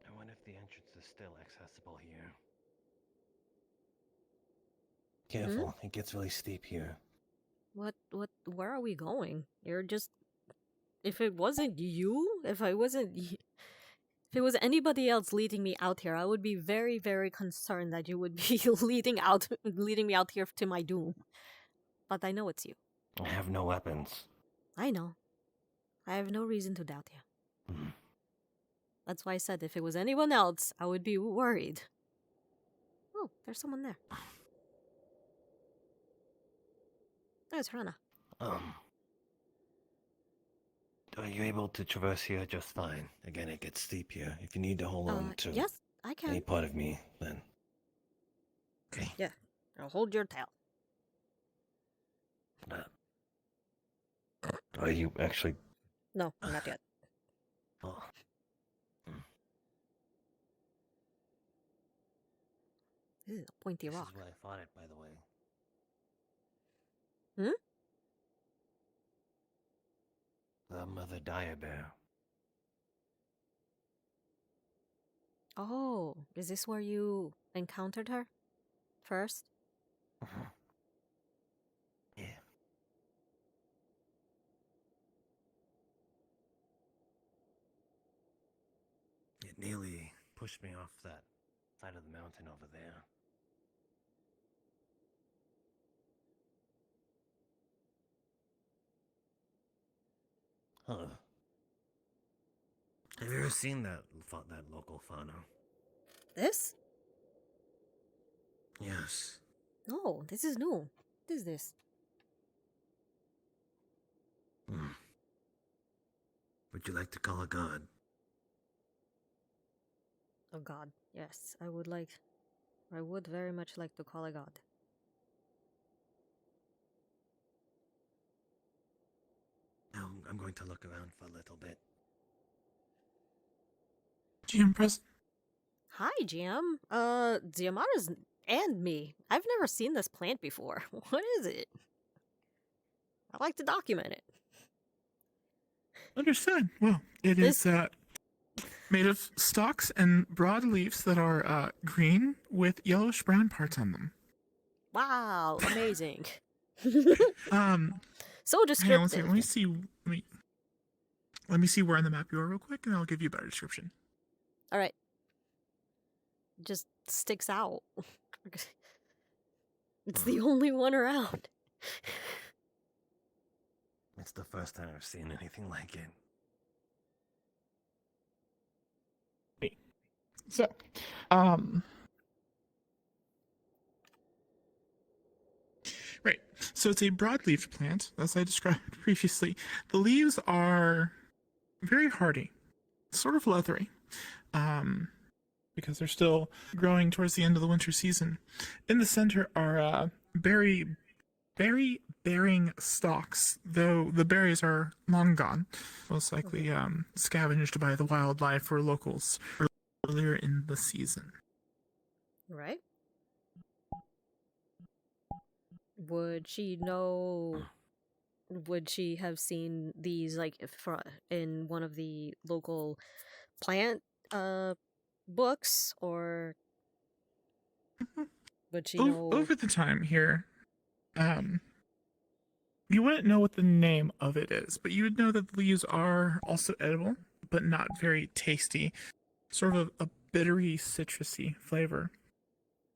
[SPEAKER 11] I wonder if the entrance is still accessible here. Careful, it gets really steep here.
[SPEAKER 1] Where are we going? You're just... If it wasn't you, if it was anybody else leading me out here, I would be very, very concerned that you would be leading me out here to my doom. But I know it's you.
[SPEAKER 11] I have no weapons.
[SPEAKER 1] I know. I have no reason to doubt you. That's why I said if it was anyone else, I would be worried. Oh, there's someone there. There's Rana.
[SPEAKER 11] Are you able to traverse here just fine? Again, it gets steep here. If you need to hold on to
[SPEAKER 1] Yes, I can.
[SPEAKER 11] any part of me, then... Okay.
[SPEAKER 1] Yeah, I'll hold your tail.
[SPEAKER 11] Are you actually...
[SPEAKER 1] No, not yet.
[SPEAKER 11] Oh.
[SPEAKER 1] This is a pointy rock.
[SPEAKER 11] This is where I fought it, by the way.
[SPEAKER 1] Hmm?
[SPEAKER 11] The Mother Dire Bear.
[SPEAKER 1] Oh, is this where you encountered her? First?
[SPEAKER 11] Yeah. It nearly pushed me off that side of the mountain over there. Huh. Have you ever seen that local fauna?
[SPEAKER 1] This?
[SPEAKER 11] Yes.
[SPEAKER 1] No, this is new. What is this?
[SPEAKER 11] Would you like to call a god?
[SPEAKER 1] Oh god, yes, I would very much like to call a god.
[SPEAKER 11] Now, I'm going to look around for a little bit.
[SPEAKER 17] GM present.
[SPEAKER 1] Hi, GM. Xiomara's and me. I've never seen this plant before. What is it? I'd like to document it.
[SPEAKER 17] Understood. Well, it is made of stalks and broad leaves that are green with yellowish brown parts on them.
[SPEAKER 1] Wow, amazing. So
[SPEAKER 17] Hang on one second.
[SPEAKER 1] descriptive.
[SPEAKER 17] Let me see where on the map you are real quick, and I'll give you a better description.
[SPEAKER 1] All right. Just sticks out. It's the only one around.
[SPEAKER 11] It's the first time I've seen anything like it.
[SPEAKER 17] So, right. So it's a broadleaf plant, as I described previously. The leaves are very hardy, sort of leathery, because they're still growing towards the end of the winter season. In the center are berry-bearing stalks, though the berries are long gone, most likely scavenged by the wildlife or locals earlier in the season.
[SPEAKER 1] Right? Would she know? Would she have seen these like in one of the local plant books, or would she know?
[SPEAKER 17] Over the time here, you wouldn't know what the name of it is, but you would know that the leaves are also edible, but not very tasty. Sort of a bittery, citrusy flavor.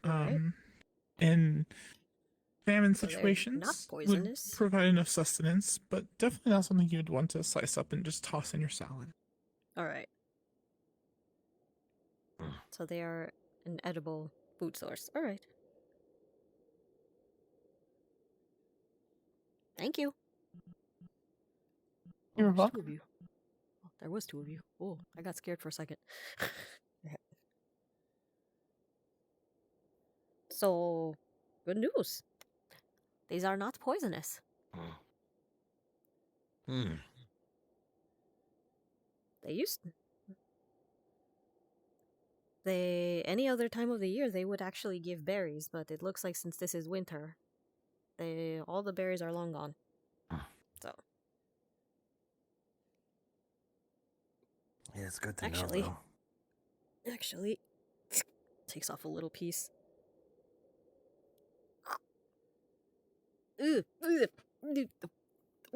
[SPEAKER 17] In famine
[SPEAKER 1] So they're
[SPEAKER 17] situations,
[SPEAKER 1] not
[SPEAKER 17] would
[SPEAKER 1] poisonous.
[SPEAKER 17] provide enough sustenance, but definitely not something you'd want to slice up and just toss in your salad.
[SPEAKER 1] All right. So they are an edible food source. All right. Thank you.
[SPEAKER 17] You're
[SPEAKER 1] there's
[SPEAKER 17] welcome.
[SPEAKER 1] two of you. Oh, there was two of you. Oh, I got scared for a second. So, good news. These are not poisonous. They used any other time of the year they would actually give berries, but it looks like since this is winter, all the berries are long gone. So
[SPEAKER 11] Yeah, it's good to
[SPEAKER 1] actually,
[SPEAKER 11] know, though.
[SPEAKER 1] takes off a little piece. Ugh, ugh,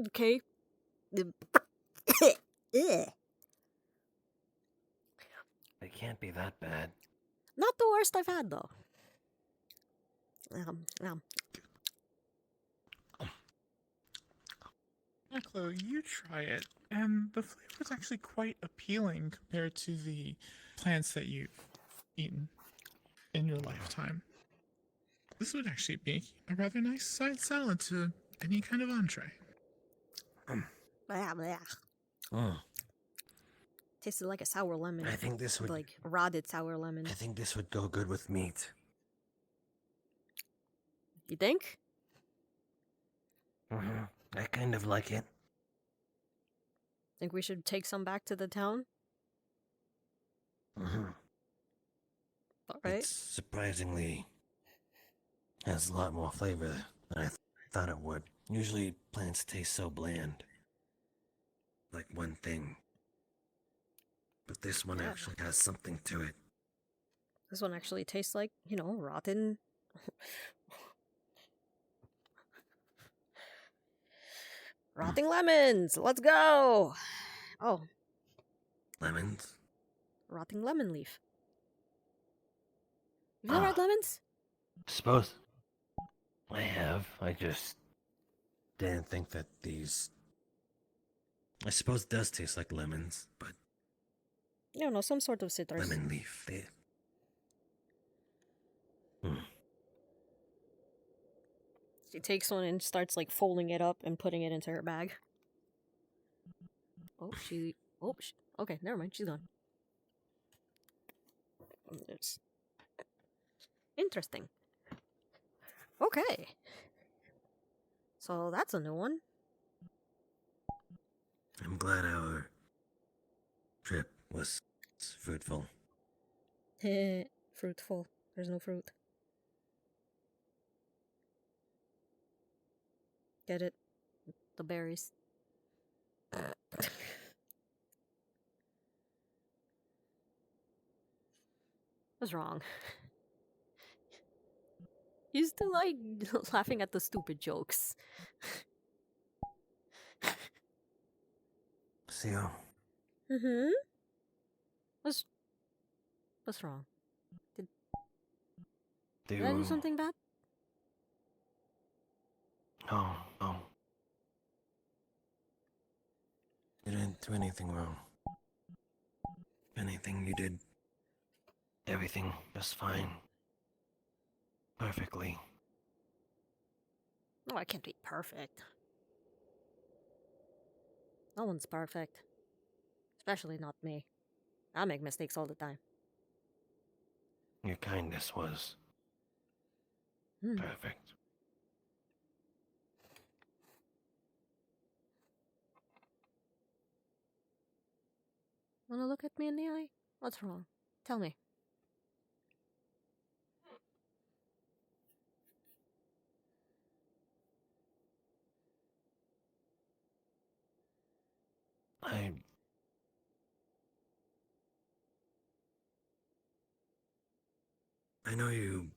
[SPEAKER 1] okay. Ugh.
[SPEAKER 11] It can't be that bad.
[SPEAKER 1] Not the worst I've had though.
[SPEAKER 17] Chloe, you try it, and the flavor is actually quite appealing compared to the plants that you've eaten in your lifetime. This would actually be a rather nice side salad to any kind of entree.
[SPEAKER 1] Blah, blah. Tasted like a sour lemon.
[SPEAKER 11] I think this would
[SPEAKER 1] like rotted sour lemon.
[SPEAKER 11] I think this would go good with meat.
[SPEAKER 1] You think?
[SPEAKER 11] I kind of like it.
[SPEAKER 1] Think we should take some back to the town? All right.
[SPEAKER 11] It surprisingly has a lot more flavor than I thought it would. Usually plants taste so bland. Like one thing. But this one actually has something to it.
[SPEAKER 1] This one actually tastes like, rotten. Rotting lemons! Let's go! Oh.
[SPEAKER 11] Lemons?
[SPEAKER 1] Rotting lemon leaf. You've never had lemons?
[SPEAKER 11] Suppose I have. I just didn't think that these. I suppose it does taste like lemons, but
[SPEAKER 1] No, some sort of citrus.
[SPEAKER 11] lemon leaf.
[SPEAKER 1] She takes one and starts like folding it up and putting it into her bag. Okay, never mind, she's gone. It's interesting. Okay. So that's a new one.
[SPEAKER 11] I'm glad our trip was It's fruitful.
[SPEAKER 1] Fruitful. There's no fruit. Get it? The berries. What's wrong? He's still like laughing at the stupid jokes.
[SPEAKER 11] Theo,
[SPEAKER 1] Mm-hmm. What's wrong? Did I do something bad?
[SPEAKER 11] No, no. You didn't do anything wrong. If anything, you did everything just fine. Perfectly.
[SPEAKER 1] No, I can't be perfect. No one's perfect. Especially not me. I make mistakes all the time.
[SPEAKER 11] Your kindness was perfect.
[SPEAKER 1] Wanna look at me in the eye? What's wrong? Tell me.
[SPEAKER 11] I know you.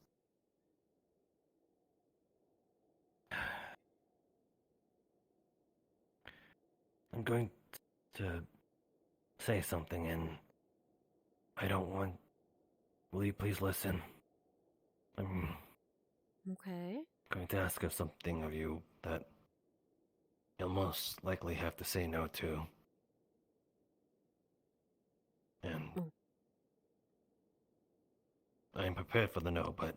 [SPEAKER 11] I'm going to say something, and I don't want. Will you please listen? I'm
[SPEAKER 1] Okay.
[SPEAKER 11] going to ask of something of you that you'll most likely have to say no to. And I'm prepared for the no, but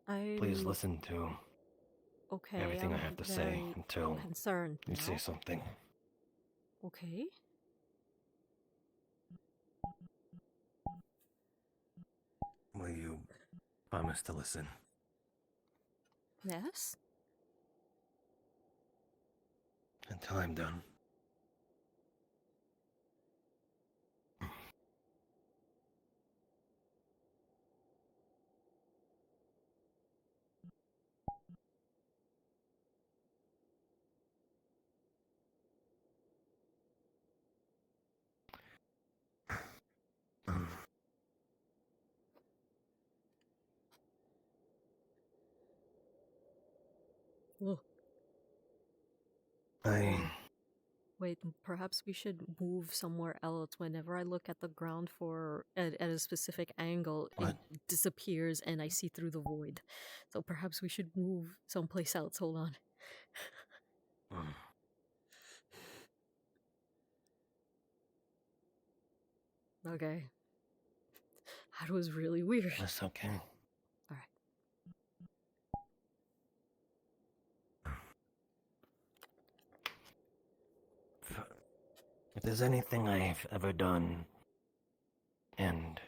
[SPEAKER 11] please listen to everything I have to say until
[SPEAKER 1] concerned
[SPEAKER 11] you
[SPEAKER 1] now.
[SPEAKER 11] say something.
[SPEAKER 1] Okay.
[SPEAKER 11] Will you promise to listen?
[SPEAKER 1] Yes?
[SPEAKER 11] Until I'm done.
[SPEAKER 1] Ugh. Wait, perhaps we should move somewhere else. Whenever I look at the ground at a specific angle, it disappears and I see through the void. So perhaps we should move someplace else. Hold on. Okay. That was really weird.
[SPEAKER 11] That's okay.
[SPEAKER 1] Alright.
[SPEAKER 11] If there's anything I've ever done, and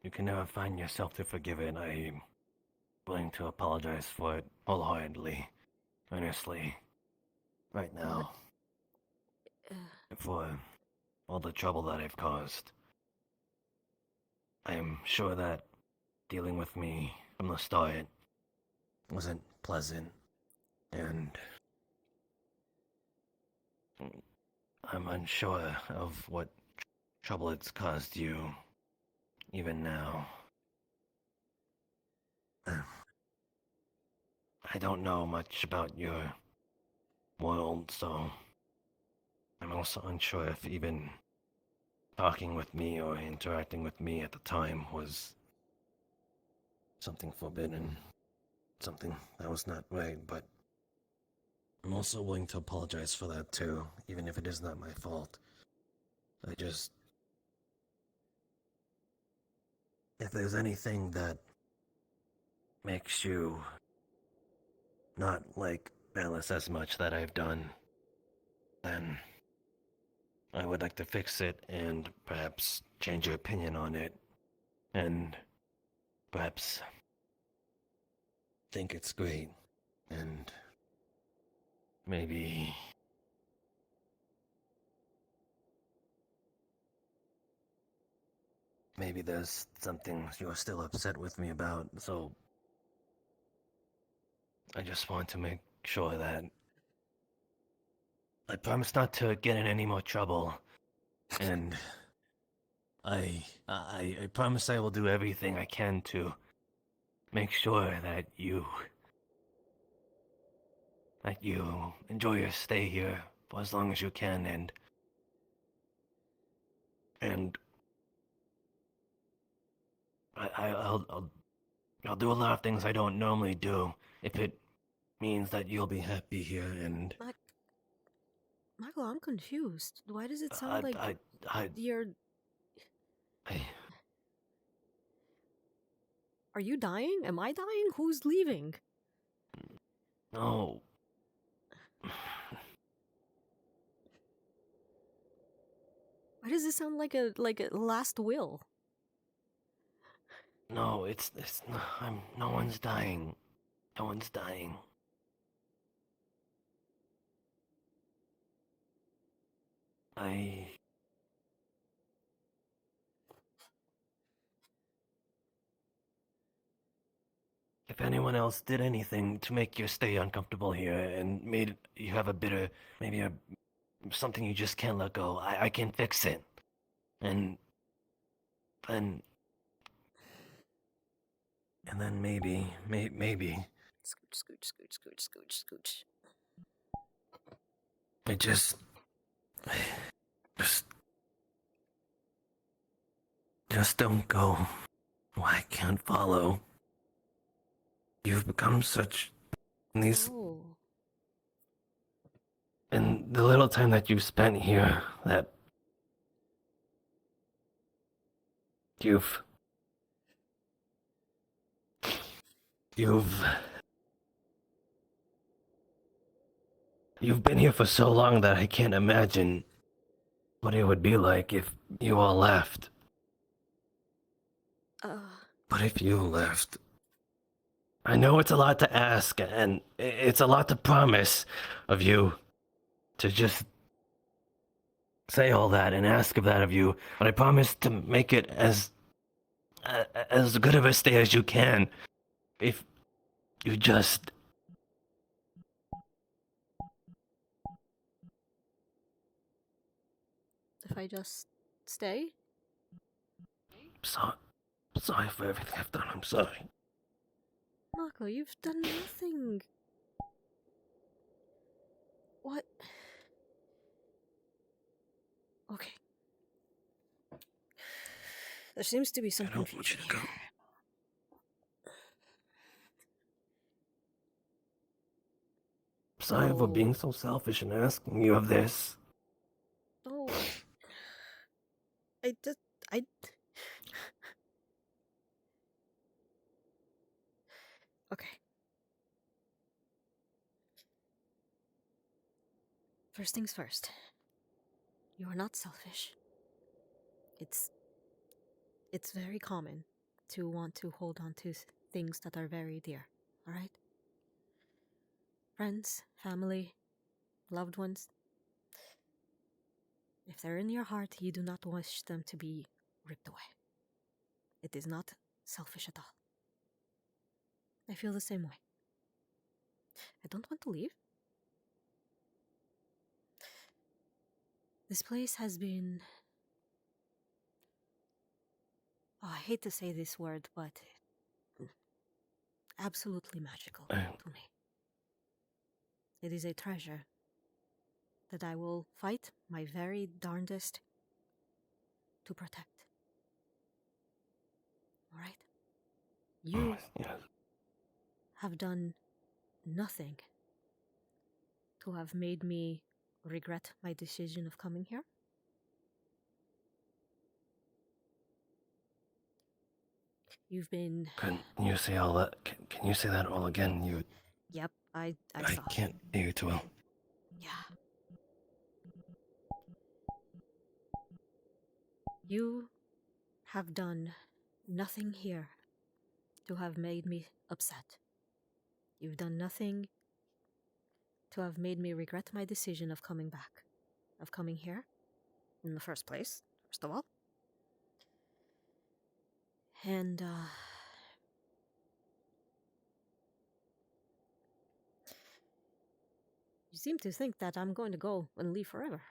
[SPEAKER 11] you can never find yourself to forgive it, I'm willing to apologize for it wholeheartedly, earnestly, right now, for all the trouble that I've caused. I'm sure that dealing with me from the start wasn't pleasant, and I'm unsure of what trouble it's caused you, even now. I don't know much about your world, so I'm also unsure if even talking with me or interacting with me at the time was something forbidden, something that was not right, but I'm also willing to apologize for that too, even if it is not my fault. If there's anything that makes you not like Malice as much that I've done, then I would like to fix it and perhaps change your opinion on it, and perhaps think it's great, and maybe maybe there's something you're still upset with me about, so I just want to make sure that I promise not to get in any more trouble, and I promise I will do everything I can to make sure that you enjoy your stay here for as long as you can, and I'll do a lot of things I don't normally do if it means that you'll be happy here, and
[SPEAKER 1] Michael, I'm confused. Why does it sound like you're... Are you dying? Am I dying? Who's leaving?
[SPEAKER 11] No.
[SPEAKER 1] Why does it sound like a last will?
[SPEAKER 11] No, it's no one's dying. No one's dying. If anyone else did anything to make your stay uncomfortable here and made you have a bitter, maybe something you just can't let go, I can fix it. And then maybe.
[SPEAKER 1] Scooch.
[SPEAKER 11] I just don't go. I can't follow. You've become such in these in the little time that you've spent here, that you've been here for so long that I can't imagine what it would be like if you all left. But if you left, I know it's a lot to ask, and it's a lot to promise of you to just say all that and ask of that of you, but I promise to make it as good of a stay as you can. If you just...
[SPEAKER 1] If I just stay?
[SPEAKER 11] Sorry for everything I've done, I'm sorry.
[SPEAKER 1] Marco, you've done nothing. What? Okay. There seems to be some confusion here.
[SPEAKER 11] Sorry for being so selfish and asking you of this.
[SPEAKER 1] Oh. Okay. First things first. You are not selfish. It's very common to want to hold on to things that are very dear, alright? Friends, family, loved ones. If they're in your heart, you do not wish them to be ripped away. It is not selfish at all. I feel the same way. I don't want to leave. This place has been... Oh, I hate to say this word, but... absolutely magical to me. It is a treasure that I will fight my very darndest to protect. Alright? You have done nothing to have made me regret my decision of coming here. You've been...
[SPEAKER 11] Can you say all that? Can you say that all again?
[SPEAKER 1] Yep, I saw.
[SPEAKER 11] can't hear you too well.
[SPEAKER 1] Yeah. You have done nothing here to have made me upset. You've done nothing to have made me regret my decision of coming back, of coming here in the first place, first of all. And, you seem to think that I'm going to go and leave forever.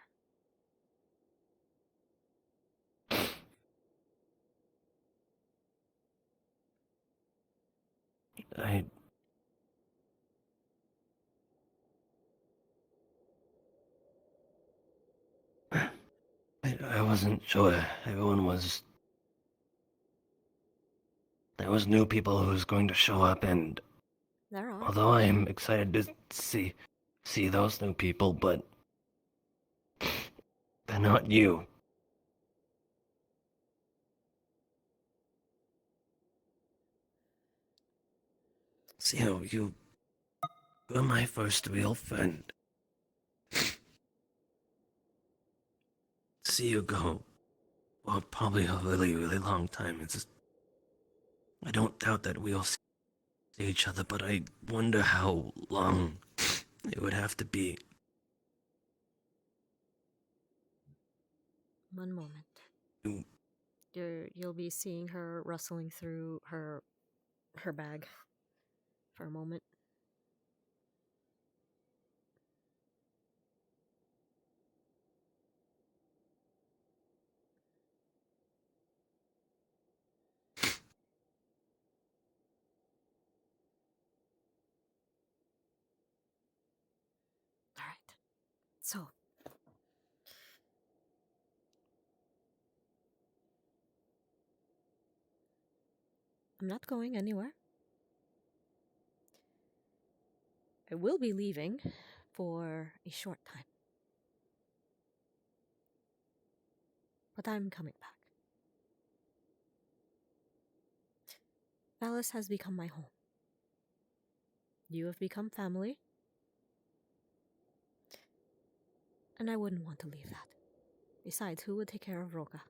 [SPEAKER 11] I wasn't sure. There was new people who was going to show up, and
[SPEAKER 1] There are.
[SPEAKER 11] although I am excited to see those new people, but they're not you. See how you were my first real friend. See you go. Well, probably a really, really long time. It's just, I don't doubt that we'll see each other, but I wonder how long it would have to be.
[SPEAKER 1] One moment.
[SPEAKER 11] You-
[SPEAKER 1] You'll be seeing her rustling through her bag for a moment. All right. So, I'm not going anywhere. I will be leaving for a short time. But I'm coming back. Palace has become my home. You have become family. And I wouldn't want to leave that. Besides, who would take care of Roka?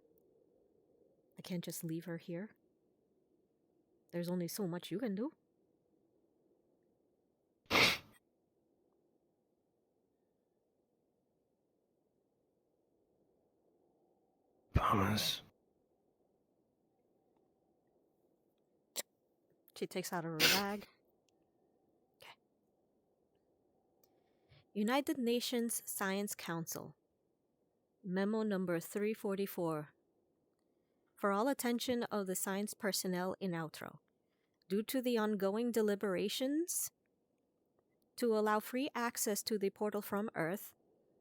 [SPEAKER 1] I can't just leave her here. There's only so much you can do.
[SPEAKER 11] Promise.
[SPEAKER 1] She takes out of her bag. Okay. United Nations Science Council. Memo number 344. For all attention of the science personnel in Outro. Due to the ongoing deliberations to allow free access to the portal from Earth,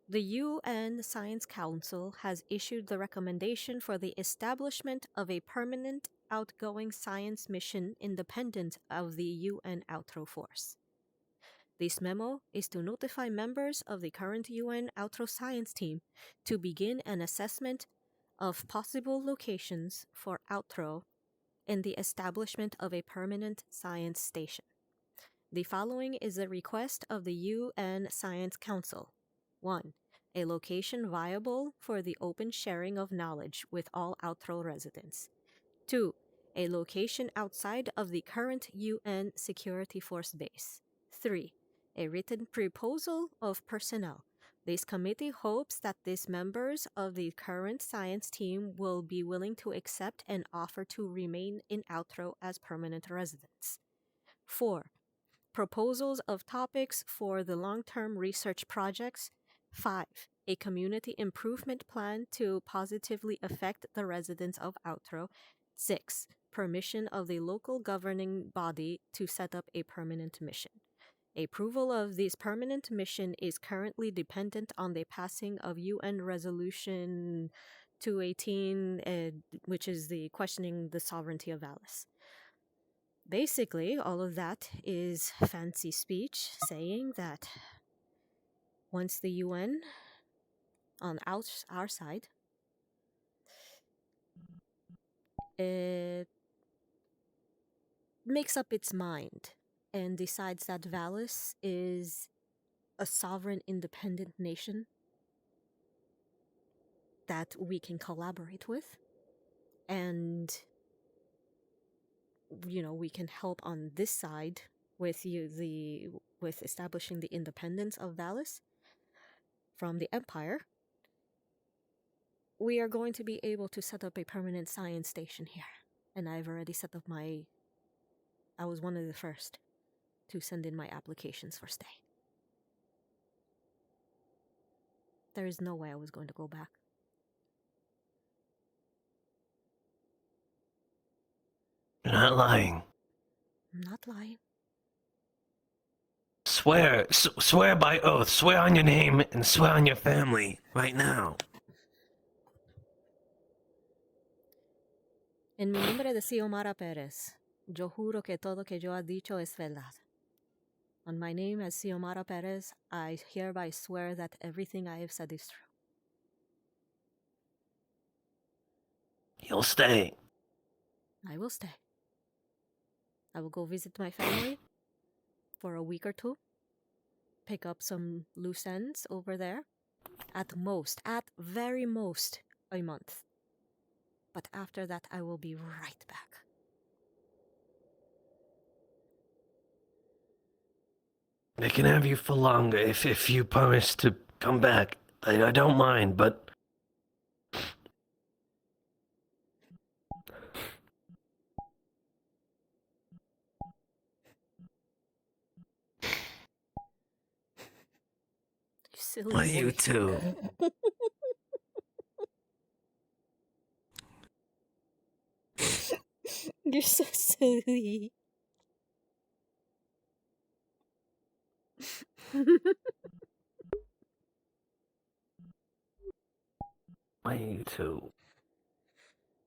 [SPEAKER 1] the UN Science Council has issued the recommendation for the establishment of a permanent outgoing science mission independent of the UN Outro Force. This memo is to notify members of the current UN Outro Science team to begin an assessment of possible locations for Outro and the establishment of a permanent science station. The following is a request of the UN Science Council. 1. A location viable for the open sharing of knowledge with all Outro residents. 2. A location outside of the current UN Security Force base. 3. A written proposal of personnel. This committee hopes that these members of the current science team will be willing to accept an offer to remain in Outro as permanent residents. 4. Proposals of topics for the long-term research projects. 5. A community improvement plan to positively affect the residents of Outro. 6. Permission of the local governing body to set up a permanent mission. Approval of this permanent mission is currently dependent on the passing of UN Resolution 218, which is the questioning the sovereignty of Alice. Basically, all of that is fancy speech saying that once the UN on our side, it makes up its mind and decides that Valis is a sovereign independent nation that we can collaborate with, and we can help on this side with with establishing the independence of Valis from the Empire. We are going to be able to set up a permanent science station here. And I've already set up my... I was one of the first to send in my applications for stay. There is no way I was going to go back.
[SPEAKER 11] You're not lying.
[SPEAKER 1] I'm not lying.
[SPEAKER 11] Swear, swear by oath, swear on your name and swear on your family right now.
[SPEAKER 1] En mi nombre de Xiomara Pérez, yo juro que todo que yo ha dicho es verdad. On my name as Xiomara Pérez, I hereby swear that everything I have said is true.
[SPEAKER 11] You'll stay.
[SPEAKER 1] I will stay. I will go visit my family for a week or two. Pick up some loose ends over there. At very most, a month. But after that, I will be right back.
[SPEAKER 11] They can have you for longer if you promise to come back. I don't mind, but...
[SPEAKER 1] Silly
[SPEAKER 11] Why you
[SPEAKER 1] boy.
[SPEAKER 11] too?
[SPEAKER 1] You're so silly.
[SPEAKER 11] Why you too?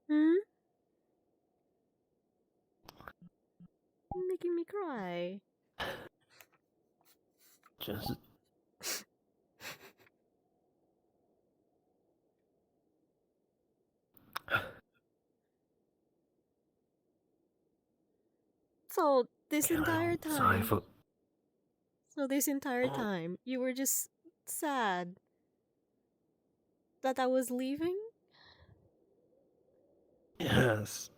[SPEAKER 1] Hmm? You're making me cry.
[SPEAKER 11] Just...
[SPEAKER 1] So this entire
[SPEAKER 11] Sorry
[SPEAKER 1] time,
[SPEAKER 11] for...
[SPEAKER 1] you were just sad that I was leaving?
[SPEAKER 11] Yes.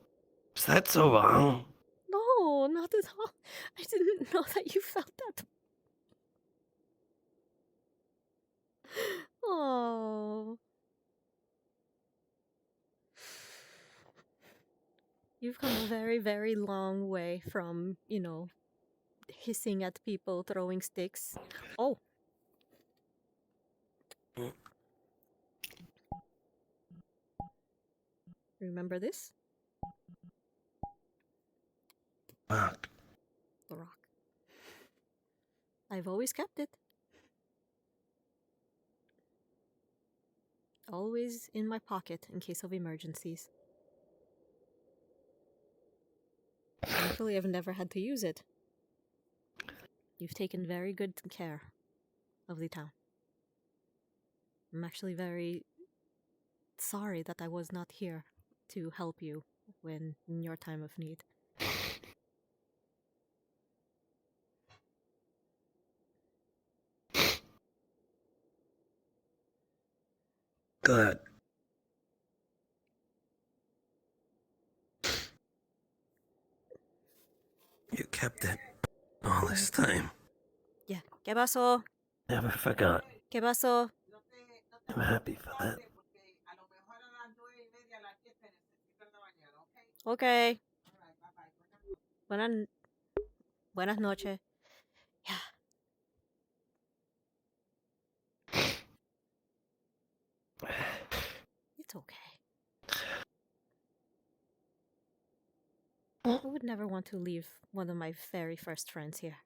[SPEAKER 11] Is that so wrong?
[SPEAKER 1] No, not at all. I didn't know that you felt that. Oh. You've come a very, very long way from, hissing at people, throwing sticks. Oh. Remember this?
[SPEAKER 11] Rock.
[SPEAKER 1] The rock. I've always kept it. Always in my pocket in case of emergencies. Thankfully, I've never had to use it. You've taken very good care of the town. I'm actually very sorry that I was not here to help you when in your time of need.
[SPEAKER 11] Good. You kept it all this time.
[SPEAKER 1] Yeah. ¿Qué pasó?
[SPEAKER 11] Never forgot.
[SPEAKER 1] ¿Qué pasó?
[SPEAKER 11] I'm happy for that.
[SPEAKER 1] Okay. Buenas noches. Yeah. It's okay. I would never want to leave one of my very first friends here.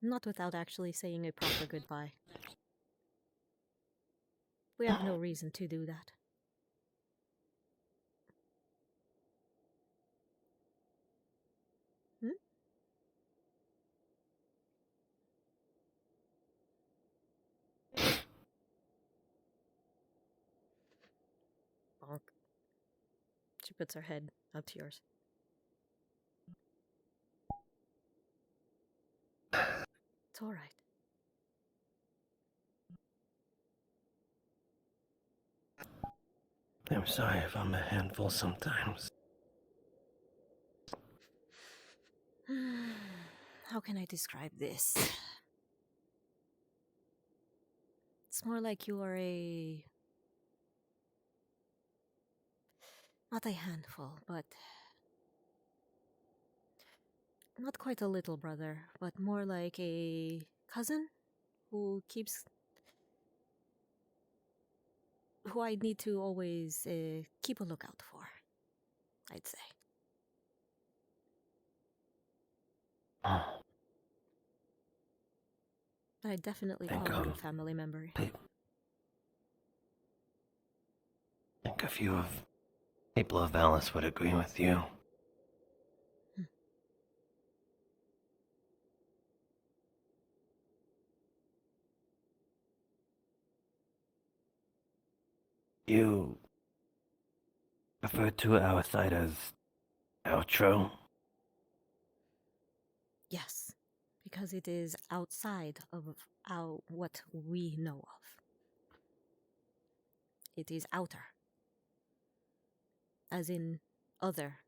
[SPEAKER 1] Not without actually saying a proper goodbye. We have no reason to do that. Hmm? Bonk. She puts her head up to yours. It's alright.
[SPEAKER 11] I'm sorry if I'm a handful sometimes.
[SPEAKER 1] How can I describe this? It's more like you are a Not a handful, but not quite a little brother, but more like a cousin who keeps. Who I need to always keep a lookout for, I'd say. But I definitely
[SPEAKER 11] Think,
[SPEAKER 1] call you a family member.
[SPEAKER 11] think a few of people of Alice would agree with you. You refer to our site as outro?
[SPEAKER 1] Yes, because it is outside of what we know of. It is outer. As in other.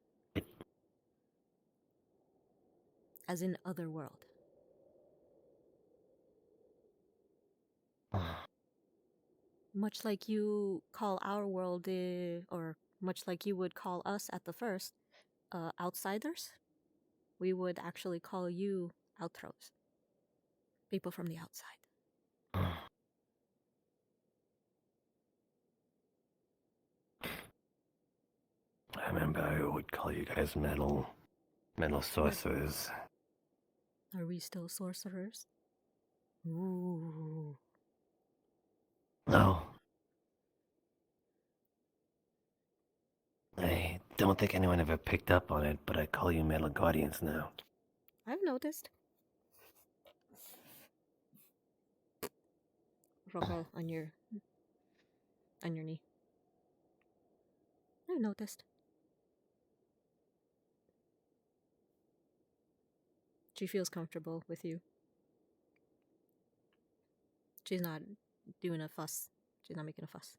[SPEAKER 1] As in other world. Much like you call our world, or much like you would call us at the first, outsiders, we would actually call you outros. People from the outside.
[SPEAKER 11] I remember I would call you guys metal sorcerers.
[SPEAKER 1] Are we still sorcerers? Ooh.
[SPEAKER 11] No. I don't think anyone ever picked up on it, but I call you metal guardians now.
[SPEAKER 1] I've noticed. Rocco on your knee. I've noticed. She feels comfortable with you. She's not doing a fuss. She's not making a fuss.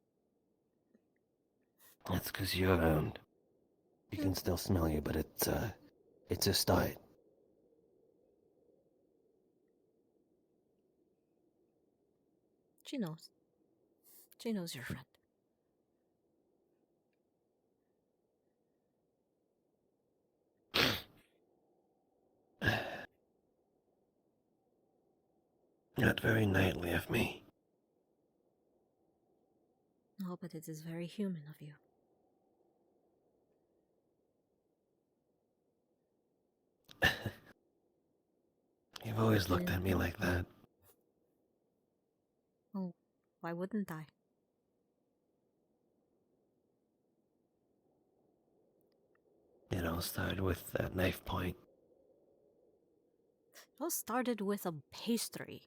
[SPEAKER 11] That's because you're around. You can still smell you, but it's a start.
[SPEAKER 1] She knows. She knows your friend.
[SPEAKER 11] Not very knightly of me.
[SPEAKER 1] Oh, but it is very human of you.
[SPEAKER 11] You've always looked at me like that.
[SPEAKER 1] Oh, why wouldn't I?
[SPEAKER 11] It all started with that knife point.
[SPEAKER 1] It all started with a pastry.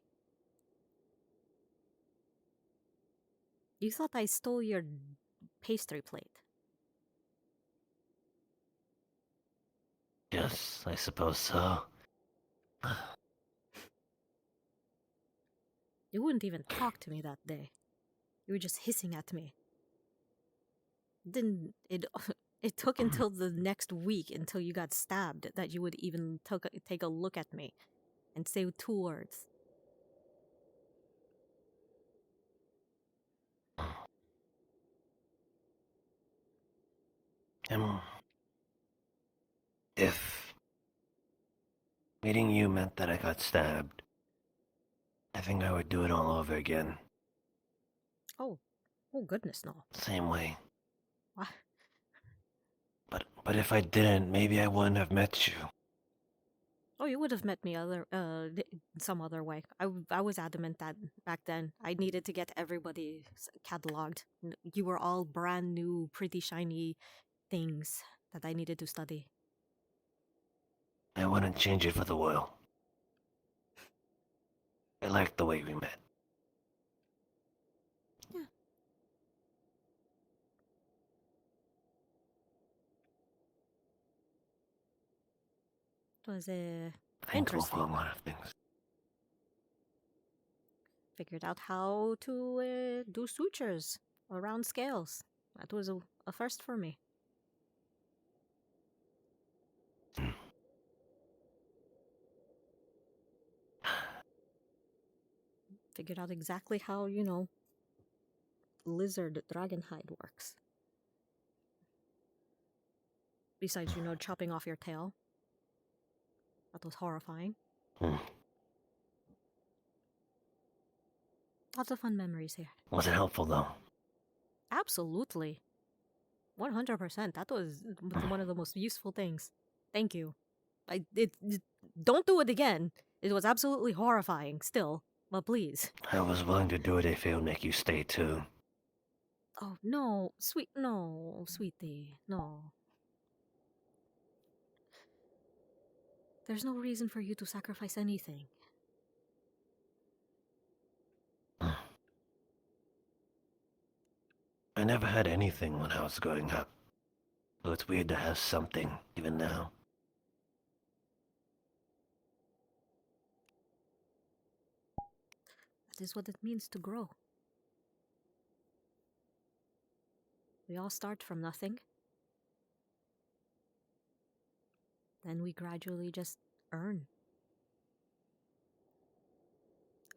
[SPEAKER 1] You thought I stole your pastry plate.
[SPEAKER 11] Yes, I suppose so.
[SPEAKER 1] You wouldn't even talk to me that day. You were just hissing at me. Didn't it? It took until the next week until you got stabbed that you would even take a look at me and say 2 words.
[SPEAKER 11] If meeting you meant that I got stabbed, I think I would do it all over again.
[SPEAKER 1] Oh goodness, no.
[SPEAKER 11] Same way.
[SPEAKER 1] What?
[SPEAKER 11] But if I didn't, maybe I wouldn't have met you.
[SPEAKER 1] Oh, you would have met me some other way. I was adamant that back then I needed to get everybody cataloged. You were all brand new, pretty shiny things that I needed to study.
[SPEAKER 11] I wouldn't change it for the world. I liked the way we met.
[SPEAKER 1] Yeah. It was
[SPEAKER 11] Thankful
[SPEAKER 1] interesting.
[SPEAKER 11] for a lot of things.
[SPEAKER 1] Figured out how to do sutures around scales. That was a first for me. Figured out exactly how, lizard dragon hide works. Besides, chopping off your tail. That was horrifying. Lots of fun memories here.
[SPEAKER 11] Was it helpful though?
[SPEAKER 1] Absolutely. 100%. That was one of the most useful things. Thank you. Don't do it again. It was absolutely horrifying still, but please.
[SPEAKER 11] I was willing to do it if it would make you stay too.
[SPEAKER 1] Oh, no, sweetie, no. There's no reason for you to sacrifice anything.
[SPEAKER 11] I never had anything when I was growing up. So it's weird to have something, even now.
[SPEAKER 1] That is what it means to grow. We all start from nothing. Then we gradually just earn.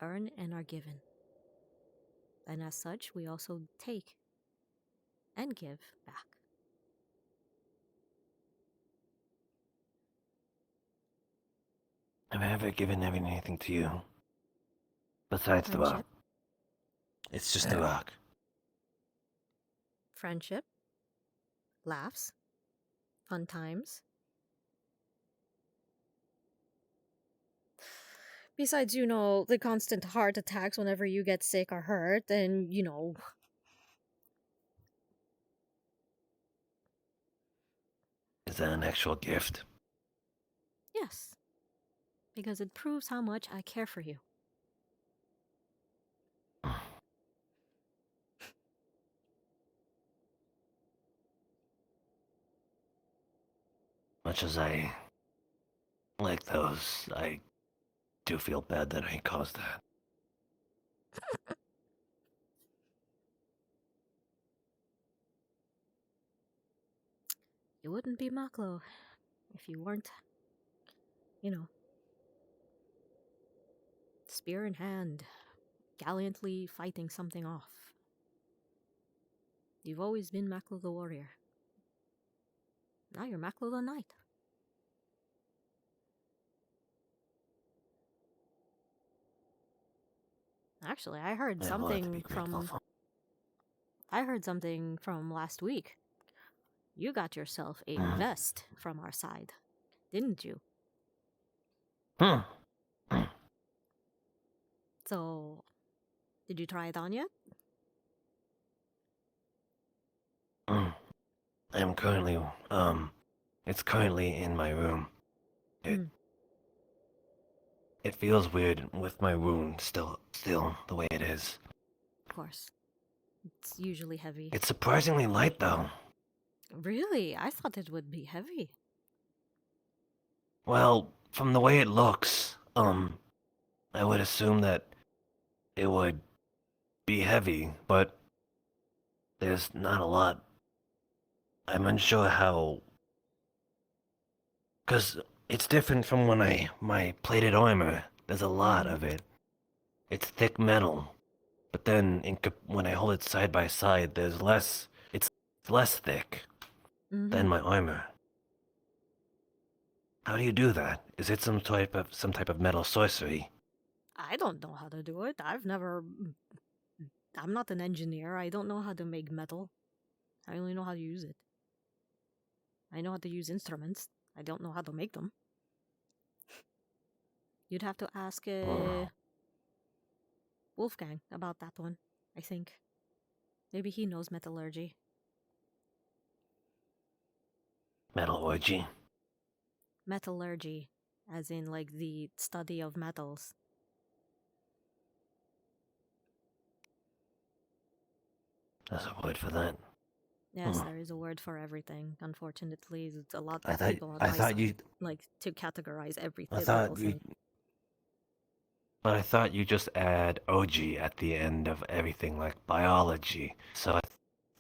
[SPEAKER 1] Earn and are given. And as such, we also take and give back.
[SPEAKER 11] Have I ever given anything to you? Besides the rock. It's just the rock.
[SPEAKER 1] Friendship. Laughs. Fun times. Besides, the constant heart attacks whenever you get sick or hurt, and,
[SPEAKER 11] Is that an actual gift?
[SPEAKER 1] Yes. Because it proves how much I care for you.
[SPEAKER 11] Much as I like those, I do feel bad that I caused that.
[SPEAKER 1] You wouldn't be Maklo if you weren't, spear in hand, gallantly fighting something off. You've always been Maklo the warrior. Now you're Maklo the knight. Actually, I heard something from last week. You got yourself a vest from our side, didn't you? So, did you try it on yet?
[SPEAKER 11] I'm currently, it's currently in my room. It feels weird with my wound still the way it is.
[SPEAKER 1] Of course. It's usually heavy.
[SPEAKER 11] It's surprisingly light though.
[SPEAKER 1] Really? I thought it would be heavy.
[SPEAKER 11] Well, from the way it looks, I would assume that it would be heavy, but there's not a lot. I'm unsure how... 'Cause it's different from when my plated armor. There's a lot of it. It's thick metal. But then when I hold it side by side, there's less... It's less thick than my armor. How do you do that? Is it some type of metal sorcery?
[SPEAKER 1] I don't know how to do it. I'm not an engineer. I don't know how to make metal. I only know how to use it. I know how to use instruments. I don't know how to make them. You'd have to ask Wolfgang about that one, I think. Maybe he knows metallurgy.
[SPEAKER 11] Metallurgy?
[SPEAKER 1] Metallurgy, as in like the study of metals.
[SPEAKER 11] There's a word for that.
[SPEAKER 1] Yes, there is a word for everything. Unfortunately, it's a lot
[SPEAKER 11] I
[SPEAKER 1] of
[SPEAKER 11] thought-
[SPEAKER 1] people on
[SPEAKER 11] I
[SPEAKER 1] my
[SPEAKER 11] thought
[SPEAKER 1] side
[SPEAKER 11] you-
[SPEAKER 1] like to categorize everything.
[SPEAKER 11] I thought you... But I thought you just add OG at the end of everything, like biology. So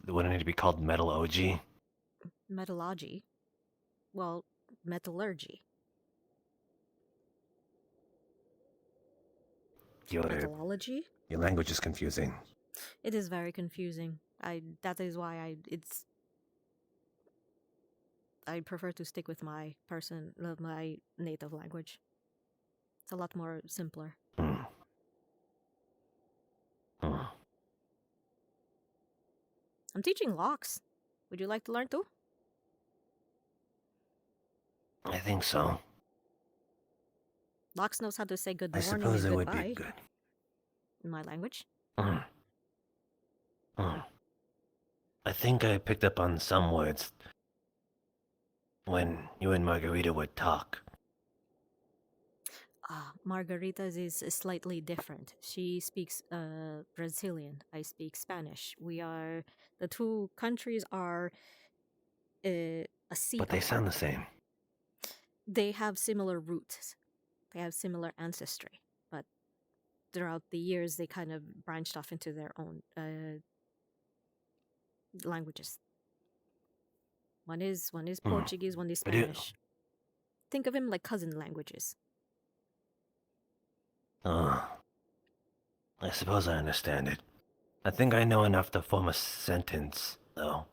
[SPEAKER 11] wouldn't it be called metal OG?
[SPEAKER 1] Metallurgy. Well, metallurgy. Metallology?
[SPEAKER 11] Your language is confusing.
[SPEAKER 1] It is very confusing. That is why I prefer to stick with my my native language. It's a lot more simpler. I'm teaching Locks. Would you like to learn too?
[SPEAKER 11] I think so.
[SPEAKER 1] Locks knows how to say good
[SPEAKER 11] I
[SPEAKER 1] morning
[SPEAKER 11] suppose
[SPEAKER 1] and
[SPEAKER 11] it would
[SPEAKER 1] goodbye
[SPEAKER 11] be good.
[SPEAKER 1] in my language.
[SPEAKER 11] I think I picked up on some words when you and Margarita would talk.
[SPEAKER 1] Margarita's is slightly different. She speaks Brazilian. I speak Spanish. The two countries are a sea
[SPEAKER 11] But they sound the same.
[SPEAKER 1] They have similar roots. They have similar ancestry, but throughout the years they kind of branched off into their own languages. One is Portuguese, one is
[SPEAKER 11] But it-
[SPEAKER 1] Spanish. Think of him like cousin languages.
[SPEAKER 11] I suppose I understand it. I think I know enough to form a sentence, though.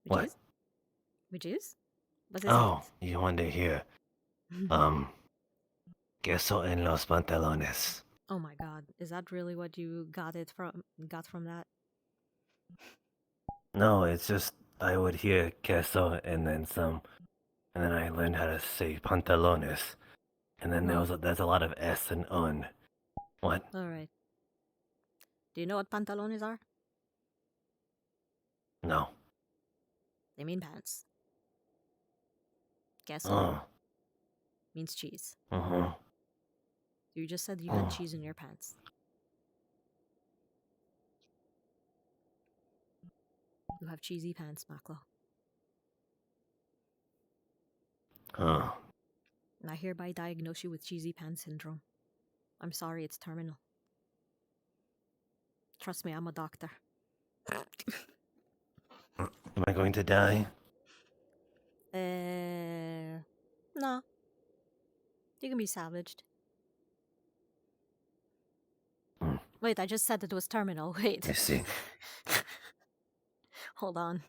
[SPEAKER 11] What?
[SPEAKER 1] Which is? What is
[SPEAKER 11] Oh, you wanted to hear. Queso en los pantalones.
[SPEAKER 1] Oh my god, is that really what you got from that?
[SPEAKER 11] No, it's just I would hear queso and then some, and then I learned how to say pantalones, and then there's a lot of s and un. What?
[SPEAKER 1] All right. Do you know what pantalones are?
[SPEAKER 11] No.
[SPEAKER 1] They mean pants. Queso
[SPEAKER 11] Oh.
[SPEAKER 1] means cheese.
[SPEAKER 11] Uh-huh.
[SPEAKER 1] You just said you had cheese in your pants. You have cheesy pants, Maklo. And I hereby diagnose you with cheesy pants syndrome. I'm sorry, it's terminal. Trust me, I'm a doctor.
[SPEAKER 11] Am I going to die?
[SPEAKER 1] No. You can be salvaged. Wait, I just said it was terminal. Wait.
[SPEAKER 11] I see.
[SPEAKER 1] Hold on.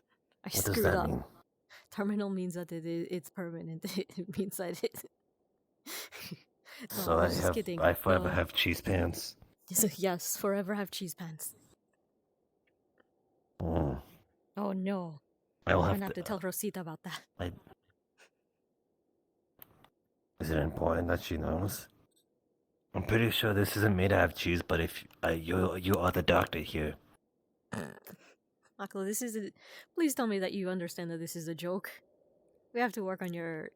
[SPEAKER 1] I
[SPEAKER 11] What does
[SPEAKER 1] screwed
[SPEAKER 11] that
[SPEAKER 1] up.
[SPEAKER 11] mean?
[SPEAKER 1] Terminal means that it's permanent. It means that it. No,
[SPEAKER 11] So
[SPEAKER 1] was just kidding.
[SPEAKER 11] I forever have cheese pants.
[SPEAKER 1] Yes, forever have cheese pants.
[SPEAKER 11] Mm.
[SPEAKER 1] Oh no.
[SPEAKER 11] I'll
[SPEAKER 1] I'm
[SPEAKER 11] have
[SPEAKER 1] gonna have
[SPEAKER 11] to-
[SPEAKER 1] to tell Rosita about that.
[SPEAKER 11] Is it important that she knows? I'm pretty sure this isn't made out of cheese, but if you are the doctor here.
[SPEAKER 1] Maklo, please tell me that you understand that this is a joke. We have to work on your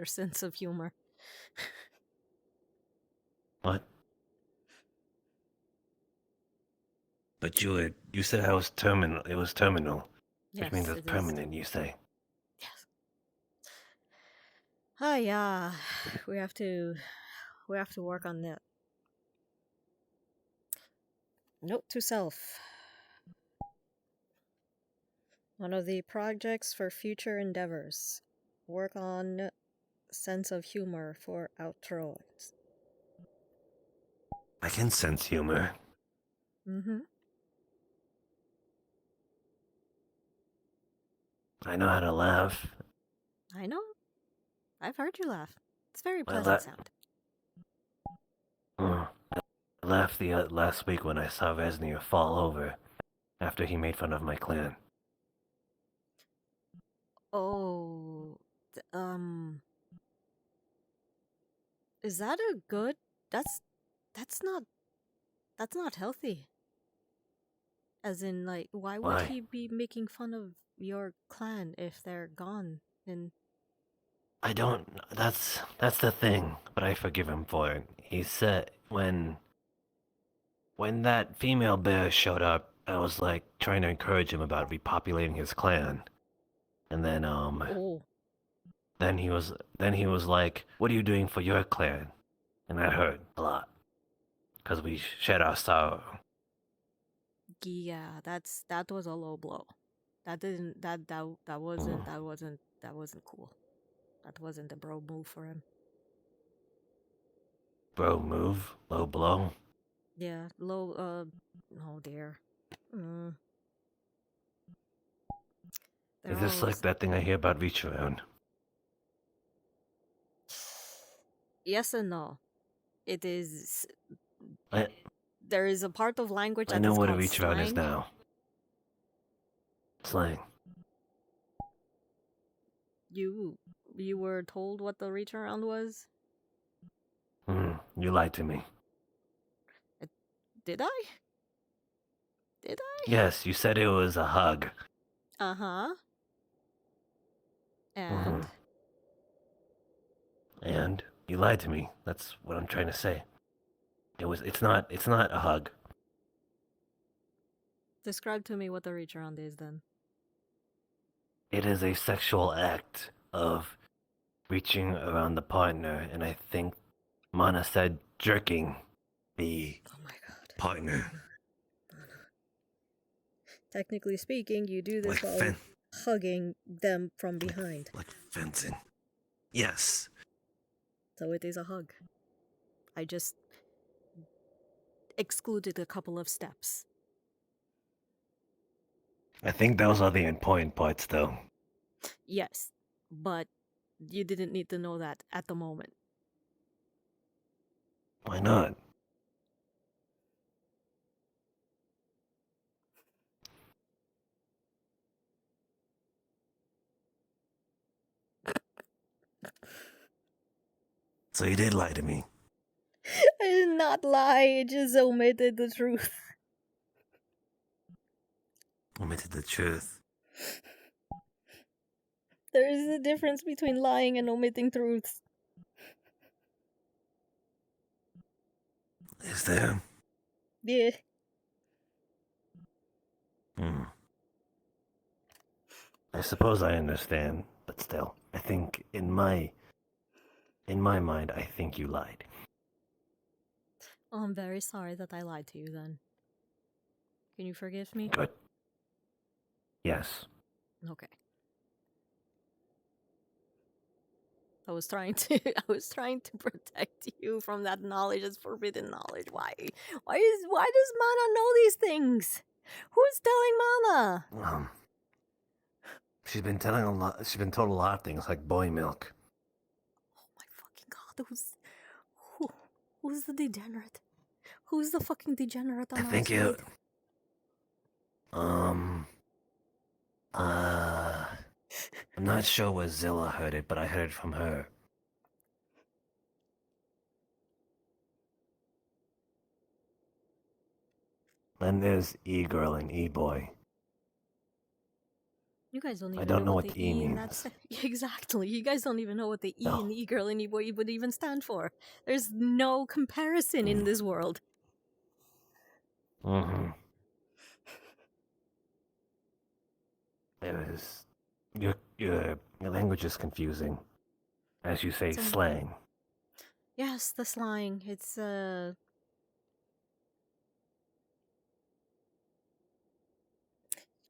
[SPEAKER 1] sense of humor.
[SPEAKER 11] What? But you said I was terminal. It was terminal, which means
[SPEAKER 1] Yes,
[SPEAKER 11] it's
[SPEAKER 1] it is.
[SPEAKER 11] permanent. You say.
[SPEAKER 1] Ah, yeah. We have to work on that. Note to self. One of the projects for future endeavors. Work on sense of humor for outros.
[SPEAKER 11] I can sense humor.
[SPEAKER 1] Mm-hmm.
[SPEAKER 11] I know how to laugh.
[SPEAKER 1] I know. I've heard you laugh. It's very
[SPEAKER 11] Well,
[SPEAKER 1] pleasant
[SPEAKER 11] that-
[SPEAKER 1] sound.
[SPEAKER 11] I laughed the last week when I saw Resnir fall over after he made fun of my clan.
[SPEAKER 1] Oh, is that a good? That's not healthy. As in, like, why would
[SPEAKER 11] Why?
[SPEAKER 1] he be making fun of your clan if they're gone? And
[SPEAKER 11] I don't. That's the thing. But I forgive him for it. He said when that female bear showed up, I was like trying to encourage him about repopulating his clan, and then then he was like, "What are you doing for your clan?" And that hurt a lot, cause we shared our sorrow.
[SPEAKER 1] yeah, that was a low blow. That wasn't cool. That wasn't a bro move for him.
[SPEAKER 11] Bro, move, low blow.
[SPEAKER 1] Yeah, low, oh dear. Mm.
[SPEAKER 11] Is
[SPEAKER 1] They're
[SPEAKER 11] this like
[SPEAKER 1] always...
[SPEAKER 11] that thing I hear about reach around?
[SPEAKER 1] Yes and no. It is...
[SPEAKER 11] I
[SPEAKER 1] There is a part of language
[SPEAKER 11] I
[SPEAKER 1] that
[SPEAKER 11] know
[SPEAKER 1] is
[SPEAKER 11] what a
[SPEAKER 1] called
[SPEAKER 11] reach around is
[SPEAKER 1] slang.
[SPEAKER 11] now. Slang.
[SPEAKER 1] You were told what the reach around was?
[SPEAKER 11] You lied to me.
[SPEAKER 1] Did I? Did I?
[SPEAKER 11] Yes, you said it was a hug.
[SPEAKER 1] Uh-huh.
[SPEAKER 11] Mhm.
[SPEAKER 1] And?
[SPEAKER 11] And you lied to me. That's what I'm trying to say. It's not a hug.
[SPEAKER 1] Describe to me what the reach around is then.
[SPEAKER 11] It is a sexual act of reaching around the partner, and I think Mana said jerking the partner.
[SPEAKER 1] Technically speaking, you do this
[SPEAKER 11] Like
[SPEAKER 1] while hugging them from behind.
[SPEAKER 11] Like fencing. Yes.
[SPEAKER 1] So it is a hug. I just excluded a couple of steps.
[SPEAKER 11] I think those are the important parts, though.
[SPEAKER 1] Yes, but you didn't need to know that at the moment.
[SPEAKER 11] Why not? So you did lie to me.
[SPEAKER 1] I did not lie, I just omitted the truth.
[SPEAKER 11] Omitted the truth.
[SPEAKER 1] There is a difference between lying and omitting truths.
[SPEAKER 11] Is there?
[SPEAKER 1] Yeah.
[SPEAKER 11] I suppose I understand, but still, I think in my mind, I think you lied.
[SPEAKER 1] Oh, I'm very sorry that I lied to you then. Can you forgive me?
[SPEAKER 11] Good. Yes.
[SPEAKER 1] Okay. I was trying to protect you from that knowledge as forbidden knowledge. Why does Mana know these things? Who's telling Mana?
[SPEAKER 11] She's been telling a lot. She's been told a lot of things, like boy milk.
[SPEAKER 1] God, who's the degenerate? Who's the fucking degenerate on
[SPEAKER 11] I
[SPEAKER 1] our
[SPEAKER 11] think
[SPEAKER 1] side?
[SPEAKER 11] it. I'm not sure where Zilla heard it, but I heard it from her. Then there's E-girl and E-boy.
[SPEAKER 1] You guys don't
[SPEAKER 11] I
[SPEAKER 1] even
[SPEAKER 11] don't
[SPEAKER 1] know
[SPEAKER 11] know
[SPEAKER 1] what
[SPEAKER 11] what
[SPEAKER 1] the
[SPEAKER 11] the E
[SPEAKER 1] E in
[SPEAKER 11] means.
[SPEAKER 1] that exactly. You guys don't even know what the E
[SPEAKER 11] No.
[SPEAKER 1] in E-girl and E-boy would even stand for. There's no comparison in this world.
[SPEAKER 11] Mm-hmm. There is. Your language is confusing. As you say, slang.
[SPEAKER 1] Yes, the slang. It's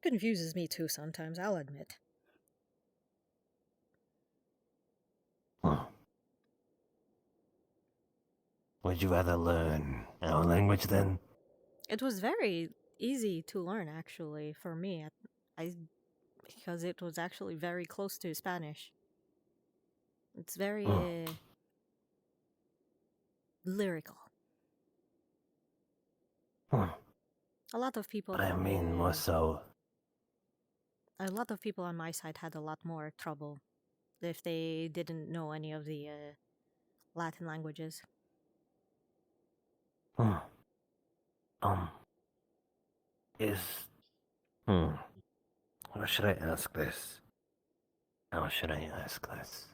[SPEAKER 1] confuses me too sometimes, I'll admit.
[SPEAKER 11] Would you rather learn our language then?
[SPEAKER 1] It was very easy to learn actually for me. Because it was actually very close to Spanish. It's very lyrical. A lot of people
[SPEAKER 11] But I
[SPEAKER 1] from
[SPEAKER 11] mean more so.
[SPEAKER 1] a lot of people on my side had a lot more trouble if they didn't know any of the Latin languages.
[SPEAKER 11] Is. How should I ask this? How should I ask this?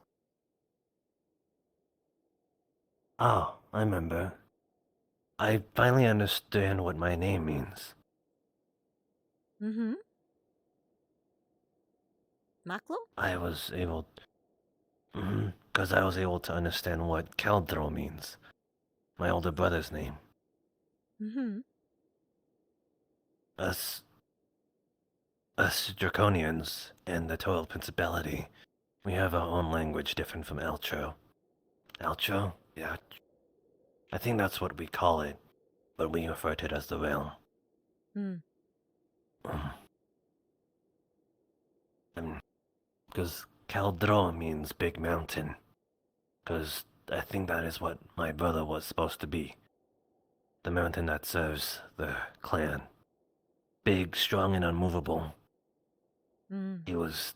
[SPEAKER 11] Oh, I remember. I finally understand what my name means.
[SPEAKER 1] Mm-hmm. Maklo?
[SPEAKER 11] I was able. Because I was able to understand what Caldro means. My older brother's name.
[SPEAKER 1] Mm-hmm.
[SPEAKER 11] Us Draconians and the Total Principality, we have our own language different from Eltro. Eltro? Yeah. I think that's what we call it. but we refer to it as the realm.
[SPEAKER 1] Hmm.
[SPEAKER 11] Because Caldro means big mountain. Because I think that is what my brother was supposed to be. The mountain that serves the clan. Big, strong, and unmovable.
[SPEAKER 1] Hmm.
[SPEAKER 11] He was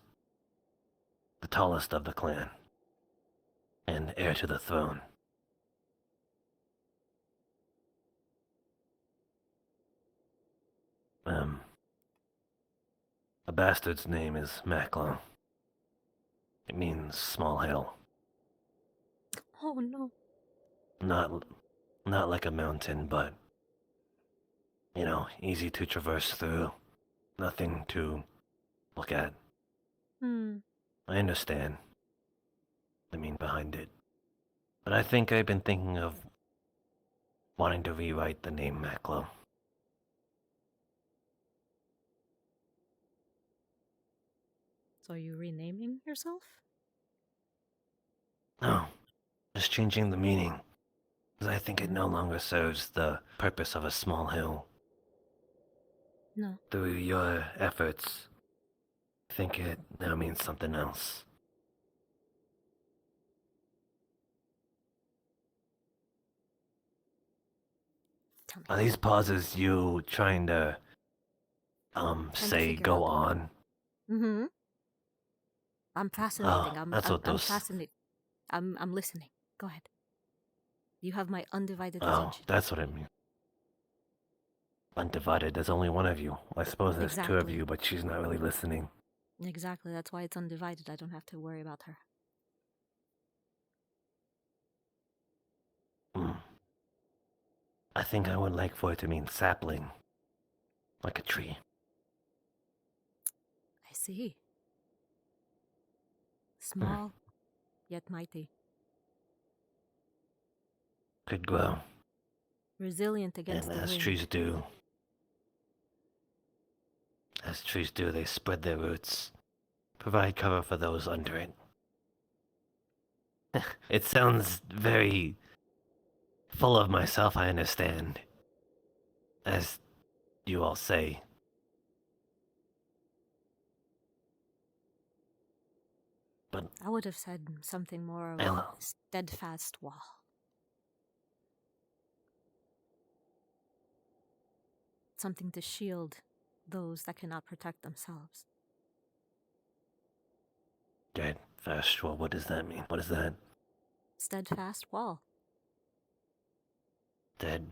[SPEAKER 11] the tallest of the clan. And heir to the throne. The bastard's name is Maklo. It means small hill.
[SPEAKER 1] Oh no.
[SPEAKER 11] Not like a mountain, but easy to traverse through. Nothing to look at.
[SPEAKER 1] Hmm.
[SPEAKER 11] I understand the mean behind it. But I think I've been thinking of wanting to rewrite the name Maklo.
[SPEAKER 1] So are you renaming yourself?
[SPEAKER 11] No, just changing the meaning. Because I think it no longer serves the purpose of a small hill.
[SPEAKER 1] No.
[SPEAKER 11] Through your efforts, I think it now means something else. Are these pauses you trying to, say go on?
[SPEAKER 1] Mm-hmm. I'm fascinating.
[SPEAKER 11] That's what
[SPEAKER 1] I'm
[SPEAKER 11] those...
[SPEAKER 1] fascinated. I'm listening. Go ahead. You have my undivided
[SPEAKER 11] Oh,
[SPEAKER 1] attention.
[SPEAKER 11] that's what it means. Undivided, there's only one of you. I suppose there's two of
[SPEAKER 1] Exactly.
[SPEAKER 11] you, but she's not really listening.
[SPEAKER 1] Exactly. That's why it's undivided. I don't have to worry about her.
[SPEAKER 11] I think I would like for it to mean sapling. Like a tree.
[SPEAKER 1] I see. Small, yet mighty.
[SPEAKER 11] Could grow.
[SPEAKER 1] Resilient against
[SPEAKER 11] And
[SPEAKER 1] the
[SPEAKER 11] as
[SPEAKER 1] wind.
[SPEAKER 11] trees do, they spread their roots. Provide cover for those under it. It sounds very full of myself, I understand. As you all say. But
[SPEAKER 1] I would have said something more of
[SPEAKER 11] Ella.
[SPEAKER 1] a steadfast wall. Something to shield those that cannot protect themselves.
[SPEAKER 11] Dead fast. Well, what does that mean? What is that?
[SPEAKER 1] Steadfast wall.
[SPEAKER 11] Dead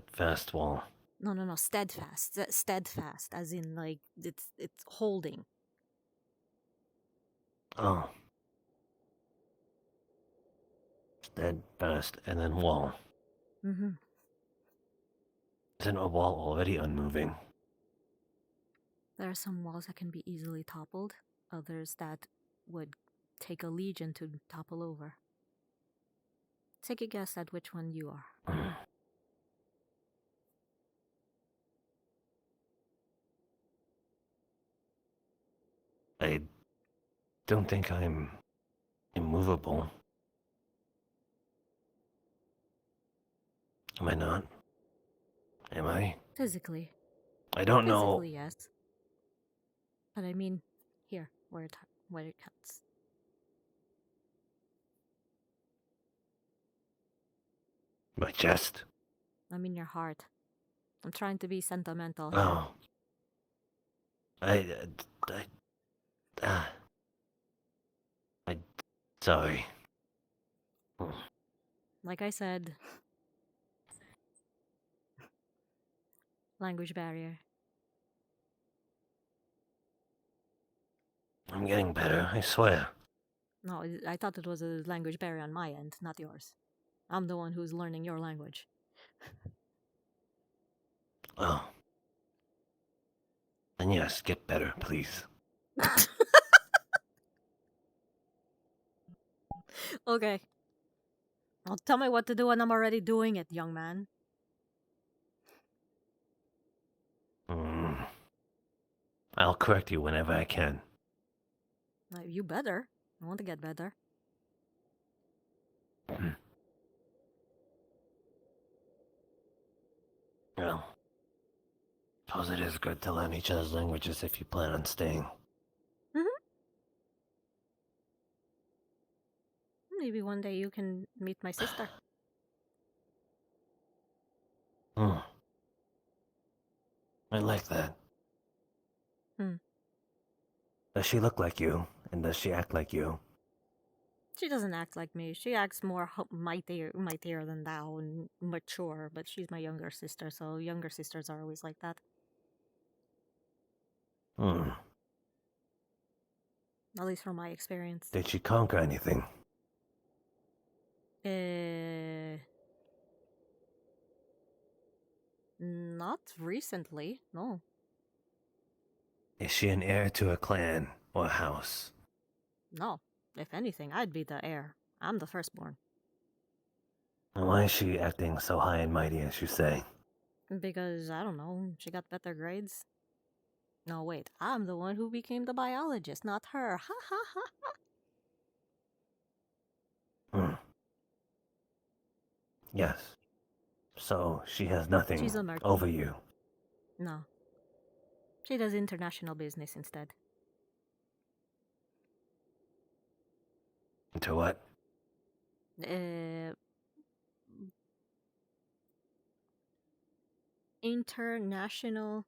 [SPEAKER 11] fast wall.
[SPEAKER 1] No. Steadfast. Steadfast, as in like it's holding.
[SPEAKER 11] Oh. Steadfast and then wall.
[SPEAKER 1] Mm-hmm.
[SPEAKER 11] Isn't a wall already unmoving?
[SPEAKER 1] There are some walls that can be easily toppled. Others that would take a legion to topple over. Take a guess at which one you are.
[SPEAKER 11] I don't think I'm immovable. Am I not? Am I?
[SPEAKER 1] Physically.
[SPEAKER 11] I don't know.
[SPEAKER 1] Physically, yes. But I mean, here, where it cuts.
[SPEAKER 11] My chest?
[SPEAKER 1] I mean your heart. I'm trying to be sentimental here.
[SPEAKER 11] Oh. Sorry.
[SPEAKER 1] Like I said, language barrier.
[SPEAKER 11] I'm getting better, I swear.
[SPEAKER 1] No, I thought it was a language barrier on my end, not yours. I'm the one who's learning your language.
[SPEAKER 11] Oh. Then yes, get better, please.
[SPEAKER 1] Okay. Well, tell me what to do when I'm already doing it, young man.
[SPEAKER 11] I'll correct you whenever I can.
[SPEAKER 1] You better. I want to get better.
[SPEAKER 11] Well, suppose it is good to learn each other's languages if you plan on staying.
[SPEAKER 1] Maybe one day you can meet my sister.
[SPEAKER 11] Hmm. I like that.
[SPEAKER 1] Hmm.
[SPEAKER 11] Does she look like you? And does she act like you?
[SPEAKER 1] She doesn't act like me. She acts more mightier than thou and mature, but she's my younger sister, so younger sisters are always like that.
[SPEAKER 11] Hmm.
[SPEAKER 1] At least from my experience.
[SPEAKER 11] Did she conquer anything?
[SPEAKER 1] Not recently, no.
[SPEAKER 11] Is she an heir to a clan or house?
[SPEAKER 1] No. If anything, I'd be the heir. I'm the firstborn.
[SPEAKER 11] And why is she acting so high and mighty as you say?
[SPEAKER 1] Because, I don't know, she got better grades. No, wait, I'm the one who became the biologist, not her. Ha ha ha ha.
[SPEAKER 11] Hmm. Yes. So she has nothing
[SPEAKER 1] She's a merchant.
[SPEAKER 11] over you.
[SPEAKER 1] No. She does international business instead.
[SPEAKER 11] To what?
[SPEAKER 1] International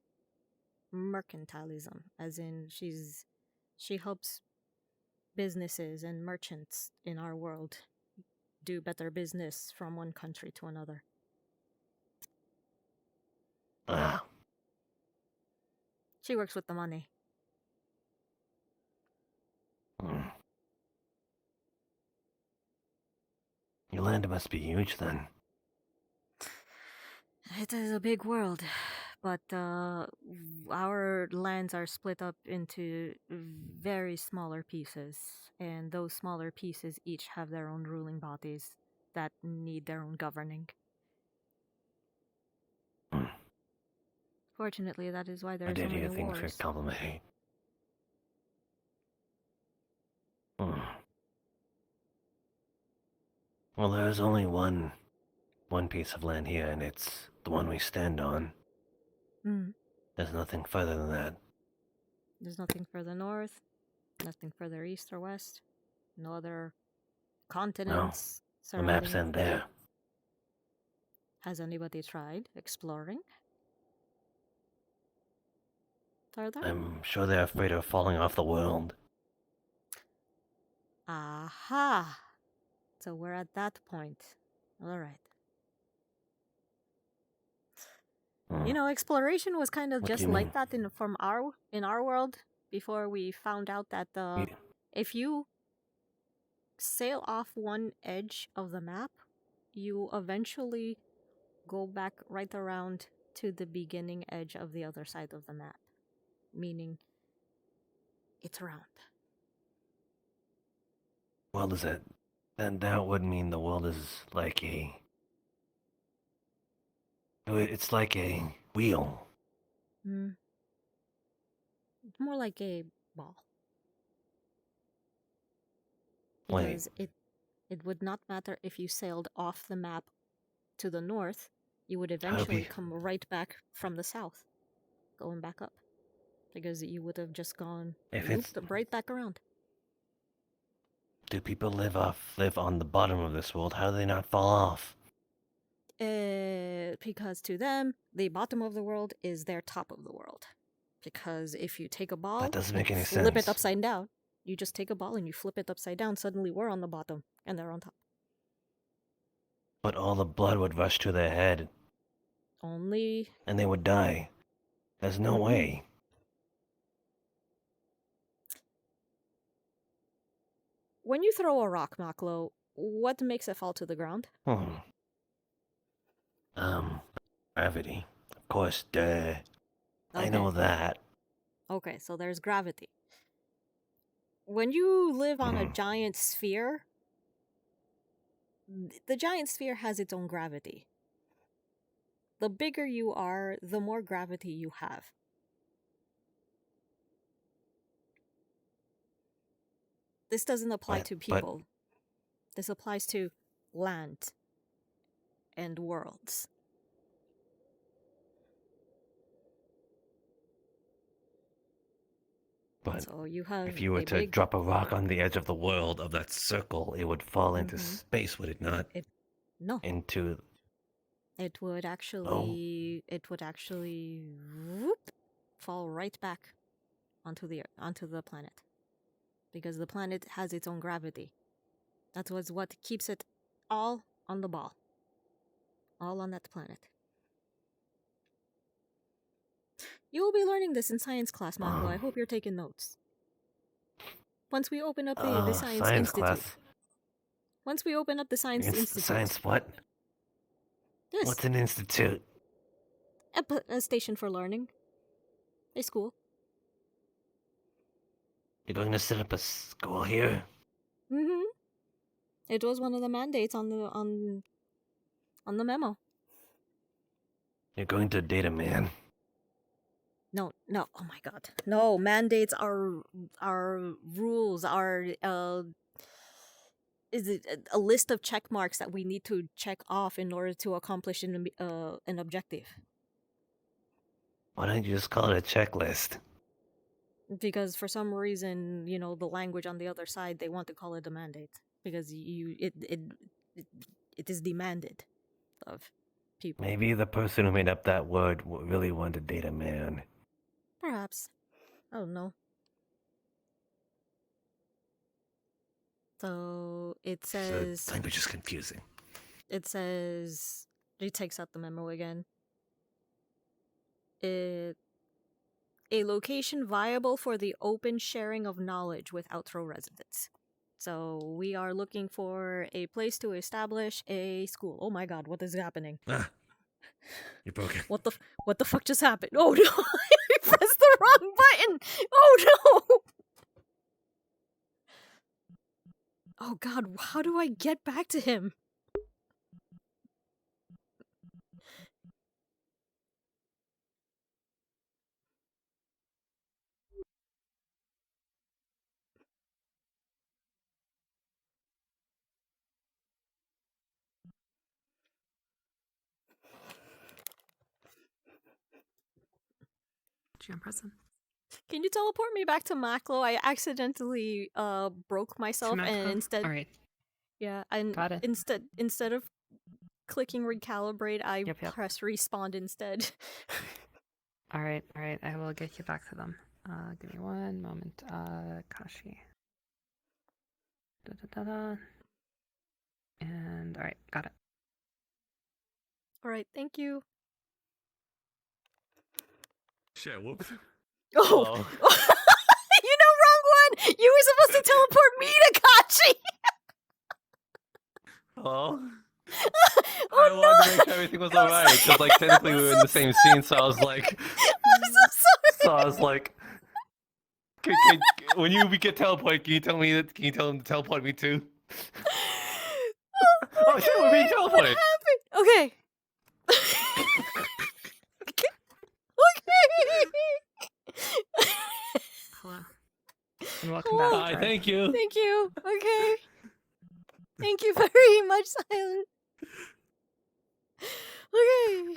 [SPEAKER 1] mercantilism, as in she helps businesses and merchants in our world do better business from one country to another. She works with the money.
[SPEAKER 11] Your land must be huge then.
[SPEAKER 1] It is a big world, but our lands are split up into very smaller pieces, and those smaller pieces each have their own ruling bodies that need their own governing. Fortunately, that is why there
[SPEAKER 11] I
[SPEAKER 1] are so
[SPEAKER 11] did
[SPEAKER 1] many
[SPEAKER 11] hear things were
[SPEAKER 1] wars.
[SPEAKER 11] complimenting. Well, there's only one piece of land here, and it's the one we stand on. There's nothing further than that.
[SPEAKER 1] There's nothing further north, nothing further east or west, no other continents
[SPEAKER 11] The map's
[SPEAKER 1] surrounding it.
[SPEAKER 11] end there.
[SPEAKER 1] Has anybody tried exploring further?
[SPEAKER 11] I'm sure they're afraid of falling off the world.
[SPEAKER 1] Aha! So we're at that point. Alright. You know, exploration was kind of
[SPEAKER 11] What do
[SPEAKER 1] just
[SPEAKER 11] you
[SPEAKER 1] like
[SPEAKER 11] mean?
[SPEAKER 1] that in our world before we found out that if you sail off one edge of the map, you eventually go back right around to the beginning edge of the other side of the map. Meaning, it's round.
[SPEAKER 11] Well, is it? Then that would mean the world is like a... It's like a wheel.
[SPEAKER 1] It's more like a ball.
[SPEAKER 11] Wait.
[SPEAKER 1] Because it would not matter if you sailed off the map to the north, you would eventually come right back from the south, going back up. Because you would have just gone looped right back around.
[SPEAKER 11] Do people live on the bottom of this world? How do they not fall off?
[SPEAKER 1] Because to them, the bottom of the world is their top of the world. Because if you take a ball
[SPEAKER 11] That doesn't make
[SPEAKER 1] and
[SPEAKER 11] any
[SPEAKER 1] flip it
[SPEAKER 11] sense.
[SPEAKER 1] upside down, you just take a ball and you flip it upside down, suddenly we're on the bottom and they're on top.
[SPEAKER 11] But all the blood would rush to their head.
[SPEAKER 1] Only...
[SPEAKER 11] And they would die. There's no way.
[SPEAKER 1] When you throw a rock, Maklo, what makes it fall to the ground?
[SPEAKER 11] Gravity. Of course, duh. I know that.
[SPEAKER 1] Okay, so there's gravity. When you live on a giant sphere, the giant sphere has its own gravity. The bigger you are, the more gravity you have. This doesn't apply to people. This applies to land and worlds.
[SPEAKER 11] But
[SPEAKER 1] So you have
[SPEAKER 11] if you were
[SPEAKER 1] a
[SPEAKER 11] to
[SPEAKER 1] big
[SPEAKER 11] drop a rock on the edge of the world of that circle, it would fall into
[SPEAKER 1] Mhm.
[SPEAKER 11] space, would it not?
[SPEAKER 1] no,
[SPEAKER 11] Into
[SPEAKER 1] it would actually whoop, fall right back onto the planet, because the planet has its own gravity. That was what keeps it all on the ball, all on that planet. You will be learning this in science class, Mako. I hope you're taking notes. Once we open up the Science
[SPEAKER 11] science
[SPEAKER 1] Institute.
[SPEAKER 11] class.
[SPEAKER 1] Once we open up the Science Institute.
[SPEAKER 11] Science what?
[SPEAKER 1] Yes.
[SPEAKER 11] What's an institute?
[SPEAKER 1] A station for learning. A school.
[SPEAKER 11] You're going to set up a school here?
[SPEAKER 1] Mm-hmm. It was one of the mandates on the memo.
[SPEAKER 11] You're going to date a man?
[SPEAKER 1] No. Oh my god. No, mandates are rules, are is it a list of check marks that we need to check off in order to accomplish an objective.
[SPEAKER 11] Why don't you just call it a checklist?
[SPEAKER 1] Because for some reason, the language on the other side, they want to call it a mandate because it is demanded of people.
[SPEAKER 11] Maybe the person who made up that word really wanted to date a man.
[SPEAKER 1] Perhaps. I don't know. So it says...
[SPEAKER 11] The language is confusing.
[SPEAKER 1] It says... He takes out the memo again. A location viable for the open sharing of knowledge with outro residents. So we are looking for a place to establish a school. Oh my god, what is happening?
[SPEAKER 11] You're broken.
[SPEAKER 1] What the fuck just happened? Oh no! I pressed the wrong button! Oh no! Oh god, how do I get back to him?
[SPEAKER 18] GM present.
[SPEAKER 1] Can you teleport me back to Maklo? I accidentally broke myself and
[SPEAKER 18] Maklo?
[SPEAKER 1] instead
[SPEAKER 18] Alright.
[SPEAKER 1] Yeah, and
[SPEAKER 18] Got it.
[SPEAKER 1] instead of clicking recalibrate, I
[SPEAKER 18] Yep.
[SPEAKER 1] press respawn instead.
[SPEAKER 18] Alright. I will get you back to them. Give me one moment. Kashi. Da. And alright, got it.
[SPEAKER 1] Alright, thank you.
[SPEAKER 8] Shit, whoops.
[SPEAKER 1] Oh! Wrong one! You were supposed to teleport me to Kachi!
[SPEAKER 11] Hello?
[SPEAKER 1] Oh
[SPEAKER 11] I
[SPEAKER 1] no!
[SPEAKER 11] wanted to make sure everything was alright, because like technically we were in the same scene, so I was like...
[SPEAKER 1] I'm so sorry!
[SPEAKER 11] So I was like... when you get teleported, can you tell him to teleport me too? Oh shit, we're being teleported!
[SPEAKER 1] What happened? Okay.
[SPEAKER 18] Hello. And welcome back.
[SPEAKER 11] Hi, thank you.
[SPEAKER 1] Thank you. Okay. Thank you very much, Silent. Okay.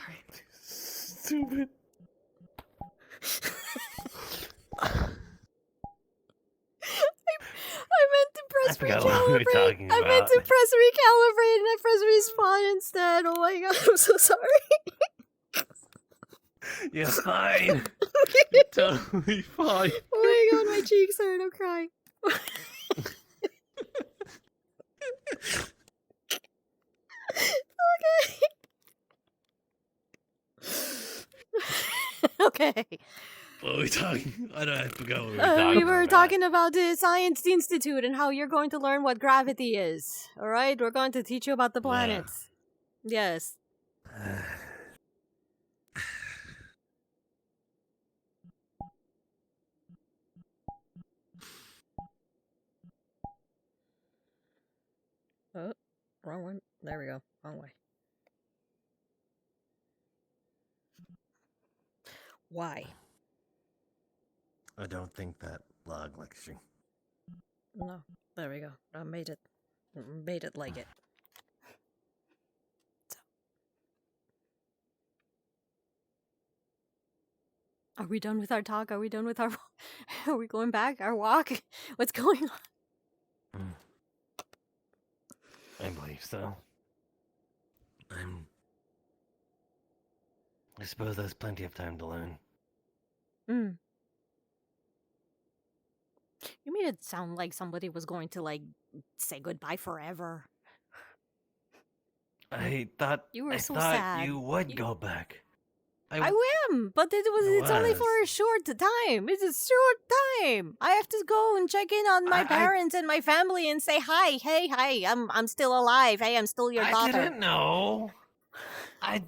[SPEAKER 11] Stupid.
[SPEAKER 1] I meant to press
[SPEAKER 11] I forgot what we were
[SPEAKER 1] recalibrate.
[SPEAKER 11] talking
[SPEAKER 1] I meant
[SPEAKER 11] about.
[SPEAKER 1] to press recalibrate and I pressed respawn instead. Oh my god, I'm so sorry.
[SPEAKER 11] You're fine. You're totally fine.
[SPEAKER 1] Oh my god, my cheeks hurt. I'm crying. Okay. Okay.
[SPEAKER 11] What were we talking? I forgot what we were
[SPEAKER 1] We were
[SPEAKER 11] about.
[SPEAKER 1] talking about the Science Institute and how you're going to learn what gravity is. Alright? We're going to teach you about the planets. Yes. Oh, wrong one. There we go. Wrong way. Why?
[SPEAKER 11] I don't think that log likes you.
[SPEAKER 1] No. There we go. I made it like it. Are we done with our talk? Are we done with our... Are we going back? Our walk? What's going on?
[SPEAKER 11] I believe so. I suppose there's plenty of time to learn.
[SPEAKER 1] Mm. You made it sound like somebody was going to, like, say goodbye forever.
[SPEAKER 11] I thought
[SPEAKER 1] You were so
[SPEAKER 11] thought
[SPEAKER 1] sad.
[SPEAKER 11] you would go back.
[SPEAKER 1] I am, but it's only for a short time. It's a short time. I have to go and check in on my parents and my family and say hi. Hey, hi. I'm still alive. Hey, I'm still your daughter.
[SPEAKER 11] I didn't know. I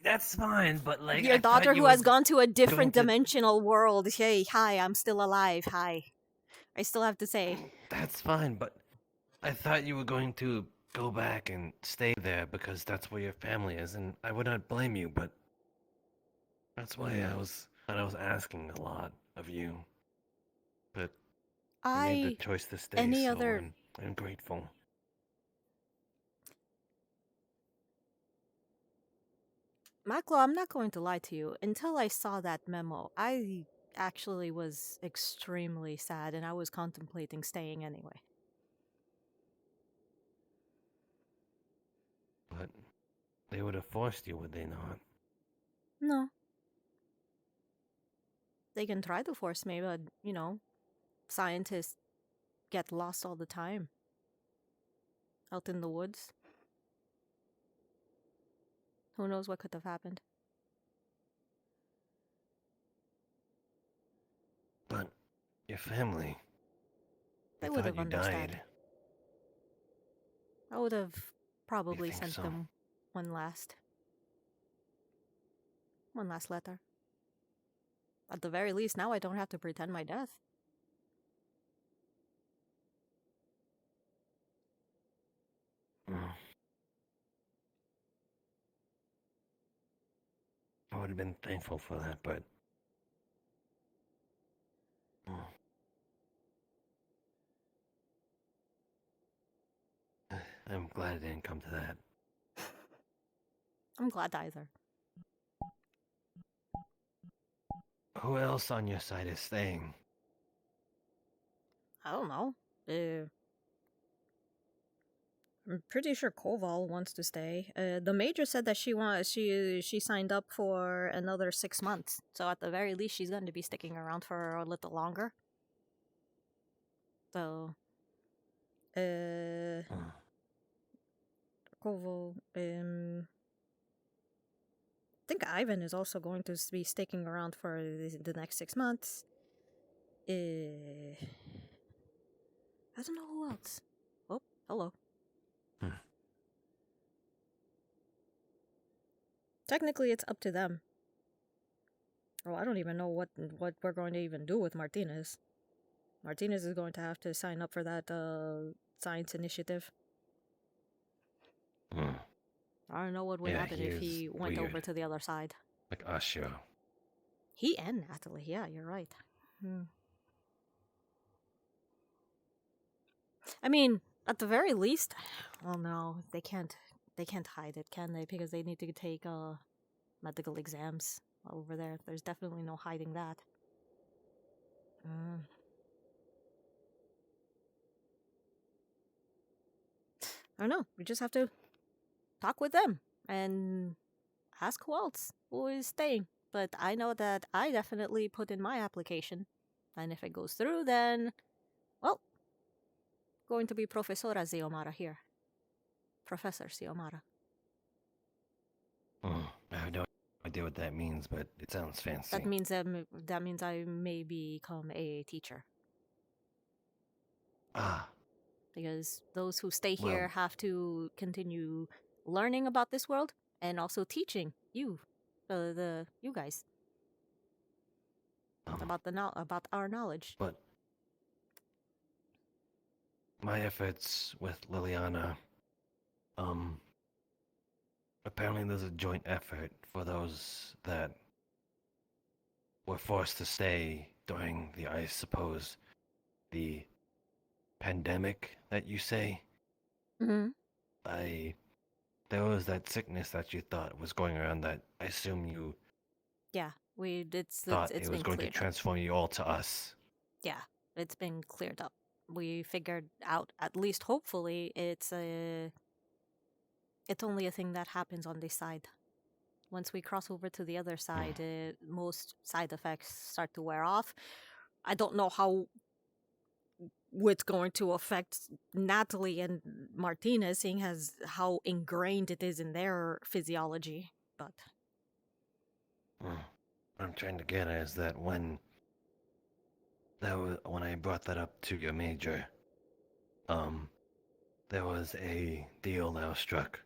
[SPEAKER 11] that's fine, but like
[SPEAKER 1] Your
[SPEAKER 11] I thought
[SPEAKER 1] daughter
[SPEAKER 11] you
[SPEAKER 1] who has
[SPEAKER 11] was
[SPEAKER 1] gone to a
[SPEAKER 11] going
[SPEAKER 1] different
[SPEAKER 11] to-
[SPEAKER 1] dimensional world. Hey, hi. I'm still alive. Hi. I still have to say.
[SPEAKER 11] That's fine, but I thought you were going to go back and stay there because that's where your family is, and I would not blame you, but that's why I was asking a lot of you. But you made the choice to stay,
[SPEAKER 1] any
[SPEAKER 11] so
[SPEAKER 1] other-
[SPEAKER 11] I'm grateful.
[SPEAKER 1] Maklo, I'm not going to lie to you. Until I saw that memo, I actually was extremely sad and I was contemplating staying anyway.
[SPEAKER 11] But they would have forced you, would they not?
[SPEAKER 1] No. They can try to force me, but, you know, scientists get lost all the time. Out in the woods. Who knows what could have happened?
[SPEAKER 11] But your family.
[SPEAKER 1] They
[SPEAKER 11] I
[SPEAKER 1] would
[SPEAKER 11] thought
[SPEAKER 1] have
[SPEAKER 11] you
[SPEAKER 1] understood.
[SPEAKER 11] died.
[SPEAKER 1] I would have probably
[SPEAKER 11] think
[SPEAKER 1] sent
[SPEAKER 11] so?
[SPEAKER 1] them one last letter. At the very least, now I don't have to pretend my death.
[SPEAKER 11] I would have been thankful for that, but I'm glad it didn't come to that.
[SPEAKER 1] I'm glad either.
[SPEAKER 11] Who else on your side is staying?
[SPEAKER 1] I don't know. I'm pretty sure Koval wants to stay. The major said that she signed up for another 6 months. So at the very least, she's going to be sticking around for a little longer. So, Koval, I think Ivan is also going to be sticking around for the next 6 months. I don't know who else. Oh, hello. Technically, it's up to them. Well, I don't even know what we're going to even do with Martinez. Martinez is going to have to sign up for that science initiative. I don't know what would happen if he went over to the other side.
[SPEAKER 11] Like Ashio.
[SPEAKER 1] He and Natalie, yeah, you're right. I mean, at the very least, well, no, they can't hide it, can they? Because they need to take medical exams over there. There's definitely no hiding that. I don't know. We just have to talk with them and ask who else who is staying. But I know that I definitely put in my application. And if it goes through, then, well, going to be Professora Xiomara here. Professor Xiomara.
[SPEAKER 11] I have no idea what that means, but it sounds fancy.
[SPEAKER 1] That means I may become a teacher. Because those who stay here have to continue learning about this world and also teaching you, you guys, about our knowledge.
[SPEAKER 11] But my efforts with Liliana, apparently there's a joint effort for those that were forced to stay during I suppose, the pandemic that you say. There was that sickness that you thought was going around that I assume you thought
[SPEAKER 1] it's
[SPEAKER 11] it was
[SPEAKER 1] been
[SPEAKER 11] going to
[SPEAKER 1] cleared up.
[SPEAKER 11] transform you all to us.
[SPEAKER 1] Yeah, it's been cleared up. We figured out, at least hopefully, it's only a thing that happens on this side. Once we cross over to the other side, most side effects start to wear off. I don't know how it's going to affect Natalie and Martinez, seeing as how ingrained it is in their physiology. But
[SPEAKER 11] What I'm trying to get at is that when I brought that up to your major, there was a deal that was struck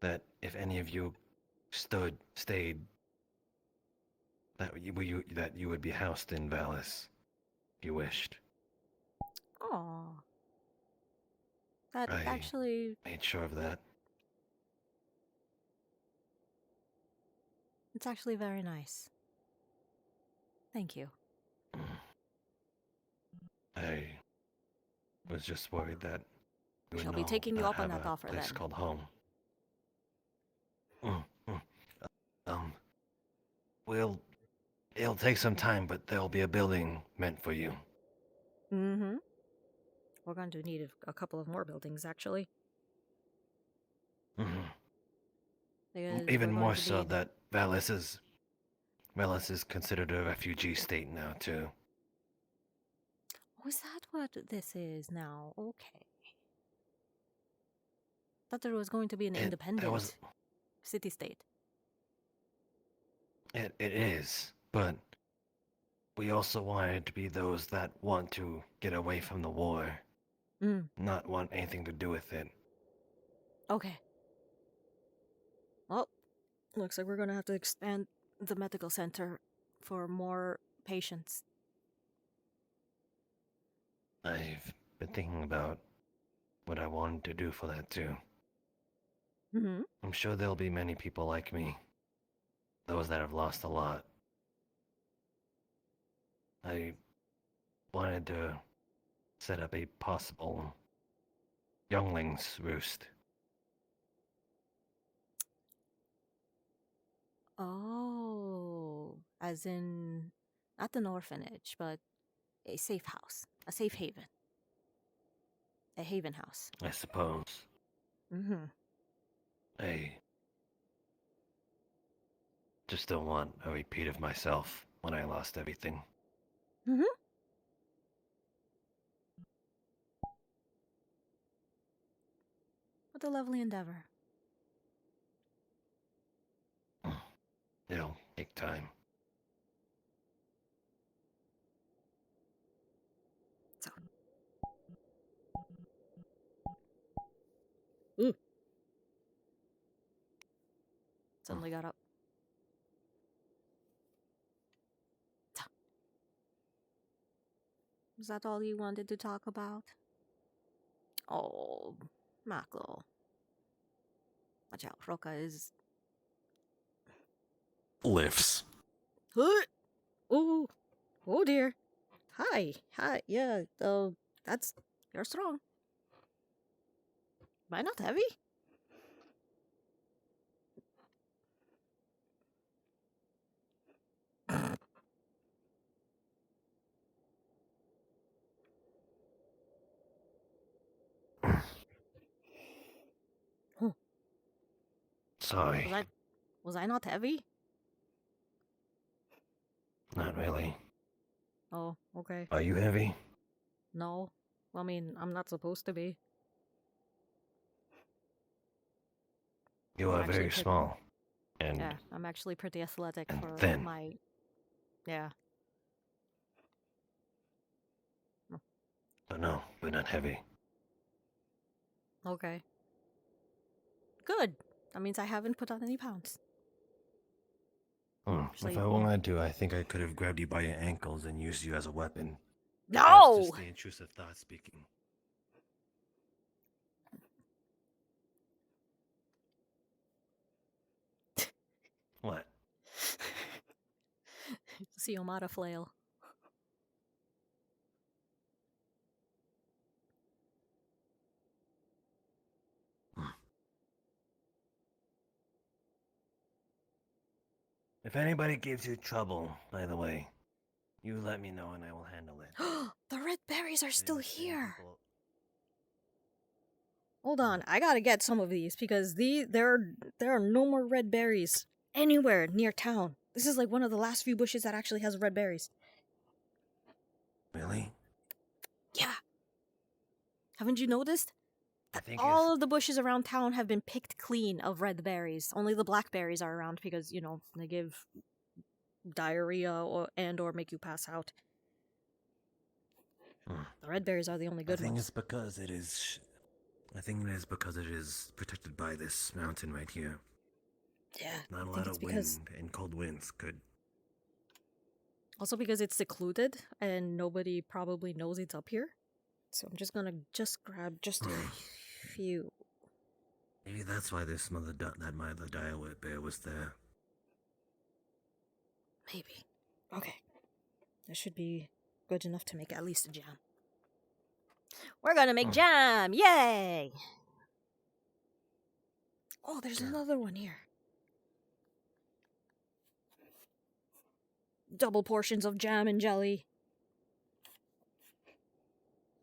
[SPEAKER 11] that if any of you stayed, that you would be housed in Valis, if you wished.
[SPEAKER 1] oh, that
[SPEAKER 11] I
[SPEAKER 1] actually,
[SPEAKER 11] made sure of that.
[SPEAKER 1] it's actually very nice. Thank you.
[SPEAKER 11] I was just worried that you would
[SPEAKER 1] She'll be
[SPEAKER 11] know
[SPEAKER 1] taking you
[SPEAKER 11] not
[SPEAKER 1] up on
[SPEAKER 11] have
[SPEAKER 1] that
[SPEAKER 11] a
[SPEAKER 1] offer
[SPEAKER 11] place
[SPEAKER 1] then.
[SPEAKER 11] called home. Um, it'll take some time, but there'll be a building meant for you.
[SPEAKER 1] Mm-hmm. We're going to need a couple of more buildings, actually. Because
[SPEAKER 11] Even
[SPEAKER 1] we're
[SPEAKER 11] more
[SPEAKER 1] going to
[SPEAKER 11] so
[SPEAKER 1] need...
[SPEAKER 11] that Valis is considered a refugee state now too.
[SPEAKER 1] Oh, is that what this is now? Okay. Thought there was going to be an independent city-state.
[SPEAKER 11] It is, but we also wanted to be those that want to get away from the war, not want anything to do with it.
[SPEAKER 1] Okay. Well, looks like we're going to have to expand the medical center for more patients.
[SPEAKER 11] I've been thinking about what I wanted to do for that too.
[SPEAKER 1] Mm-hmm.
[SPEAKER 11] I'm sure there'll be many people like me, those that have lost a lot. I wanted to set up a possible younglings roost.
[SPEAKER 1] Oh, as in, not an orphanage, but a safe house, a safe haven. A haven house.
[SPEAKER 11] I suppose.
[SPEAKER 1] Mm-hmm.
[SPEAKER 11] I just don't want a repeat of myself when I lost everything.
[SPEAKER 1] Mm-hmm. What a lovely endeavor.
[SPEAKER 11] It'll take time.
[SPEAKER 1] So. Ooh. Suddenly got up. So. Was that all you wanted to talk about? Oh, Mako. Watch out, Roka is...
[SPEAKER 11] Lifts.
[SPEAKER 1] Ooh. Oh dear. Hi. Yeah, that's... You're strong. Am I not heavy?
[SPEAKER 11] Sorry.
[SPEAKER 1] Was I not heavy?
[SPEAKER 11] Not really.
[SPEAKER 1] Oh, okay.
[SPEAKER 11] Are you heavy?
[SPEAKER 1] No. I mean, I'm not supposed to be.
[SPEAKER 11] You
[SPEAKER 1] I'm
[SPEAKER 11] are
[SPEAKER 1] actually
[SPEAKER 11] very small. And
[SPEAKER 1] yeah, I'm actually pretty athletic for
[SPEAKER 11] thin.
[SPEAKER 1] my... Yeah.
[SPEAKER 11] But no, we're not heavy.
[SPEAKER 1] Okay. Good. That means I haven't put on any pounds.
[SPEAKER 11] If I wanted to, I think I could have grabbed you by your ankles and used you as a weapon.
[SPEAKER 1] No!
[SPEAKER 11] That's just the intrusive thought speaking. What?
[SPEAKER 1] Xiomara flail.
[SPEAKER 11] If anybody gives you trouble, by the way, you let me know and I will handle it.
[SPEAKER 1] The red berries are still here.
[SPEAKER 11] People-
[SPEAKER 1] Hold on, I gotta get some of these because there are no more red berries anywhere near town. This is like one of the last few bushes that actually has red berries.
[SPEAKER 11] Really?
[SPEAKER 1] Yeah. Haven't you noticed?
[SPEAKER 11] I think
[SPEAKER 1] All of the bushes around town have been picked clean of red berries. Only the blackberries are around because, you know, they give diarrhea or make you pass out. The red berries are the only good
[SPEAKER 11] I think
[SPEAKER 1] ones.
[SPEAKER 11] it's because it is. I think it is because it is protected by this mountain right here.
[SPEAKER 1] Yeah.
[SPEAKER 11] Not a
[SPEAKER 1] I
[SPEAKER 11] lot
[SPEAKER 1] think it's
[SPEAKER 11] of
[SPEAKER 1] because
[SPEAKER 11] wind and cold winds could.
[SPEAKER 1] also because it's secluded and nobody probably knows it's up here. So I'm just gonna grab just a few.
[SPEAKER 11] Maybe that's why this that mother dialwood bear was there.
[SPEAKER 1] Maybe. Okay. That should be good enough to make at least a jam. We're gonna make jam! Yay! Oh, there's another one here. Double portions of jam and jelly.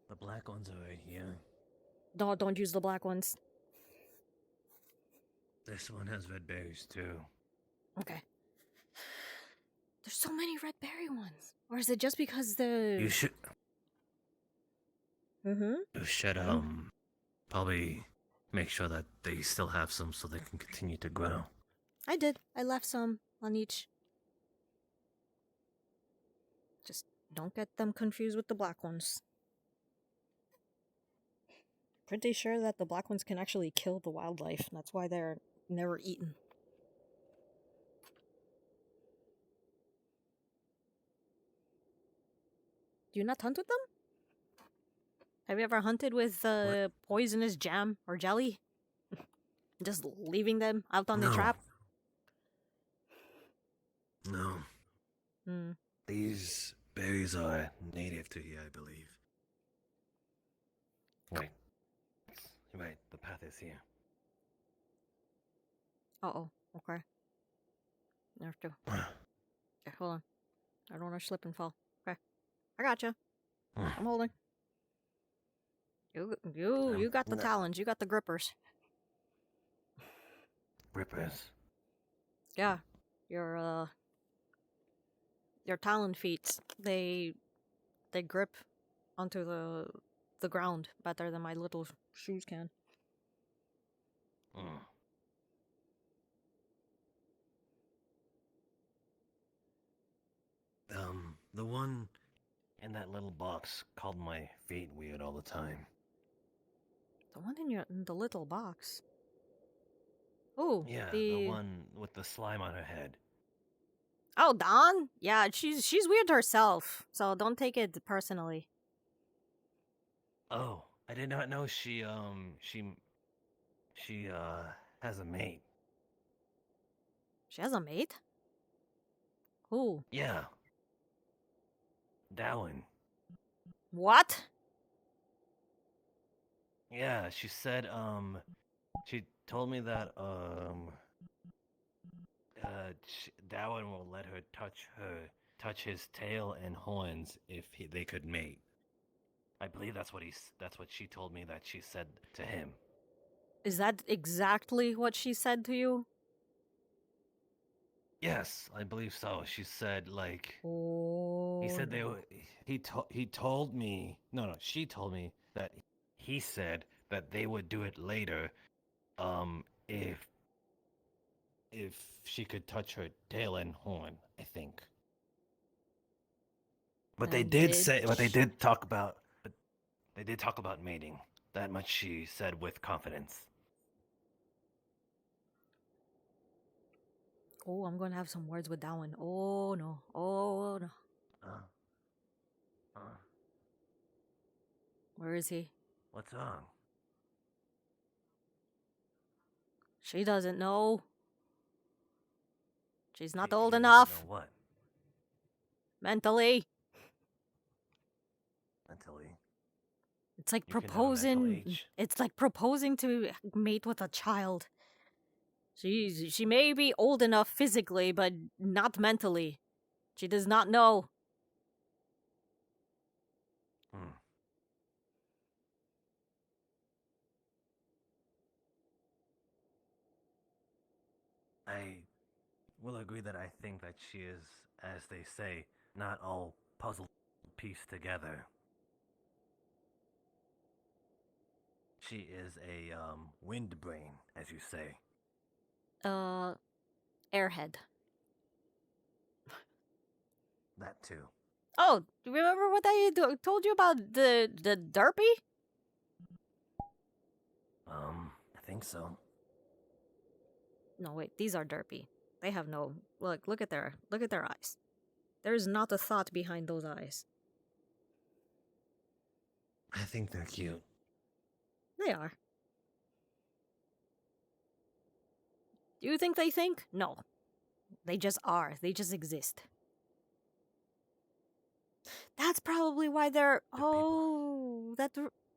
[SPEAKER 11] The black ones are right here.
[SPEAKER 1] No, don't use the black ones.
[SPEAKER 11] This one has red berries too.
[SPEAKER 1] Okay. There's so many red berry ones. Or is it just because the...
[SPEAKER 11] You should.
[SPEAKER 1] Mm-hmm.
[SPEAKER 11] You should probably make sure that they still have some so they can continue to grow.
[SPEAKER 1] I did. I left some on each. Just don't get them confused with the black ones. Pretty sure that the black ones can actually kill the wildlife. That's why they're never eaten. Do you not hunt with them? Have you ever hunted with poisonous jam or jelly? Just leaving them out on the
[SPEAKER 11] No.
[SPEAKER 1] trap?
[SPEAKER 11] No.
[SPEAKER 1] Hmm.
[SPEAKER 11] These berries are native to here, I believe. Wait. Right, the path is here.
[SPEAKER 1] Uh-oh. Okay. I have to. Okay, hold on. I don't want to slip and fall. Okay. I gotcha. I'm holding. You got the talons. You got the grippers.
[SPEAKER 11] Grippers.
[SPEAKER 1] Yeah. Your talon feet. They grip onto the ground better than my little shoes can.
[SPEAKER 11] The one in that little box called my feet weird all the time.
[SPEAKER 1] The one in the little box. Oh,
[SPEAKER 11] Yeah, the one with the slime on her head.
[SPEAKER 1] Oh, Dawn? Yeah, she's weird herself, so don't take it personally.
[SPEAKER 11] Oh, I did not know she has a mate.
[SPEAKER 1] She has a mate? Who?
[SPEAKER 11] Yeah. Darwin.
[SPEAKER 1] What?
[SPEAKER 11] Yeah, she said, she told me that, Darwin will let her touch his tail and horns if they could mate. I believe that's what she told me that she said to him.
[SPEAKER 1] Is that exactly what she said to you?
[SPEAKER 11] Yes, I believe so. She said like
[SPEAKER 1] Oh.
[SPEAKER 11] he said they he told me she told me that he said that they would do it later if she could touch her tail and horn, I think. But they did talk about mating. That much she said with confidence.
[SPEAKER 1] Oh, I'm gonna have some words with that one. Oh no. Oh no. Where is he?
[SPEAKER 11] What's wrong?
[SPEAKER 1] She doesn't know. She's not old
[SPEAKER 11] She doesn't
[SPEAKER 1] enough.
[SPEAKER 11] know what?
[SPEAKER 1] Mentally.
[SPEAKER 11] Mentally.
[SPEAKER 1] It's like
[SPEAKER 11] You can have a mental
[SPEAKER 1] proposing.
[SPEAKER 11] age.
[SPEAKER 1] It's like proposing to mate with a child. She may be old enough physically, but not mentally. She does not know.
[SPEAKER 11] I will agree that I think that she is, as they say, not all puzzle pieced together. She is a wind brain, as you say.
[SPEAKER 1] Airhead.
[SPEAKER 11] That too.
[SPEAKER 1] Oh, remember what I told you about the derpy?
[SPEAKER 11] I think so.
[SPEAKER 1] No, wait, these are derpy. They have no look at their eyes. There is not a thought behind those eyes.
[SPEAKER 11] I think they're cute.
[SPEAKER 1] They are. Do you think they think? No. They just are. They just exist. That's probably why they're that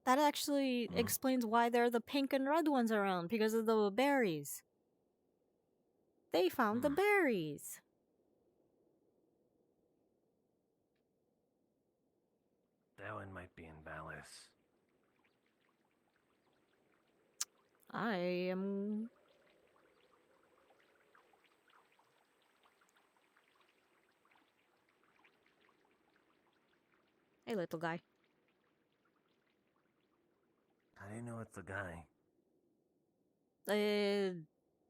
[SPEAKER 1] actually explains why they're the pink and red ones around, because of the berries. They found the berries.
[SPEAKER 11] That one might be in Valis.
[SPEAKER 1] I am... Hey, little guy.
[SPEAKER 11] How do you know it's a guy?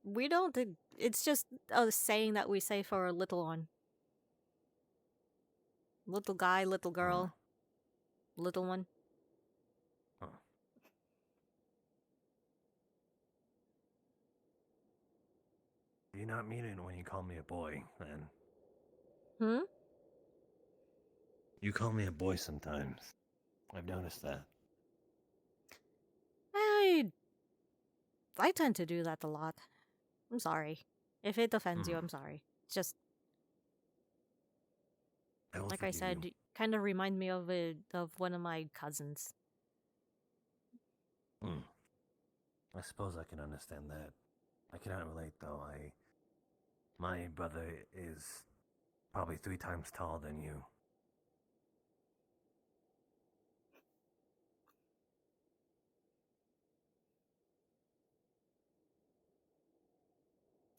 [SPEAKER 1] We don't... It's just a saying that we say for a little one. Little guy, little girl. Little one.
[SPEAKER 11] Do you not mean it when you call me a boy, then?
[SPEAKER 1] Hmm?
[SPEAKER 11] You call me a boy sometimes. I've noticed that.
[SPEAKER 1] I tend to do that a lot. I'm sorry. If it offends you, I'm sorry. It's just... Like I said, kind of remind me of one of my cousins.
[SPEAKER 11] I suppose I can understand that. I cannot relate, though. My brother is probably 3 times taller than you.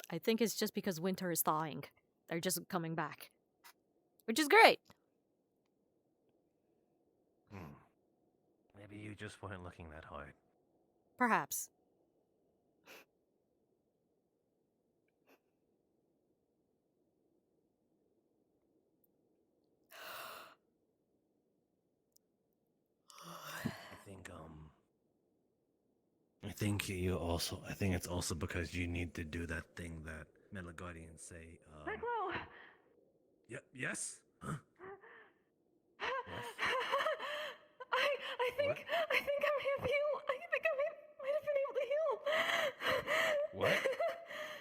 [SPEAKER 1] I think it's just because winter is thawing. They're just coming back. Which is great!
[SPEAKER 11] Maybe you just weren't looking that hard.
[SPEAKER 1] Perhaps.
[SPEAKER 11] I think you also. I think it's also because you need to do that thing that Metal Guardians say.
[SPEAKER 12] Maclo!
[SPEAKER 11] Yes? Huh?
[SPEAKER 12] I think I may have healed. I think I might have been able to heal.
[SPEAKER 11] What?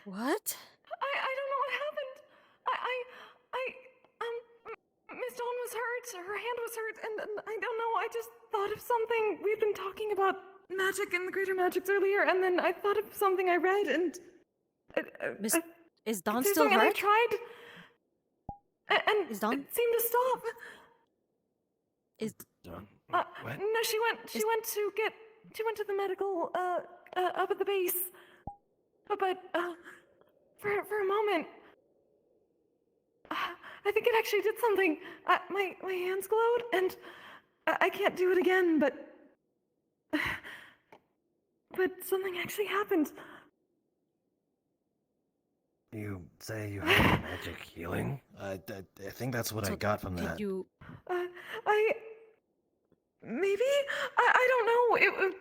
[SPEAKER 1] What?
[SPEAKER 12] I don't know what happened. Miss Dawn was hurt. Her hand was hurt, and I don't know. I just thought of something. We've been talking about magic and the greater magics earlier, and then I thought of something I read, and
[SPEAKER 1] is Dawn
[SPEAKER 12] there's
[SPEAKER 1] still
[SPEAKER 12] something, and I
[SPEAKER 1] hurt?
[SPEAKER 12] tried, and
[SPEAKER 1] Is Dawn?
[SPEAKER 12] it seemed to stop.
[SPEAKER 1] Is
[SPEAKER 11] what?
[SPEAKER 12] No, she went to the medical up at the base, but for a moment. I think it actually did something. My hands glowed, and I can't do it again, but something actually happened.
[SPEAKER 11] You say you have magic healing? I think that's what I got from that.
[SPEAKER 12] Maybe? I don't know.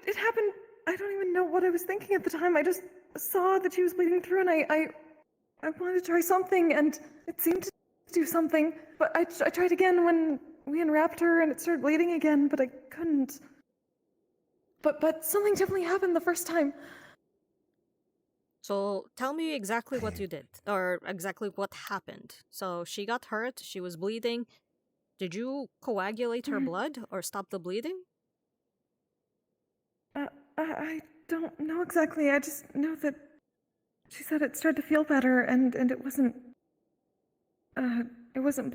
[SPEAKER 12] It happened. I don't even know what I was thinking at the time. I just saw that she was bleeding through, and I wanted to try something, and it seemed to do something. But I tried again when we unwrapped her, and it started bleeding again, but I couldn't. But something definitely happened the first time.
[SPEAKER 1] So tell me exactly what you did, or exactly what happened. So she got hurt, she was bleeding. Did you coagulate her blood, or stop the bleeding?
[SPEAKER 12] I don't know exactly. I just know that she said it started to feel better, and it wasn't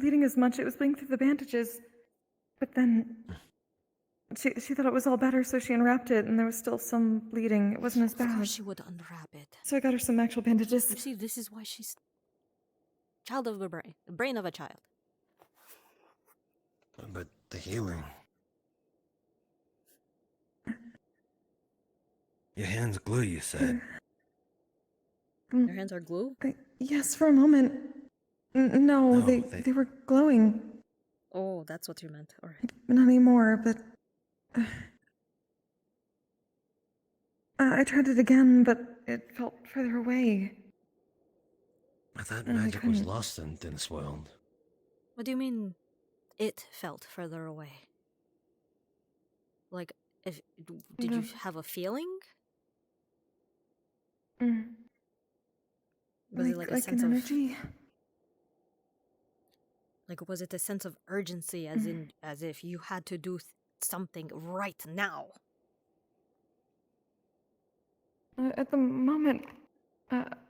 [SPEAKER 12] bleeding as much. It was bleeding through the bandages. But then she thought it was all better, so she unwrapped it, and there was still some bleeding. It wasn't as
[SPEAKER 1] Of
[SPEAKER 12] bad.
[SPEAKER 1] course she would unwrap it.
[SPEAKER 12] So I got her some actual bandages.
[SPEAKER 1] You see, this is why she's child of a brain of a child.
[SPEAKER 11] But the healing. Your hands glue, you said.
[SPEAKER 1] Your hands are glue?
[SPEAKER 12] Yes, for a moment. No, they were glowing.
[SPEAKER 1] Oh, that's what you meant. All right.
[SPEAKER 12] Not anymore, but I tried it again, but it felt further away.
[SPEAKER 11] I thought
[SPEAKER 12] And I
[SPEAKER 11] magic was
[SPEAKER 12] couldn't.
[SPEAKER 11] lost in this world.
[SPEAKER 1] What do you mean it felt further away? Like, did you have a feeling? Was it like a sense
[SPEAKER 12] an
[SPEAKER 1] of
[SPEAKER 12] energy?
[SPEAKER 1] like, was it a sense of urgency, as if you had to do something right now?
[SPEAKER 12] At the moment,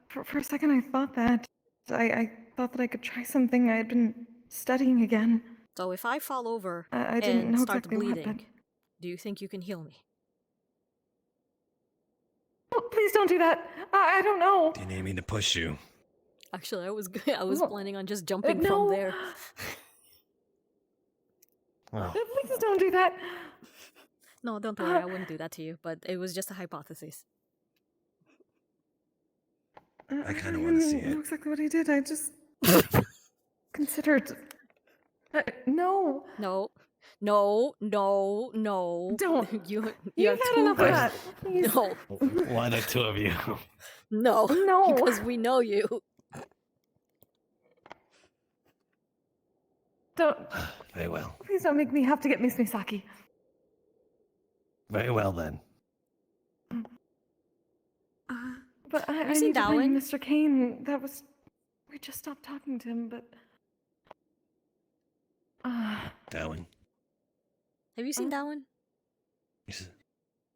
[SPEAKER 12] for a second I thought that. I thought that I could try something. I had been studying again.
[SPEAKER 1] So if I fall over
[SPEAKER 12] I didn't
[SPEAKER 1] and
[SPEAKER 12] know
[SPEAKER 1] start
[SPEAKER 12] exactly what,
[SPEAKER 1] bleeding, do you think you can heal me?
[SPEAKER 12] Oh, please don't do that. I don't know.
[SPEAKER 11] Do you need me to push you?
[SPEAKER 1] Actually, I was planning on just jumping
[SPEAKER 12] no.
[SPEAKER 1] from there.
[SPEAKER 11] Well,
[SPEAKER 12] Please don't do that.
[SPEAKER 1] No, don't worry, I wouldn't do that to you, but it was just a hypothesis.
[SPEAKER 11] I kind of want to see
[SPEAKER 12] I know
[SPEAKER 11] it.
[SPEAKER 12] exactly what he did. I just considered. No.
[SPEAKER 1] No.
[SPEAKER 12] Don't.
[SPEAKER 1] You
[SPEAKER 12] You've
[SPEAKER 1] have
[SPEAKER 12] had
[SPEAKER 1] two
[SPEAKER 12] enough of that.
[SPEAKER 1] ways.
[SPEAKER 12] Please.
[SPEAKER 1] No.
[SPEAKER 11] Why the two of you?
[SPEAKER 1] No.
[SPEAKER 12] No.
[SPEAKER 1] Because we know you.
[SPEAKER 12] Don't.
[SPEAKER 11] Very well.
[SPEAKER 12] Please don't make me have to get Miss Misaki.
[SPEAKER 11] Very well then.
[SPEAKER 12] But I
[SPEAKER 1] you seen
[SPEAKER 12] need to bring
[SPEAKER 1] Darwin?
[SPEAKER 12] Mr. Kane. We just stopped talking to him, but.
[SPEAKER 11] Darwin.
[SPEAKER 1] Have you seen Darwin?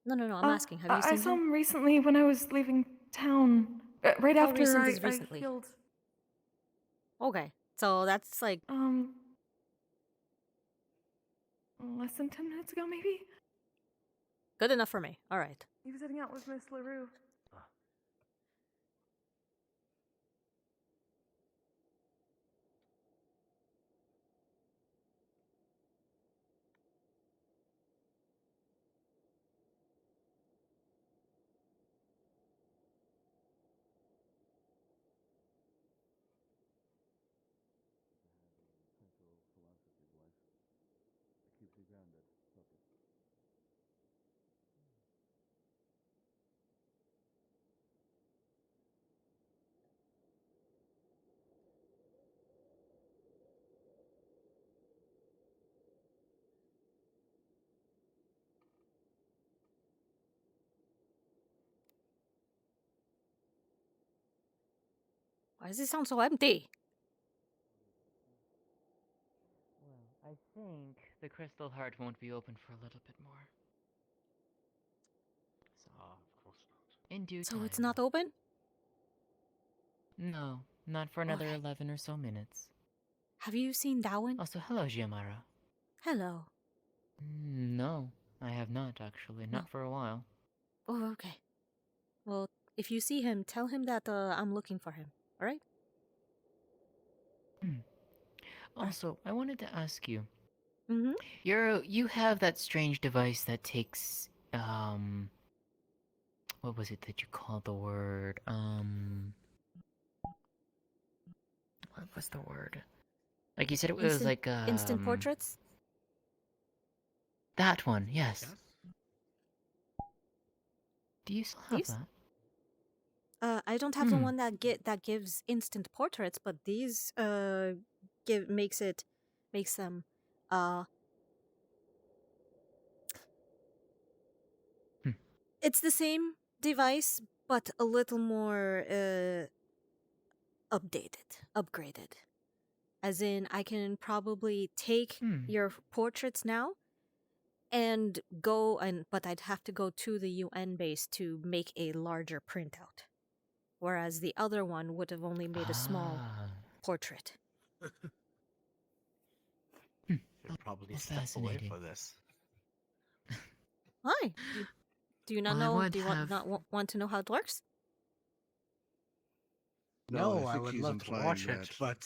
[SPEAKER 1] No, I'm asking. Have you
[SPEAKER 12] I
[SPEAKER 1] seen
[SPEAKER 12] saw
[SPEAKER 1] him?
[SPEAKER 12] him recently when I was leaving town. Right
[SPEAKER 1] How
[SPEAKER 12] after
[SPEAKER 1] recent
[SPEAKER 12] I
[SPEAKER 1] is recently?
[SPEAKER 12] healed.
[SPEAKER 1] Okay, so that's like
[SPEAKER 12] Less than 10 minutes ago, maybe?
[SPEAKER 1] good enough for me. All right.
[SPEAKER 12] He was heading out with Miss LaRue.
[SPEAKER 1] Why does it sound so empty?
[SPEAKER 19] Well, I think the crystal heart won't be open for a little bit more. So, of course not. In due
[SPEAKER 1] So
[SPEAKER 19] time.
[SPEAKER 1] it's not open?
[SPEAKER 19] No, not for another
[SPEAKER 1] Okay.
[SPEAKER 19] 11 or so minutes.
[SPEAKER 1] Have you seen Darwin?
[SPEAKER 19] Also, hello, Xiomara.
[SPEAKER 1] Hello.
[SPEAKER 19] No, I have not actually. Not for a while.
[SPEAKER 1] Oh, okay. Well, if you see him, tell him that I'm looking for him. All right?
[SPEAKER 19] Also, I wanted to ask you.
[SPEAKER 1] Mm-hmm.
[SPEAKER 19] You have that strange device that takes what was it that you called the word? What was the word? Like you said it was like
[SPEAKER 1] instant portraits?
[SPEAKER 19] That one, yes. Do you still have
[SPEAKER 1] These?
[SPEAKER 19] that?
[SPEAKER 1] I don't have the one that gives instant portraits, but these makes them It's the same device, but a little more upgraded. As in, I can probably take your portraits now and but I'd have to go to the UN base to make a larger printout. whereas the other one would have only made a small
[SPEAKER 19] Ah.
[SPEAKER 1] portrait.
[SPEAKER 20] Should probably step away
[SPEAKER 19] fascinating.
[SPEAKER 20] for this.
[SPEAKER 1] Why? Do you not
[SPEAKER 19] Well, I
[SPEAKER 1] know?
[SPEAKER 19] would
[SPEAKER 1] Do you
[SPEAKER 19] have-
[SPEAKER 1] want to know how it works?
[SPEAKER 20] No, I would love to watch it, but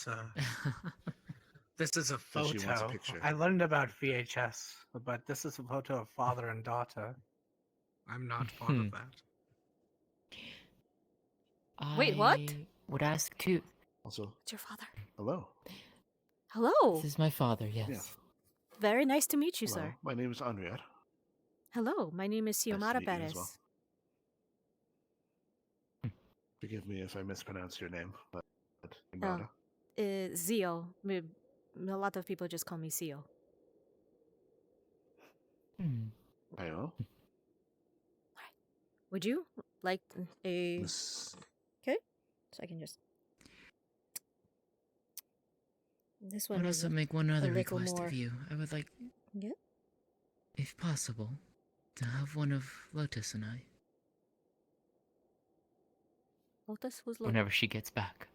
[SPEAKER 20] this is a
[SPEAKER 15] That she wants a
[SPEAKER 20] photo.
[SPEAKER 15] picture.
[SPEAKER 20] I learned about VHS, but this is a photo of father and daughter. I'm not part of that.
[SPEAKER 1] Wait, what?
[SPEAKER 19] I would ask too.
[SPEAKER 20] Also,
[SPEAKER 1] It's your father.
[SPEAKER 20] hello.
[SPEAKER 1] Hello.
[SPEAKER 19] This is my father, yes.
[SPEAKER 20] Yeah.
[SPEAKER 1] Very nice to meet you,
[SPEAKER 20] Hello,
[SPEAKER 1] sir.
[SPEAKER 20] my name is Andrea.
[SPEAKER 1] Hello, my name is Xiomara
[SPEAKER 20] meet you as
[SPEAKER 1] Perez.
[SPEAKER 20] well. Forgive me if I mispronounce your name, but Xiomara.
[SPEAKER 1] Zio. A lot of people just call me Zio.
[SPEAKER 20] Hello.
[SPEAKER 1] Would you like a... Okay, so I can just... This
[SPEAKER 19] I
[SPEAKER 1] one
[SPEAKER 19] would
[SPEAKER 1] is
[SPEAKER 19] also make one
[SPEAKER 1] a
[SPEAKER 19] other
[SPEAKER 1] little
[SPEAKER 19] request
[SPEAKER 1] more...
[SPEAKER 19] of you. I would like,
[SPEAKER 1] Yeah?
[SPEAKER 19] if possible, to have one of Lotus and I.
[SPEAKER 1] Lotus? Who's Lotus?
[SPEAKER 19] Whenever she gets back.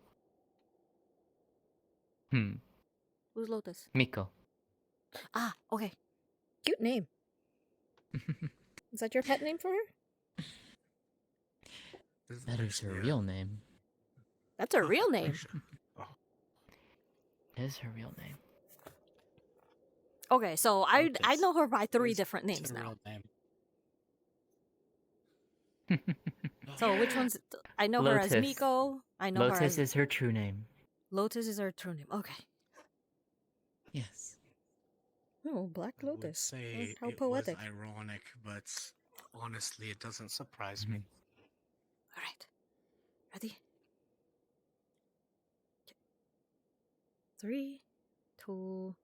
[SPEAKER 1] Who's Lotus?
[SPEAKER 19] Miko.
[SPEAKER 1] Ah, okay. Cute name. Is that your pet name for her?
[SPEAKER 19] That is her real name.
[SPEAKER 1] That's her real name.
[SPEAKER 19] It is her real name.
[SPEAKER 1] Okay, so I know her by 3 different names now. So which ones? I know her as
[SPEAKER 19] Lotus.
[SPEAKER 1] Miko. I know her
[SPEAKER 19] Lotus
[SPEAKER 1] as
[SPEAKER 19] is her true name.
[SPEAKER 1] Lotus is her true name. Okay.
[SPEAKER 19] Yes.
[SPEAKER 1] Oh, Black Lotus.
[SPEAKER 20] Say
[SPEAKER 1] How
[SPEAKER 20] it
[SPEAKER 1] poetic.
[SPEAKER 20] was ironic, but honestly, it doesn't surprise me.
[SPEAKER 1] All right. Ready? 3, 2.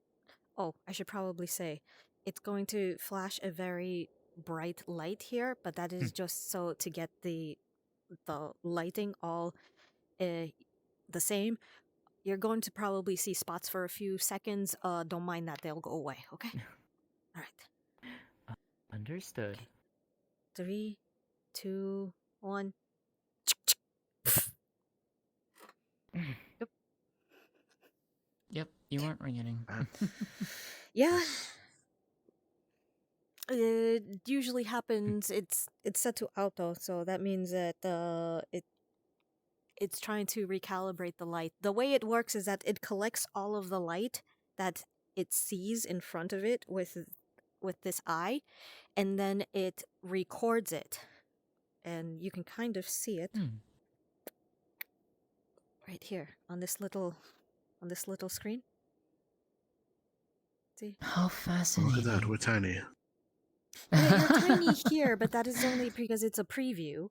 [SPEAKER 1] Oh, I should probably say it's going to flash a very bright light here, but that is just so to get the lighting all the same. You're going to probably see spots for a few seconds. Don't mind that; they'll go away. Okay. All right.
[SPEAKER 19] Understood.
[SPEAKER 1] 3, 2, 1.
[SPEAKER 19] Yep, you weren't ringing.
[SPEAKER 1] Yeah. It usually happens. It's set to auto, so that means that it's trying to recalibrate the light. The way it works is that it collects all of the light that it sees in front of it with this eye, and then it records it, and you can kind of see it right here on this little screen. See?
[SPEAKER 19] How fascinating.
[SPEAKER 20] Look at that, we're tiny.
[SPEAKER 1] Yeah, you're tiny here, but that is only because it's a preview.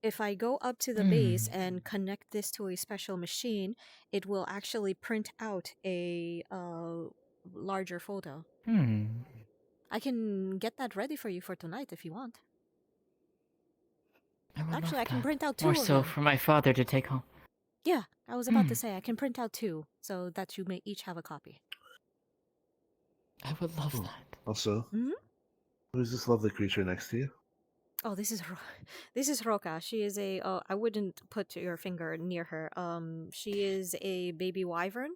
[SPEAKER 1] If I go up to the base and connect this to a special machine, it will actually print out a larger photo. I can get that ready for you for tonight if you want. Actually, I can print out 2
[SPEAKER 19] More
[SPEAKER 1] of
[SPEAKER 19] so
[SPEAKER 1] them.
[SPEAKER 19] for my father to take home.
[SPEAKER 1] Yeah, I was about to say I can print out 2 so that you may each have a copy.
[SPEAKER 19] I would love that.
[SPEAKER 20] Also, who's this lovely creature next to you?
[SPEAKER 1] Oh, this is Roka. She is a. I wouldn't put your finger near her. She is a baby wyvern.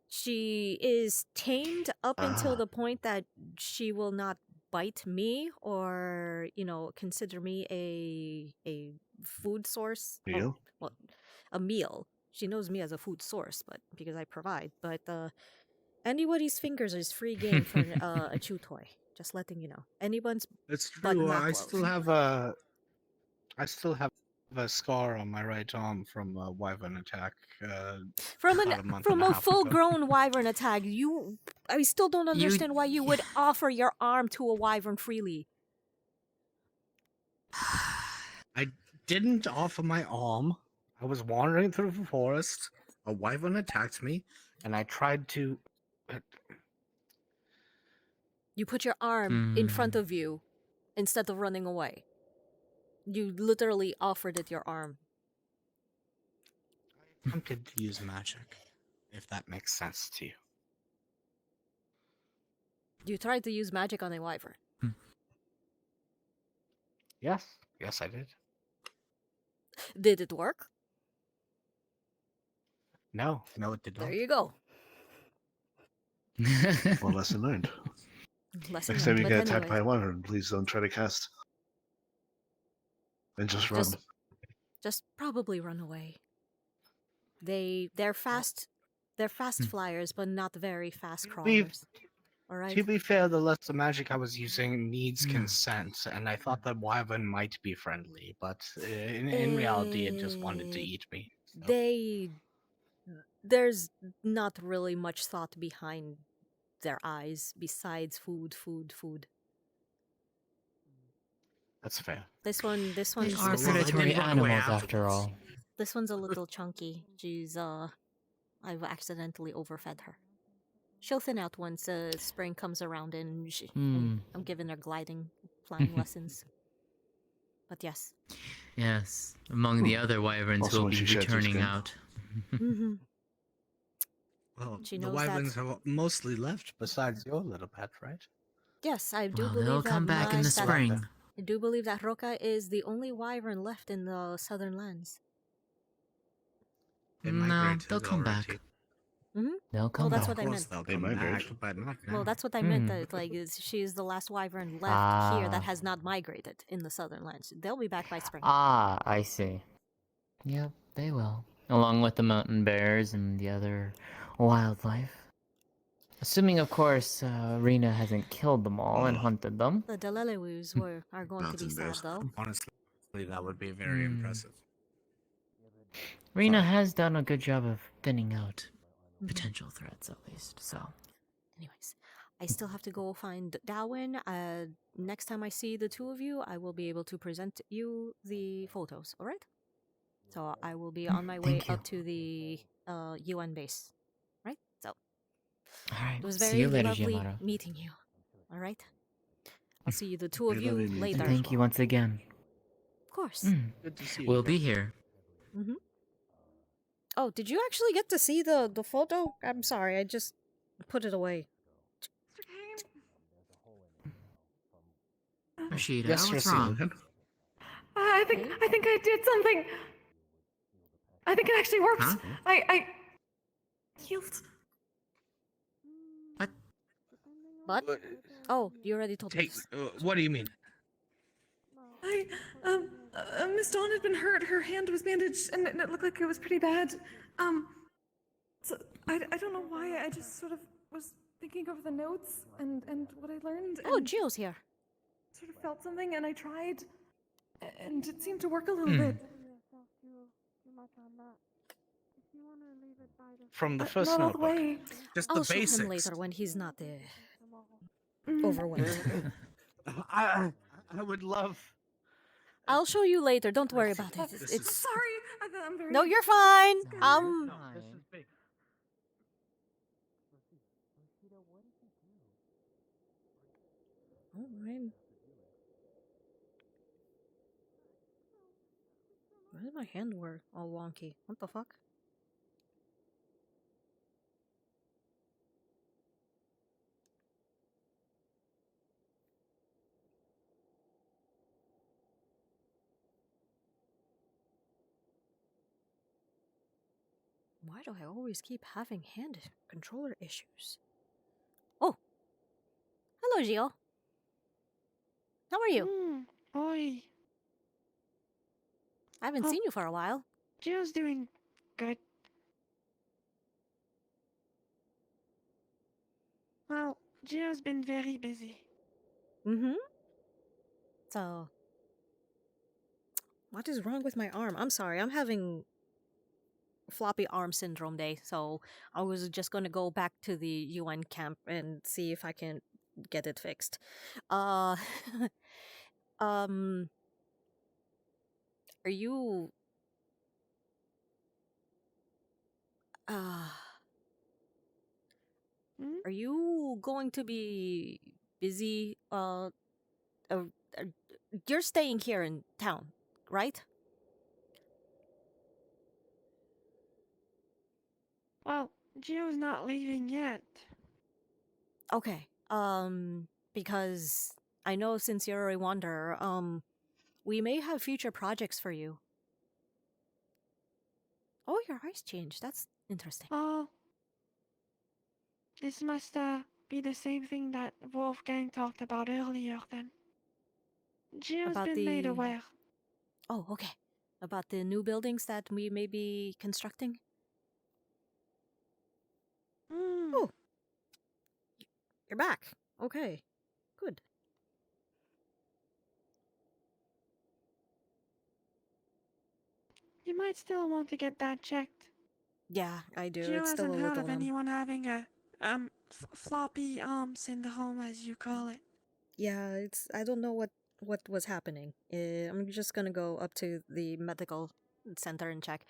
[SPEAKER 1] She is tamed up until the point that she will not bite me or consider me a food source.
[SPEAKER 20] Meal?
[SPEAKER 1] Well, a meal. She knows me as a food source, but because I provide. But anybody's fingers is free game for a chew toy. Just letting you know. Anyone's.
[SPEAKER 20] It's
[SPEAKER 1] but
[SPEAKER 20] true.
[SPEAKER 1] not
[SPEAKER 20] I
[SPEAKER 1] gloves.
[SPEAKER 20] still have a scar on my right arm from a wyvern attack.
[SPEAKER 1] From
[SPEAKER 20] about a month
[SPEAKER 1] from
[SPEAKER 20] and a
[SPEAKER 1] a
[SPEAKER 20] half ago.
[SPEAKER 1] full-grown wyvern attack. I still don't understand why you would offer your arm to a wyvern freely.
[SPEAKER 20] I didn't offer my arm. I was wandering through the forest. A wyvern attacked me, and I tried to.
[SPEAKER 1] You put your arm in front of you instead of running away. You literally offered it your arm.
[SPEAKER 20] Attempted to use magic, if that makes sense to you.
[SPEAKER 1] You tried to use magic on a wyvern.
[SPEAKER 20] Yes, I did.
[SPEAKER 1] Did it work?
[SPEAKER 20] No, it did not.
[SPEAKER 1] There you go.
[SPEAKER 21] Well, lesson learned.
[SPEAKER 1] Lesson
[SPEAKER 21] Next time
[SPEAKER 1] learned,
[SPEAKER 21] you
[SPEAKER 1] but
[SPEAKER 21] get attacked
[SPEAKER 1] anyway.
[SPEAKER 21] by a wyvern, please don't try to cast. And just run.
[SPEAKER 1] Just probably run away. They're fast. They're fast flyers, but not very fast crawlers. All right.
[SPEAKER 20] To be fair, the lesser magic I was using needs
[SPEAKER 21] Hmm.
[SPEAKER 20] consent, and I thought that wyvern might be friendly, but in reality, it just wanted to eat me.
[SPEAKER 1] There's not really much thought behind their eyes besides food.
[SPEAKER 20] That's fair.
[SPEAKER 1] This one's
[SPEAKER 19] are predatory animals after all.
[SPEAKER 1] This one's a little chunky. I've accidentally overfed her. She'll thin out once spring comes around and I'm giving her flying lessons. But yes.
[SPEAKER 19] Yes, among the other wyverns
[SPEAKER 21] Also
[SPEAKER 19] will
[SPEAKER 21] when
[SPEAKER 19] be
[SPEAKER 21] she sheds her
[SPEAKER 19] returning
[SPEAKER 21] skin.
[SPEAKER 19] out.
[SPEAKER 20] Well,
[SPEAKER 1] She
[SPEAKER 20] the
[SPEAKER 1] knows
[SPEAKER 20] wyverns
[SPEAKER 1] that-
[SPEAKER 20] have mostly left, besides your little pet, right?
[SPEAKER 1] Yes, I do
[SPEAKER 19] Well,
[SPEAKER 1] believe
[SPEAKER 19] they'll
[SPEAKER 1] that
[SPEAKER 19] come back in the spring.
[SPEAKER 1] I do believe that Roca is the only wyvern left in the southern lands.
[SPEAKER 19] No, they'll come back. They'll come
[SPEAKER 1] that's
[SPEAKER 19] back.
[SPEAKER 1] what I meant.
[SPEAKER 20] They'll
[SPEAKER 21] They
[SPEAKER 20] come
[SPEAKER 21] migrate.
[SPEAKER 20] back, but not now.
[SPEAKER 1] Well, that's what I meant. That she is the last wyvern left here that has not migrated in the southern lands. They'll be back by spring.
[SPEAKER 19] Ah, I see. Yep, they will. Along with the mountain bears and the other wildlife. Assuming, of course, Rena hasn't killed them all and hunted them.
[SPEAKER 1] The Delelewus are going to be sad, though.
[SPEAKER 20] Honestly, that would be very impressive.
[SPEAKER 19] Rena has done a good job of thinning out potential threats, at least, so.
[SPEAKER 1] Anyways, I still have to go find Darwin. Next time I see the two of you, I will be able to present you the photos, alright? So I will be on my way up to the UN base, right? So,
[SPEAKER 19] Alright,
[SPEAKER 1] it was
[SPEAKER 19] see
[SPEAKER 1] very
[SPEAKER 19] you later,
[SPEAKER 1] lovely
[SPEAKER 19] Xiomara.
[SPEAKER 1] meeting you, alright? I'll see you, the two of
[SPEAKER 21] We
[SPEAKER 1] you,
[SPEAKER 21] love you, Nathan.
[SPEAKER 1] later.
[SPEAKER 19] Thank you once again.
[SPEAKER 1] Of course.
[SPEAKER 20] Good to see you.
[SPEAKER 19] We'll be here.
[SPEAKER 1] Oh, did you actually get to see the photo? I'm sorry, I just put it away.
[SPEAKER 19] Rashida,
[SPEAKER 20] Yes,
[SPEAKER 19] what's
[SPEAKER 20] Rashida.
[SPEAKER 19] wrong?
[SPEAKER 12] I think I did something. I think it actually worked.
[SPEAKER 19] Huh?
[SPEAKER 12] I healed.
[SPEAKER 1] What? Oh, you already told me.
[SPEAKER 20] What do you mean?
[SPEAKER 12] Miss Dawn had been hurt. Her hand was bandaged, and it looked like it was pretty bad. So I don't know why. I just sort of was thinking over the notes and what I learned.
[SPEAKER 1] Oh,
[SPEAKER 12] and
[SPEAKER 1] Gio's here.
[SPEAKER 12] Sort of felt something, and I tried, and it seemed to work a little bit.
[SPEAKER 20] From the first
[SPEAKER 12] Not all the
[SPEAKER 20] notebook.
[SPEAKER 12] way.
[SPEAKER 20] Just
[SPEAKER 1] I'll
[SPEAKER 20] the
[SPEAKER 1] show
[SPEAKER 20] basics.
[SPEAKER 1] him later when he's not overwhelmed.
[SPEAKER 20] I would love.
[SPEAKER 1] I'll show you later. Don't worry about it.
[SPEAKER 20] This
[SPEAKER 1] It's
[SPEAKER 12] Sorry, I'm very.
[SPEAKER 1] no, you're fine.
[SPEAKER 20] This is big.
[SPEAKER 1] Oh, man. Why did my hand work all wonky? What the fuck? Why do I always keep having hand controller issues? Oh! Hello, Gio. How are you?
[SPEAKER 22] Oi.
[SPEAKER 1] I haven't seen you for a while.
[SPEAKER 22] Gio's doing good. Well, Gio's been very busy.
[SPEAKER 1] So, what is wrong with my arm? I'm sorry, I'm having floppy arm syndrome day, so I was just gonna go back to the UN camp and see if I can get it fixed. Are you are you going to be busy? You're staying here in town, right?
[SPEAKER 22] Well, Gio's not leaving yet.
[SPEAKER 1] Okay. Because I know since you're a wanderer, we may have future projects for you. Oh, your eyes changed. That's interesting.
[SPEAKER 22] Oh, this must be the same thing that Wolfgang talked about earlier. Then Gio's
[SPEAKER 1] About
[SPEAKER 22] been made
[SPEAKER 1] the.
[SPEAKER 22] aware.
[SPEAKER 1] Oh, okay. About the new buildings that we may be constructing. Oh, you're back. Okay, good.
[SPEAKER 22] You might still want to get that checked.
[SPEAKER 1] Yeah, I do.
[SPEAKER 22] Gio
[SPEAKER 1] It's still
[SPEAKER 22] hasn't
[SPEAKER 1] a
[SPEAKER 22] heard of
[SPEAKER 1] little
[SPEAKER 22] anyone having a floppy arm syndrome, as you call it.
[SPEAKER 1] Yeah, it's. I don't know what was happening. I'm just gonna go up to the medical center and check.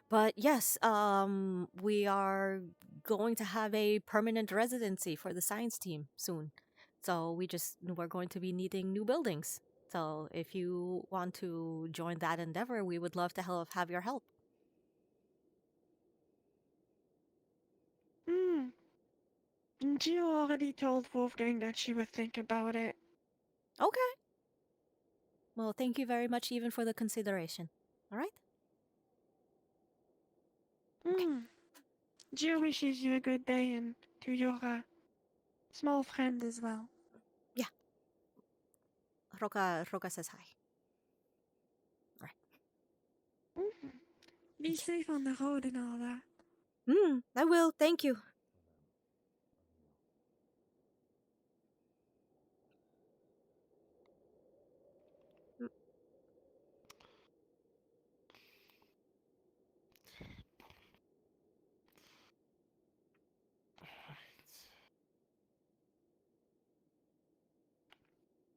[SPEAKER 1] But yes, we are going to have a permanent residency for the science team soon. So we're going to be needing new buildings. So if you want to join that endeavor, we would love to have your help.
[SPEAKER 22] Gio already told Wolfgang that she would think about it.
[SPEAKER 1] Okay. Well, thank you very much even for the consideration. All right?
[SPEAKER 22] Gio wishes you a good day and to your small friend as well.
[SPEAKER 1] Yeah. Roca says hi. All right.
[SPEAKER 22] Be safe on the road and all that.
[SPEAKER 1] I will. Thank you.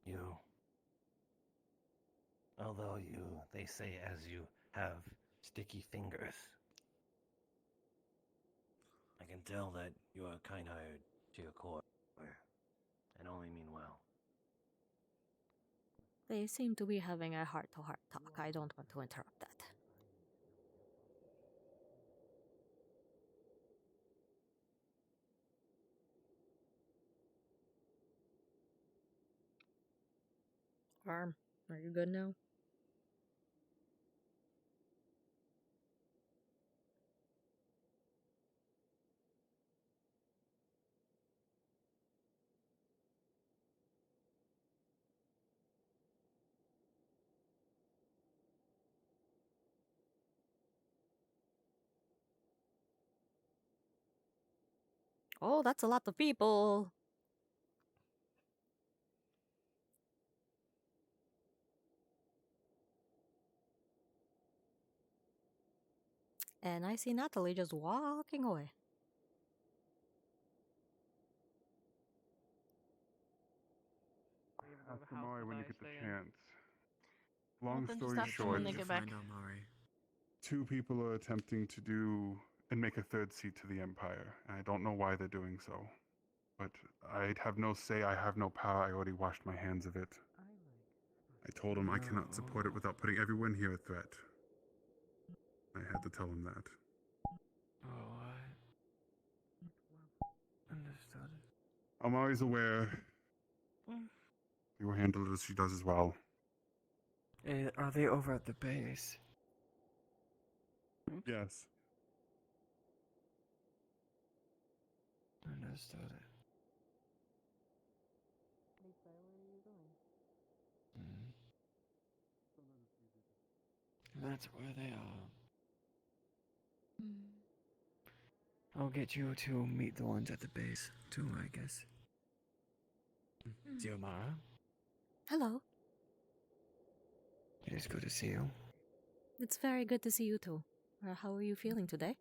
[SPEAKER 11] You. Although they say as you have sticky fingers, I can tell that you are kind-hearted to your core, and only mean well.
[SPEAKER 1] They seem to be having a heart-to-heart talk. I don't want to interrupt that. Arm, are you good now? Oh, that's a lot of people. And I see Natalie just walking away.
[SPEAKER 3] Ask Amari when you get the chance.
[SPEAKER 5] Well,
[SPEAKER 3] Long
[SPEAKER 5] then
[SPEAKER 3] story
[SPEAKER 5] just ask them
[SPEAKER 3] short,
[SPEAKER 5] when they get back.
[SPEAKER 3] two people are attempting to do and make a third seat to the Empire. And I don't know why they're doing so. But I have no say, I have no power, I already washed my hands of it. I told him I cannot support it without putting everyone here at threat. I had to tell him that.
[SPEAKER 5] Oh, I understood.
[SPEAKER 3] Amari's aware. He will handle it as she does as well.
[SPEAKER 5] Are they over at the base?
[SPEAKER 3] Yes.
[SPEAKER 5] Understood. That's where they are. I'll get you to meet the ones at the base, too, I guess. Xiomara,
[SPEAKER 1] Hello.
[SPEAKER 5] it is good to see you.
[SPEAKER 1] It's very good to see you too. How are you feeling today?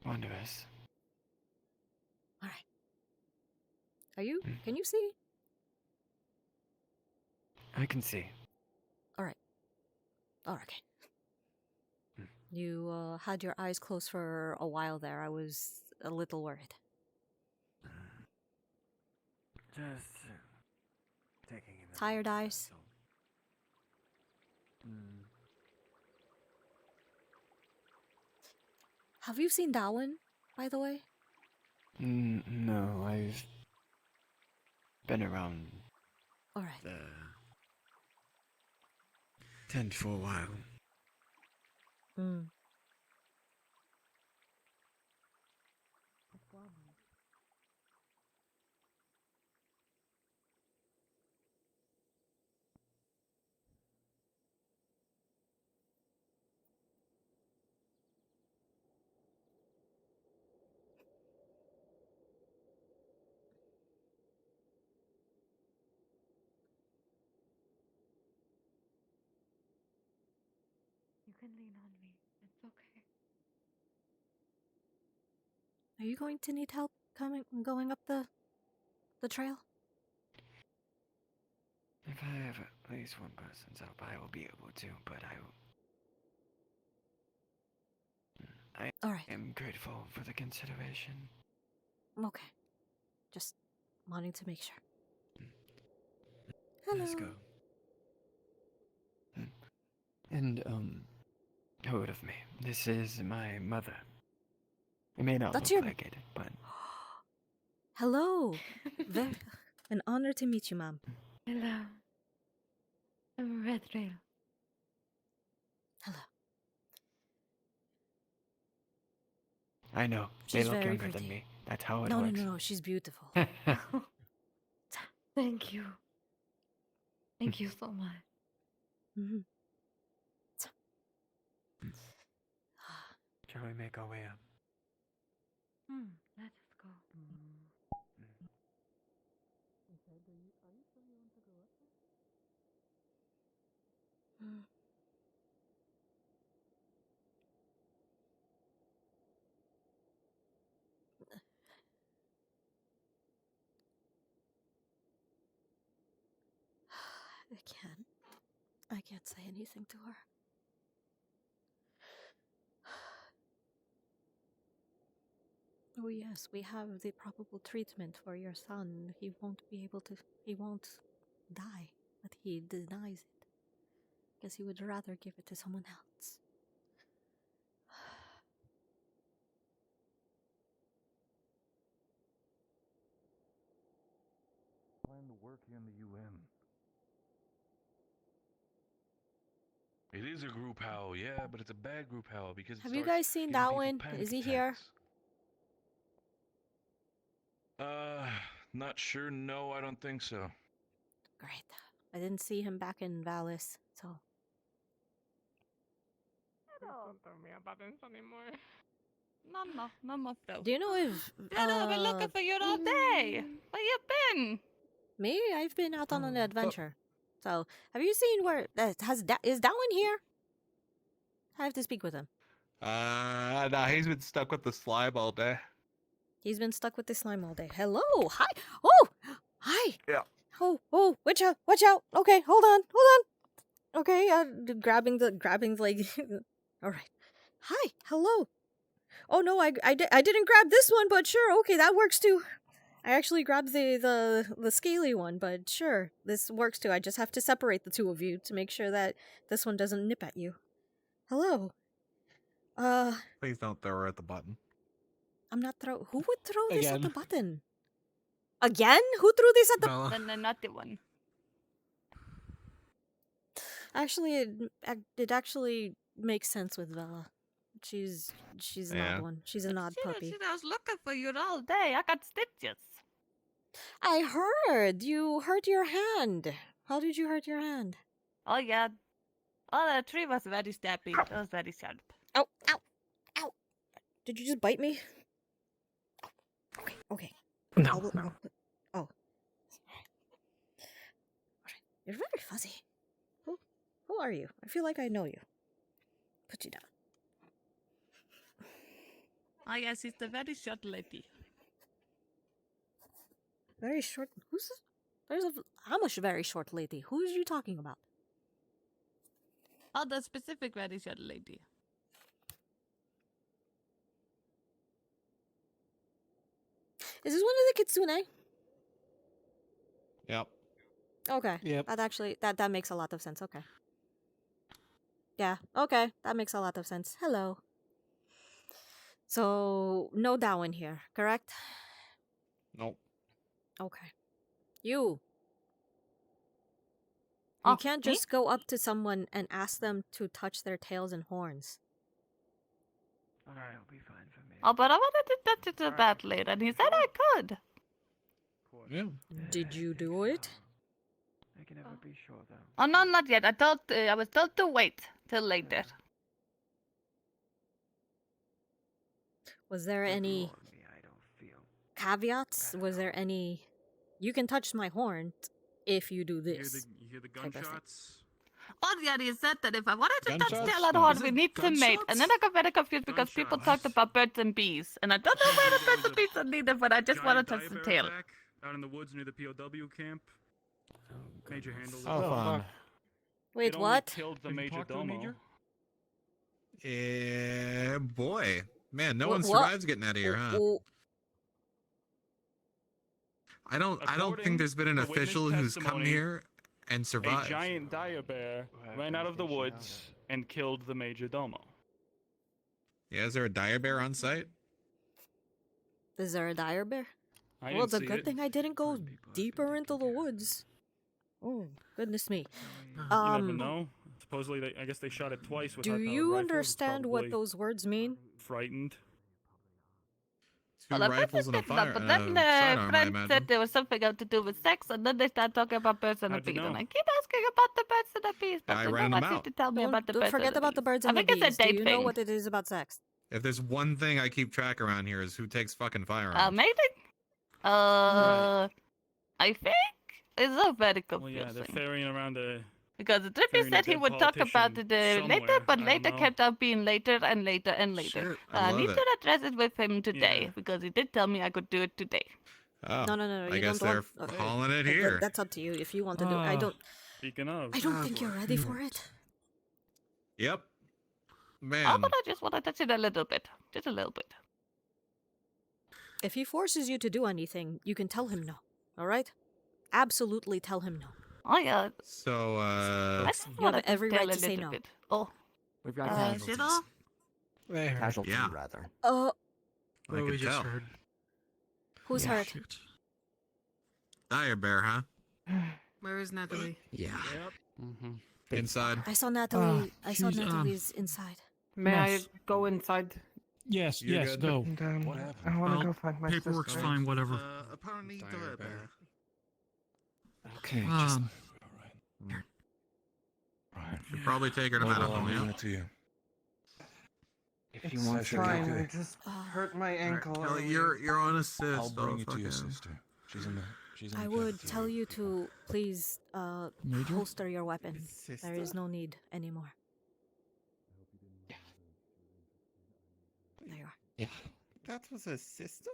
[SPEAKER 5] Wondrous.
[SPEAKER 1] All right. Are you? Can you see?
[SPEAKER 5] I can see.
[SPEAKER 1] All right. Oh, okay. You had your eyes closed for a while there. I was a little worried.
[SPEAKER 5] Just taking it.
[SPEAKER 1] Tired eyes? Have you seen Darwin, by the way?
[SPEAKER 5] No, I've been around
[SPEAKER 1] All right.
[SPEAKER 5] the tent for a while.
[SPEAKER 1] Hmm.
[SPEAKER 22] You can lean on me. It's okay.
[SPEAKER 1] Are you going to need help going up the trail?
[SPEAKER 5] If I have at least one person's help, I will be able to, but I
[SPEAKER 1] All right.
[SPEAKER 5] am grateful for the consideration.
[SPEAKER 1] Okay. Just wanting to make sure. Hello.
[SPEAKER 5] Let's go. And, heard of me. This is my mother. It may not
[SPEAKER 1] That's
[SPEAKER 5] look
[SPEAKER 1] your-
[SPEAKER 5] like it, but
[SPEAKER 1] Hello. An honor to meet you, ma'am.
[SPEAKER 22] Hello. I'm Red Rail.
[SPEAKER 1] Hello.
[SPEAKER 5] I know. They
[SPEAKER 1] She's
[SPEAKER 5] look
[SPEAKER 1] very
[SPEAKER 5] younger than
[SPEAKER 1] pretty.
[SPEAKER 5] me. That's how it
[SPEAKER 1] No,
[SPEAKER 5] works.
[SPEAKER 1] no, she's beautiful.
[SPEAKER 22] Thank you. Thank you so much.
[SPEAKER 1] Mm-hmm.
[SPEAKER 5] Shall we make our way up?
[SPEAKER 22] Let us go.
[SPEAKER 1] I can't say anything to her. Oh yes, we have the probable treatment for your son. He won't die, but he denies it. Guess he would rather give it to someone else.
[SPEAKER 8] Plan to work in the UN. It is a group howl, yeah, but it's a bad group howl because it
[SPEAKER 1] Have you
[SPEAKER 8] starts
[SPEAKER 1] guys seen
[SPEAKER 8] giving people
[SPEAKER 1] Darwin?
[SPEAKER 8] panic
[SPEAKER 1] Is he here?
[SPEAKER 8] attacks. Not sure. No, I don't think so.
[SPEAKER 1] Great. I didn't see him back in Valis, so.
[SPEAKER 16] Don't tell me about this anymore. No more though.
[SPEAKER 1] Do you know if
[SPEAKER 16] I've been looking for you all day. Where you been?
[SPEAKER 1] Me? I've been out on an adventure. So, have you seen where is Darwin here? I have to speak with him.
[SPEAKER 15] Nah, he's been stuck with the slime all day.
[SPEAKER 1] He's been stuck with the slime all day. Hello, hi. Oh, hi.
[SPEAKER 15] Yeah.
[SPEAKER 1] Oh, watch out, watch out. Okay, hold on. Okay, grabbing the like. All right. Hi, hello. Oh no, I didn't grab this one, but sure, okay, that works too. I actually grabbed the scaly one, but sure, this works too. I just have to separate the two of you to make sure that this one doesn't nip at you. Hello.
[SPEAKER 15] Please don't throw her at the button.
[SPEAKER 1] I'm not throw. Who would throw this at the
[SPEAKER 15] Again.
[SPEAKER 1] button? Again? Who threw this at the?
[SPEAKER 15] Bella.
[SPEAKER 16] The naughty one.
[SPEAKER 1] Actually, it actually makes sense with Vela. She's an
[SPEAKER 15] Yeah.
[SPEAKER 1] odd one. She's an odd puppy.
[SPEAKER 16] I was looking for you all day. I got stitches.
[SPEAKER 1] I heard you hurt your hand. How did you hurt your hand?
[SPEAKER 16] Oh yeah. Oh, the tree was very stabby. It was very sharp.
[SPEAKER 1] Ow! Ow! Ow! Did you just bite me? Okay.
[SPEAKER 5] No.
[SPEAKER 1] Oh. Alright. You're very fuzzy. Who are you? I feel like I know you. Put you down.
[SPEAKER 16] Oh yes, it's the very short lady.
[SPEAKER 1] Very short. Who's this? I'm a very short lady. Who are you talking about?
[SPEAKER 16] Oh, the specific very short lady.
[SPEAKER 1] Is this one of the kitsune?
[SPEAKER 15] Yep.
[SPEAKER 1] Okay.
[SPEAKER 15] Yep.
[SPEAKER 1] That actually that makes a lot of sense. Okay. Yeah. Okay. That makes a lot of sense. Hello. So no Darwin here, correct?
[SPEAKER 15] Nope.
[SPEAKER 1] Okay. You. You can't just go up to someone and ask them to touch their tails and horns.
[SPEAKER 22] Alright, it'll be fine for me.
[SPEAKER 16] Oh, but I wanted to touch it to that later, and he said I could.
[SPEAKER 8] Yeah.
[SPEAKER 1] Did you do it?
[SPEAKER 22] I can never be sure though.
[SPEAKER 16] Oh no, not yet. I was told to wait till later.
[SPEAKER 1] Was there any caveats? Was there any... You can touch my horn if you do this.
[SPEAKER 2] You hear the
[SPEAKER 1] type of thing.
[SPEAKER 2] gunshots?
[SPEAKER 16] Oh yeah, he said that if I wanted to touch
[SPEAKER 2] Gunshots?
[SPEAKER 16] tail and
[SPEAKER 2] No.
[SPEAKER 16] horn,
[SPEAKER 2] Is
[SPEAKER 16] we
[SPEAKER 2] it
[SPEAKER 16] need to mate. And then I got very confused because people talked about birds and bees. And I don't know where the birds and bees are needed, but I just want to touch the tail.
[SPEAKER 2] Out in the woods near the POW camp. Major handled it.
[SPEAKER 20] Oh, fun.
[SPEAKER 1] Wait,
[SPEAKER 2] It only
[SPEAKER 1] what?
[SPEAKER 2] killed the
[SPEAKER 15] Have you
[SPEAKER 2] major
[SPEAKER 15] talked to the
[SPEAKER 2] domo.
[SPEAKER 15] major? Yeah, boy. Man, no
[SPEAKER 1] Wha-
[SPEAKER 15] one
[SPEAKER 1] what?
[SPEAKER 15] survives getting out of here, huh?
[SPEAKER 1] W-
[SPEAKER 15] I don't think
[SPEAKER 2] According
[SPEAKER 15] there's been an
[SPEAKER 2] to witness
[SPEAKER 15] official who's come
[SPEAKER 2] testimony,
[SPEAKER 15] here and
[SPEAKER 2] A
[SPEAKER 15] survived.
[SPEAKER 2] giant dire bear ran out of the woods and killed the major domo.
[SPEAKER 15] Yeah, is there a dire bear on site?
[SPEAKER 1] Is there a dire bear?
[SPEAKER 2] I
[SPEAKER 1] Well,
[SPEAKER 2] didn't
[SPEAKER 1] it's a
[SPEAKER 2] see
[SPEAKER 1] good
[SPEAKER 2] it.
[SPEAKER 1] thing I didn't go deeper into the woods. Oh, goodness me.
[SPEAKER 2] You never know. Supposedly, I guess they shot it twice with
[SPEAKER 1] Do
[SPEAKER 2] high-powered
[SPEAKER 1] you
[SPEAKER 2] rifles. It's
[SPEAKER 1] understand what
[SPEAKER 2] probably
[SPEAKER 1] those words mean?
[SPEAKER 2] Frightened.
[SPEAKER 15] Two
[SPEAKER 16] Well,
[SPEAKER 15] rifles and a fire.
[SPEAKER 16] but then
[SPEAKER 15] sidearm, I
[SPEAKER 16] friend
[SPEAKER 15] imagine.
[SPEAKER 16] said there was something got to do with sex, and then they started talking about birds and the
[SPEAKER 2] How'd you
[SPEAKER 16] bees. And
[SPEAKER 2] know?
[SPEAKER 16] I keep asking about the birds and the bees, but
[SPEAKER 15] I
[SPEAKER 16] they
[SPEAKER 15] ran
[SPEAKER 16] don't
[SPEAKER 15] them
[SPEAKER 16] want
[SPEAKER 15] out.
[SPEAKER 16] to tell me about the
[SPEAKER 1] Don't
[SPEAKER 16] birds
[SPEAKER 1] forget
[SPEAKER 16] and the
[SPEAKER 1] about the
[SPEAKER 16] bees.
[SPEAKER 1] birds
[SPEAKER 16] I
[SPEAKER 1] and the
[SPEAKER 16] think it's a
[SPEAKER 1] bees. Do
[SPEAKER 16] date
[SPEAKER 1] you know
[SPEAKER 16] thing.
[SPEAKER 1] what it is about sex?
[SPEAKER 15] If there's one thing I keep track around here is who takes fucking firearms.
[SPEAKER 16] Maybe. I think it's a very
[SPEAKER 2] Well, yeah, they're
[SPEAKER 16] confusing.
[SPEAKER 2] ferrying around the...
[SPEAKER 16] Because Drippy
[SPEAKER 2] ferrying a
[SPEAKER 16] said he
[SPEAKER 2] dead
[SPEAKER 16] would talk about it
[SPEAKER 2] politician
[SPEAKER 16] later,
[SPEAKER 2] somewhere.
[SPEAKER 16] but
[SPEAKER 2] I don't
[SPEAKER 16] later
[SPEAKER 2] know.
[SPEAKER 16] kept on being later and later and later.
[SPEAKER 15] Shit, I
[SPEAKER 16] I
[SPEAKER 15] love
[SPEAKER 16] need
[SPEAKER 15] it.
[SPEAKER 16] to address it with him today because he did tell me I could do it today.
[SPEAKER 15] Oh,
[SPEAKER 1] No.
[SPEAKER 15] I
[SPEAKER 1] You
[SPEAKER 15] guess
[SPEAKER 1] don't
[SPEAKER 15] they're
[SPEAKER 1] want...
[SPEAKER 15] calling it
[SPEAKER 1] that-
[SPEAKER 15] here.
[SPEAKER 1] That's up to you if you want to do it. I don't...
[SPEAKER 2] Speaking of...
[SPEAKER 1] I don't think you're ready for it.
[SPEAKER 15] Yep.
[SPEAKER 16] Oh,
[SPEAKER 15] Man.
[SPEAKER 16] but I just want to touch it a little bit. Just a little bit.
[SPEAKER 1] If he forces you to do anything, you can tell him no. All right? Absolutely tell him no.
[SPEAKER 16] Oh, yeah.
[SPEAKER 15] So,
[SPEAKER 16] I just
[SPEAKER 1] You have
[SPEAKER 16] wanted
[SPEAKER 1] every
[SPEAKER 16] tell
[SPEAKER 1] right
[SPEAKER 16] a
[SPEAKER 1] to say
[SPEAKER 16] little
[SPEAKER 1] no.
[SPEAKER 16] bit. Oh.
[SPEAKER 6] We've got
[SPEAKER 16] You
[SPEAKER 6] casualties.
[SPEAKER 16] know?
[SPEAKER 6] Casualties,
[SPEAKER 15] Yeah.
[SPEAKER 6] rather.
[SPEAKER 15] I
[SPEAKER 20] What we
[SPEAKER 15] could
[SPEAKER 20] just
[SPEAKER 15] tell.
[SPEAKER 20] heard.
[SPEAKER 1] Who's
[SPEAKER 20] Yeah,
[SPEAKER 1] hurt?
[SPEAKER 20] shoot.
[SPEAKER 15] Dire bear, huh?
[SPEAKER 9] Where is Natalie?
[SPEAKER 15] Yeah.
[SPEAKER 2] Mm-hmm.
[SPEAKER 15] Inside.
[SPEAKER 1] I saw Natalie. I saw
[SPEAKER 5] she's,
[SPEAKER 1] Natalie's inside.
[SPEAKER 22] May
[SPEAKER 5] Yes.
[SPEAKER 22] I go inside?
[SPEAKER 5] Yes,
[SPEAKER 15] You're
[SPEAKER 5] yes,
[SPEAKER 15] good.
[SPEAKER 5] go.
[SPEAKER 22] And,
[SPEAKER 15] What happened?
[SPEAKER 22] I want to
[SPEAKER 5] Well,
[SPEAKER 22] go find my
[SPEAKER 5] paperwork's
[SPEAKER 22] sister.
[SPEAKER 5] fine, whatever.
[SPEAKER 15] Apparently dire bear.
[SPEAKER 6] Okay,
[SPEAKER 15] Should probably take her to medical,
[SPEAKER 8] I'll leave
[SPEAKER 15] yeah?
[SPEAKER 8] it to you.
[SPEAKER 22] If
[SPEAKER 6] you
[SPEAKER 22] it's
[SPEAKER 6] want to,
[SPEAKER 22] fine,
[SPEAKER 8] okay.
[SPEAKER 22] I just hurt my ankle.
[SPEAKER 15] Kelly,
[SPEAKER 22] earlier.
[SPEAKER 15] you're on assist.
[SPEAKER 8] I'll bring you to your
[SPEAKER 15] fucking-
[SPEAKER 8] sister. She's in the. She's in
[SPEAKER 1] I
[SPEAKER 8] the
[SPEAKER 1] would
[SPEAKER 8] cafeteria.
[SPEAKER 1] tell you to please
[SPEAKER 5] Major?
[SPEAKER 1] holster your weapon. There
[SPEAKER 22] Sister?
[SPEAKER 1] is no need anymore. There you are.
[SPEAKER 6] Yeah.
[SPEAKER 22] That was a sister?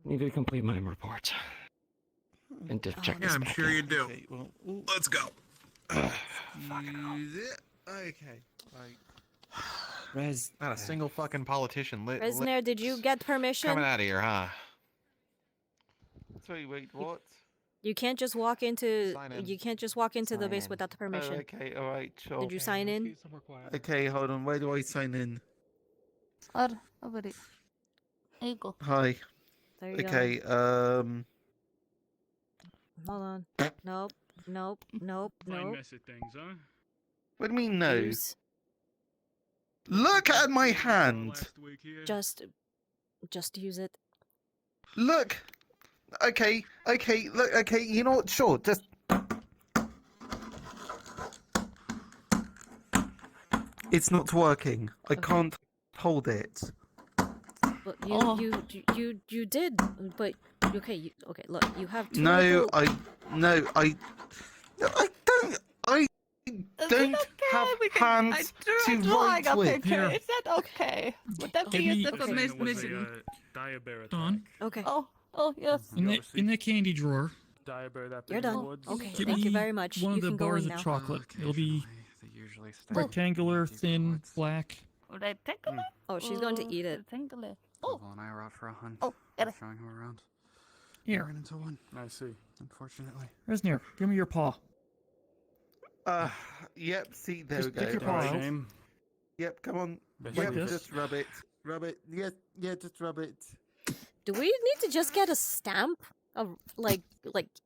[SPEAKER 6] Need to complete my report. And to check
[SPEAKER 15] Yeah,
[SPEAKER 6] this
[SPEAKER 15] I'm
[SPEAKER 6] back
[SPEAKER 15] sure
[SPEAKER 6] out.
[SPEAKER 15] you do.
[SPEAKER 22] Okay, well,
[SPEAKER 15] Let's go.
[SPEAKER 22] use it. Okay. Rez.
[SPEAKER 15] Not a single fucking politician lit.
[SPEAKER 1] Resner, did you get permission?
[SPEAKER 15] Coming out of here, huh?
[SPEAKER 22] Sorry, wait, what?
[SPEAKER 1] You can't just walk into.
[SPEAKER 15] Sign in.
[SPEAKER 1] You can't just walk into the
[SPEAKER 22] Sign
[SPEAKER 1] base
[SPEAKER 22] in.
[SPEAKER 1] without the permission.
[SPEAKER 22] Oh, okay, alright, sure.
[SPEAKER 1] Did you sign in?
[SPEAKER 22] Okay, hold on. Where do I sign in?
[SPEAKER 16] Or over it. There you go.
[SPEAKER 22] Hi.
[SPEAKER 1] There you
[SPEAKER 22] Okay,
[SPEAKER 1] go. Hold on. Nope.
[SPEAKER 2] Fine
[SPEAKER 1] Nope.
[SPEAKER 2] mess of things, huh?
[SPEAKER 22] What do you mean no?
[SPEAKER 1] Use.
[SPEAKER 22] Look at my hand.
[SPEAKER 2] Last week here.
[SPEAKER 1] Just use it.
[SPEAKER 22] Look. Okay, look, okay, you know what? Sure, just. It's not working. I can't hold it.
[SPEAKER 1] But you did. But okay. Okay. Look, you have two.
[SPEAKER 22] No,
[SPEAKER 1] little-
[SPEAKER 22] I don't have hands to write
[SPEAKER 16] a
[SPEAKER 22] with.
[SPEAKER 16] picture. Is that okay? Would that be
[SPEAKER 5] Give me-
[SPEAKER 16] a different
[SPEAKER 2] mission? Dire bear attack.
[SPEAKER 5] Don,
[SPEAKER 1] Okay.
[SPEAKER 16] Oh, yes.
[SPEAKER 5] in the candy drawer,
[SPEAKER 2] Dire bear that
[SPEAKER 1] You're
[SPEAKER 2] big in the
[SPEAKER 1] done.
[SPEAKER 2] woods.
[SPEAKER 1] Okay.
[SPEAKER 5] give
[SPEAKER 1] Thank
[SPEAKER 5] me
[SPEAKER 1] you very much.
[SPEAKER 5] one
[SPEAKER 1] You
[SPEAKER 5] of the
[SPEAKER 1] can go
[SPEAKER 5] bars
[SPEAKER 1] in
[SPEAKER 5] of
[SPEAKER 1] now.
[SPEAKER 5] chocolate. It'll be
[SPEAKER 15] They usually stay
[SPEAKER 5] rectangular, thin, black.
[SPEAKER 16] Rectangular?
[SPEAKER 1] Oh, she's going to eat it.
[SPEAKER 16] Rectangular.
[SPEAKER 2] Oh. and I are out for a hunt.
[SPEAKER 16] Oh, get it.
[SPEAKER 2] Showing him around.
[SPEAKER 5] Here,
[SPEAKER 2] Ran into one. I see. Unfortunately.
[SPEAKER 5] Resner, give me your paw.
[SPEAKER 22] Yep, see, there
[SPEAKER 5] Just
[SPEAKER 22] we
[SPEAKER 5] stick
[SPEAKER 22] go.
[SPEAKER 5] your paw out.
[SPEAKER 2] Shame.
[SPEAKER 22] Yep, come on.
[SPEAKER 2] Like
[SPEAKER 22] Yep,
[SPEAKER 5] this?
[SPEAKER 22] just rub it. Rub it. Yeah, just rub it.
[SPEAKER 1] Do we need to just get a stamp of like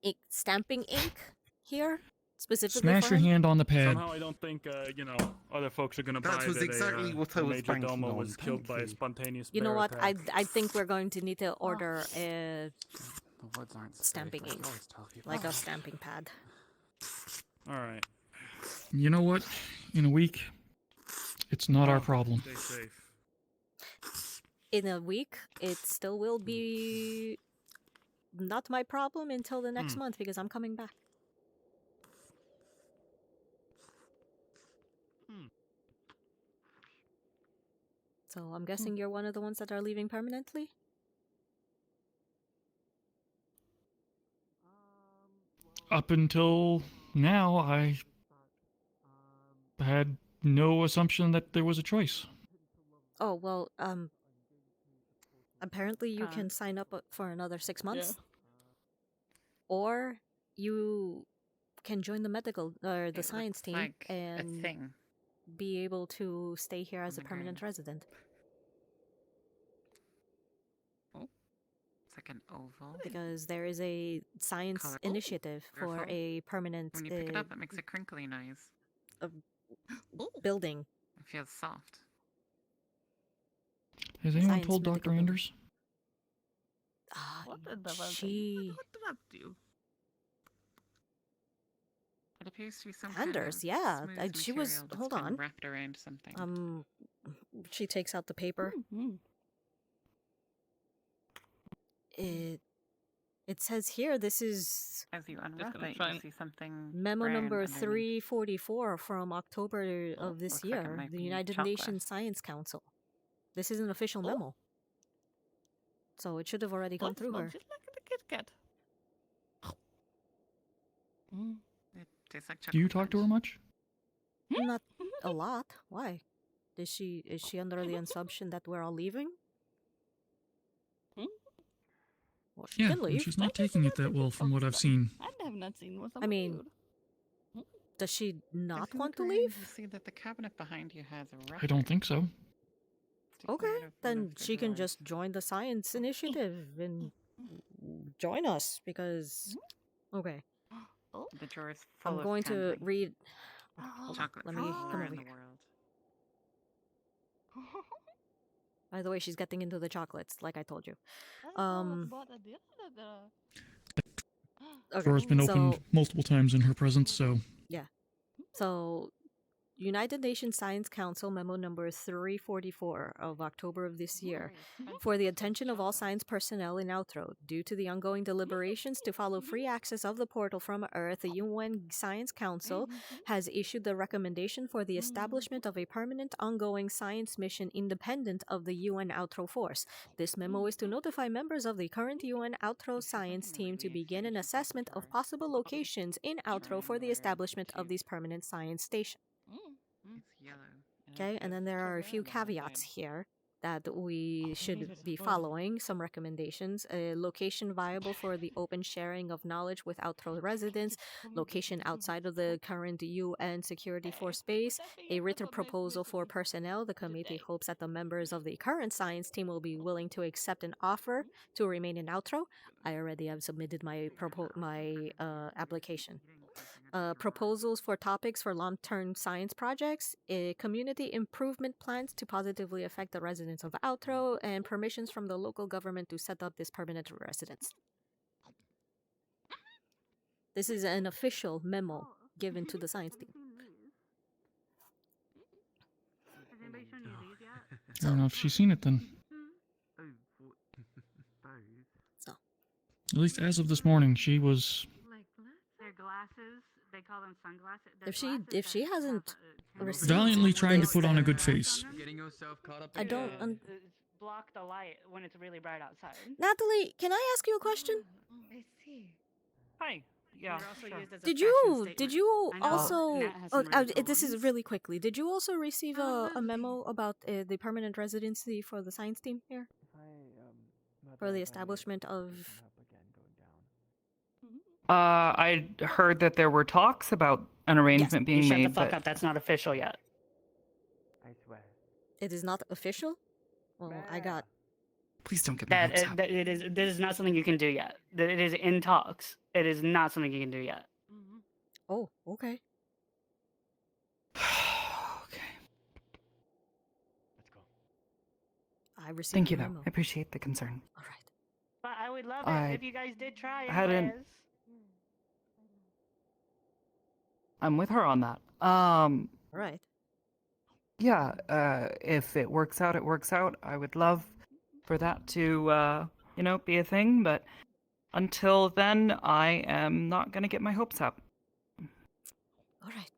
[SPEAKER 1] ink, stamping ink here Specifically
[SPEAKER 4] Smash
[SPEAKER 1] for
[SPEAKER 4] your
[SPEAKER 1] him?
[SPEAKER 4] hand on the pad.
[SPEAKER 2] Somehow I don't think, other folks are gonna buy
[SPEAKER 20] That was
[SPEAKER 2] that
[SPEAKER 20] exactly
[SPEAKER 2] a,
[SPEAKER 20] what I
[SPEAKER 2] a
[SPEAKER 20] was
[SPEAKER 2] Major
[SPEAKER 20] banking
[SPEAKER 2] Domo
[SPEAKER 20] on,
[SPEAKER 2] was killed by a
[SPEAKER 20] thank you.
[SPEAKER 2] spontaneous
[SPEAKER 1] You know
[SPEAKER 2] bear
[SPEAKER 1] what?
[SPEAKER 2] attack.
[SPEAKER 1] I think we're going to need to order a
[SPEAKER 2] The woods aren't safe.
[SPEAKER 1] stamping
[SPEAKER 2] I
[SPEAKER 1] ink,
[SPEAKER 2] always tell people
[SPEAKER 1] like a
[SPEAKER 2] that.
[SPEAKER 1] stamping pad.
[SPEAKER 2] Alright.
[SPEAKER 4] You know what? In a week, it's not our
[SPEAKER 2] Well,
[SPEAKER 4] problem.
[SPEAKER 2] Stay safe.
[SPEAKER 1] In a week, it still will be not my problem until the next month because I'm coming back. So I'm guessing you're one of the ones that are leaving permanently?
[SPEAKER 4] Up until now, I had no assumption that there was a choice.
[SPEAKER 1] Oh, well, apparently you can sign up for another 6 months. Or you can join the medical or the science team
[SPEAKER 16] like a
[SPEAKER 1] and
[SPEAKER 16] thing.
[SPEAKER 1] be able to stay here as a permanent resident.
[SPEAKER 16] Oh, it's like an oval.
[SPEAKER 1] Because there is a science
[SPEAKER 16] Color-
[SPEAKER 1] initiative for
[SPEAKER 16] Colorful.
[SPEAKER 1] a permanent
[SPEAKER 16] When you pick it up, it makes a crinkly noise.
[SPEAKER 1] building.
[SPEAKER 16] It feels soft.
[SPEAKER 4] Has anyone
[SPEAKER 1] Science
[SPEAKER 4] told
[SPEAKER 1] medical
[SPEAKER 4] Dr. Anders?
[SPEAKER 16] What did the
[SPEAKER 1] She...
[SPEAKER 16] What did that do? It appears to be some
[SPEAKER 1] Anders,
[SPEAKER 16] kind of
[SPEAKER 1] yeah.
[SPEAKER 16] smooth
[SPEAKER 1] She was...
[SPEAKER 16] material that's
[SPEAKER 1] Hold
[SPEAKER 16] been
[SPEAKER 1] on.
[SPEAKER 16] wrapped around something.
[SPEAKER 1] She takes out the paper. It says here this is
[SPEAKER 16] As you unwrap it, you see something.
[SPEAKER 1] memo
[SPEAKER 16] brown
[SPEAKER 1] number
[SPEAKER 16] underneath.
[SPEAKER 1] 344 from October of this
[SPEAKER 16] looks like it
[SPEAKER 1] year,
[SPEAKER 16] might
[SPEAKER 1] the
[SPEAKER 16] be
[SPEAKER 1] United
[SPEAKER 16] chocolate.
[SPEAKER 1] Nations Science Council. This is an official memo. So it should have already gone through her.
[SPEAKER 16] Just like a Kit Kat. It tastes like chocolate.
[SPEAKER 4] Do you talk to her much?
[SPEAKER 1] Not a lot. Why? Is she under the assumption that we're all leaving? Well, she
[SPEAKER 4] Yeah,
[SPEAKER 1] can
[SPEAKER 4] and
[SPEAKER 1] leave.
[SPEAKER 4] she's not taking it that well from what I've seen.
[SPEAKER 16] I have not seen what's
[SPEAKER 1] I mean, does she not
[SPEAKER 16] If you
[SPEAKER 1] want
[SPEAKER 16] look
[SPEAKER 1] to
[SPEAKER 16] around,
[SPEAKER 1] leave?
[SPEAKER 16] You see that the cabinet behind you has a record.
[SPEAKER 4] I don't think so.
[SPEAKER 1] Okay, then she can just join the science initiative and join us because. Okay.
[SPEAKER 16] The drawer is full
[SPEAKER 1] I'm
[SPEAKER 16] of
[SPEAKER 1] going to
[SPEAKER 16] candling.
[SPEAKER 1] read. Hold on,
[SPEAKER 16] Chocolate
[SPEAKER 1] let
[SPEAKER 16] from
[SPEAKER 1] me
[SPEAKER 16] all
[SPEAKER 1] come
[SPEAKER 16] around
[SPEAKER 1] over
[SPEAKER 16] the
[SPEAKER 1] here.
[SPEAKER 16] world.
[SPEAKER 1] By the way, she's getting into the chocolates, like I told you.
[SPEAKER 4] Door's been opened
[SPEAKER 1] so
[SPEAKER 4] multiple times in her presence, so
[SPEAKER 1] yeah. So, United Nations Science Council memo number 344 of October of this year. For the attention of all science personnel in Outro, due to the ongoing deliberations to follow free access of the portal from Earth, the UN Science Council has issued the recommendation for the establishment of a permanent ongoing science mission independent of the UN Outro force. This memo is to notify members of the current UN Outro science team to begin an assessment of possible locations in Outro for the establishment of these permanent science stations.
[SPEAKER 16] It's yellow.
[SPEAKER 1] Okay, and then there are a few caveats here that we should be following, some recommendations. A location viable for the open sharing of knowledge with Outro residents, location outside of the current UN security force base, a written proposal for personnel. The committee hopes that the members of the current science team will be willing to accept an offer to remain in Outro. I already have submitted my application. Proposals for topics for long-term science projects, community improvement plans to positively affect the residents of Outro, and permissions from the local government to set up this permanent residence. This is an official memo given to the science team.
[SPEAKER 4] I don't know if she's seen it then.
[SPEAKER 1] So.
[SPEAKER 4] At least as of this morning, she was
[SPEAKER 7] Their glasses, they call them sunglasses.
[SPEAKER 1] If she hasn't received
[SPEAKER 4] valiantly trying to
[SPEAKER 1] this,
[SPEAKER 4] put on a
[SPEAKER 1] then
[SPEAKER 4] good face.
[SPEAKER 7] Getting yourself caught up
[SPEAKER 1] I don't.
[SPEAKER 7] block the light when it's really bright outside.
[SPEAKER 1] Natalie, can I ask you a question?
[SPEAKER 7] I see. Hi. Yeah.
[SPEAKER 1] Did you also? This is really quickly. Did you also receive a memo about the permanent residency for the science team here? For the establishment of.
[SPEAKER 7] I heard that there were talks about an arrangement being
[SPEAKER 22] Shut
[SPEAKER 7] made.
[SPEAKER 22] the fuck up. That's not official yet.
[SPEAKER 7] I swear.
[SPEAKER 1] It is not official. Well, I got.
[SPEAKER 7] Please don't get me hopes up. It is. This is not something you can do yet. It is in talks. It is not something you can do yet.
[SPEAKER 1] Oh, okay. I received
[SPEAKER 7] Thank you,
[SPEAKER 1] the
[SPEAKER 7] though.
[SPEAKER 1] memo.
[SPEAKER 7] I appreciate the concern.
[SPEAKER 1] All right.
[SPEAKER 22] But I would love
[SPEAKER 7] I
[SPEAKER 22] it if you guys did try
[SPEAKER 7] hadn't-
[SPEAKER 22] anyways.
[SPEAKER 7] I'm with her on that.
[SPEAKER 1] Right.
[SPEAKER 7] Yeah, if it works out, it works out. I would love for that to, be a thing, but until then, I am not going to get my hopes up.
[SPEAKER 1] All right.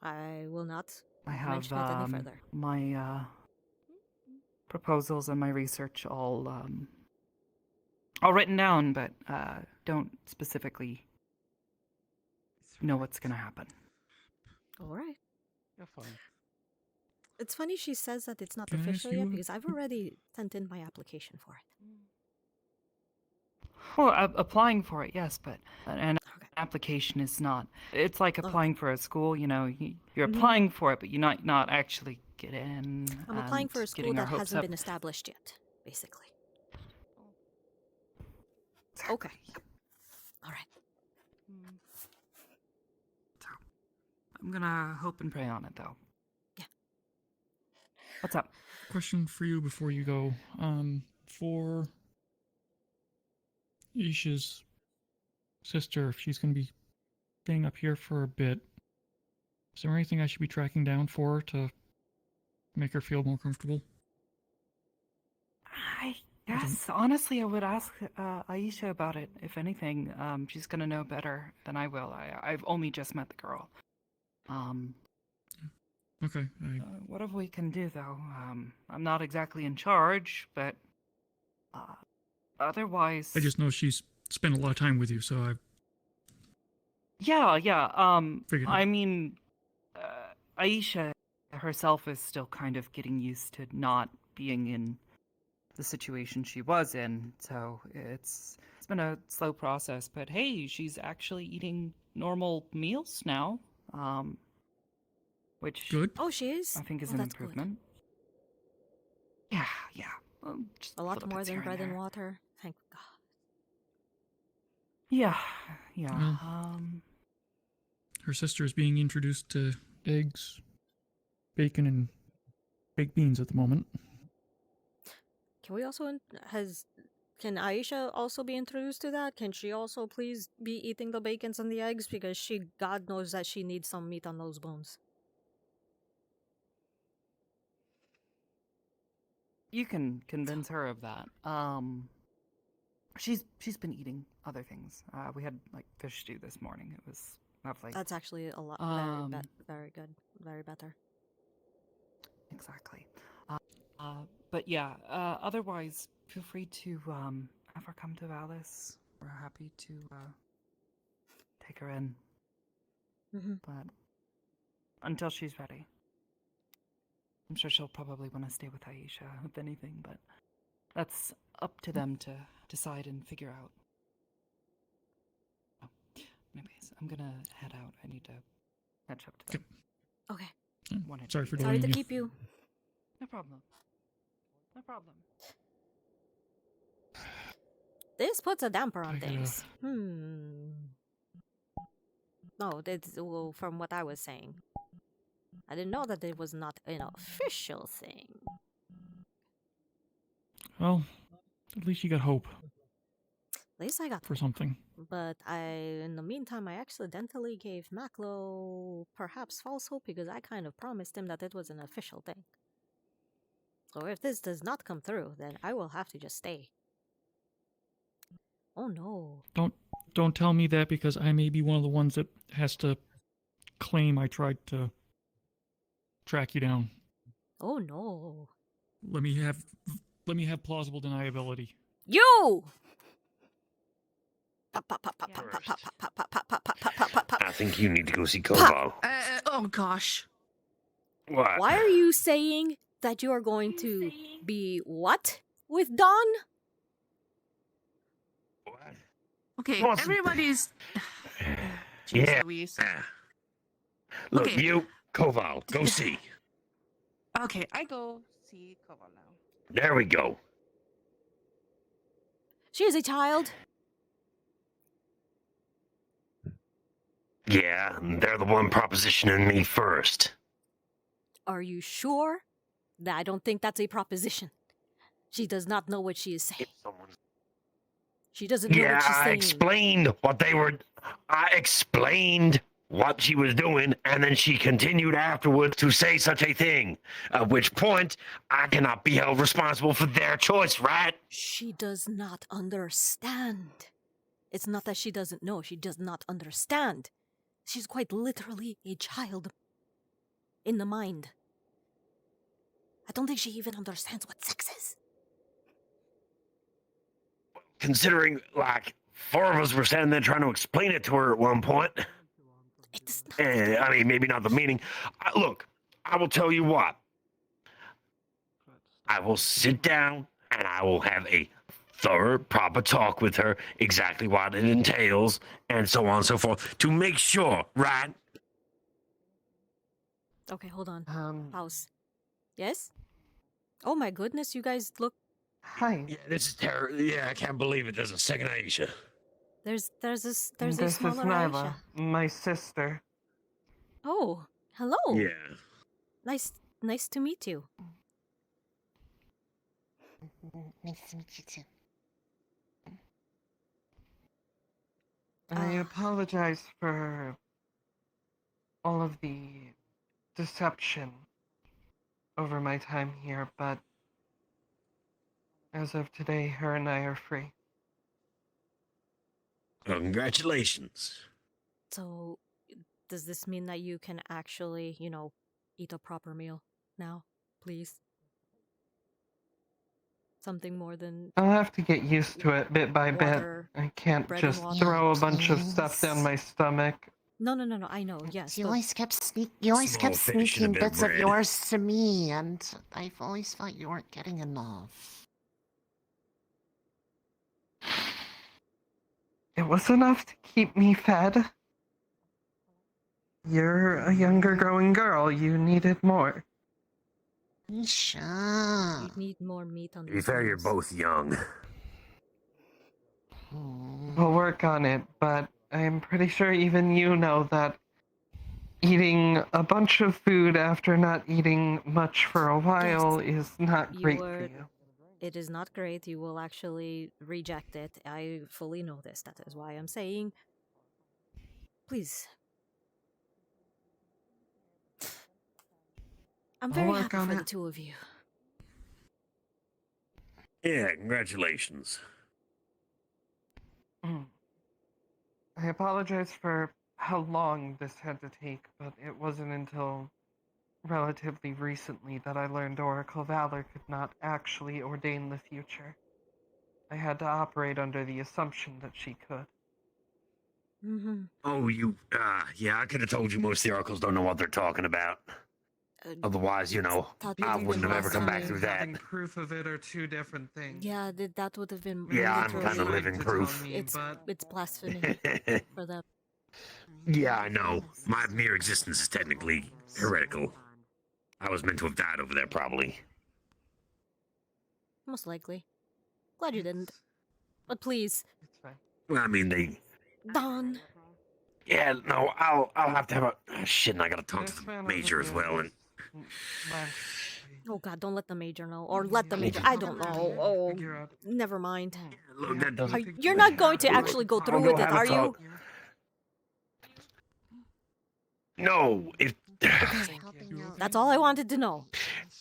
[SPEAKER 1] I will not
[SPEAKER 7] I have
[SPEAKER 1] mention it any further.
[SPEAKER 7] my proposals and my research all written down, but don't specifically know what's going to happen.
[SPEAKER 1] All right.
[SPEAKER 15] You're fine.
[SPEAKER 1] It's funny she says that it's not
[SPEAKER 17] Can I ask
[SPEAKER 1] official
[SPEAKER 17] you
[SPEAKER 1] yet
[SPEAKER 17] a-
[SPEAKER 1] because I've already sent in my application for it.
[SPEAKER 7] Well, applying for it, yes, but an application is not. It's like applying for a school. You're
[SPEAKER 1] Mhm.
[SPEAKER 7] applying for it, but you're not actually get in.
[SPEAKER 1] I'm applying for a
[SPEAKER 7] and
[SPEAKER 1] school
[SPEAKER 7] getting our
[SPEAKER 1] that
[SPEAKER 7] hopes
[SPEAKER 1] hasn't
[SPEAKER 7] up.
[SPEAKER 1] been established yet, basically. Okay. All right.
[SPEAKER 7] I'm gonna hope and pray on it, though.
[SPEAKER 1] Yeah.
[SPEAKER 7] What's up?
[SPEAKER 17] Question for you before you go. For Isha's sister, if she's going to be staying up here for a bit, is there anything I should be tracking down for her to make her feel more comfortable?
[SPEAKER 7] Yes, honestly, I would ask Aisha about it. If anything, she's gonna know better than I will. I've only just met the girl.
[SPEAKER 17] Okay.
[SPEAKER 7] Whatever we can do, though. I'm not exactly in charge, but otherwise.
[SPEAKER 17] I just know she's spent a lot of time with you, so I
[SPEAKER 7] Yeah.
[SPEAKER 17] Figured it.
[SPEAKER 7] I mean, Aisha herself is still kind of getting used to not being in the situation she was in, so it's been a slow process. But hey, she's actually eating normal meals now, which
[SPEAKER 17] good.
[SPEAKER 1] Oh, she is?
[SPEAKER 7] I think is
[SPEAKER 1] Oh,
[SPEAKER 7] an
[SPEAKER 1] that's good.
[SPEAKER 7] improvement. Yeah. Just
[SPEAKER 1] A lot
[SPEAKER 7] little
[SPEAKER 1] more
[SPEAKER 7] bits
[SPEAKER 1] than
[SPEAKER 7] here and
[SPEAKER 1] bread and
[SPEAKER 7] there.
[SPEAKER 1] water. Thank God.
[SPEAKER 7] Yeah.
[SPEAKER 17] Well, her sister is being introduced to eggs, bacon, and baked beans at the moment.
[SPEAKER 1] Can we also can Aisha also be introduced to that? Can she also please be eating the bacons and the eggs because God knows that she needs some meat on those bones.
[SPEAKER 7] You can convince her of that. She's been eating other things. We had like fish stew this morning. It was lovely.
[SPEAKER 1] That's actually a lot very good, very better.
[SPEAKER 7] Exactly. But yeah, otherwise, feel free to have her come to Alice. We're happy to take her in.
[SPEAKER 1] Mm-hmm.
[SPEAKER 7] But until she's ready. I'm sure she'll probably want to stay with Aisha, if anything, but that's up to them to decide and figure out. Oh, anyways, I'm gonna head out. I need to catch up to them.
[SPEAKER 1] Okay.
[SPEAKER 17] Sorry for
[SPEAKER 1] Sorry
[SPEAKER 17] delaying
[SPEAKER 1] to
[SPEAKER 17] you.
[SPEAKER 1] keep you.
[SPEAKER 7] No problem. No problem.
[SPEAKER 1] This puts a damper on
[SPEAKER 17] I gotta-
[SPEAKER 1] things. No, well, from what I was saying. I didn't know that it was not an official thing.
[SPEAKER 17] Well, at least you got hope
[SPEAKER 1] At least I got
[SPEAKER 17] for
[SPEAKER 1] hope.
[SPEAKER 17] something.
[SPEAKER 1] But in the meantime, I accidentally gave Maclo perhaps false hope because I kind of promised him that it was an official thing. So if this does not come through, then I will have to just stay. Oh no.
[SPEAKER 17] Don't tell me that, because I may be one of the ones that has to claim I tried to track you down.
[SPEAKER 1] Oh no.
[SPEAKER 17] Let me have plausible deniability.
[SPEAKER 1] You!
[SPEAKER 21] I think you need to go see Koval.
[SPEAKER 22] Oh gosh.
[SPEAKER 21] What?
[SPEAKER 1] Why are you saying that you are going to be what with Dawn?
[SPEAKER 22] Okay,
[SPEAKER 21] Wasn't-
[SPEAKER 22] everybody's.
[SPEAKER 21] Yeah.
[SPEAKER 22] Louise.
[SPEAKER 21] Look,
[SPEAKER 22] Okay.
[SPEAKER 21] you, Koval, go see.
[SPEAKER 22] Okay, I go see Koval now.
[SPEAKER 21] There we go.
[SPEAKER 1] She is a child.
[SPEAKER 21] Yeah, they're the one propositioning me first.
[SPEAKER 1] Are you sure? I don't think that's a proposition. She does not know what she is saying. She doesn't know
[SPEAKER 21] Yeah,
[SPEAKER 1] what she's
[SPEAKER 21] I
[SPEAKER 1] saying.
[SPEAKER 21] explained what they were. I explained what she was doing, and then she continued afterwards to say such a thing. At which point, I cannot be held responsible for their choice, right?
[SPEAKER 1] She does not understand. It's not that she doesn't know, she does not understand. She's quite literally a child in the mind. I don't think she even understands what sex is.
[SPEAKER 21] Considering, like, 4 of us were standing there trying to explain it to her at one point. I mean, maybe not the meaning. Look, I will tell you what. I will sit down and I will have a thorough, proper talk with her, exactly what it entails, and so on and so forth, to make sure, right?
[SPEAKER 1] Okay, hold on. Pause. Yes? Oh my goodness, you guys look...
[SPEAKER 13] Hi.
[SPEAKER 21] Yeah, this is terrible. Yeah, I can't believe it. There's a second Aisha.
[SPEAKER 1] There's a
[SPEAKER 13] This
[SPEAKER 1] smaller
[SPEAKER 13] is Nyla,
[SPEAKER 1] Aisha.
[SPEAKER 13] my sister.
[SPEAKER 1] Oh, hello.
[SPEAKER 21] Yeah.
[SPEAKER 1] Nice to meet you.
[SPEAKER 22] Nice to meet you too.
[SPEAKER 13] I apologize for all of the deception over my time here, but as of today, her and I are free.
[SPEAKER 21] Congratulations.
[SPEAKER 1] So, does this mean that you can actually, eat a proper meal now, please? Something more than
[SPEAKER 13] I'll have to get used to it bit by
[SPEAKER 1] water,
[SPEAKER 13] bit. I can't
[SPEAKER 1] bread and
[SPEAKER 13] just
[SPEAKER 1] water.
[SPEAKER 13] throw a bunch of stuff down my stomach.
[SPEAKER 1] No, I know, yes.
[SPEAKER 22] You
[SPEAKER 1] but-
[SPEAKER 22] always kept sneaking bits of yours to me, and I've always felt you weren't getting enough.
[SPEAKER 13] It was enough to keep me fed. You're a younger growing girl. You needed more.
[SPEAKER 22] Sure.
[SPEAKER 1] You need more meat on
[SPEAKER 21] To be
[SPEAKER 1] these
[SPEAKER 21] fair, you're
[SPEAKER 1] bones.
[SPEAKER 21] both young.
[SPEAKER 13] We'll work on it, but I'm pretty sure even you know that eating a bunch of food after not eating much for a while is not great for you.
[SPEAKER 1] It is not great. You will actually reject it. I fully know this. That is why I'm saying, please. I'm
[SPEAKER 13] I'll
[SPEAKER 1] very
[SPEAKER 13] work
[SPEAKER 1] happy
[SPEAKER 13] on
[SPEAKER 1] for
[SPEAKER 13] it.
[SPEAKER 1] the two of you.
[SPEAKER 21] Yeah, congratulations.
[SPEAKER 13] I apologize for how long this had to take, but it wasn't until relatively recently that I learned Oracle Valor could not actually ordain the future. I had to operate under the assumption that she could.
[SPEAKER 1] Mm-hmm.
[SPEAKER 21] Oh, yeah, I could have told you most of the oracles don't know what they're talking about. Otherwise, I wouldn't have ever come back through that.
[SPEAKER 13] Having proof of it are two different things.
[SPEAKER 1] Yeah, that would have been
[SPEAKER 21] Yeah, I'm
[SPEAKER 1] literally...
[SPEAKER 21] kind of living proof.
[SPEAKER 1] It's blasphemy for them.
[SPEAKER 21] Yeah, I know. My mere existence is technically heretical. I was meant to have died over there, probably.
[SPEAKER 1] Most likely. Glad you didn't. But please,
[SPEAKER 13] It's fine.
[SPEAKER 21] Well, I mean, they...
[SPEAKER 1] Don.
[SPEAKER 21] Yeah, no, I'll have to have a... shit, and I gotta talk to the major as well, and...
[SPEAKER 1] Oh god, don't let the major know. Or let the major... I don't know. Oh, never mind.
[SPEAKER 21] Look, that doesn't...
[SPEAKER 1] You're not going to actually go through with it, are you?
[SPEAKER 21] No, if...
[SPEAKER 1] Okay. That's all I wanted to know.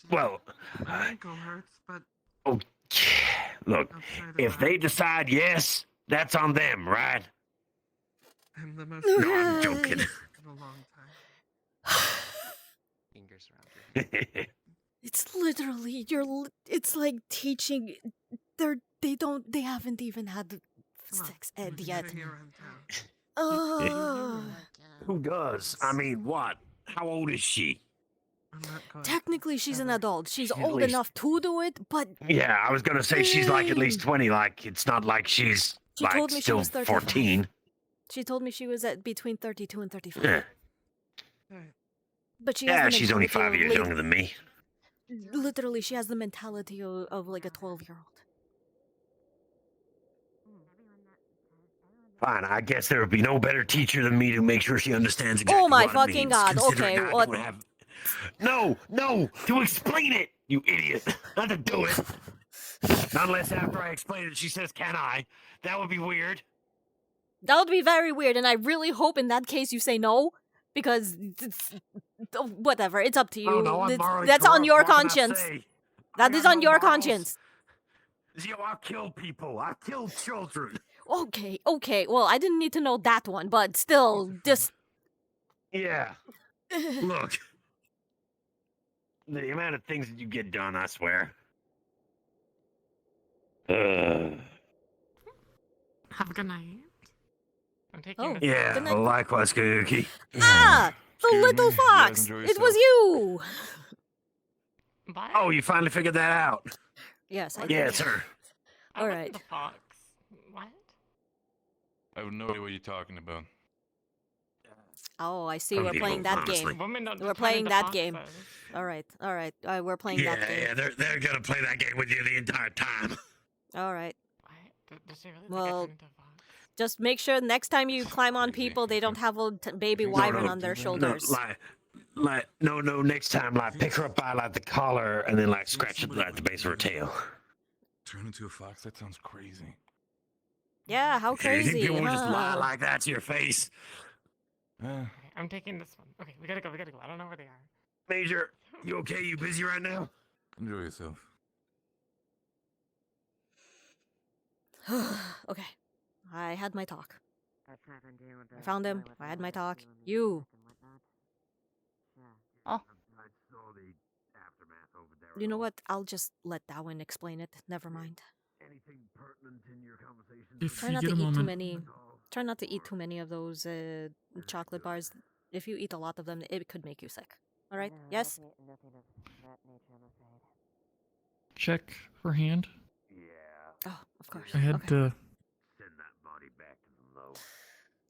[SPEAKER 21] Well...
[SPEAKER 13] My ankle hurts, but
[SPEAKER 21] Oh, look, if they decide yes, that's on them, right?
[SPEAKER 13] I'm the most...
[SPEAKER 21] No, I'm joking.
[SPEAKER 13] in a long time.
[SPEAKER 5] Fingers around your
[SPEAKER 1] It's literally it's like teaching. They haven't even had sex ed yet.
[SPEAKER 21] Who does? I mean, what? How old is she?
[SPEAKER 1] Technically, she's an adult. She's
[SPEAKER 21] At
[SPEAKER 1] old
[SPEAKER 21] least-
[SPEAKER 1] enough to do it, but
[SPEAKER 21] Yeah, I was gonna say she's like at least 20. Like, it's not like she's
[SPEAKER 1] She
[SPEAKER 21] like
[SPEAKER 1] told me she
[SPEAKER 21] still
[SPEAKER 1] was 35.
[SPEAKER 21] 14.
[SPEAKER 1] she told me she was at between 32 and 35.
[SPEAKER 21] Yeah,
[SPEAKER 1] But she has the
[SPEAKER 21] she's only
[SPEAKER 1] mentality
[SPEAKER 21] 5
[SPEAKER 1] of
[SPEAKER 21] years
[SPEAKER 1] like-
[SPEAKER 21] younger than me.
[SPEAKER 1] Literally, she has the mentality of like a 12-year-old.
[SPEAKER 21] Fine, I guess there would be no better teacher than me to make sure she understands exactly
[SPEAKER 1] Oh my
[SPEAKER 21] what it
[SPEAKER 1] fucking
[SPEAKER 21] means,
[SPEAKER 1] god.
[SPEAKER 21] considering
[SPEAKER 1] Okay,
[SPEAKER 21] I
[SPEAKER 1] what?
[SPEAKER 21] don't have... No, to explain it, you idiot. Not to do it. Not unless after I explain it, she says, can I? That would be weird.
[SPEAKER 1] That would be very weird, and I really hope in that case you say no, because whatever, it's up to you.
[SPEAKER 21] Oh, no, I'm morally
[SPEAKER 1] That's on
[SPEAKER 21] corrupt.
[SPEAKER 1] your
[SPEAKER 21] What can I
[SPEAKER 1] conscience.
[SPEAKER 21] say?
[SPEAKER 1] That
[SPEAKER 21] I
[SPEAKER 1] is
[SPEAKER 21] got
[SPEAKER 1] on
[SPEAKER 21] no
[SPEAKER 1] your
[SPEAKER 21] morals.
[SPEAKER 1] conscience.
[SPEAKER 21] I've killed people. I've killed children.
[SPEAKER 1] Okay. Well, I didn't need to know that one, but still, just.
[SPEAKER 21] Yeah. Look. The amount of things that you get done, I swear.
[SPEAKER 9] Have a good night.
[SPEAKER 18] I'm taking
[SPEAKER 1] Oh,
[SPEAKER 18] this.
[SPEAKER 21] Yeah,
[SPEAKER 1] good night.
[SPEAKER 21] likewise, Kayuki.
[SPEAKER 1] Ah! The little
[SPEAKER 21] me. You guys
[SPEAKER 1] fox!
[SPEAKER 21] enjoy
[SPEAKER 1] It was you!
[SPEAKER 18] Bye.
[SPEAKER 21] Oh, you finally figured that out.
[SPEAKER 1] Yes, I
[SPEAKER 21] Yeah,
[SPEAKER 1] did.
[SPEAKER 21] it's her.
[SPEAKER 18] I wasn't
[SPEAKER 1] Alright.
[SPEAKER 18] the fox. What?
[SPEAKER 8] I have no idea what you're talking about.
[SPEAKER 1] Oh, I see.
[SPEAKER 21] Some
[SPEAKER 1] We're
[SPEAKER 21] people,
[SPEAKER 1] playing that
[SPEAKER 21] honestly.
[SPEAKER 1] game.
[SPEAKER 18] Women don't
[SPEAKER 1] We're
[SPEAKER 18] just turn
[SPEAKER 1] playing
[SPEAKER 18] into
[SPEAKER 1] that game.
[SPEAKER 18] foxes.
[SPEAKER 1] Alright. We're playing that game.
[SPEAKER 21] Yeah, they're gonna play that game with you the entire time.
[SPEAKER 1] Alright.
[SPEAKER 18] Does she really
[SPEAKER 1] Well,
[SPEAKER 18] think I turned into a fox?
[SPEAKER 1] just make sure next time you climb on people, they don't have a baby wyvern on their shoulders.
[SPEAKER 21] No, next time, pick her up by, the collar and then, scratch it at the base of her tail.
[SPEAKER 8] Turn into a fox? That sounds crazy.
[SPEAKER 1] Yeah, how
[SPEAKER 21] You think
[SPEAKER 1] crazy,
[SPEAKER 21] people would just lie
[SPEAKER 1] huh?
[SPEAKER 21] like that to your face?
[SPEAKER 18] Okay, I'm taking this one. Okay, we gotta go. I don't know where they are.
[SPEAKER 21] Major, you okay? You busy right now?
[SPEAKER 8] Enjoy yourself.
[SPEAKER 1] Okay. I had my talk. I found him. I had my talk. You.
[SPEAKER 18] Oh.
[SPEAKER 1] You know what? I'll just let Darwin explain it. Never mind.
[SPEAKER 10] If
[SPEAKER 1] Try
[SPEAKER 10] you
[SPEAKER 1] not
[SPEAKER 10] get
[SPEAKER 1] to
[SPEAKER 10] a
[SPEAKER 1] eat too
[SPEAKER 10] moment.
[SPEAKER 1] many. Try not to eat too many of those chocolate bars. If you eat a lot of them, it could make you sick. All right? Yes.
[SPEAKER 10] Check her hand.
[SPEAKER 1] Oh, of course.
[SPEAKER 10] I had
[SPEAKER 1] Okay.
[SPEAKER 10] to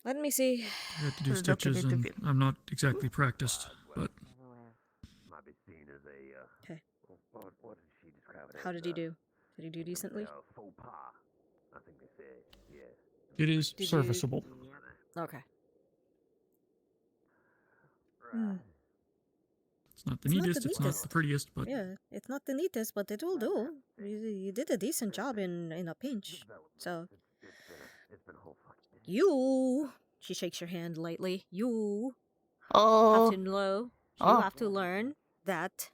[SPEAKER 1] Let me see.
[SPEAKER 10] I had to do stitches, and I'm not exactly practiced, but
[SPEAKER 1] Okay. How did he do? Did he do decently?
[SPEAKER 10] it is
[SPEAKER 1] Did you-
[SPEAKER 10] serviceable.
[SPEAKER 1] Okay.
[SPEAKER 10] It's not the
[SPEAKER 1] It's not
[SPEAKER 10] neatest,
[SPEAKER 1] the
[SPEAKER 10] it's not
[SPEAKER 1] neatest.
[SPEAKER 10] the prettiest, but
[SPEAKER 1] Yeah, it's not the neatest, but it will do. You did a decent job in a pinch. So you, she shakes your hand lightly. You have to know. You have to learn that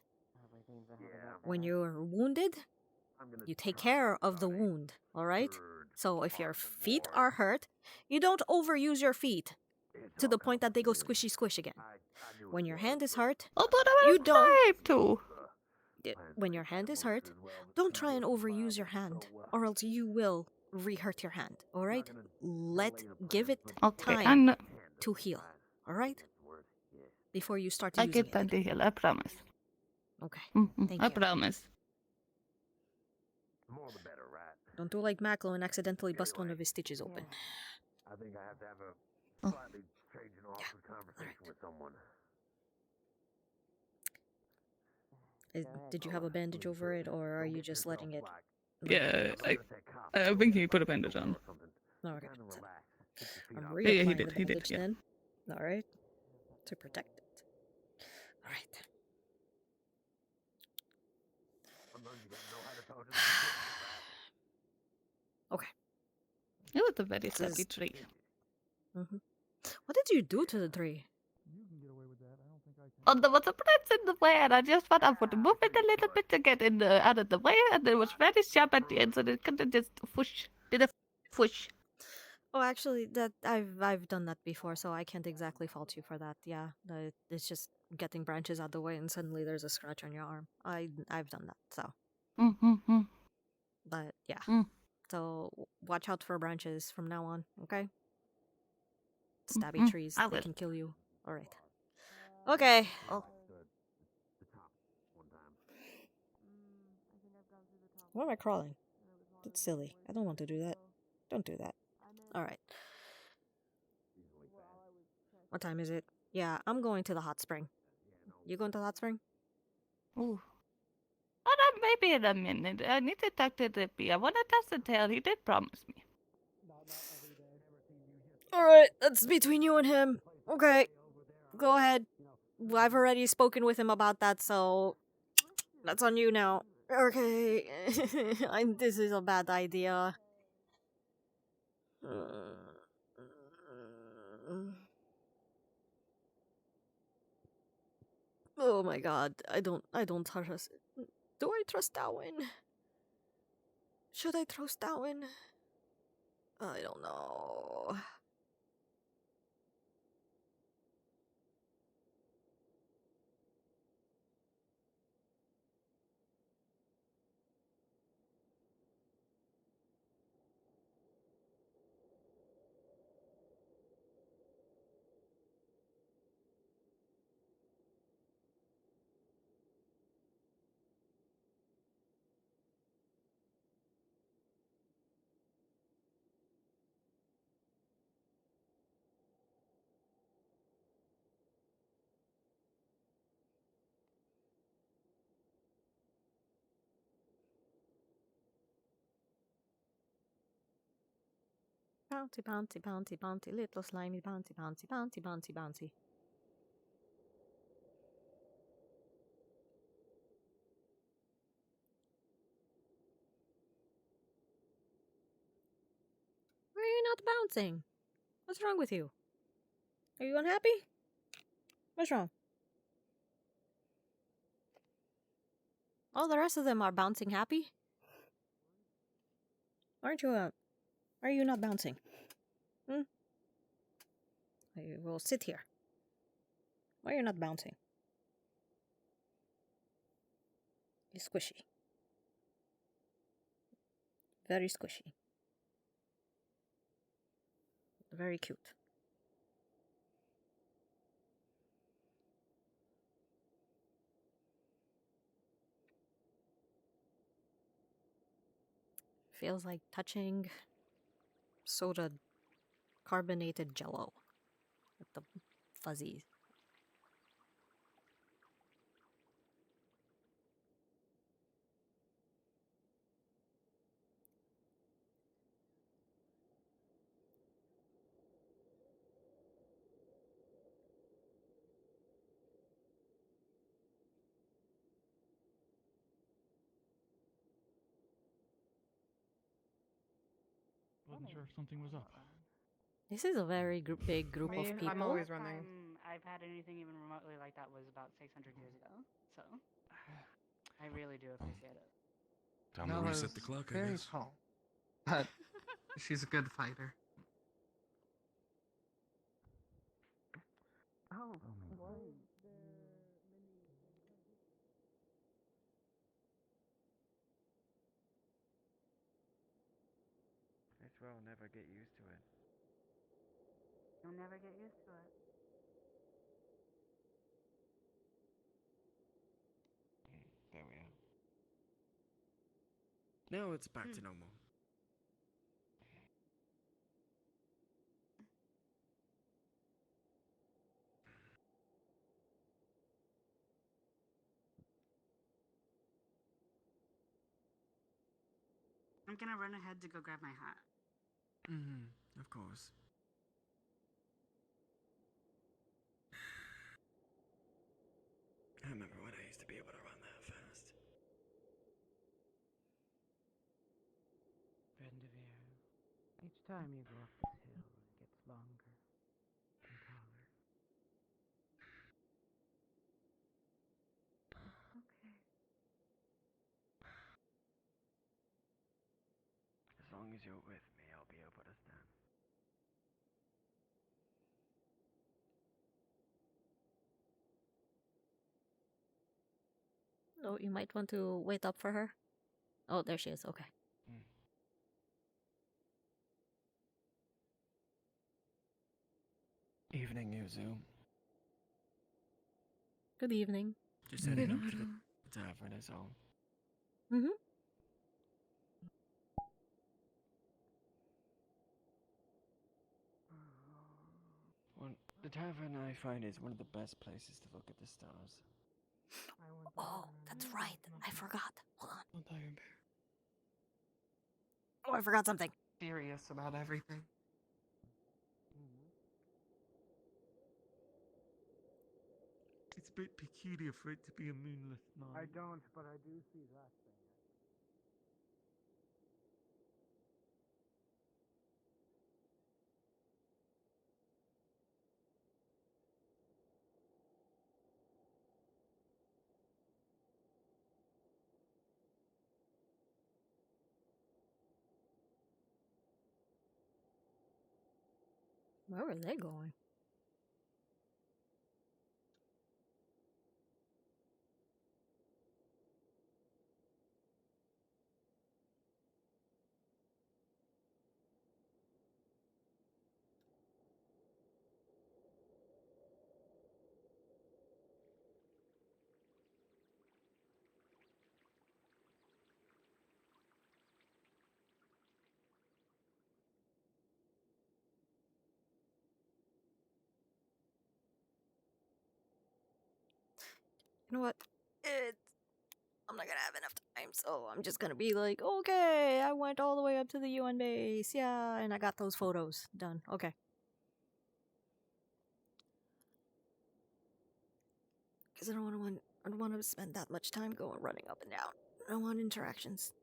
[SPEAKER 1] when you're wounded, you take care of the wound. All right. So if your feet are hurt, you don't overuse your feet to the point that they go squishy squish again. When your hand is hurt, you don't. When your hand is hurt, don't try and overuse your hand, or else you will re-hurt your hand. All right? Give it time to heal. All right? Before you start
[SPEAKER 16] I
[SPEAKER 1] using
[SPEAKER 16] get
[SPEAKER 1] it.
[SPEAKER 16] time to heal, I promise.
[SPEAKER 1] Okay. Thank
[SPEAKER 16] I
[SPEAKER 1] you.
[SPEAKER 16] promise.
[SPEAKER 1] Don't do like Maclo and accidentally bust one of his stitches open.
[SPEAKER 21] I think I have to have a slightly strange and awkward conversation with someone.
[SPEAKER 1] Did you have a bandage over it, or are you just letting it?
[SPEAKER 9] Yeah, I think he put a bandage on.
[SPEAKER 1] Oh, okay. I'm
[SPEAKER 9] Yeah, he
[SPEAKER 1] reapplying
[SPEAKER 9] did,
[SPEAKER 1] the
[SPEAKER 9] he did,
[SPEAKER 1] bandage
[SPEAKER 9] yeah.
[SPEAKER 1] then. All right. To protect it. All right. Okay.
[SPEAKER 16] It was a very happy tree.
[SPEAKER 1] What did you do to the tree?
[SPEAKER 16] Oh, there was a prince in the way, and I just thought I would move it a little bit to get in out of the way, and it was very sharp at the end, so it could have just did a whoosh.
[SPEAKER 1] Oh, actually, that I've done that before, so I can't exactly fault you for that. Yeah, it's just getting branches out the way, and suddenly there's a scratch on your arm. I've done that, so.
[SPEAKER 16] Mm-hmm.
[SPEAKER 1] But yeah, so watch out for branches from now on, okay? Stabby trees,
[SPEAKER 16] I
[SPEAKER 1] they
[SPEAKER 16] will.
[SPEAKER 1] can kill you. All right. Okay.
[SPEAKER 16] Oh.
[SPEAKER 1] Why am I crawling? That's silly. I don't want to do that. Don't do that. All right. What time is it? Yeah, I'm going to the hot spring. You going to the hot spring?
[SPEAKER 16] Ooh. Oh, no, maybe in a minute. I need to talk to Dippy. I want to test the tail. He did promise me.
[SPEAKER 1] Alright, that's between you and him. Okay, go ahead. I've already spoken with him about that, so that's on you now. Okay, this is a bad idea. Oh my god, I don't trust. Do I trust Darwin? Should I trust Darwin? I don't know. Bouncy, bouncy, bouncy, bouncy, little slimy bouncy, bouncy, bouncy, bouncy, bouncy. Why are you not bouncing? What's wrong with you? Are you unhappy? What's wrong? All the rest of them are bouncing happy. Aren't you, are you not bouncing? Hmm? You will sit here. Why are you not bouncing? You're squishy. Very squishy. Very cute. Feels like touching soda carbonated jello with the fuzzies.
[SPEAKER 2] Wasn't sure if something was up.
[SPEAKER 1] This is a very big group of people.
[SPEAKER 7] I'm always running.
[SPEAKER 14] I've had anything even remotely like that was about 600 years ago. So I really do appreciate it.
[SPEAKER 8] Time to
[SPEAKER 13] Noah's
[SPEAKER 8] reset the clock, I
[SPEAKER 13] very
[SPEAKER 8] guess.
[SPEAKER 13] tall, but she's a good fighter. Oh,
[SPEAKER 5] I swear I'll never get used to it.
[SPEAKER 14] You'll never get used to it.
[SPEAKER 5] There we are. Now it's back to normal.
[SPEAKER 14] I'm gonna run ahead to go grab my hat.
[SPEAKER 5] Of course. I remember when I used to be able to run that fast.
[SPEAKER 14] Vendevere, each time you go up this hill, it gets longer and taller.
[SPEAKER 5] Okay. As long as you're with me, I'll be able to stand.
[SPEAKER 1] Oh, you might want to wait up for her. Oh, there she is. Okay.
[SPEAKER 5] Evening, Yuzu.
[SPEAKER 1] Good evening.
[SPEAKER 5] Just heading up to the tavern is all.
[SPEAKER 1] Mm-hmm.
[SPEAKER 5] Well, the tavern I find is one of the best places to look at the stars.
[SPEAKER 1] Oh, that's right. I forgot. Hold on.
[SPEAKER 5] Don't die, Bear.
[SPEAKER 1] Oh, I forgot something.
[SPEAKER 13] serious about everything.
[SPEAKER 3] bit peculiar for it to be a moonless night.
[SPEAKER 20] I don't, but I do see that thing.
[SPEAKER 1] Where were they going? You know what? I'm not gonna have enough time, so I'm just gonna be like, okay, I went all the way up to the UN base, yeah, and I got those photos done. Okay. Because I don't want to spend that much time going running up and down. I want interactions.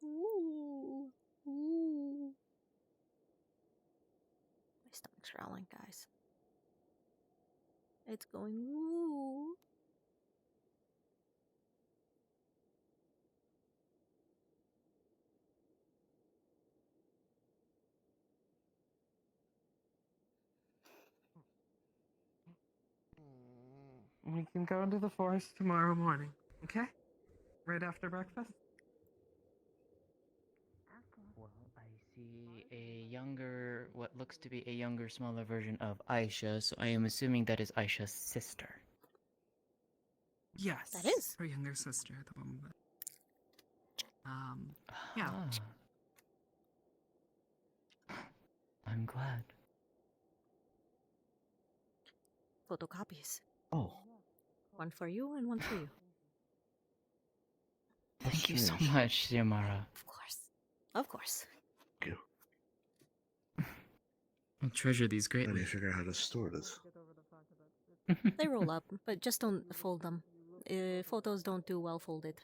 [SPEAKER 1] Ooh. Ooh. My stomach's growling, guys. It's going woo.
[SPEAKER 13] We can go into the forest tomorrow morning, okay? Right after breakfast?
[SPEAKER 12] Well, I see a younger, what looks to be a younger, smaller version of Aisha, so I am assuming that is Aisha's sister.
[SPEAKER 7] Yes.
[SPEAKER 1] That is.
[SPEAKER 7] Her younger sister, the one that. Yeah.
[SPEAKER 12] I'm glad.
[SPEAKER 1] Photocopies.
[SPEAKER 21] Oh.
[SPEAKER 1] One for you and one for you.
[SPEAKER 12] Thank you so much, Xiomara.
[SPEAKER 1] Of course. Of course.
[SPEAKER 21] Thank you.
[SPEAKER 12] I'll treasure these
[SPEAKER 21] How do
[SPEAKER 12] greatly.
[SPEAKER 21] you figure out how to store this?
[SPEAKER 1] They roll up, but just don't fold them. Photos don't do well folded.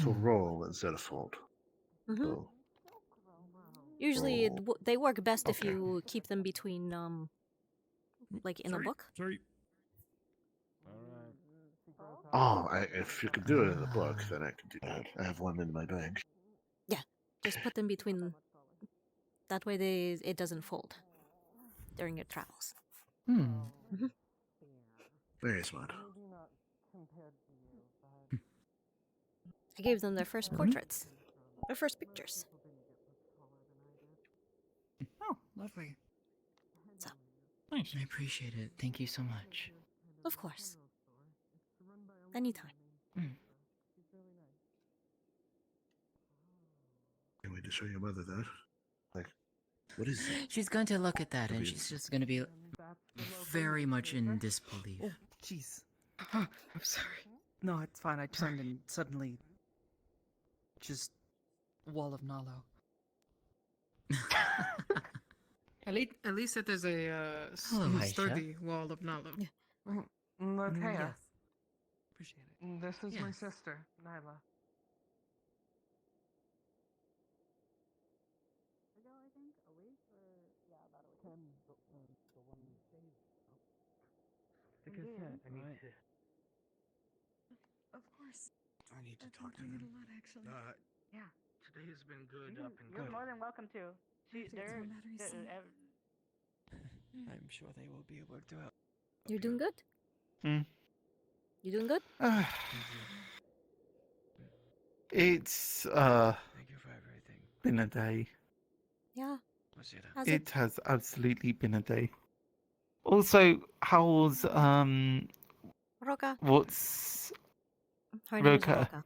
[SPEAKER 21] So roll instead of fold.
[SPEAKER 1] Mm-hmm.
[SPEAKER 21] So
[SPEAKER 1] Usually
[SPEAKER 21] roll.
[SPEAKER 1] they work best if
[SPEAKER 21] Okay.
[SPEAKER 1] you keep them between, like in a book.
[SPEAKER 17] Sorry.
[SPEAKER 21] Oh, if you could do it in the book, then I could do that. I have one in my bag.
[SPEAKER 1] Yeah, just put them between. That way it doesn't fold during your travels. Mm-hmm.
[SPEAKER 21] Very smart.
[SPEAKER 1] I gave them their first portraits, their first pictures.
[SPEAKER 7] Oh, lovely.
[SPEAKER 1] So,
[SPEAKER 12] Nice. I appreciate it. Thank you so much.
[SPEAKER 1] Of course. Anytime.
[SPEAKER 21] Can't wait to show your mother that. Like, what is that?
[SPEAKER 12] She's going to look at that and
[SPEAKER 21] Maybe
[SPEAKER 12] she's just going to be very much in disbelief.
[SPEAKER 7] Oh, jeez. I'm sorry. No, it's fine. I turned and suddenly. Just. Wall of Nalo. At least that there's a
[SPEAKER 12] Hello, Aisha.
[SPEAKER 7] sturdy wall of Nalo.
[SPEAKER 13] Matea.
[SPEAKER 7] Yes. Appreciate it.
[SPEAKER 13] This is my
[SPEAKER 7] Yes.
[SPEAKER 13] sister, Nyla.
[SPEAKER 20] Like I said, I need to.
[SPEAKER 7] Of course.
[SPEAKER 20] I need to talk to them.
[SPEAKER 14] a lot, actually.
[SPEAKER 20] Yeah. Today has been good
[SPEAKER 14] You're
[SPEAKER 20] up and good.
[SPEAKER 14] more than welcome to.
[SPEAKER 5] I'm sure they will be able to help.
[SPEAKER 1] You're doing good? You doing good?
[SPEAKER 11] It's been a day.
[SPEAKER 1] Yeah. Has
[SPEAKER 11] It has absolutely been a day. Also, how's
[SPEAKER 1] Roka?
[SPEAKER 11] what's
[SPEAKER 1] Her name is
[SPEAKER 11] Roka?
[SPEAKER 1] Roka.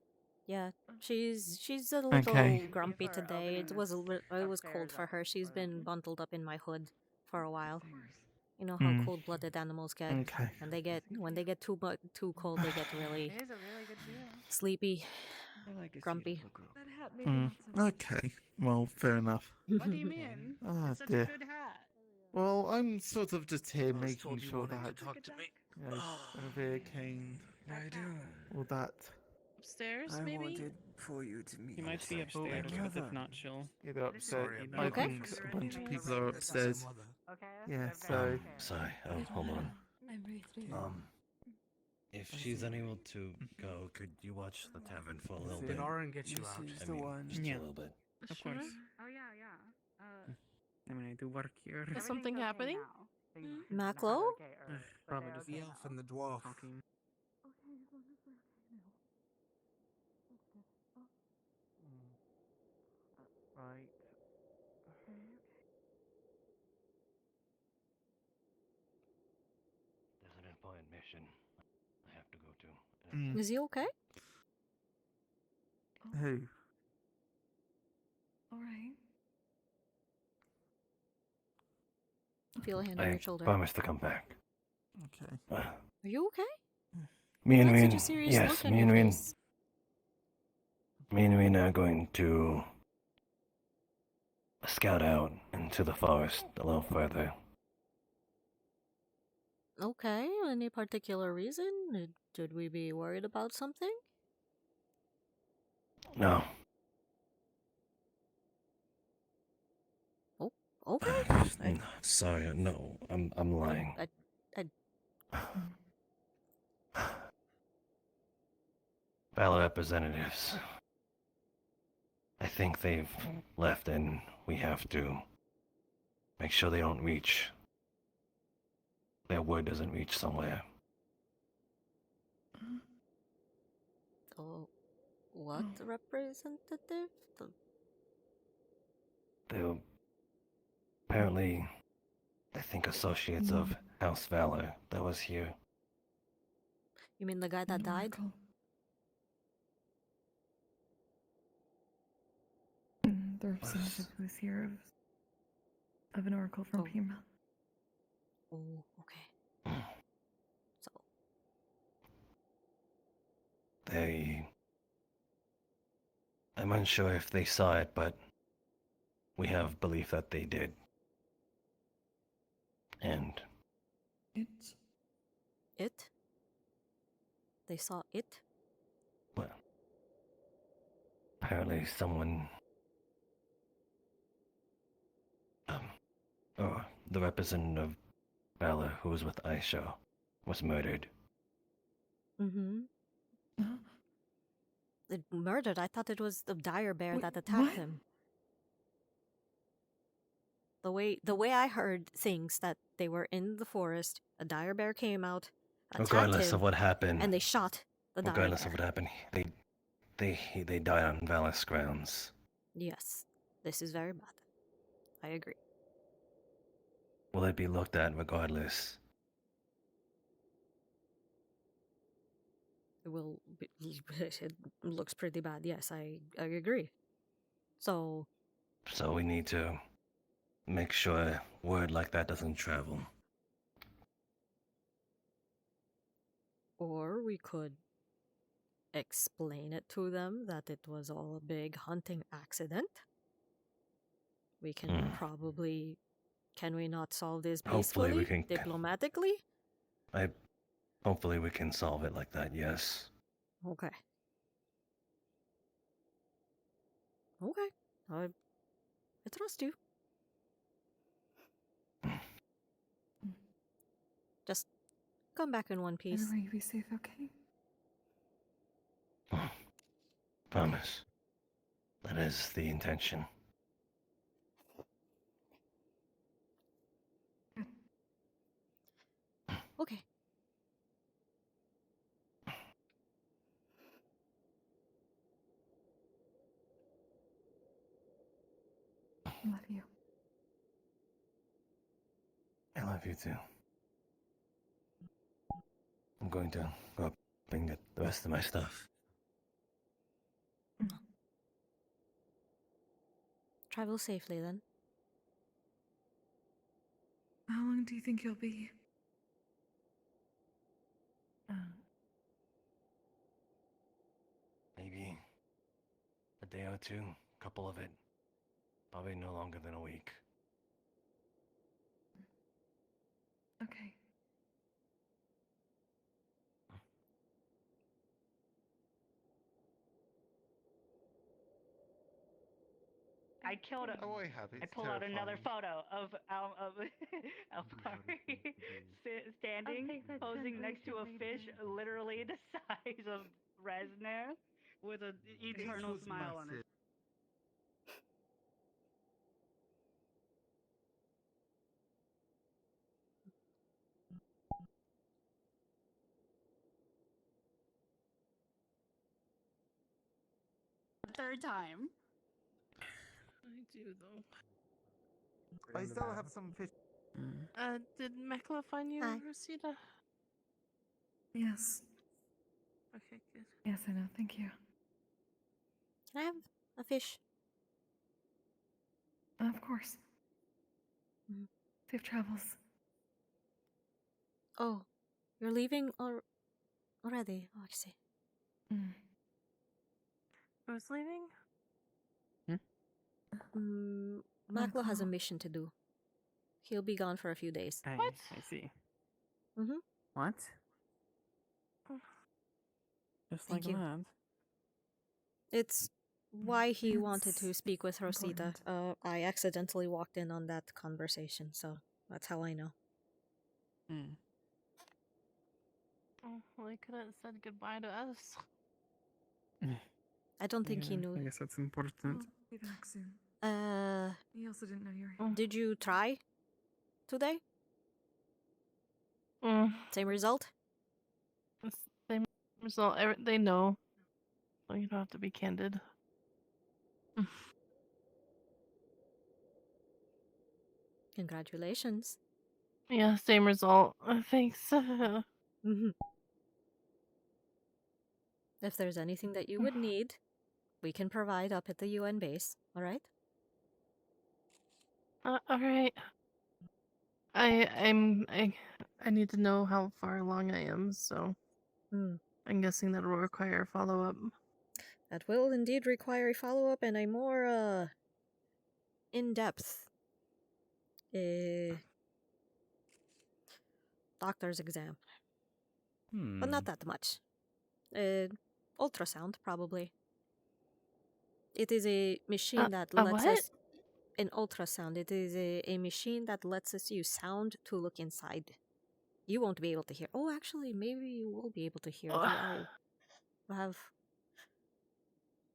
[SPEAKER 1] Yeah, she's a little
[SPEAKER 11] Okay.
[SPEAKER 1] grumpy today. It was cold for her. She's been bundled up in my hood for a while. You know how
[SPEAKER 11] Mm.
[SPEAKER 1] cold-blooded animals get.
[SPEAKER 11] Okay.
[SPEAKER 1] And when they get too cold, they get really sleepy, grumpy.
[SPEAKER 11] Okay. Well, fair enough.
[SPEAKER 14] What do you mean?
[SPEAKER 11] Oh
[SPEAKER 14] It's such
[SPEAKER 11] dear.
[SPEAKER 14] a good hat.
[SPEAKER 11] Well, I'm sort of just here making sure
[SPEAKER 14] wanted
[SPEAKER 11] that
[SPEAKER 14] to talk to me.
[SPEAKER 11] Revere Kane, all that.
[SPEAKER 9] Upstairs, maybe?
[SPEAKER 5] for you to meet.
[SPEAKER 9] He might be upstairs, but if not, she'll.
[SPEAKER 11] Get upset.
[SPEAKER 9] You
[SPEAKER 11] I
[SPEAKER 9] know.
[SPEAKER 11] think a bunch of people are upstairs. Yeah, so.
[SPEAKER 21] Sorry. Oh, hold on.
[SPEAKER 19] If she's unable to go, could you watch the tavern for a little bit?
[SPEAKER 5] Aaron get you out.
[SPEAKER 19] I mean, just
[SPEAKER 9] Yeah.
[SPEAKER 19] a little bit.
[SPEAKER 9] Of course.
[SPEAKER 14] Oh yeah.
[SPEAKER 9] I mean, I do work here.
[SPEAKER 14] Is something happening?
[SPEAKER 1] Maclo?
[SPEAKER 9] Probably just
[SPEAKER 5] The elf and the dwarf.
[SPEAKER 9] talking.
[SPEAKER 11] Right.
[SPEAKER 21] There's an important mission I have to go to.
[SPEAKER 1] Is he okay?
[SPEAKER 11] Who?
[SPEAKER 23] All right.
[SPEAKER 1] Feel a hand on
[SPEAKER 21] I
[SPEAKER 1] your shoulder.
[SPEAKER 21] promise to come back.
[SPEAKER 11] Okay.
[SPEAKER 1] Are you okay?
[SPEAKER 21] Me and
[SPEAKER 1] Why
[SPEAKER 21] Win,
[SPEAKER 1] such a serious
[SPEAKER 21] yes,
[SPEAKER 1] look on
[SPEAKER 21] me
[SPEAKER 1] your
[SPEAKER 21] and Win.
[SPEAKER 1] face?
[SPEAKER 21] Me and Win are going to scout out into the forest a little further.
[SPEAKER 1] Okay, any particular reason? Should we be worried about something?
[SPEAKER 21] No.
[SPEAKER 1] Oh, okay.
[SPEAKER 21] Sorry, no, I'm lying. Valor representatives. I think they've left and we have to make sure they don't reach. Their word doesn't reach somewhere.
[SPEAKER 1] Oh, what representative?
[SPEAKER 21] They're apparently, I think, associates of House Valor that was here.
[SPEAKER 1] You mean the guy that died?
[SPEAKER 23] The representative who was here of an oracle from Pima.
[SPEAKER 1] Oh, okay. So,
[SPEAKER 21] I'm unsure if they saw it, but we have belief that they did. And
[SPEAKER 1] it? They saw it?
[SPEAKER 21] well, apparently someone, or the representative of Valor who was with Aisha was murdered.
[SPEAKER 1] Mm-hmm. Murdered? I thought it was the dire bear that attacked him. The way I heard things, that they were in the forest, a dire bear came out, attacked
[SPEAKER 21] Regardless
[SPEAKER 1] him,
[SPEAKER 21] of what happened,
[SPEAKER 1] and they shot the dire
[SPEAKER 21] regardless
[SPEAKER 1] bear.
[SPEAKER 21] of what happened, they died on Valor's grounds.
[SPEAKER 1] Yes, this is very bad. I agree.
[SPEAKER 21] Will it be looked at regardless?
[SPEAKER 1] It will. It looks pretty bad. Yes, I agree. So
[SPEAKER 21] We need to make sure word like that doesn't travel.
[SPEAKER 1] Or we could explain it to them that it was all a big hunting accident. We can probably... Can we not solve this
[SPEAKER 21] Hopefully
[SPEAKER 1] peacefully,
[SPEAKER 21] we can-
[SPEAKER 1] diplomatically?
[SPEAKER 21] Hopefully we can solve it like that, yes.
[SPEAKER 1] Okay. Okay. I trust you. Just come back in one piece.
[SPEAKER 23] Everyone, you be safe, okay?
[SPEAKER 21] Promise. That is the intention.
[SPEAKER 1] Okay.
[SPEAKER 19] love you too. I'm going to go up and get the rest of my stuff.
[SPEAKER 1] Travel safely then.
[SPEAKER 23] How long do you think you'll be?
[SPEAKER 19] Maybe a day or two, couple of it. Probably no longer than a week.
[SPEAKER 23] Okay.
[SPEAKER 14] I killed a. I pull out another photo of Alpari standing, posing next to a fish, literally the size of Resner, with an eternal smile on his. Third time.
[SPEAKER 9] I do though.
[SPEAKER 11] I still have some fish.
[SPEAKER 9] Did Mekla find you, Rosita?
[SPEAKER 23] Yes.
[SPEAKER 9] Okay, good.
[SPEAKER 23] Yes, I know. Thank you.
[SPEAKER 1] Can I have a fish?
[SPEAKER 23] Of course. Safe travels.
[SPEAKER 1] Oh, you're leaving already? Oh, I see.
[SPEAKER 9] Who's leaving?
[SPEAKER 1] Maklo has a mission to do. He'll be gone for a few days.
[SPEAKER 5] What? I see.
[SPEAKER 1] Mm-hmm.
[SPEAKER 5] What? Just
[SPEAKER 1] Thank
[SPEAKER 5] like
[SPEAKER 1] you.
[SPEAKER 5] that.
[SPEAKER 1] It's why he wanted to
[SPEAKER 23] It's
[SPEAKER 1] speak with Rosita. I accidentally walked in on that conversation, so that's how I know.
[SPEAKER 9] Oh, well, he could have said goodbye to us.
[SPEAKER 1] I don't think he
[SPEAKER 10] Yeah,
[SPEAKER 1] knew.
[SPEAKER 10] I guess that's important.
[SPEAKER 23] We'll be back soon. He also didn't know you were here.
[SPEAKER 1] Did you try today? Same result?
[SPEAKER 9] Same result. They know. So you don't have to be candid.
[SPEAKER 1] Congratulations.
[SPEAKER 9] Yeah, same result. Thanks.
[SPEAKER 1] Mm-hmm. If there's anything that you would need, we can provide up at the UN base, alright?
[SPEAKER 9] Alright. I need to know how far along I am, so I'm guessing that'll require follow-up.
[SPEAKER 1] That will indeed require a follow-up and a more, in-depth doctor's exam. But not that much. Ultrasound, probably. It is a machine that lets us... An ultrasound. It is a machine that lets us use sound to look inside. You won't be able to hear. Oh, actually, maybe you will be able to hear.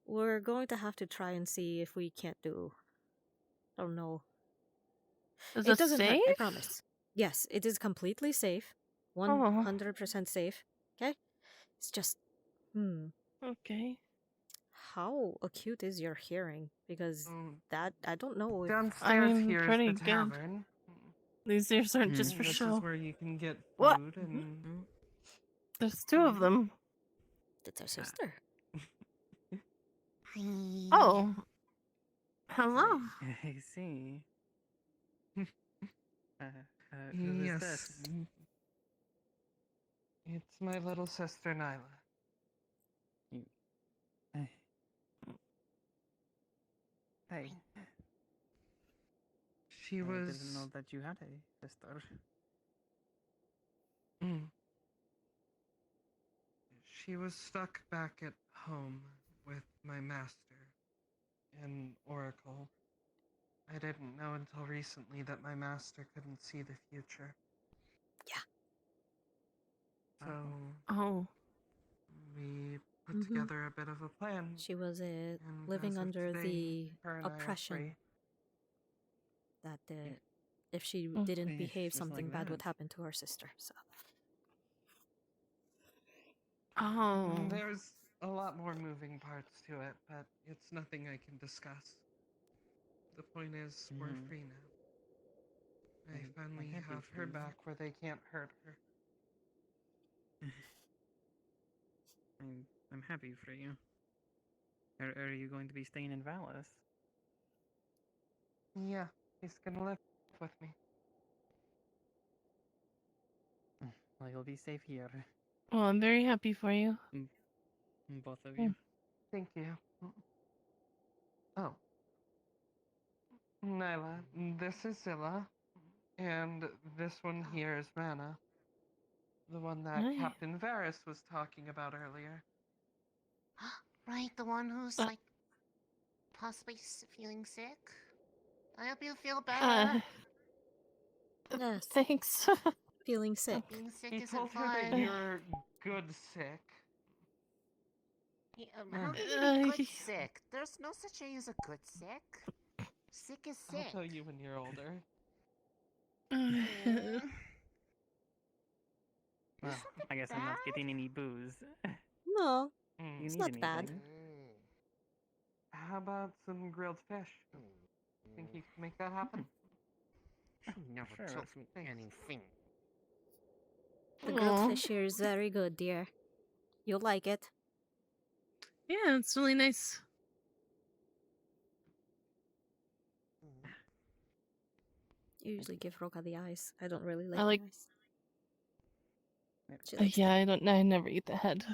[SPEAKER 1] We're going to have to try and see if we can't do... I don't know.
[SPEAKER 9] Is
[SPEAKER 1] it doesn't hurt, I
[SPEAKER 9] safe?
[SPEAKER 1] promise. Yes, it is completely safe. 100% safe. Okay? It's just...
[SPEAKER 9] Okay.
[SPEAKER 1] How acute is your hearing? Because that... I don't know if...
[SPEAKER 13] Downstairs here is
[SPEAKER 9] pretty
[SPEAKER 13] the
[SPEAKER 9] good.
[SPEAKER 13] tavern.
[SPEAKER 9] These ears aren't just for
[SPEAKER 13] This
[SPEAKER 9] show.
[SPEAKER 13] is where you can get
[SPEAKER 9] What?
[SPEAKER 13] food and...
[SPEAKER 9] There's two of them.
[SPEAKER 1] It's our sister.
[SPEAKER 9] Oh. Hello.
[SPEAKER 5] I see. Who is
[SPEAKER 13] Yes.
[SPEAKER 5] this?
[SPEAKER 13] It's my little sister, Nyla.
[SPEAKER 5] Hey.
[SPEAKER 13] She
[SPEAKER 5] I
[SPEAKER 13] was...
[SPEAKER 5] didn't know that you had a sister.
[SPEAKER 13] She was stuck back at home with my master in Oracle. I didn't know until recently that my master couldn't see the future.
[SPEAKER 1] Yeah.
[SPEAKER 13] So... we put together a bit of a plan.
[SPEAKER 1] She was
[SPEAKER 13] and
[SPEAKER 1] living
[SPEAKER 13] as of
[SPEAKER 1] under
[SPEAKER 13] today,
[SPEAKER 1] the
[SPEAKER 13] her and I are
[SPEAKER 1] oppression
[SPEAKER 13] free.
[SPEAKER 1] that if she didn't behave, something bad would happen to her sister. So
[SPEAKER 13] There's a lot more moving parts to it, but it's nothing I can discuss. The point is, we're free now. I finally
[SPEAKER 12] happy
[SPEAKER 13] have
[SPEAKER 12] for
[SPEAKER 13] her
[SPEAKER 12] you.
[SPEAKER 13] back where they can't hurt her.
[SPEAKER 12] I'm happy for you. Are you going to be staying in Valis?
[SPEAKER 13] Yeah, he's gonna live with me.
[SPEAKER 12] Well, you'll be safe here.
[SPEAKER 9] Well, I'm very happy for you.
[SPEAKER 12] Both of
[SPEAKER 9] Hmm.
[SPEAKER 12] you.
[SPEAKER 13] Thank you. Oh. Nyla, this is Zilla, and this one here is Mana. The one that
[SPEAKER 9] Hi.
[SPEAKER 13] Captain Varys was talking about earlier.
[SPEAKER 22] Right, the one who's like possibly feeling sick. I hope you feel better.
[SPEAKER 1] Yes.
[SPEAKER 9] Thanks.
[SPEAKER 1] Feeling sick.
[SPEAKER 22] Being sick
[SPEAKER 13] He
[SPEAKER 22] isn't
[SPEAKER 13] told her that
[SPEAKER 22] fun.
[SPEAKER 13] you're good sick.
[SPEAKER 22] How can you be good sick? There's no such thing as a good sick. Sick is sick.
[SPEAKER 13] I'll tell you when you're older.
[SPEAKER 12] Well, I guess I'm not getting any booze.
[SPEAKER 1] No,
[SPEAKER 12] You
[SPEAKER 1] it's
[SPEAKER 12] need
[SPEAKER 1] not bad.
[SPEAKER 12] anything?
[SPEAKER 13] How about some grilled fish? Think you can make that happen?
[SPEAKER 20] She never
[SPEAKER 12] Sure,
[SPEAKER 20] took
[SPEAKER 12] let's-
[SPEAKER 20] me anything.
[SPEAKER 1] The grilled fish here is very good, dear. You'll like it.
[SPEAKER 9] Yeah, it's really nice.
[SPEAKER 1] You usually give Roka the eyes. I don't really like
[SPEAKER 9] I like.
[SPEAKER 1] the eyes. She likes
[SPEAKER 9] Yeah, I don't. I never eat the head.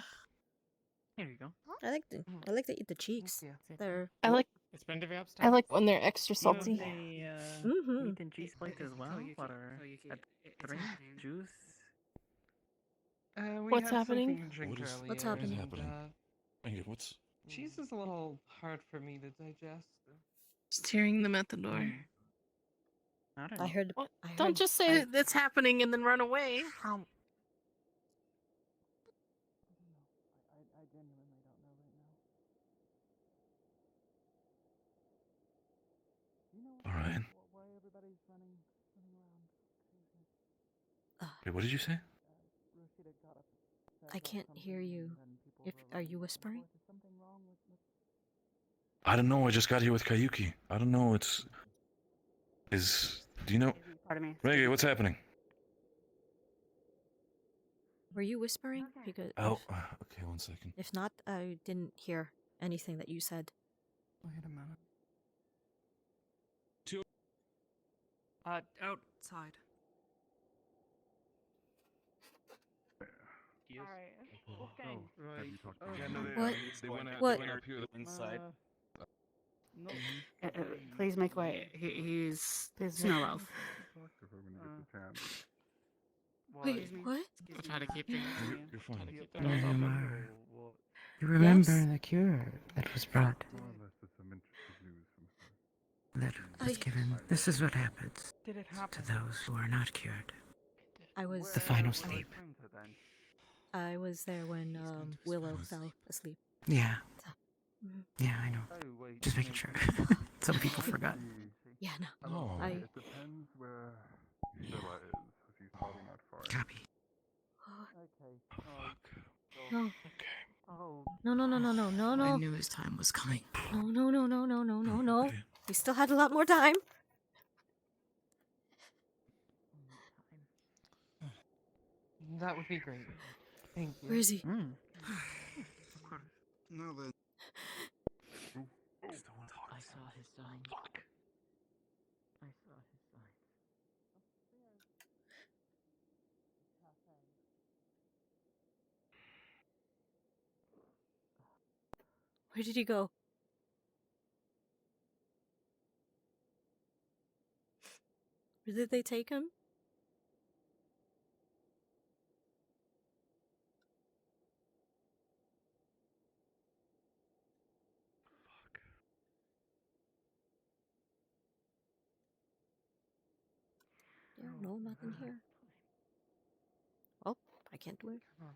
[SPEAKER 12] Here you go.
[SPEAKER 1] I like to eat the cheeks. They're
[SPEAKER 9] I like.
[SPEAKER 12] It's been to be upstairs.
[SPEAKER 9] I like when they're extra
[SPEAKER 12] You have
[SPEAKER 9] salty.
[SPEAKER 12] a
[SPEAKER 1] Mhm.
[SPEAKER 12] meat and cheese plate as well, or a drink, juice.
[SPEAKER 13] We
[SPEAKER 9] What's
[SPEAKER 13] had
[SPEAKER 9] happening?
[SPEAKER 13] something to drink
[SPEAKER 8] What is-
[SPEAKER 13] earlier.
[SPEAKER 1] What's
[SPEAKER 8] what is
[SPEAKER 1] happening?
[SPEAKER 8] happening? Thank you. What's
[SPEAKER 13] Cheese is a little hard for me to digest.
[SPEAKER 9] Just hearing them at the door.
[SPEAKER 12] I don't
[SPEAKER 1] I
[SPEAKER 12] know.
[SPEAKER 1] heard.
[SPEAKER 9] What?
[SPEAKER 1] I
[SPEAKER 9] Don't
[SPEAKER 1] heard.
[SPEAKER 9] just say that's happening and then run away.
[SPEAKER 12] I genuinely don't know right now. You know
[SPEAKER 8] all right?
[SPEAKER 12] why everybody's running around crazy?
[SPEAKER 8] Wait, what did you say?
[SPEAKER 12] Rashida got upset
[SPEAKER 1] I
[SPEAKER 12] about
[SPEAKER 1] can't
[SPEAKER 12] something,
[SPEAKER 1] hear you.
[SPEAKER 12] and then people
[SPEAKER 1] If
[SPEAKER 12] were
[SPEAKER 1] are
[SPEAKER 12] running
[SPEAKER 1] you
[SPEAKER 12] back and
[SPEAKER 1] whispering?
[SPEAKER 12] forth. Is something wrong with
[SPEAKER 8] I don't know. I just got here with Kayuki. I don't know. Do you know?
[SPEAKER 14] Pardon me.
[SPEAKER 8] Reggae, what's happening?
[SPEAKER 1] Were you whispering? Because
[SPEAKER 8] Oh, okay. One second.
[SPEAKER 1] if not, I didn't hear anything that you said.
[SPEAKER 12] Wait a minute.
[SPEAKER 7] Outside.
[SPEAKER 14] Alright. Okay.
[SPEAKER 3] Have you talked to
[SPEAKER 14] Okay.
[SPEAKER 3] them?
[SPEAKER 1] What?
[SPEAKER 4] They went up here inside.
[SPEAKER 14] No. Please make way. He's snow elf.
[SPEAKER 3] Talk to her when you get the chance.
[SPEAKER 1] Wait, what?
[SPEAKER 12] I'll try to keep things.
[SPEAKER 8] You're fine.
[SPEAKER 12] Xiomara,
[SPEAKER 16] You remember
[SPEAKER 1] Yes?
[SPEAKER 16] the cure that was brought,
[SPEAKER 3] More or less, it's some interesting news from her.
[SPEAKER 16] that was given. This is what happens
[SPEAKER 12] Did it happen?
[SPEAKER 16] to those who are not cured.
[SPEAKER 1] I was.
[SPEAKER 16] The final sleep.
[SPEAKER 1] I was there when Willow fell asleep.
[SPEAKER 16] Yeah.
[SPEAKER 1] Mhm.
[SPEAKER 16] Yeah, I know. Just making sure. Some people forgot.
[SPEAKER 1] Yeah, no.
[SPEAKER 8] Oh.
[SPEAKER 1] I.
[SPEAKER 3] It depends where Zilla is. She's probably not far.
[SPEAKER 16] Copy.
[SPEAKER 1] No.
[SPEAKER 12] Oh.
[SPEAKER 1] No, no, no, no, no, no,
[SPEAKER 16] I
[SPEAKER 1] no.
[SPEAKER 16] knew his time was coming.
[SPEAKER 1] No, no, no, no, no, no, no, no. We still had a lot more time.
[SPEAKER 13] That would be great. Thank you.
[SPEAKER 1] Where is he?
[SPEAKER 12] Of course.
[SPEAKER 4] No, then.
[SPEAKER 12] I saw his sign. Fuck. I saw his sign.
[SPEAKER 1] Where did he go? Where did they take him? Yeah, no, nothing here. Oh, I can't do it.
[SPEAKER 13] Come on.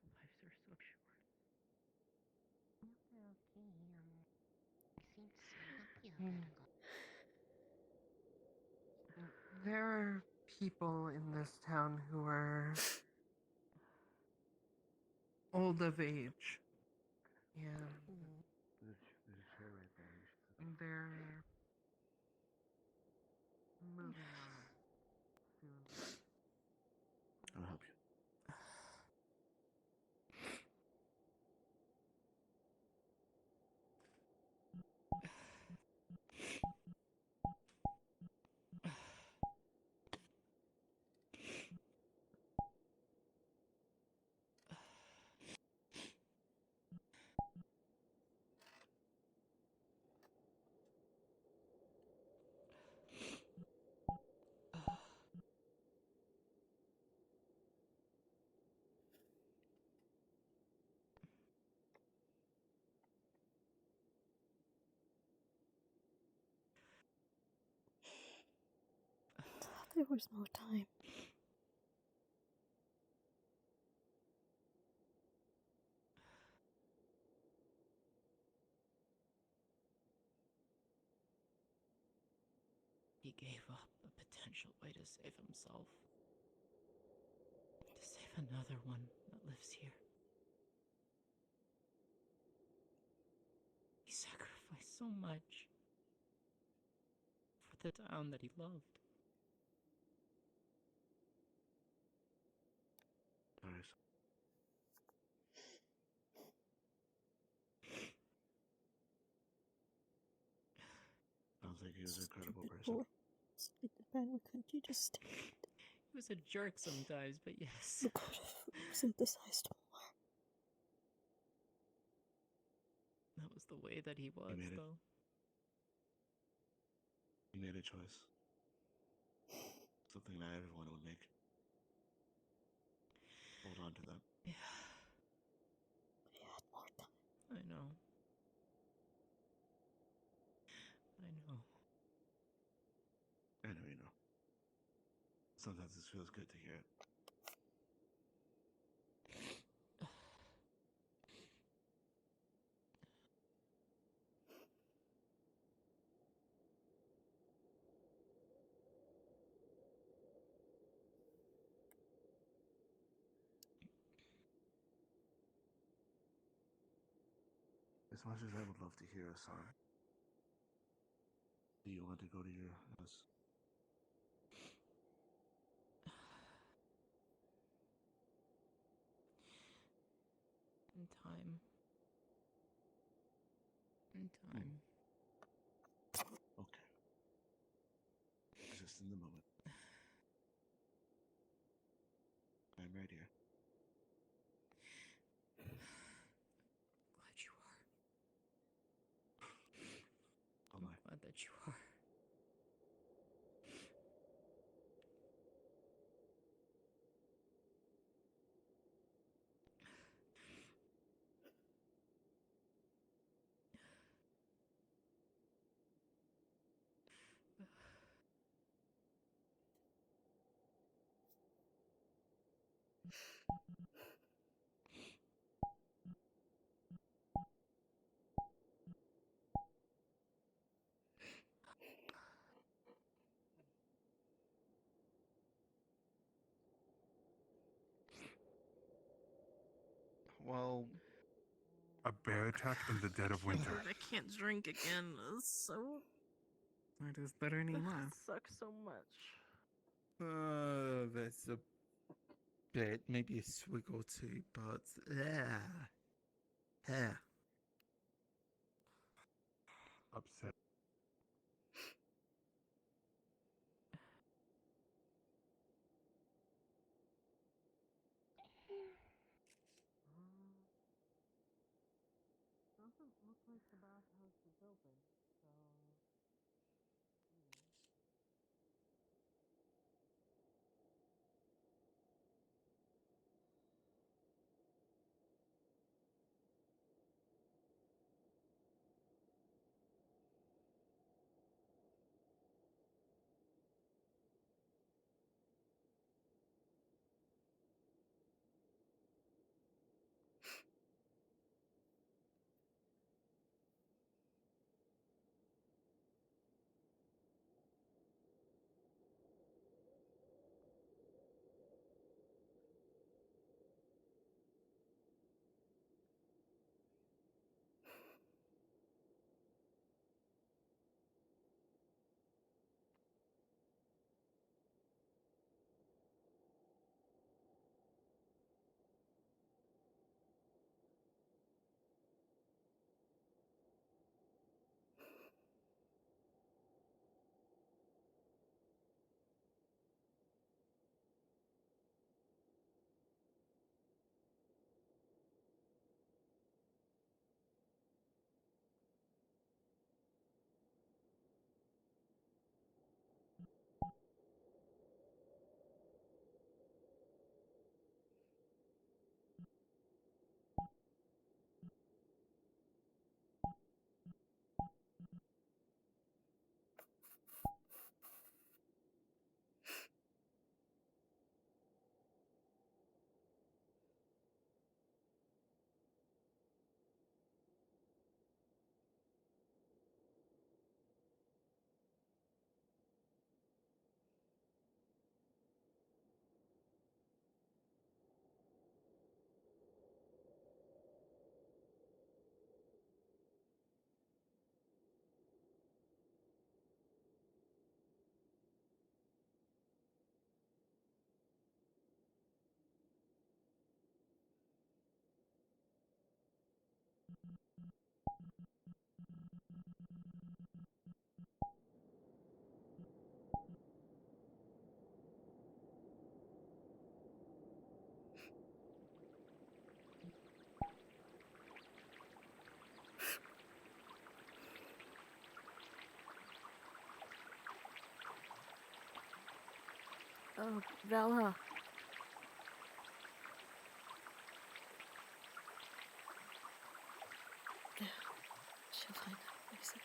[SPEAKER 12] Lives are so short.
[SPEAKER 13] There are people in this town who are old of age. And they're moving on soon.
[SPEAKER 20] I'll help you.
[SPEAKER 1] There was no time.
[SPEAKER 12] He gave up a potential way to save himself. To save another one that lives here. He sacrificed so much for the town that he loved.
[SPEAKER 20] Nice. Sounds like he was an incredible person.
[SPEAKER 1] Boy. Sleep the bed, why couldn't you just stay?
[SPEAKER 12] He was a jerk sometimes, but yes.
[SPEAKER 1] You could have synthesized more.
[SPEAKER 12] That was the way that he was,
[SPEAKER 20] made it.
[SPEAKER 12] though.
[SPEAKER 20] He made a choice. Something not everyone would make. Hold on to that.
[SPEAKER 12] Yeah.
[SPEAKER 1] He had more time.
[SPEAKER 12] I know. I know.
[SPEAKER 20] I know you know. Sometimes this feels good to hear it. As much as I would love to hear a song, do you want to go to your house?
[SPEAKER 12] In time. In time.
[SPEAKER 20] Okay. Just in the moment. I'm right here.
[SPEAKER 12] Glad you are.
[SPEAKER 20] Oh
[SPEAKER 12] I'm
[SPEAKER 20] my.
[SPEAKER 12] glad that you are.
[SPEAKER 11] Well,
[SPEAKER 3] A bear attack in the dead of winter.
[SPEAKER 9] I can't drink again. So
[SPEAKER 11] it is better anymore.
[SPEAKER 9] sucks so much.
[SPEAKER 11] That's a bit, maybe a swig or two, but yeah.
[SPEAKER 3] Upset.
[SPEAKER 13] Doesn't look like the bathhouse is open, so...
[SPEAKER 1] Oh, Valha. She'll find out, I see.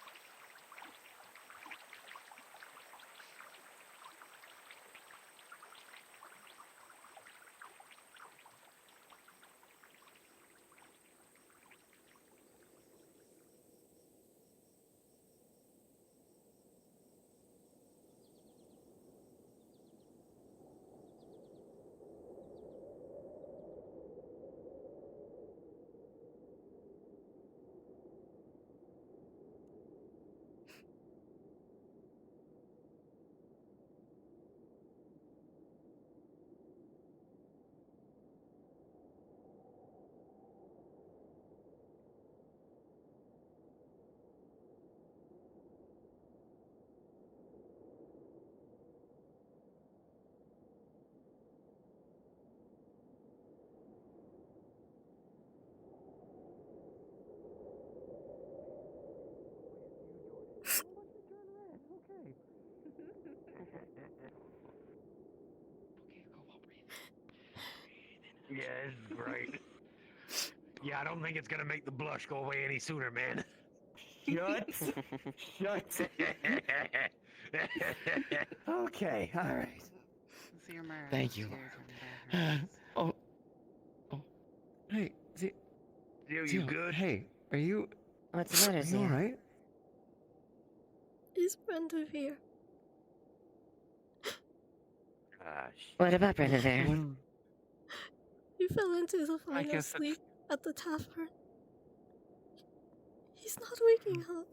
[SPEAKER 21] Yeah, this is great. Yeah, I don't think it's gonna make the blush go away any sooner, man.
[SPEAKER 11] Shut. Shut. Okay, alright.
[SPEAKER 12] Xiomara,
[SPEAKER 11] Thank you. Oh. Oh. Hey,
[SPEAKER 21] Zio, you
[SPEAKER 11] Zio,
[SPEAKER 21] good?
[SPEAKER 11] hey, are you...
[SPEAKER 6] What's the matter,
[SPEAKER 11] Are you
[SPEAKER 6] Zio?
[SPEAKER 11] alright?
[SPEAKER 1] Is Brenda here?
[SPEAKER 6] What about Brenda there?
[SPEAKER 1] He fell into the
[SPEAKER 17] I
[SPEAKER 1] final
[SPEAKER 17] guess
[SPEAKER 1] sleep at the tavern. He's not waking up.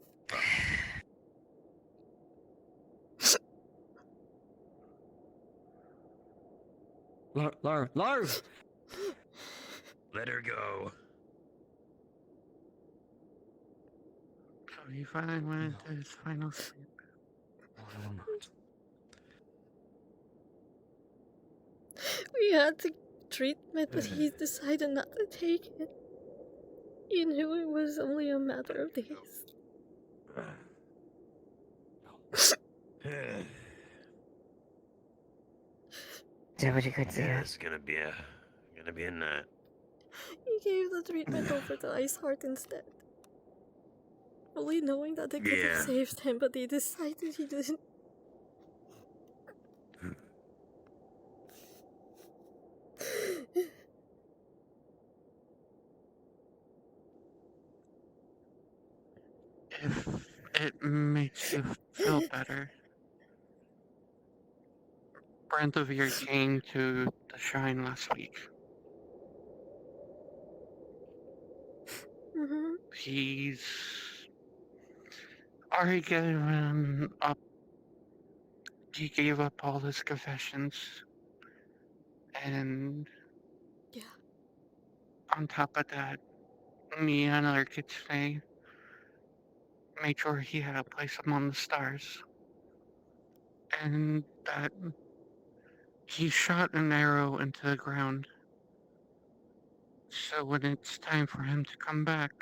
[SPEAKER 11] Larv!
[SPEAKER 21] Let her go.
[SPEAKER 17] So he finally went into his final sleep.
[SPEAKER 1] We had the treatment, but he decided not to take it. He knew it was only a matter of days.
[SPEAKER 6] So what you could see?
[SPEAKER 21] Yeah, it's gonna be a night.
[SPEAKER 1] He gave the treatment over to Ice Heart instead. Fully knowing that it could have
[SPEAKER 21] Yeah.
[SPEAKER 1] saved him, but he decided he didn't.
[SPEAKER 17] If it makes you feel better, Brandovir came to the shrine last week.
[SPEAKER 1] Mm-hmm.
[SPEAKER 17] He's already given up. He gave up all his confessions, and
[SPEAKER 1] yeah.
[SPEAKER 17] On top of that, me and other kids today made sure he had a place among the stars, and that he shot an arrow into the ground. So when it's time for him to come back,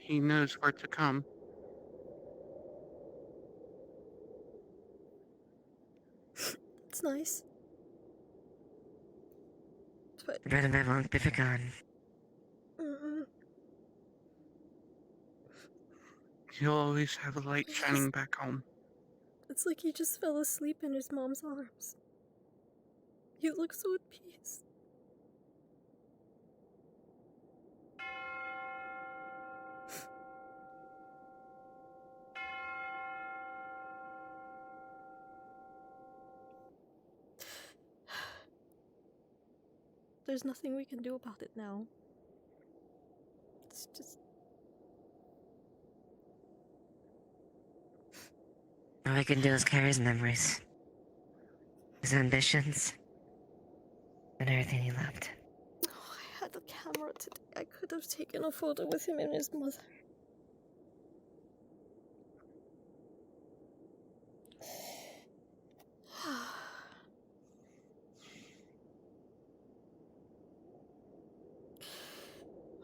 [SPEAKER 17] he knows where to come.
[SPEAKER 1] It's nice. But
[SPEAKER 6] Brenda won't be forgotten.
[SPEAKER 1] mm-mm.
[SPEAKER 17] He'll always have a light shining back home.
[SPEAKER 1] It's like he just fell asleep in his mom's arms. He looks so at peace. There's nothing we can do about it now. It's just...
[SPEAKER 6] All I can do is carry his memories, his ambitions, and everything he loved.
[SPEAKER 1] Oh, I had the camera today, I could have taken a photo with him and his mother.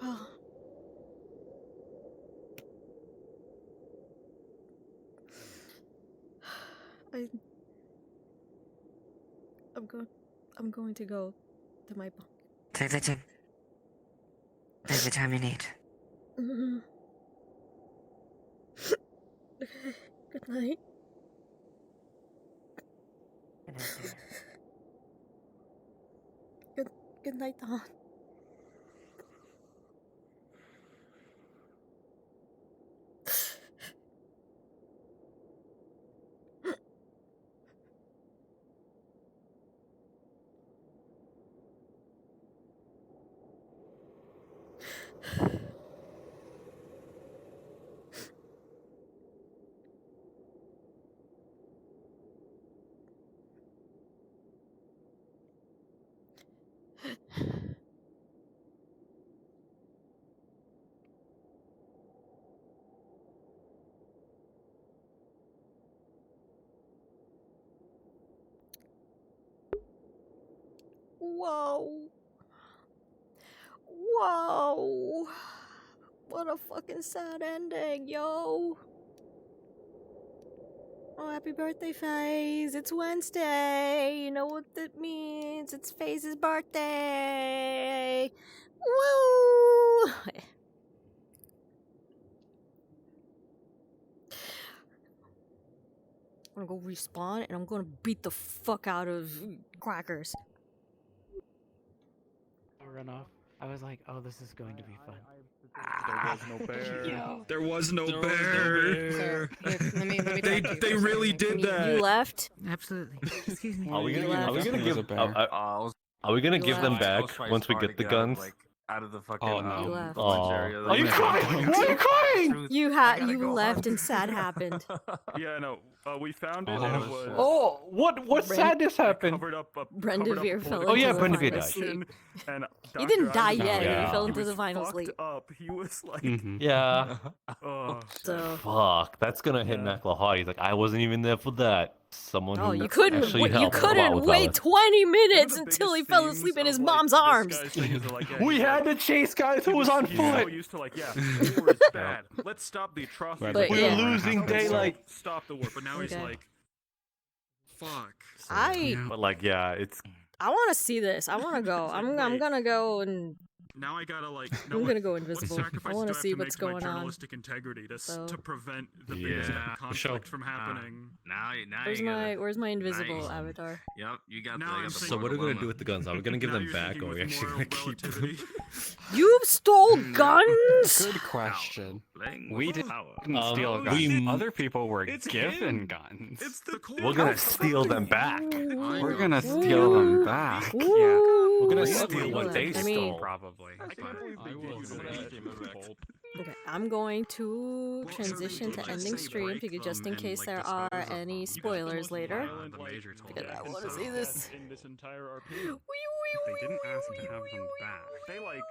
[SPEAKER 1] Oh. I'm going to go to my bunk.
[SPEAKER 6] Take the time you need.
[SPEAKER 1] Mm-hmm. Okay. Good night. Good night, Dawn. Whoa. Whoa. What a fucking sad ending, yo. Oh, happy birthday, FaZe. It's Wednesday. You know what that means. It's FaZe's birthday. Woo! I'm gonna go respawn and I'm gonna beat the fuck out of Crackers.
[SPEAKER 12] Run off. I was like, oh, this is going to be fun.
[SPEAKER 3] There was no bear.
[SPEAKER 8] There was no
[SPEAKER 3] There was no
[SPEAKER 8] bear.
[SPEAKER 3] bear.
[SPEAKER 6] Let me
[SPEAKER 8] They really did that.
[SPEAKER 1] You left?
[SPEAKER 6] Absolutely. Excuse me.
[SPEAKER 2] Are we gonna
[SPEAKER 1] left.
[SPEAKER 2] give? Are we gonna give them back once we get the guns?
[SPEAKER 19] Out of the fucking
[SPEAKER 2] Oh no!
[SPEAKER 1] You left.
[SPEAKER 19] lunch area.
[SPEAKER 2] Are you crying? Why are you crying?
[SPEAKER 1] You left and sad happened.
[SPEAKER 3] Yeah, no. We found it
[SPEAKER 2] Oh,
[SPEAKER 3] and it was.
[SPEAKER 2] Oh, what sadness happened?
[SPEAKER 3] Covered up.
[SPEAKER 1] Brendavere fell into
[SPEAKER 2] Oh yeah,
[SPEAKER 1] the
[SPEAKER 2] Brendavere
[SPEAKER 1] final
[SPEAKER 2] died.
[SPEAKER 1] sleep.
[SPEAKER 3] And
[SPEAKER 1] He didn't die
[SPEAKER 3] Dr.
[SPEAKER 1] yet.
[SPEAKER 2] Yeah.
[SPEAKER 1] He fell
[SPEAKER 3] He
[SPEAKER 1] into
[SPEAKER 3] was
[SPEAKER 1] the final
[SPEAKER 3] fucked
[SPEAKER 1] sleep.
[SPEAKER 3] up. He was like.
[SPEAKER 2] Yeah.
[SPEAKER 1] So.
[SPEAKER 2] Fuck, that's gonna hit Macklow hard. He's like, I wasn't even there for that. Someone.
[SPEAKER 1] Oh,
[SPEAKER 2] who
[SPEAKER 1] you couldn't.
[SPEAKER 2] actually
[SPEAKER 1] You
[SPEAKER 2] helped.
[SPEAKER 1] couldn't
[SPEAKER 2] Wow,
[SPEAKER 1] wait
[SPEAKER 2] that
[SPEAKER 1] 20 minutes until he fell asleep in his mom's arms.
[SPEAKER 2] we had to chase guys who was on
[SPEAKER 3] He's so
[SPEAKER 2] foot.
[SPEAKER 3] used to like, yeah, war is bad. Let's stop the atrocities.
[SPEAKER 1] But
[SPEAKER 2] We're
[SPEAKER 1] yeah.
[SPEAKER 2] losing daylight.
[SPEAKER 3] Stop the war. But now he's
[SPEAKER 1] Okay.
[SPEAKER 3] like, fuck.
[SPEAKER 2] But like, yeah, it's.
[SPEAKER 1] I want to see this. I want to go. I'm gonna go and
[SPEAKER 3] Now I gotta like.
[SPEAKER 1] I'm gonna go
[SPEAKER 3] What
[SPEAKER 1] invisible. I
[SPEAKER 3] sacrifices
[SPEAKER 1] want
[SPEAKER 3] do
[SPEAKER 1] to
[SPEAKER 3] I
[SPEAKER 1] see
[SPEAKER 3] have to
[SPEAKER 1] what's
[SPEAKER 3] make to my
[SPEAKER 1] going on.
[SPEAKER 3] journalistic integrity to
[SPEAKER 1] So-
[SPEAKER 3] to prevent the biggest
[SPEAKER 8] Yeah,
[SPEAKER 3] conflict
[SPEAKER 8] for sure.
[SPEAKER 3] from happening.
[SPEAKER 1] Where's my invisible avatar?
[SPEAKER 19] Yep, you got
[SPEAKER 3] Now I'm
[SPEAKER 8] So what are we gonna do with the guns? Are we gonna give
[SPEAKER 3] Now
[SPEAKER 8] them
[SPEAKER 3] you're
[SPEAKER 8] back,
[SPEAKER 3] thinking
[SPEAKER 8] or are we
[SPEAKER 3] with
[SPEAKER 8] actually
[SPEAKER 3] moral
[SPEAKER 8] gonna keep them?
[SPEAKER 3] relativity.
[SPEAKER 1] You stole guns?
[SPEAKER 15] Good question. We didn't
[SPEAKER 8] Um,
[SPEAKER 15] steal guns.
[SPEAKER 8] we-
[SPEAKER 15] Other people were
[SPEAKER 3] It's
[SPEAKER 15] given
[SPEAKER 3] him.
[SPEAKER 15] guns.
[SPEAKER 3] It's the
[SPEAKER 2] We're gonna steal them back.
[SPEAKER 15] We're gonna steal them back.
[SPEAKER 1] Ooh.
[SPEAKER 15] Yeah.
[SPEAKER 2] We're gonna
[SPEAKER 1] Ooh.
[SPEAKER 2] steal what they
[SPEAKER 1] I mean-
[SPEAKER 2] stole.
[SPEAKER 15] Probably.
[SPEAKER 1] Okay, I'm going to transition to ending stream because just in case there are any spoilers later. Because I want to see this.
[SPEAKER 3] In this entire RP.
[SPEAKER 15] They didn't ask to have them back.
[SPEAKER 3] They like